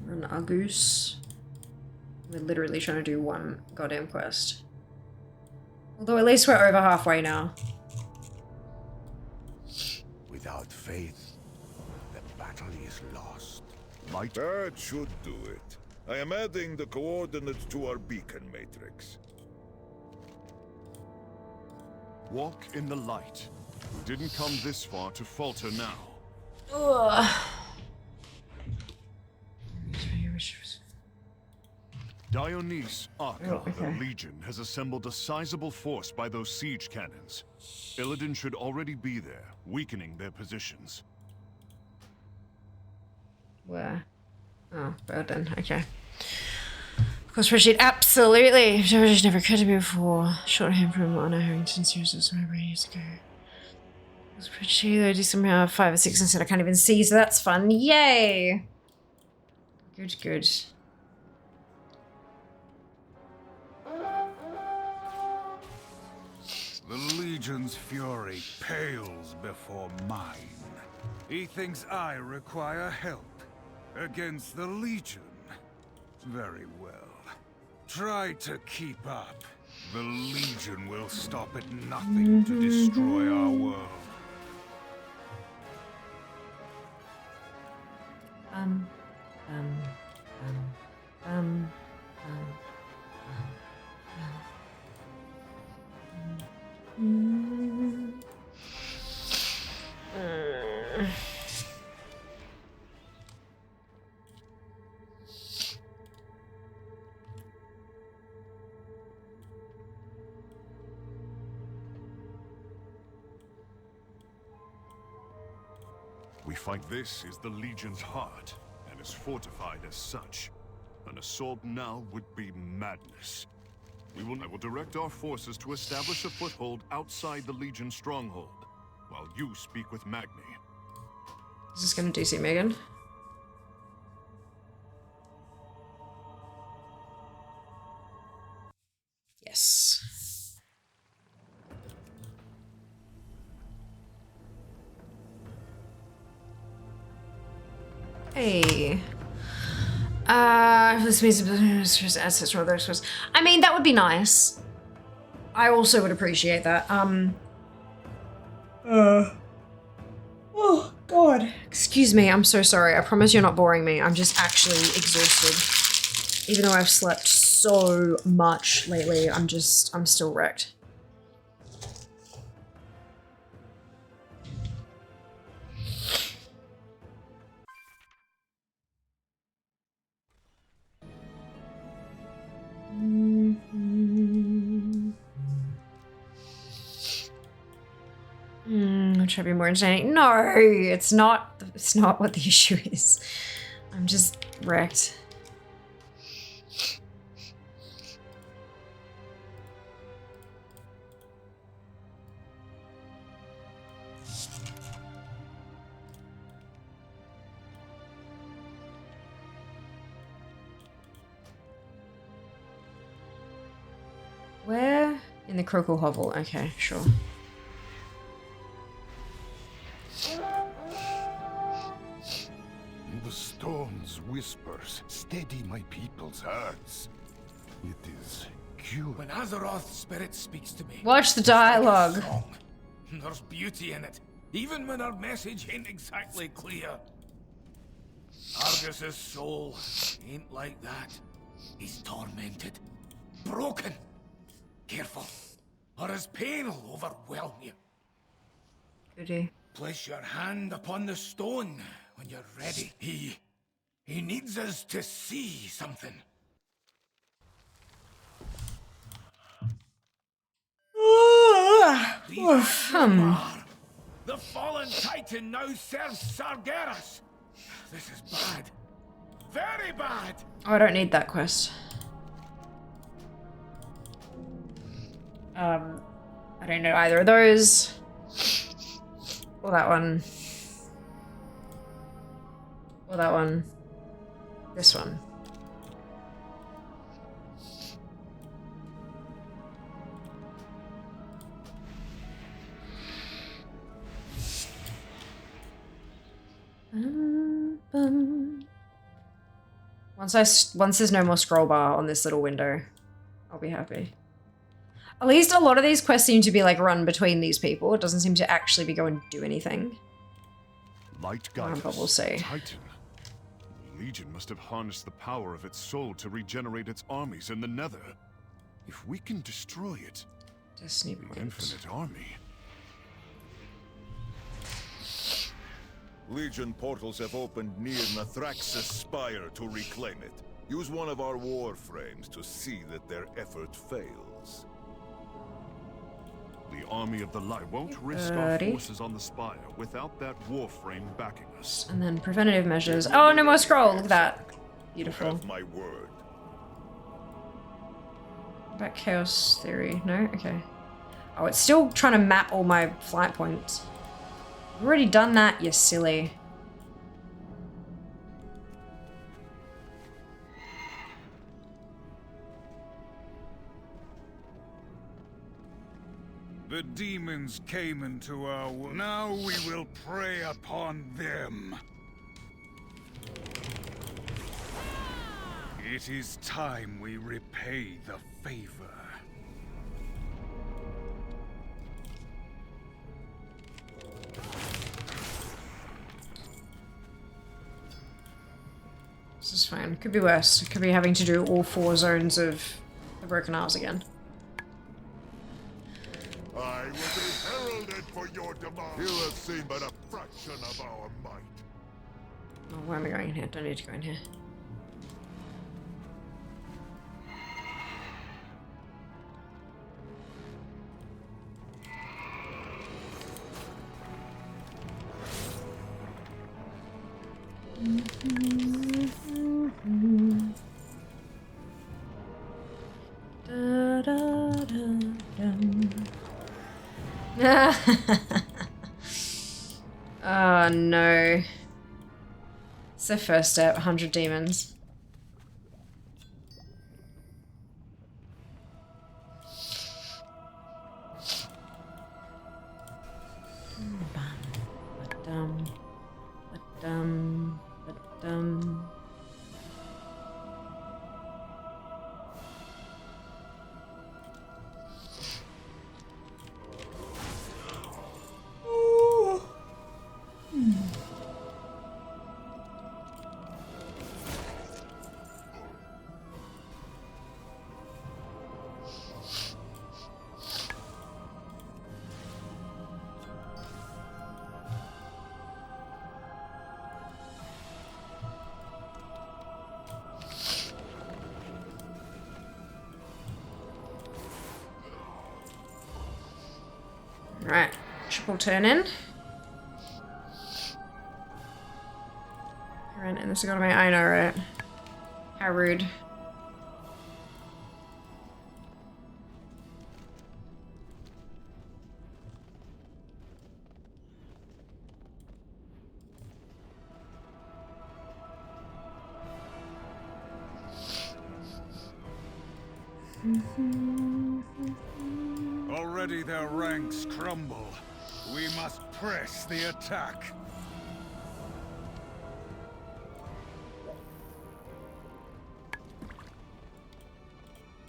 We're an Argus. We're literally trying to do one goddamn quest. Although at least we're over halfway now. Without faith, the battle is lost. That should do it. I am adding the coordinates to our beacon matrix. Walk in the light. We didn't come this far to falter now. Ugh. Dionyse Arca, Oh, okay. the Legion, has assembled a sizable force by those siege cannons. Illidan should already be there, weakening their positions. Where? Oh, Burden. Okay. Of course, spreadsheet. Absolutely. Spreadsheet never occurred to me before. Shorthand from Anna Harrington series was over years ago. Spreadsheet. I do somehow 5 or 6 instead. I can't even see, so that's fun. Yay! Good, good. The Legion's fury pales before mine. He thinks I require help against the Legion. Very well. Try to keep up. The Legion will stop at nothing to destroy our world. We fight. This is the Legion's heart, and is fortified as such. An assault now would be madness. I will direct our forces to establish a foothold outside the Legion stronghold, while you speak with Magni. Is this gonna DC Megan? Yes. Hey. This means assets or other extras. I mean, that would be nice. I also would appreciate that. Oh, God. Excuse me, I'm so sorry. I promise you're not boring me. I'm just actually exhausted. Even though I've slept so much lately, I'm still wrecked. I'm trying to be more entertaining. No, it's not what the issue is. I'm just wrecked. Where? In the Crocal Hovel. Okay, sure. The storm's whispers steady my people's hearts. It is cute. When Azeroth's spirit speaks to me, Watch the dialogue. it's like a song. There's beauty in it, even when our message ain't exactly clear. Argus's soul ain't like that. He's tormented, broken. Careful, or his pain will overwhelm you. Goody. Place your hand upon the stone when you're ready. He needs us to see something. The fallen titan now serves Sargeras. This is bad. Very bad. Oh, I don't need that quest. I don't know either of those. Or that one. Or that one. This one. Once there's no more scroll bar on this little window, I'll be happy. At least a lot of these quests seem to be like run between these people. It doesn't seem to actually be going to do anything. Light guide But we'll see. Titan. The Legion must have harnessed the power of its soul to regenerate its armies in the Nether. If we can destroy it, Destiny the point. infinite army. Legion portals have opened near Nathrax's spire to reclaim it. Use one of our war frames to see that their effort fails. The army of the light won't risk our forces on the spire without that war frame backing us. And then preventative measures. Oh, no more scroll. Look at that. Beautiful. You have my word. About chaos theory. No? Okay. Oh, it's still trying to map all my flight points. I've already done that, you silly. The demons came into our world. Now we will prey upon them. It is time we repay the favor. This is fine. Could be worse. Could be having to do all 4 zones of the Broken Isles again. I will be heralded for your demise. You have seen but a fraction of our might. Oh, why am I going in here? Don't need to go in here. Da, da, da, dum. Oh no. It's the first step, 100 demons. Ba-dum, ba-dum, ba-dum. Right, triple turn in. Right, and this has got to be, I know, right? How rude. Already their ranks crumble. We must press the attack.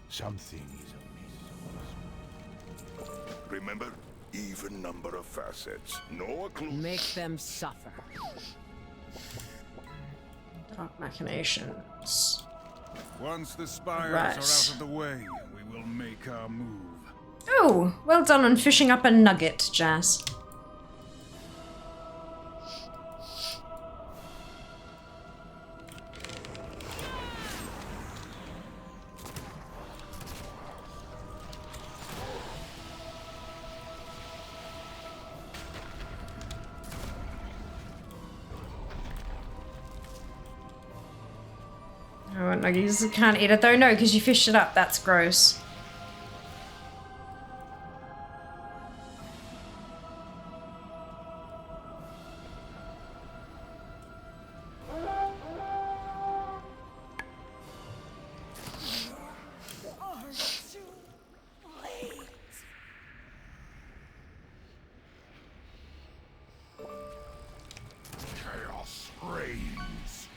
Something is amiss. Remember, even number of facets. No clue. Make them suffer. Dark machinations. Once the spires Right. are out of the way, we will make our move. Oh, well done on fishing up a nugget, Jazz. Oh, nuggies can't eat it though? No, because you fished it up. That's gross. Chaos reigns.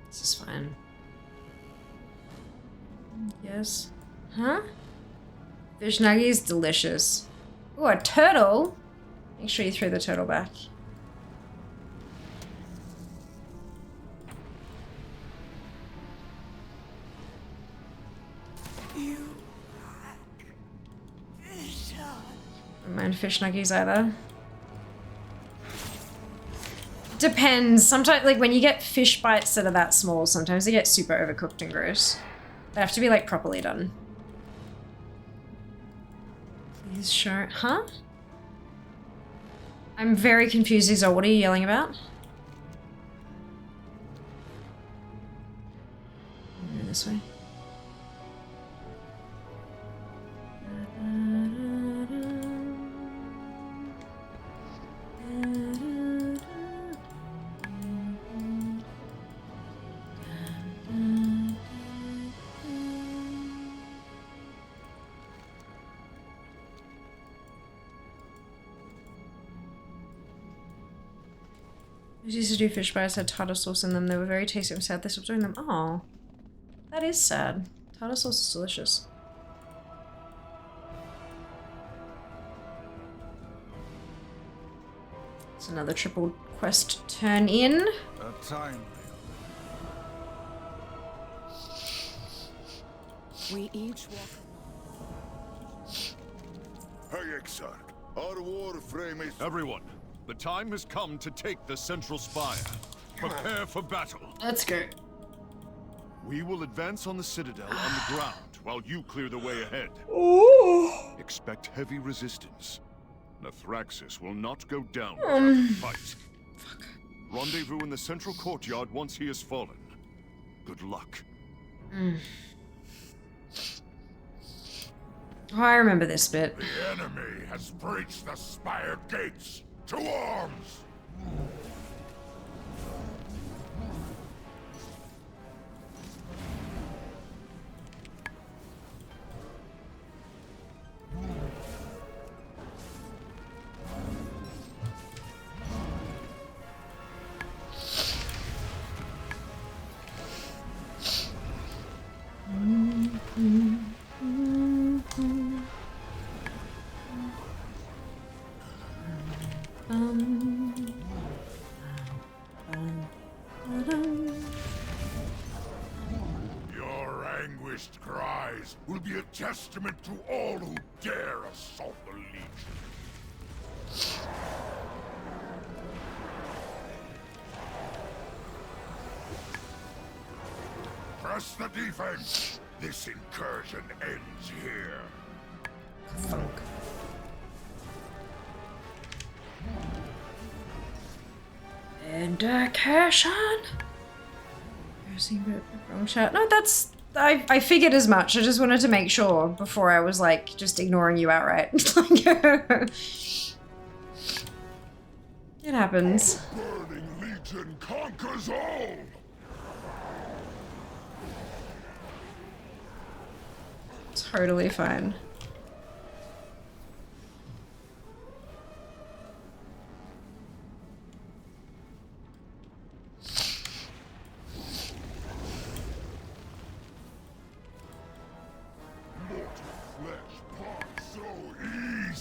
This is fine. Yes. Huh? Fish nuggies, delicious. Ooh, a turtle? Make sure you throw the turtle back. Don't mind fish nuggies either. Depends. Sometimes, like, when you get fish bites that are that small, sometimes they get super overcooked and gross. They have to be, like, properly done. Please show... Huh? I'm very confused, Izol. What are you yelling about? Go this way. I used to do fish bites, had tartar sauce in them. They were very tasty. I'm sad they stopped doing them. Oh, that is sad. Tartar sauce is delicious. It's another triple quest turn in. A time. We each walk. Hey, Exarch. Our warframe is... Everyone, the time has come to take the central spire. Prepare for battle. Let's go. We will advance on the citadel on the ground while you clear the way ahead. Ooh. Expect heavy resistance. Nathraxis will not go down without a fight. Fuck. Rendezvous in the central courtyard once he has fallen. Good luck. Oh, I remember this bit. The enemy has breached the spire gates. To arms! Your anguished cries will be a testament to all who dare assault the Legion. Press the defense. This incursion ends here. Thunk. Indication. Wrong chat. No, that's... I figured as much. I just wanted to make sure before I was, like, just ignoring you outright. It happens. Burning Legion conquers all! Totally fine.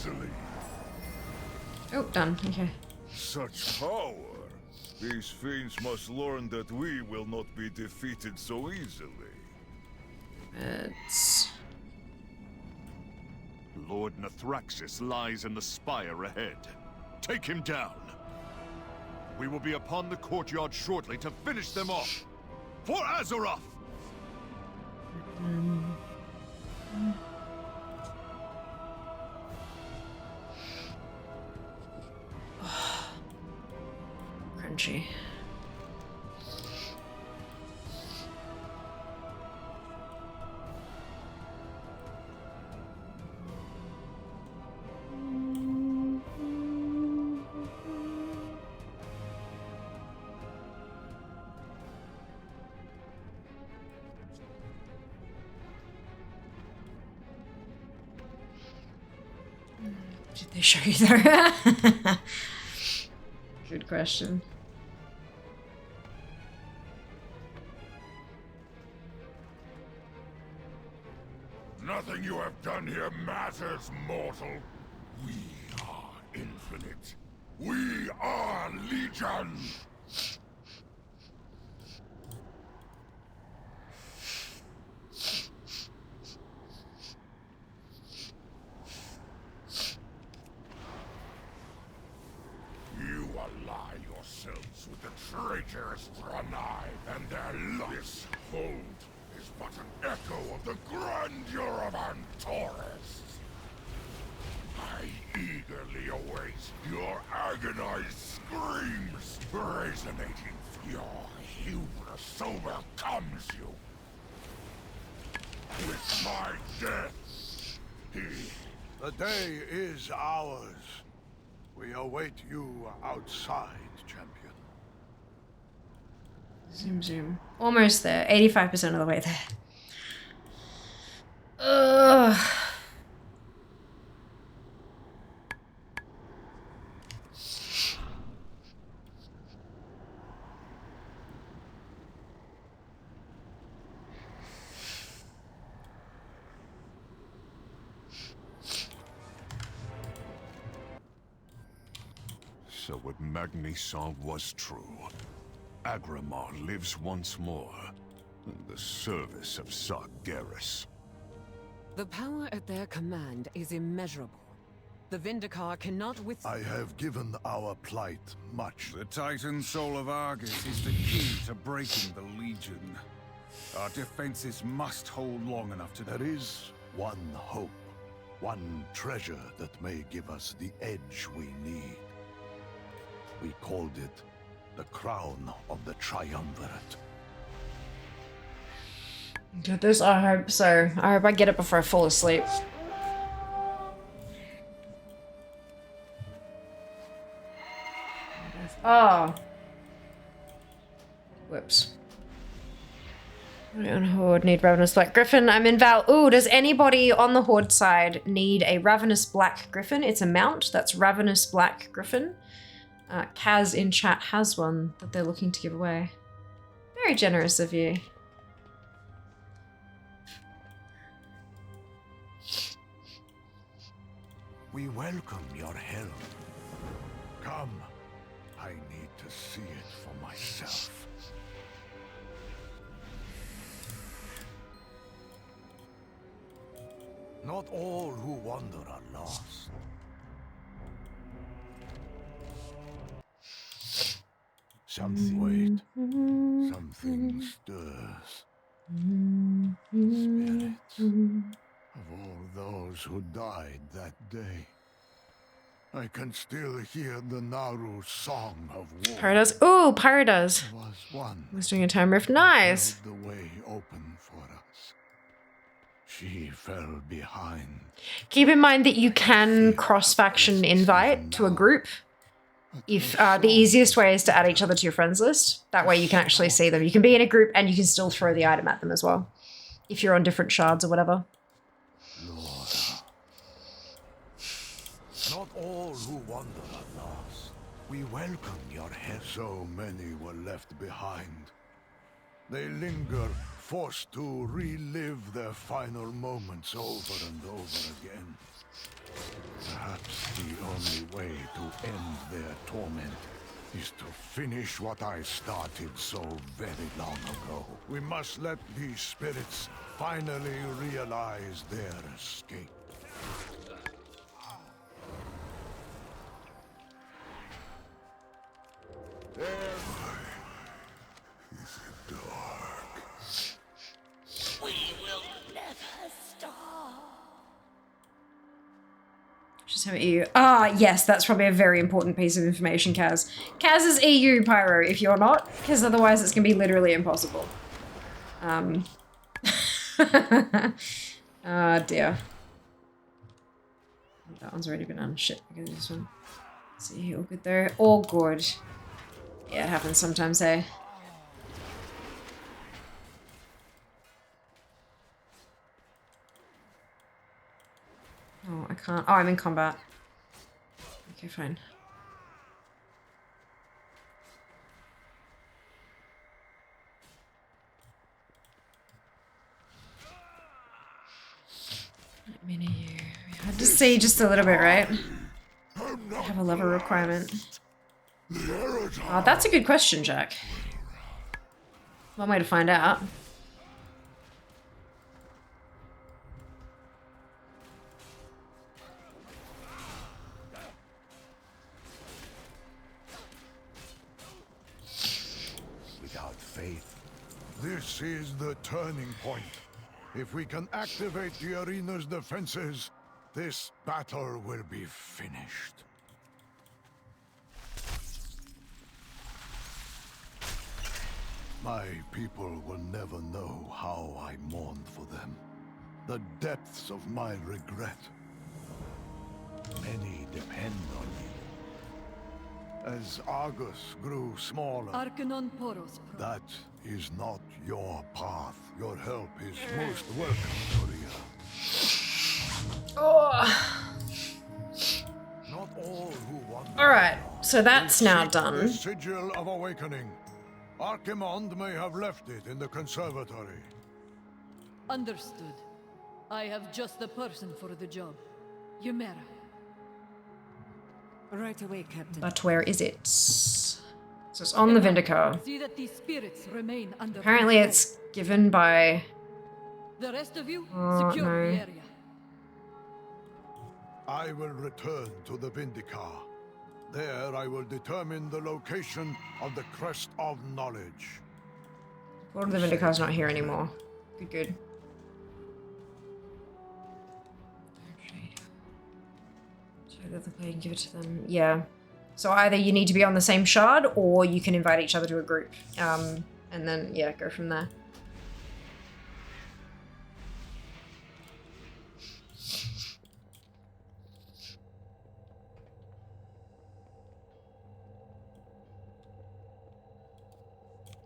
easily. Oh, done. Okay. Such power. These fiends must learn that we will not be defeated so easily. It's... Lord Nathraxis lies in the spire ahead. Take him down. We will be upon the courtyard shortly to finish them off. For Azeroth! Crunchy. Did they show you though? Good question. Nothing you have done here matters, mortal. We are infinite. We are Legion! You ally yourselves with the traitorous Draenei and their this hold is but an echo of the grandeur of Antares. I eagerly await your agonized screams, resonating through your hubris overcomes you. With my death, The day is ours. We await you outside, champion. Zoom, zoom. Almost there. 85% of the way there. Ugh. So what Magni saw was true. Agramar lives once more in the service of Sargeras. The power at their command is immeasurable. The Vindicar cannot I have given our plight much. The Titan Soul of Argus is the key to breaking the Legion. Our defenses must hold long enough to... There is one hope, one treasure that may give us the edge we need. We called it the Crown of the Triumvirate. Get this? I hope so. I hope I get it before I fall asleep. Oh. Whoops. On Horde, need Ravenous Black Griffin. I'm in Val. Ooh, does anybody on the Horde side need a Ravenous Black Griffin? It's a mount. That's Ravenous Black Griffin. Kaz in chat has one that they're looking to give away. Very generous of you. We welcome your help. Come. I need to see it for myself. Not all who wander are lost. Something wait. Something stirs. Spirits of all those who died that day. I can still hear the Naru song of war. Paradise. Ooh, Paradise. There was one. Was doing a time rift. Nice. Held the way open for us. She fell behind. Keep in mind that you can cross-faction invite to a group. If the easiest way is to add each other to your friends list. That way you can actually see them. You can be in a group and you can still throw the item at them as well. If you're on different shards or whatever. Not all who wander are lost. We welcome your help. So many were left behind. They linger, forced to relive their final moments over and over again. Perhaps the only way to end their torment is to finish what I started so very long ago. We must let these spirits finally realize their escape. We will never stop. Just have EU. Ah, yes, that's probably a very important piece of information, Kaz. Kaz is EU Pyro if you're not, because otherwise it's gonna be literally impossible. Ah, dear. That one's already been done. Shit, I gotta do this one. See, all good there. All good. Yeah, it happens sometimes, eh? Oh, I can't. Oh, I'm in combat. Okay, fine. I mean, you had to see just a little bit, right? I have a level requirement. Oh, that's a good question, Jack. One way to find out. Without faith, this is the turning point. If we can activate the arena's defenses, this battle will be finished. My people will never know how I mourned for them. The depths of my regret. Many depend on you. As Argus grew smaller, Arcanon Poros. that is not your path. Your help is most welcome, Korea. Oh. Not all who wander. Alright, so that's now The done. sigil of awakening. Archimond may have left it in the conservatory. Understood. I have just the person for the job. Yumera. Right away, Captain. But where is it? So it's on the Vindicar. See that these spirits remain under Apparently control. it's given by... The rest of you, Oh, secure no. the area. I will return to the Vindicar. There I will determine the location of the Crest of Knowledge. Lord of the Vindicar's not here anymore. Good, good. So the other player can give it to them. Yeah. So either you need to be on the same shard, or you can invite each other to a group. And then, yeah, go from there.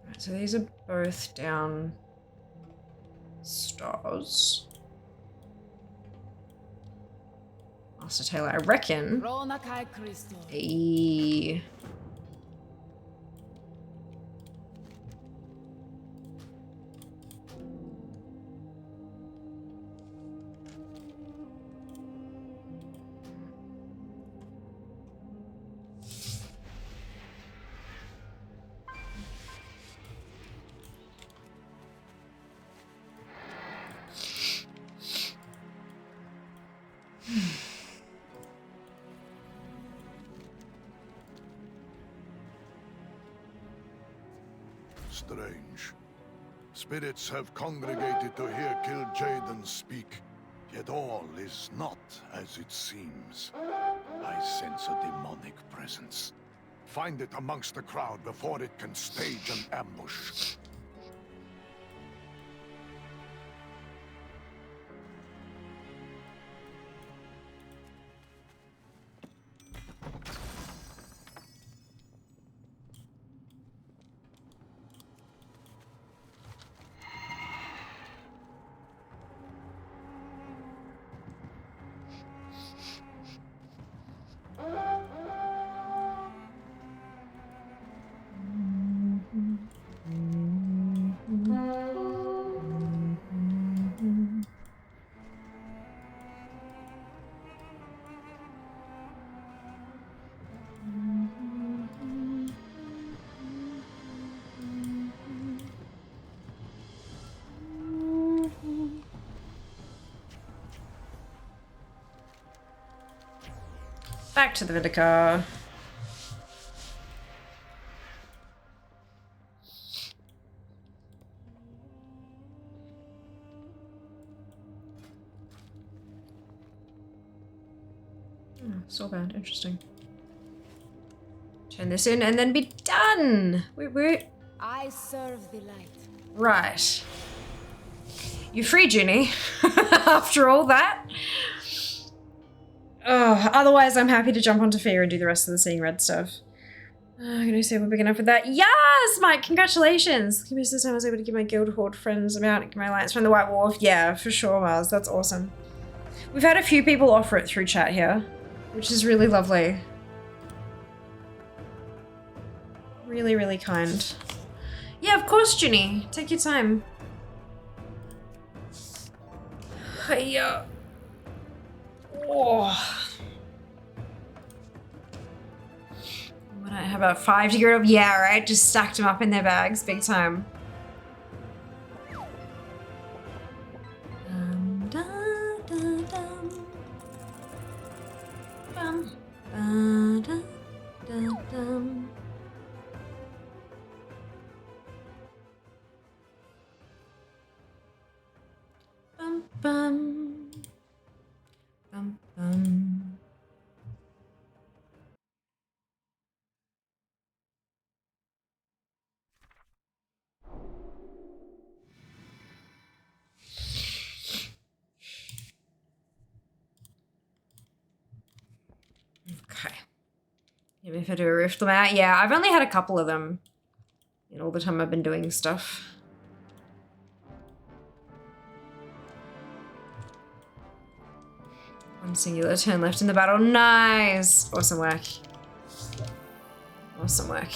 Right, so these are both down stars. Master Taylor, I reckon. Hey. Strange. Spirits have congregated to hear Kil'jaeden speak, yet all is not as it seems. I sense a demonic presence. Find it amongst the crowd before it can stage an ambush. Back to the Vindicar. So bad. Interesting. Turn this in and then be done. Wait. I serve the light. Right. You free, Junie. After all that. Otherwise, I'm happy to jump onto Fear and do the rest of the Seeing Red stuff. I'm gonna say we're big enough with that. Yes, Mike, congratulations. Give me this time I was able to give my guild horde friends about and get my alliance from the White Wolf. Yeah, for sure, Mars. That's awesome. We've had a few people offer it through chat here, which is really lovely. Really, really kind. Yeah, of course, Junie. Take your time. Hiya. Oh. What, how about 5 to get rid of? Yeah, right? Just stacked them up in their bags, big time. Okay. Maybe if I do a rift them out. Yeah, I've only had a couple of them in all the time I've been doing stuff. One singular turn left in the battle. Nice! Awesome work. Awesome work.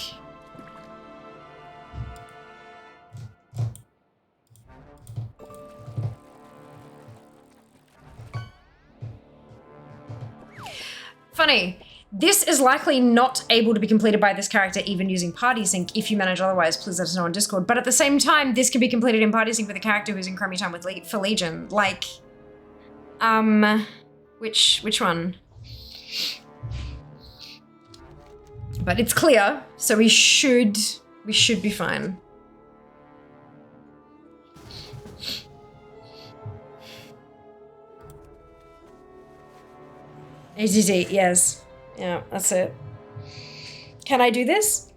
Funny. This is likely not able to be completed by this character even using Party Sync. If you manage otherwise, please let us know on Discord. But at the same time, this can be completed in Party Sync with a character who's in crummy time with for Legion. Like, which one? But it's clear, so we should be fine. AZZ, yes. Yeah, that's it. Can I do this?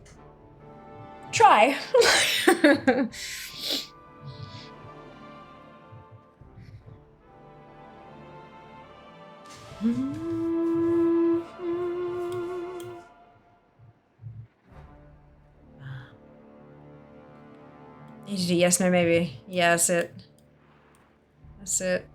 Try. AZZ, yes, no, maybe. Yeah, that's it. That's it.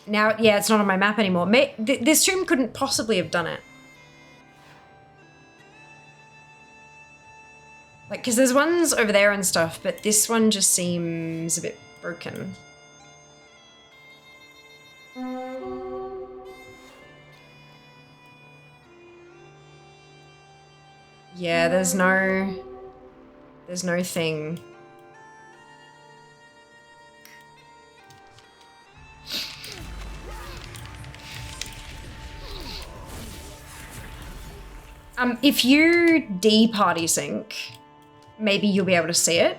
Now, yeah, it's not on my map anymore. This tomb couldn't possibly have done it. Like, because there's ones over there and stuff, but this one just seems a bit broken. Yeah, there's no thing. If you de-party sync, maybe you'll be able to see it.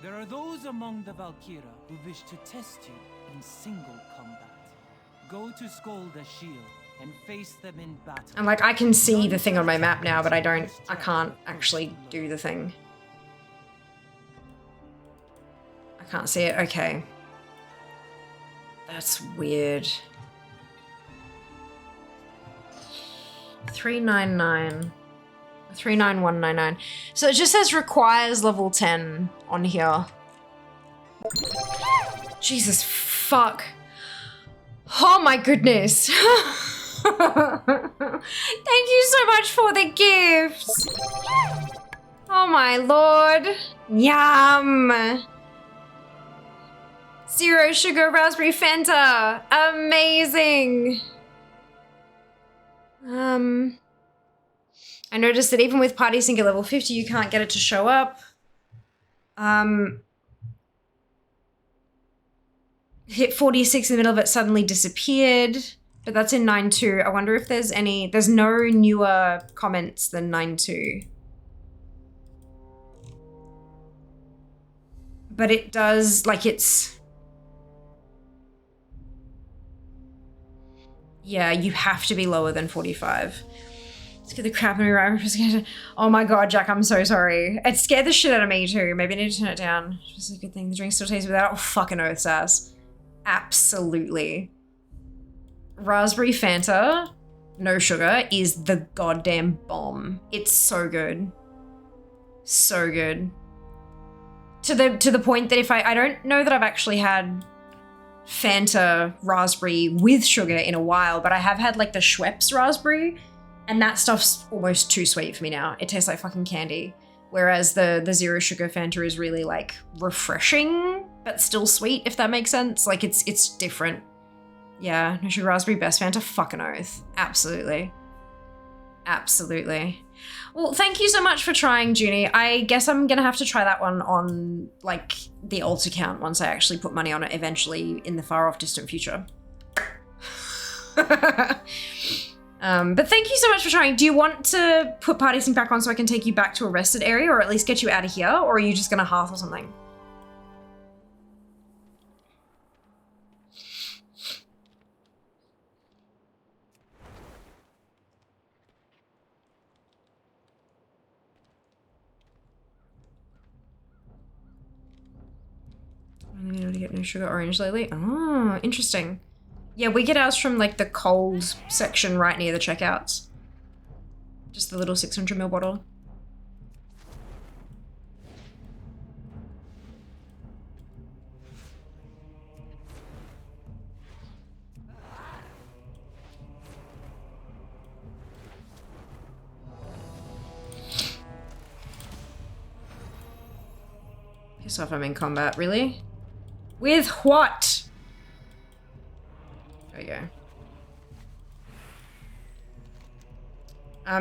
There are those among the Valkyra who wish to test you in single combat. Go to Skolda's shield and face them in battle. And like, I can see the thing on my map now, but I can't actually do the thing. I can't see it, okay. That's weird. 399. 39199. So it just says requires level 10 on here. Jesus fuck. Oh my goodness. Thank you so much for the gifts. Oh my lord. Yum. Zero sugar raspberry Fanta. Amazing. I noticed that even with Party Sync at level 50, you can't get it to show up. Hit 46 in the middle of it, suddenly disappeared. But that's in 9.2. I wonder if there's any... There's no newer comments than 9.2. But it does, like, it's... Yeah, you have to be lower than 45. Let's get the crap in me right. Oh my god, Jack, I'm so sorry. It scared the shit out of me too. Maybe I need to turn it down. It's a good thing. The drink still tastes without. Oh, fucking oath, ass. Absolutely. Raspberry Fanta, no sugar, is the goddamn bomb. It's so good. So good. To the point that if I don't know that I've actually had Fanta raspberry with sugar in a while, but I have had like the Schweppes raspberry, and that stuff's almost too sweet for me now. It tastes like fucking candy. Whereas the zero sugar Fanta is really like refreshing, but still sweet, if that makes sense. Like it's different. Yeah, no sugar raspberry, best Fanta, fucking oath. Absolutely. Absolutely. Well, thank you so much for trying, Junie. I guess I'm gonna have to try that one on like the alt account once I actually put money on it eventually in the far off distant future. But thank you so much for trying. Do you want to put Party Sync back on so I can take you back to a rested area or at least get you out of here? Or are you just gonna half or something? I'm only able to get no sugar orange lately. Oh, interesting. Yeah, we get ours from like the cold section right near the checkouts. Just the little 600ml bottle. Piss off, I'm in combat, really? With what? There we go.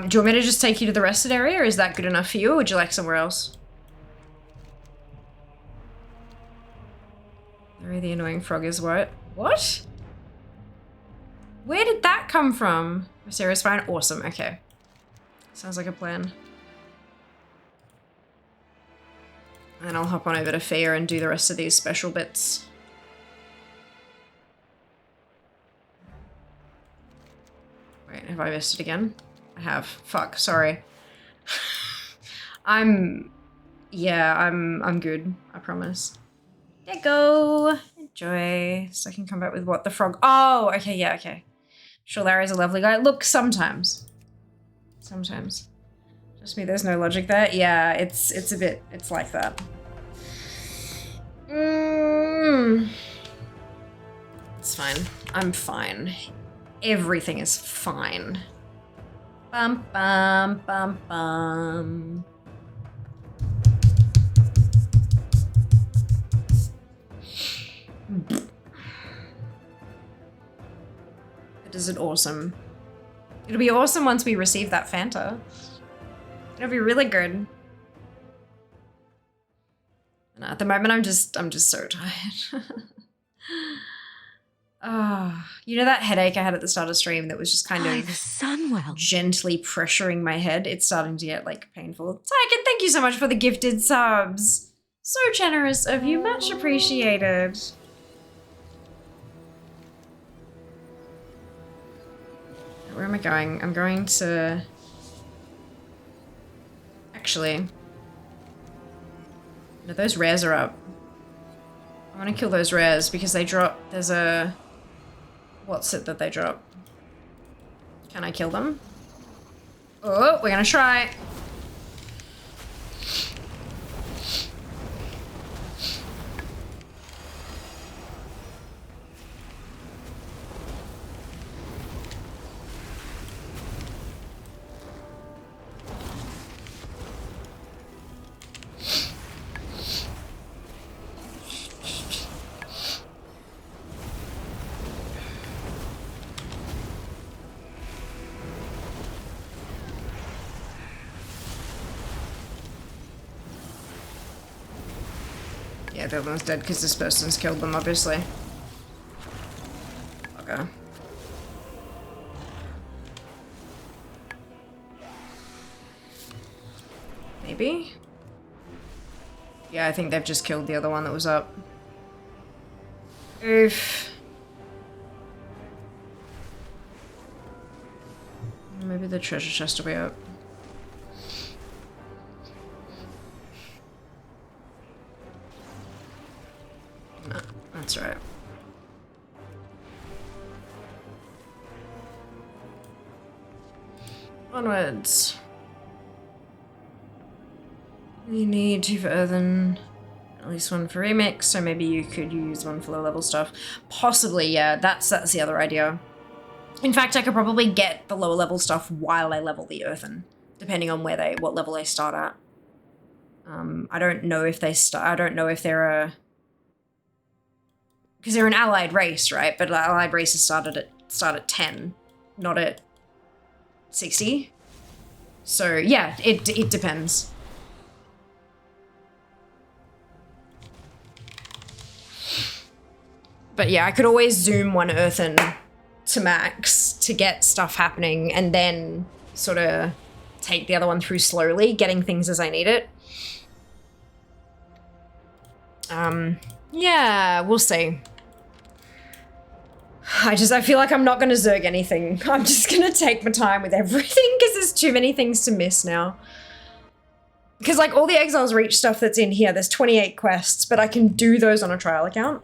Do you want me to just take you to the rested area, or is that good enough for you, or would you like somewhere else? Larry the annoying frog is what? What? Where did that come from? Sarah's fine? Awesome, okay. Sounds like a plan. And I'll hop on over to Fia and do the rest of these special bits. Wait, have I missed it again? I have. Fuck, sorry. I'm good, I promise. There you go. Enjoy. So I can come back with what? The frog. Oh, okay, yeah, okay. Sure, Larry's a lovely guy. Look, sometimes. Sometimes. Just me, there's no logic there. Yeah, it's a bit, it's like that. It's fine. I'm fine. Everything is fine. Bum bum bum bum. It is awesome. It'll be awesome once we receive that Fanta. It'll be really good. And at the moment, I'm just so tired. Oh, you know that headache I had at the start of stream that was just kind of gently pressuring my head? It's starting to get like painful. Tyken, thank you so much for the gifted subs. So generous of you, much appreciated. Where am I going? I'm going to... Actually... No, those rares are up. I want to kill those rares because they drop... There's a... What's it that they drop? Can I kill them? Oh, we're gonna try. Yeah, the other one's dead because this person's killed them, obviously. Okay. Maybe? Yeah, I think they've just killed the other one that was up. Oof. Maybe the treasure chest will be up. No, that's right. Onwards. You need 2 for earthen, at least 1 for remix, so maybe you could use 1 for low level stuff. Possibly, yeah, that's the other idea. In fact, I could probably get the lower level stuff while I level the earthen, depending on what level they start at. I don't know if I don't know if they're a... Because they're an allied race, right? But allied races start at 10, not at 60. So yeah, it depends. But yeah, I could always zoom 1 earthen to max to get stuff happening and then sort of take the other one through slowly, getting things as I need it. Yeah, we'll see. I feel like I'm not gonna zerg anything. I'm just gonna take my time with everything because there's too many things to miss now. Because like all the Exiles Reach stuff that's in here, there's 28 quests, but I can do those on a trial account.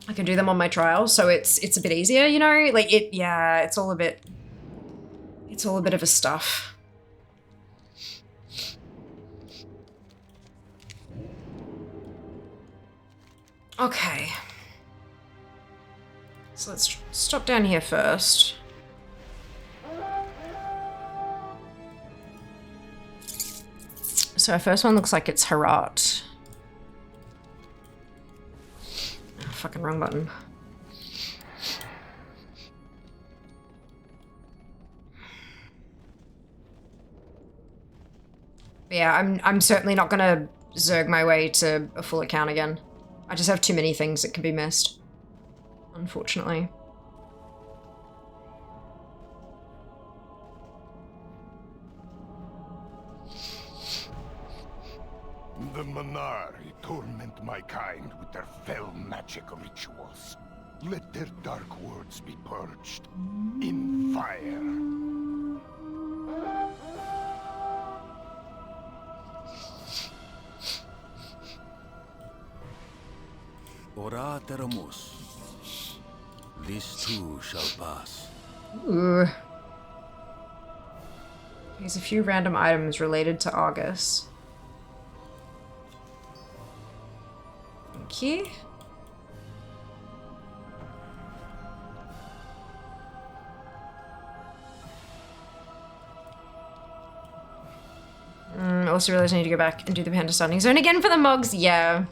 I can do them on my trial, so it's a bit easier, you know? Like it's all a bit of a stuff. Okay. So let's stop down here first. So our first one looks like it's Herat. Oh, fucking wrong button. Yeah, I'm certainly not gonna zerg my way to a full account again. I just have too many things that can be missed, unfortunately. The Manari torment my kind with their fell magic rituals. Let their dark words be purged in fire. Ora teramus. This too shall pass. Ooh. Here's a few random items related to Argus. Thank you. Also realized I need to go back and do the Panda Starting Zone again for the mugs. Yeah.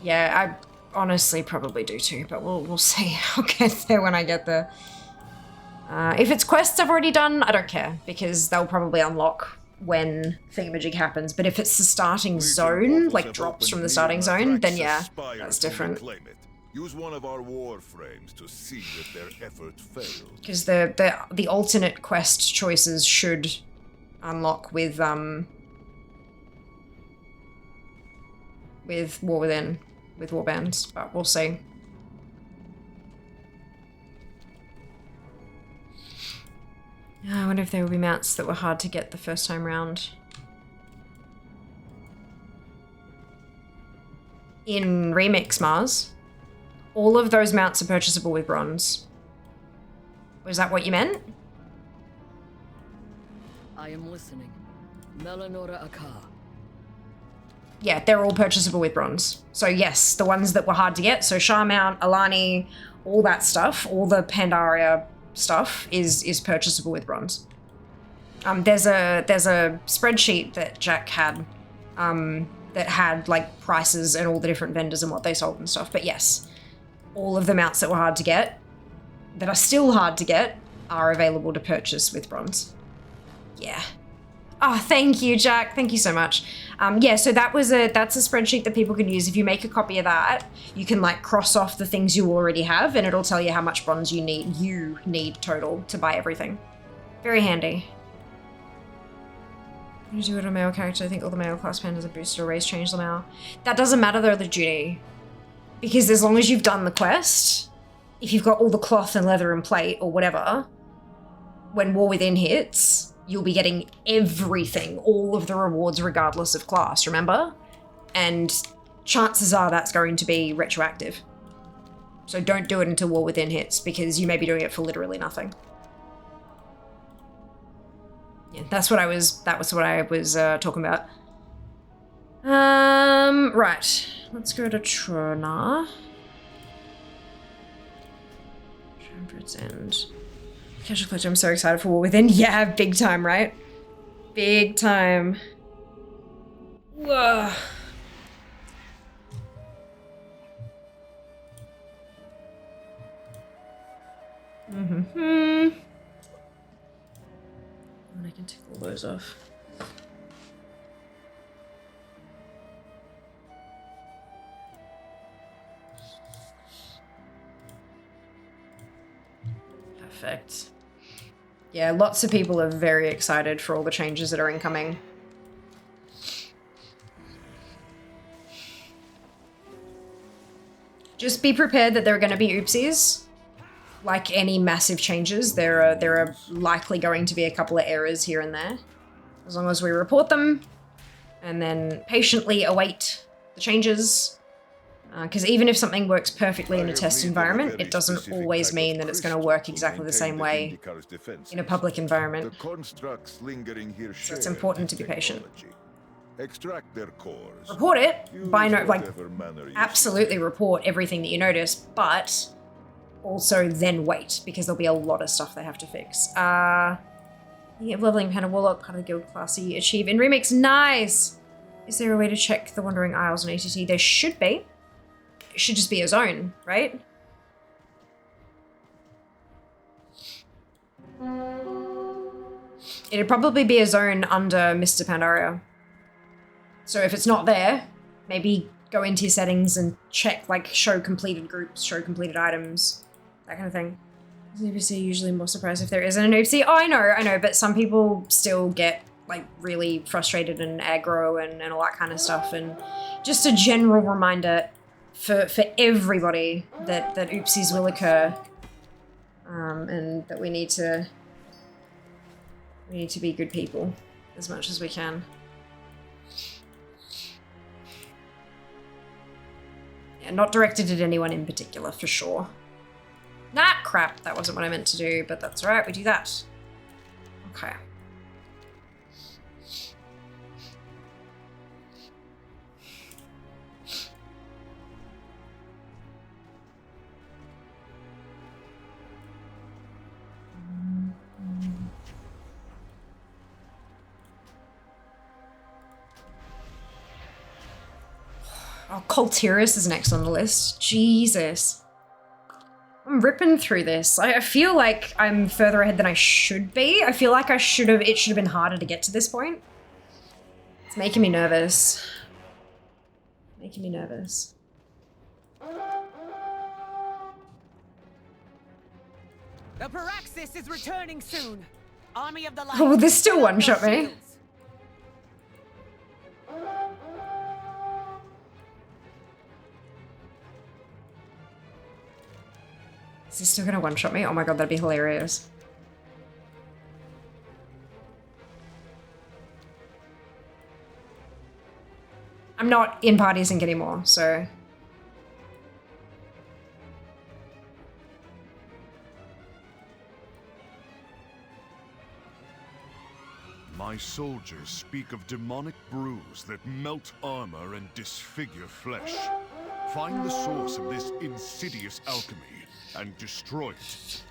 Yeah, I honestly probably do too, but we'll see. I'll get there when I get there. If it's quests I've already done, I don't care, because they'll probably unlock when thingamajig happens. But if it's the starting zone, like drops from the starting zone, then yeah, that's different. Use one of our war frames to see that their effort failed. Because the alternate quest choices should unlock with War Within, with warbands, but we'll see. I wonder if there will be mounts that were hard to get the first time round. In Remix Mars, all of those mounts are purchasable with bronze. Was that what you meant? I am listening. Melanora Akar. Yeah, they're all purchasable with bronze. So yes, the ones that were hard to get, so Shah Mount, Alani, all that stuff, all the Pandaria stuff is purchasable with bronze. There's a spreadsheet that Jack had that had like prices and all the different vendors and what they sold and stuff. But yes, all of the mounts that were hard to get, that are still hard to get, are available to purchase with bronze. Yeah. Oh, thank you, Jack. Thank you so much. Yeah, so that's a spreadsheet that people can use. If you make a copy of that, you can like cross off the things you already have, and it'll tell you how much bronze you need total to buy everything. Very handy. You do it on male character. I think all the male class pandas are boosted or race change them out. That doesn't matter though, the duty. Because as long as you've done the quest, if you've got all the cloth and leather and plate or whatever, when War Within hits, you'll be getting everything, all of the rewards regardless of class, remember? And chances are that's going to be retroactive. So don't do it until War Within hits, because you may be doing it for literally nothing. Yeah, that was what I was talking about. Right. Let's go to Trona. Shambrid's End. Casual Collector, I'm so excited for War Within. Yeah, big time, right? Big time. Whoa. And I can tick all those off. Perfect. Yeah, lots of people are very excited for all the changes that are incoming. Just be prepared that there are going to be oopsies. Like any massive changes, there are likely going to be a couple of errors here and there. As long as we report them and then patiently await the changes. Because even if something works perfectly in a test environment, it doesn't always mean that it's going to work exactly the same way in a public environment. So it's important to be patient. Extract their cores. Report it by absolutely report everything that you notice, but also then wait, because there'll be a lot of stuff they have to fix. You get leveling Panda Warlock, part of the guild classy, achieve in remix. Nice! Is there a way to check the Wandering Isles on ATT? There should be. It should just be a zone, right? It'd probably be a zone under Mr. Pandaria. So if it's not there, maybe go into your settings and check, like, show completed groups, show completed items, that kind of thing. Is usually more surprised if there isn't an oopsie? Oh, I know, but some people still get, like, really frustrated and aggro and all that kind of stuff. And just a general reminder for everybody that oopsies will occur, and that we need to be good people as much as we can. Yeah, not directed at anyone in particular, for sure. Nah, crap, that wasn't what I meant to do, but that's alright, we do that. Okay. Oh, Coltiris is next on the list. Jesus. I'm ripping through this. I feel like I'm further ahead than I should be. I feel like it should have been harder to get to this point. It's making me nervous. Making me nervous. The Paraxis is returning soon. Army of the Light. Oh, will this still one-shot me? Is he still gonna one-shot me? Oh my god, that'd be hilarious. I'm not in Party Sync anymore, so... My soldiers speak of demonic brews that melt armor and disfigure flesh. Find the source of this insidious alchemy and destroy it.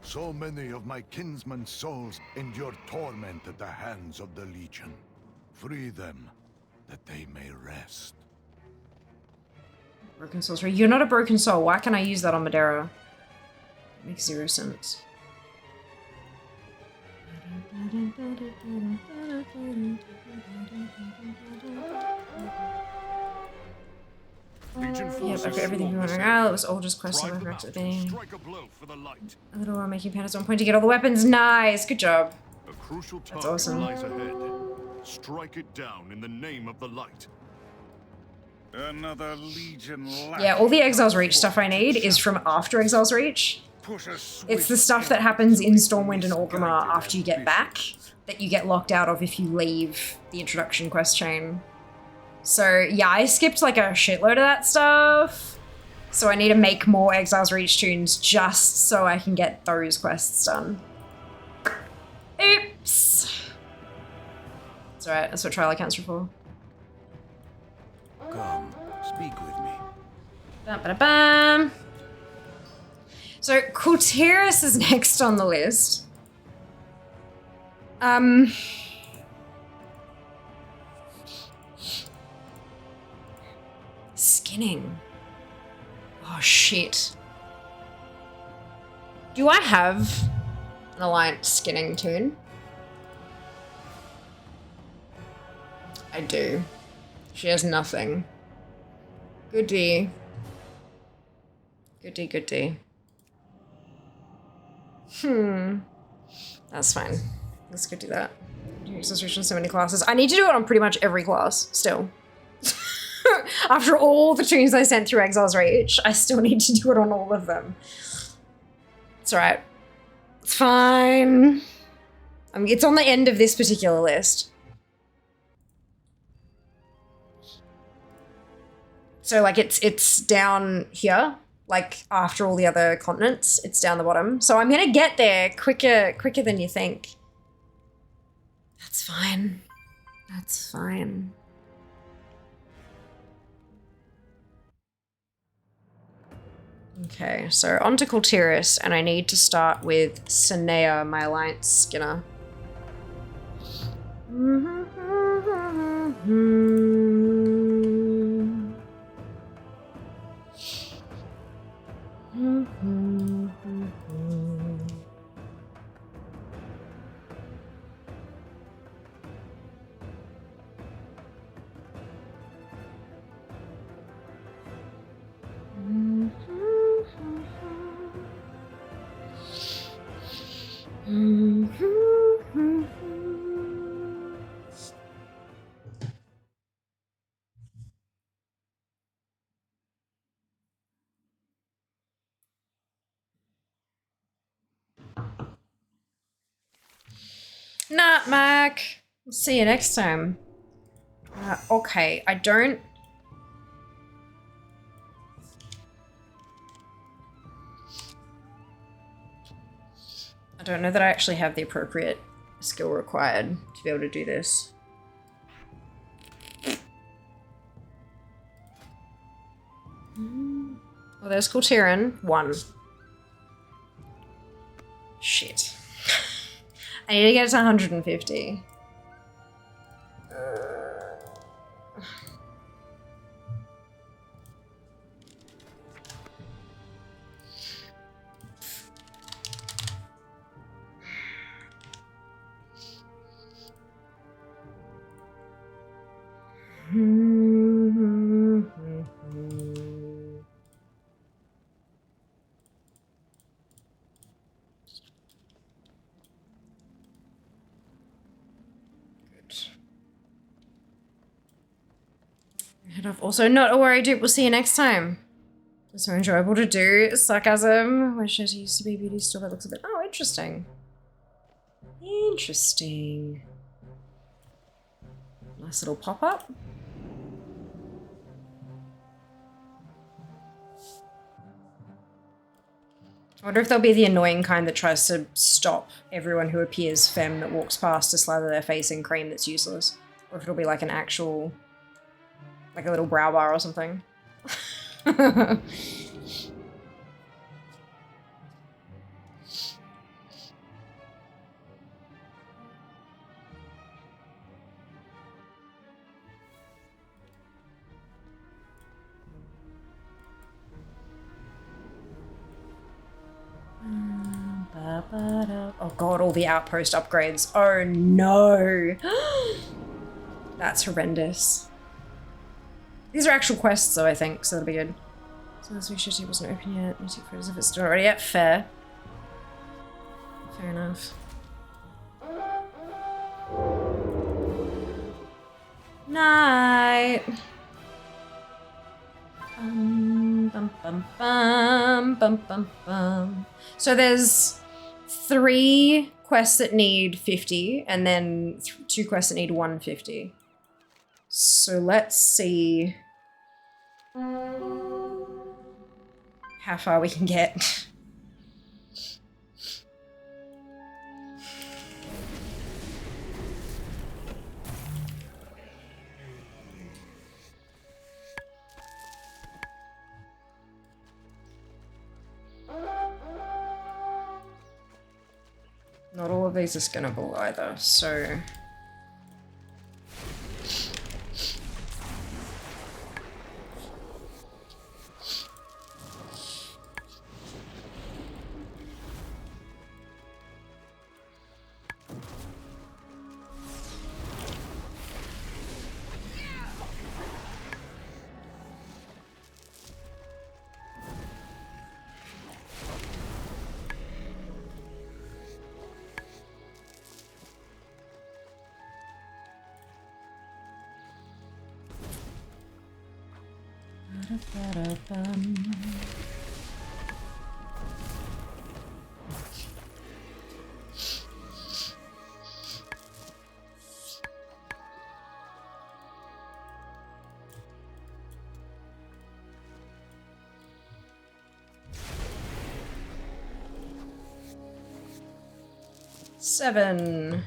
So many of my kinsmen's souls endure torment at the hands of the Legion. Free them, that they may rest. Broken Soul 3. You're not a broken soul. Why can I use that on Madeira? Makes zero sense. Yep, I've got everything from running out. It was all just quests over at the beginning. A little while making pen at one point to get all the weapons. Nice, good job. A crucial That's target awesome. lies ahead. Strike it down in the name of the light. Another Legion. Yeah, all the Exile's Reach stuff I need is from after Exile's Reach. It's the stuff that happens in Stormwind and Orgrimmar after you get back, that you get locked out of if you leave the introduction quest chain. So yeah, I skipped like a shitload of that stuff. So I need to make more Exile's Reach tunes just so I can get those quests done. Oops. It's alright, that's what trial accounts are for. Come, speak with me. Ba-ba-da-bam. So Kultiris is next on the list. Skinning. Oh shit. Do I have an Alliance skinning tune? I do. She has nothing. Goodie. Goodie, goodie. That's fine. Let's go do that. Acceleration on so many classes. I need to do it on pretty much every class, still. After all the tunes I sent through Exile's Reach, I still need to do it on all of them. It's alright. It's fine. I mean, it's on the end of this particular list. So, like, it's down here. Like, after all the other continents, it's down the bottom. So I'm gonna get there quicker than you think. That's fine. That's fine. Okay, so on to Kultiris, and I need to start with Sinea, my Alliance Skinner. Nah, Mac. See you next time. Okay, I don't know that I actually have the appropriate skill required to be able to do this. Well, there's Kultirin. 1. Shit. I need to get it to 150. Head off. Also, not a worry, dude. We'll see you next time. It's so enjoyable to do. Sarcasm. Where Chatty used to be, beauty still that looks a bit. Oh, interesting. Interesting. Nice little pop up. I wonder if they'll be the annoying kind that tries to stop everyone who appears femme that walks past to slather their face in cream that's useless. Or if it'll be like an actual, like a little brow bar or something. god, all the outpost upgrades. Oh no. That's horrendous. These are actual quests though, I think, so that'll be good. So this week's Chatty wasn't open yet. You take photos if it's still already yet. Fair. Fair enough. Night. Bum, bum, bum, bum, bum, bum. So there's 3 quests that need 50 and then 2 quests that need 150. So let's see how far we can get. Not all of these are skinnable either, so... Seven.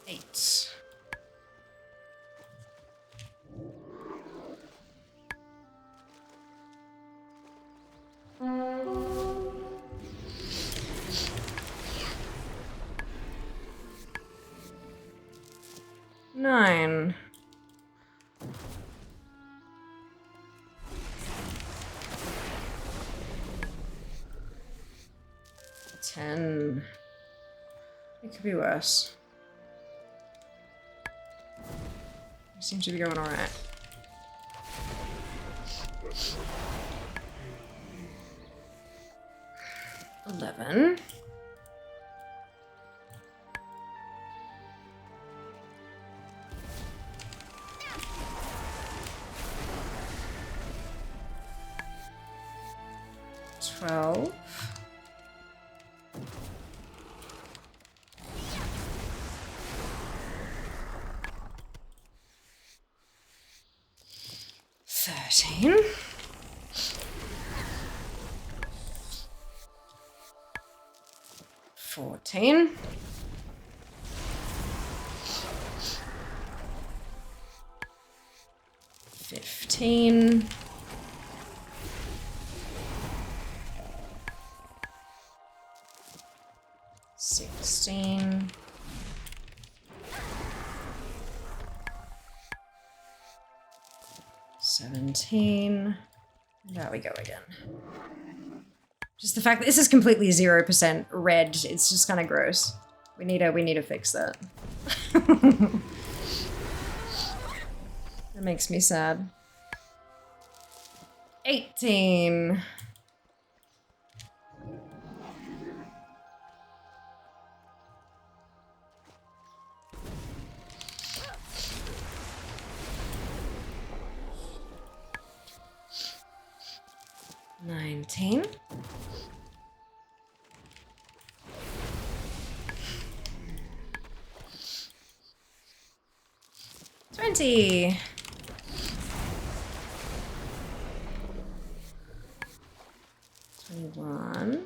Eight. Nine. 10. It could be worse. We seem to be going alright. $11. $12. $13. 14. 15. 16. 17. There we go again. Just the fact that this is completely 0% red, it's just kind of gross. We need to fix that. That makes me sad. 18. $19. 20. 21.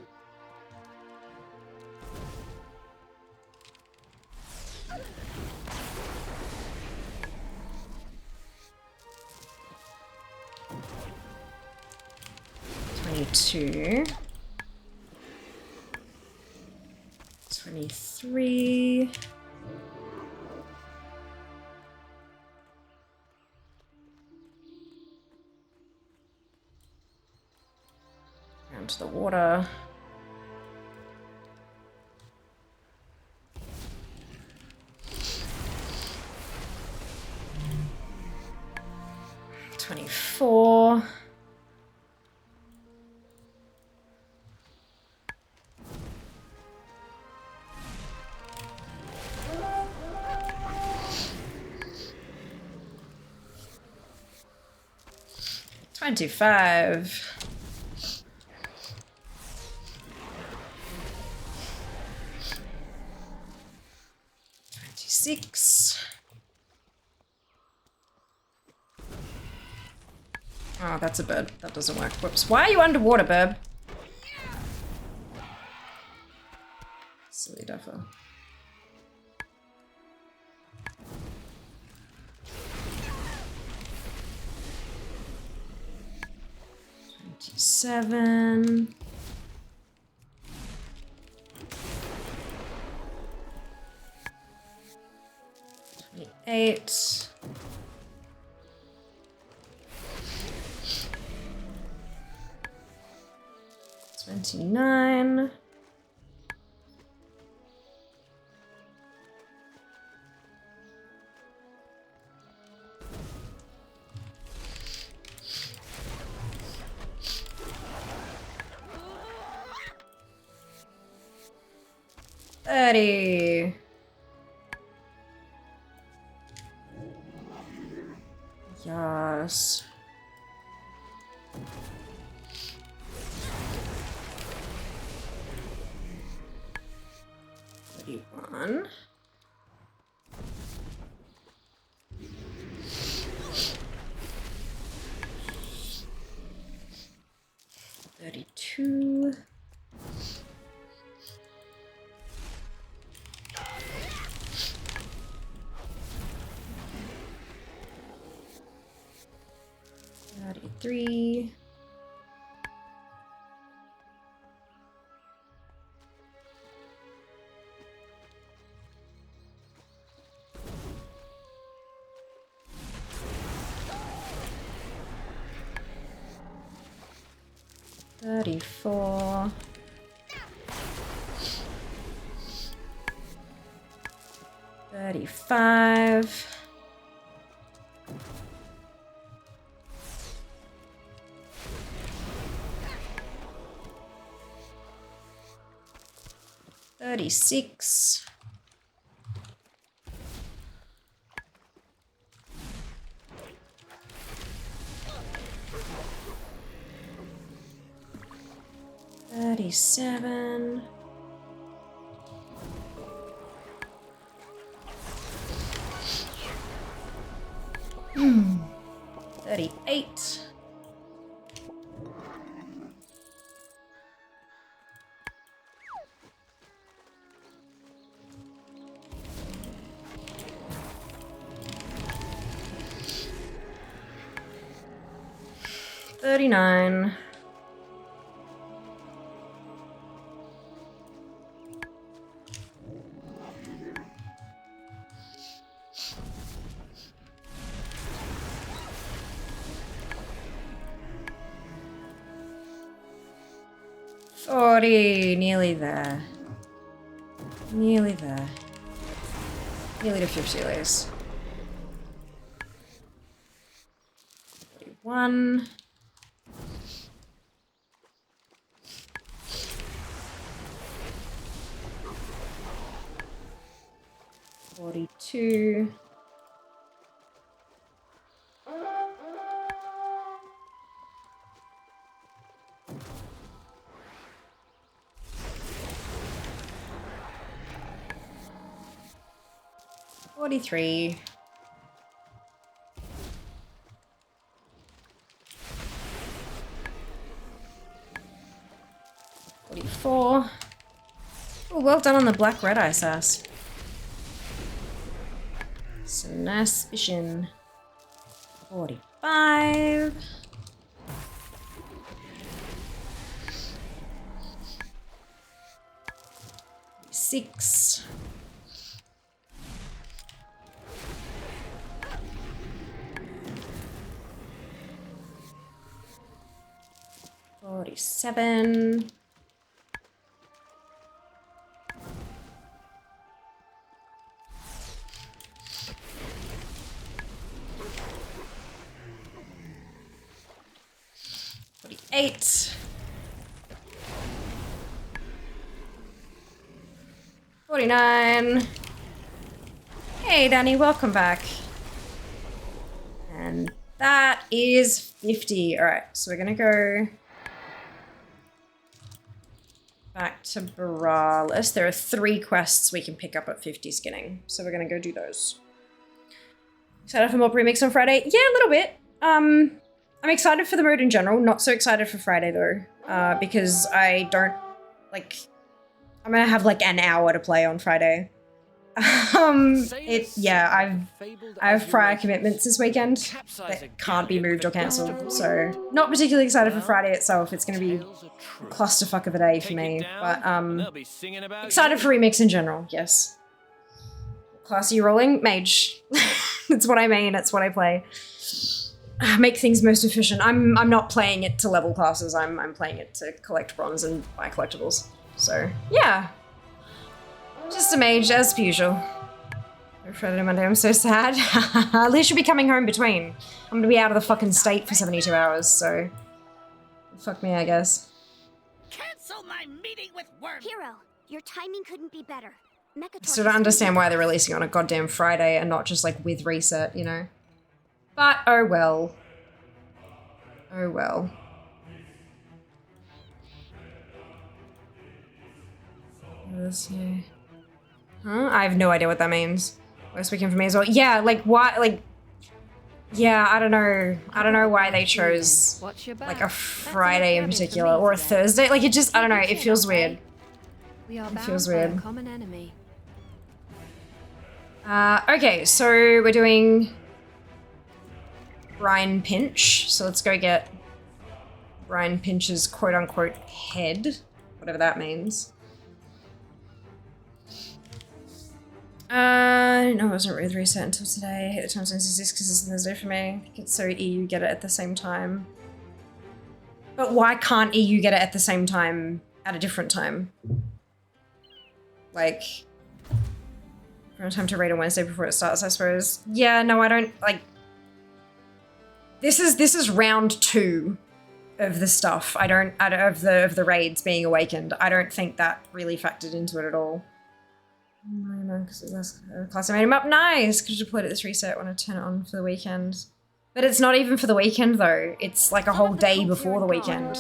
22. 23. onto the water. $24. $25. 26. Oh, that's a bird. That doesn't work. Whoops. Why are you underwater, bird? Silly duffer. $27. 28. 29. 30. Yes. 31. 32. 33. 34. 35. 36. 37. 38. 39. 40. Nearly there. Nearly there. Nearly to 50 at least. 41. 42. 43. 44. Oh, well done on the black red eye sass. Some nice vision. 45. 46. 47. 47. Eight. 49. Hey, Danny, welcome back. And that is 50. All right, so we're gonna go back to Boralis. There are 3 quests we can pick up at 50 skinning, so we're gonna go do those. Excited for more premix on Friday? Yeah, a little bit. I'm excited for the mode in general, not so excited for Friday though, because I don't, like, I'm gonna have like an hour to play on Friday. I have prior commitments this weekend that can't be moved or cancelled, so not particularly excited for Friday itself. It's gonna be a clusterfuck of a day for me, but excited for remix in general, yes. What class are you rolling? Mage. That's what I mean, it's what I play. Make things most efficient. I'm not playing it to level classes, I'm playing it to collect bronze and buy collectibles. So, yeah. Just a mage, as per usual. Friday to Monday, I'm so sad. At least you'll be coming home between. I'm gonna be out of the fucking state for 72 hours, so... Fuck me, I guess. Cancel my meeting with Worm. Hero, your timing couldn't be better. I still don't understand why they're releasing on a goddamn Friday and not just, like, with reset, you know? But, oh well. Oh well. Huh? I have no idea what that means. Worst weekend for me as well. Yeah, like, why, like... Yeah, I don't know. I don't know why they chose, like, a Friday in particular, or a Thursday. Like, it just, I don't know, it feels weird. It feels weird. Okay, so we're doing Brian Pinch. So let's go get Brian Pinch's quote-unquote head, whatever that means. No, it wasn't with reset until today. I hate the time zones exist because it's Thursday for me. I think it's so EU get it at the same time. But why can't EU get it at the same time at a different time? Like, time to raid on Wednesday before it starts, I suppose. Yeah, no, I don't, like... This is round 2 of the stuff. of the raids being awakened. I don't think that really factored into it at all. Class I made him up. Nice! Could you deploy it at this reset when I turn it on for the weekend? But it's not even for the weekend though. It's like a whole day before the weekend.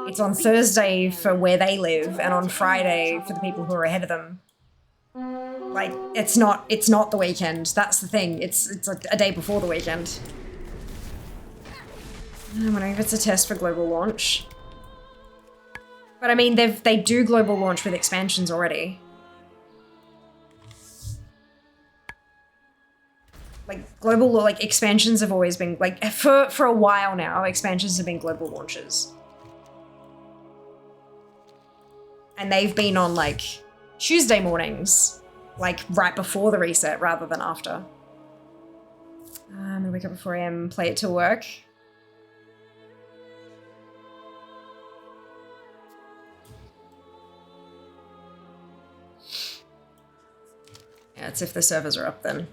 It's on Thursday for where they live and on Friday for the people who are ahead of them. Like, it's not the weekend. That's the thing. It's a day before the weekend. I'm wondering if it's a test for global launch. But I mean, they do global launch with expansions already. Like, global, like, expansions have always been, like, for a while now, expansions have been global launches. And they've been on, like, Tuesday mornings, like, right before the reset rather than after. I'm gonna wake up at 4 AM, play it till work. Yeah, it's if the servers are up then.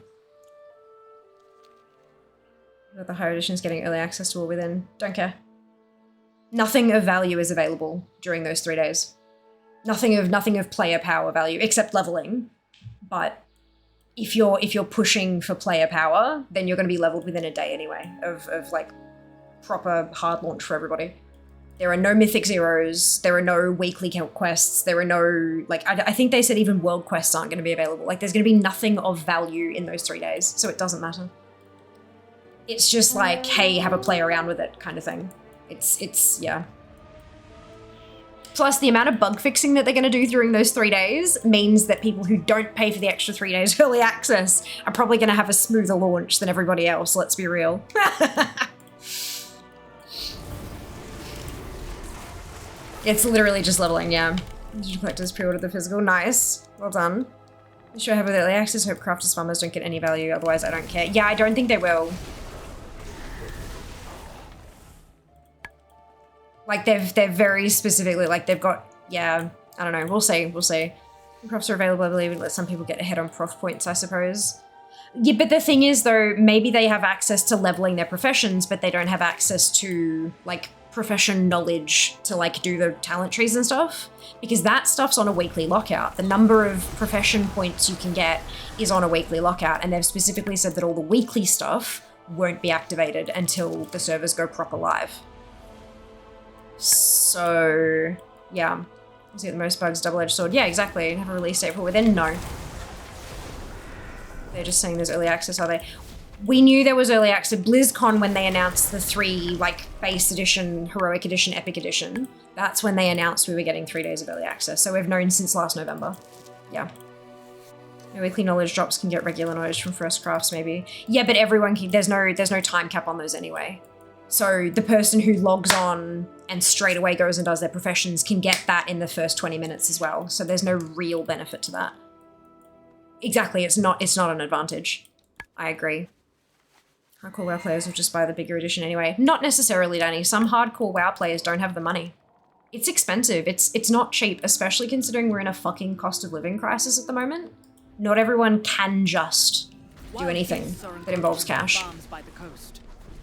The higher edition's getting early access to all within. Don't care. Nothing of value is available during those 3 days. Nothing of player power value, except leveling. But if you're pushing for player power, then you're gonna be leveled within a day anyway of like proper hard launch for everybody. There are no mythic zeros, there are no weekly quests, there are no, like, I think they said even world quests aren't gonna be available. Like, there's gonna be nothing of value in those 3 days, so it doesn't matter. It's just like, hey, have a play around with it kind of thing. It's yeah. Plus, the amount of bug fixing that they're going to do during those 3 days means that people who don't pay for the extra 3 days early access are probably going to have a smoother launch than everybody else, let's be real. It's literally just leveling, yeah. Digital collectors pre-ordered the physical. Nice. Well done. I'm sure I have with early access. Hope crafters farmers don't get any value, otherwise I don't care. Yeah, I don't think they will. Like they're very specifically, like they've got, yeah, I don't know, we'll see. Profs are available, I believe, and let some people get ahead on prof points, I suppose. Yeah, but the thing is though, maybe they have access to leveling their professions, but they don't have access to like profession knowledge to like do the talent trees and stuff, because that stuff's on a weekly lockout. The number of profession points you can get is on a weekly lockout, and they've specifically said that all the weekly stuff won't be activated until the servers go proper live. So yeah, is it the most bugs, double-edged sword? Yeah, exactly. Have a release date for within? No. They're just saying there's early access, are they? We knew there was early access. BlizzCon, when they announced the 3, like, base edition, heroic edition, epic edition, that's when they announced we were getting 3 days of early access. So we've known since last November. Yeah. No weekly knowledge drops can get regular knowledge from first crafts, maybe. Yeah, but everyone can, there's no time cap on those anyway. So the person who logs on and straight away goes and does their professions can get that in the first 20 minutes as well. So there's no real benefit to that. Exactly, it's not an advantage. I agree. Hardcore WoW players will just buy the bigger edition anyway. Not necessarily, Danny. Some hardcore WoW players don't have the money. It's expensive. It's not cheap, especially considering we're in a fucking cost of living crisis at the moment. Not everyone can just do anything that involves cash. By the coast.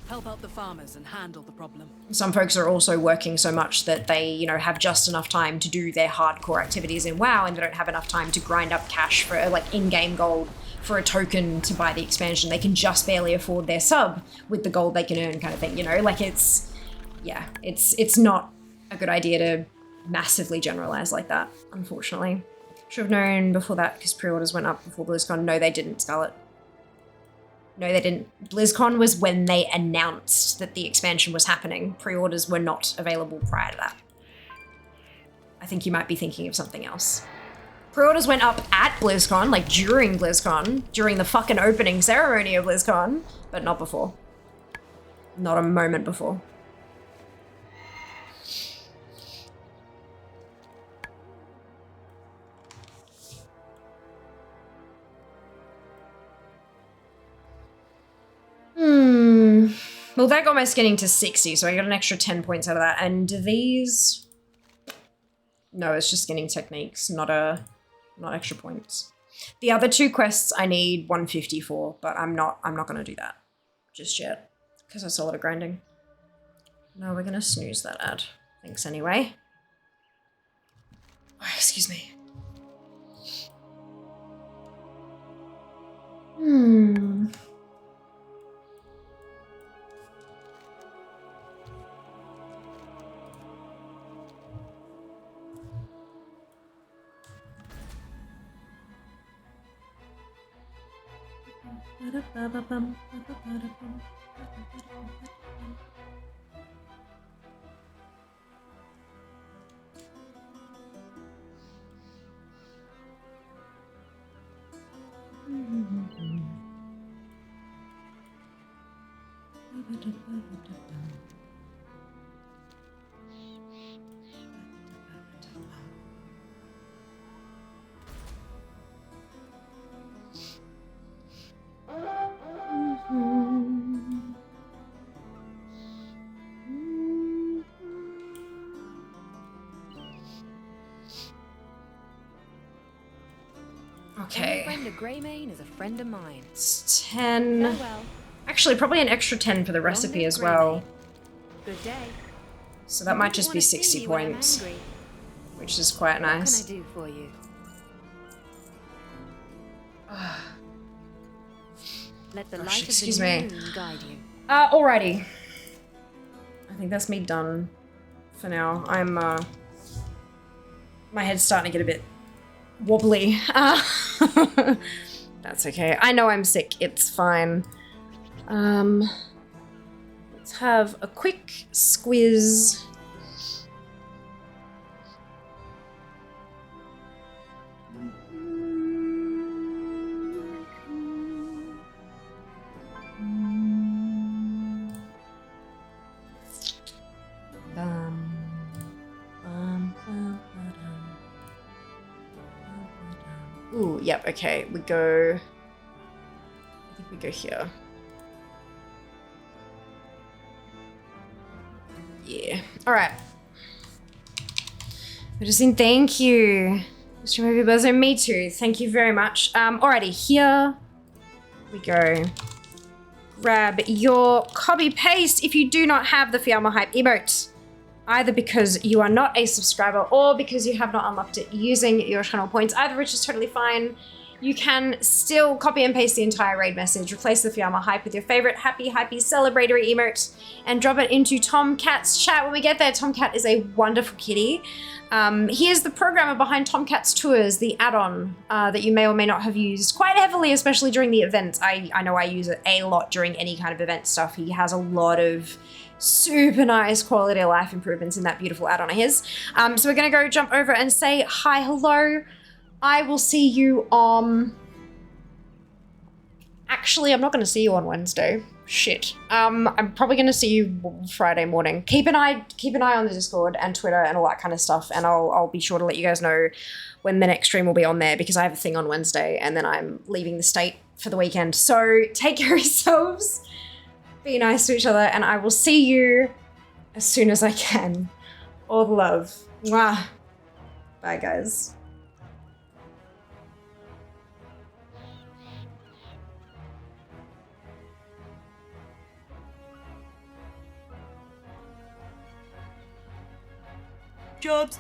Help out the farmers and handle the problem. Some folks are also working so much that they, you know, have just enough time to do their hardcore activities in WoW, and they don't have enough time to grind up cash for like in-game gold for a token to buy the expansion. They can just barely afford their sub with the gold they can earn, kind of thing, you know? Like it's not a good idea to massively generalize like that, unfortunately. Should have known before that because pre-orders went up before BlizzCon. No, they didn't, Scarlet. No, they didn't. BlizzCon was when they announced that the expansion was happening. Pre-orders were not available prior to that. I think you might be thinking of something else. Pre-orders went up at BlizzCon, like during BlizzCon, during the fucking opening ceremony of BlizzCon, but not before. Not a moment before. Well, that got my skinning to 60, so I got an extra 10 points out of that. And these... No, it's just skinning techniques, not extra points. The other 2 quests I need 150 for, but I'm not gonna do that just yet, because that's a lot of grinding. No, we're gonna snooze that ad. Thanks anyway. Oh, excuse me. Okay. Any friend of Greymane is a friend of mine. It's 10. Farewell. Actually, probably an extra 10 for the recipe as well. Good day. So that might just be 60 points, which is quite nice. What can I do for you? Let the light Excuse of the me. moon guide you. Alrighty. I think that's me done for now. I'm, my head's starting to get a bit wobbly. That's okay. I know I'm sick. It's fine. Let's have a quick squiz. Ooh, yep, okay, we go... I think we go here. Yeah. Alright. Justin, thank you. Mr. Movie Buzzer, me too. Thank you very much. Alrighty, here we go. Grab your copy paste if you do not have the Fiamma Hype emote, either because you are not a subscriber or because you have not unlocked it using your channel points, either which is totally fine. You can still copy and paste the entire raid message, replace the Fiamma Hype with your favorite happy, celebratory emote, and drop it into Tomcat's chat. When we get there, Tomcat is a wonderful kitty. He is the programmer behind Tomcat's Tours, the add-on that you may or may not have used quite heavily, especially during the events. I know I use it a lot during any kind of event stuff. He has a lot of super nice quality of life improvements in that beautiful add-on of his. So we're gonna go jump over and say hi, hello. I will see you on... Actually, I'm not gonna see you on Wednesday. Shit. I'm probably gonna see you Friday morning. Keep an eye on the Discord and Twitter and all that kind of stuff, and I'll be sure to let you guys know when the next stream will be on there, because I have a thing on Wednesday and then I'm leaving the state for the weekend. So take care of yourselves, be nice to each other, and I will see you as soon as I can. All the love. Mwah. Bye, guys. Jobs.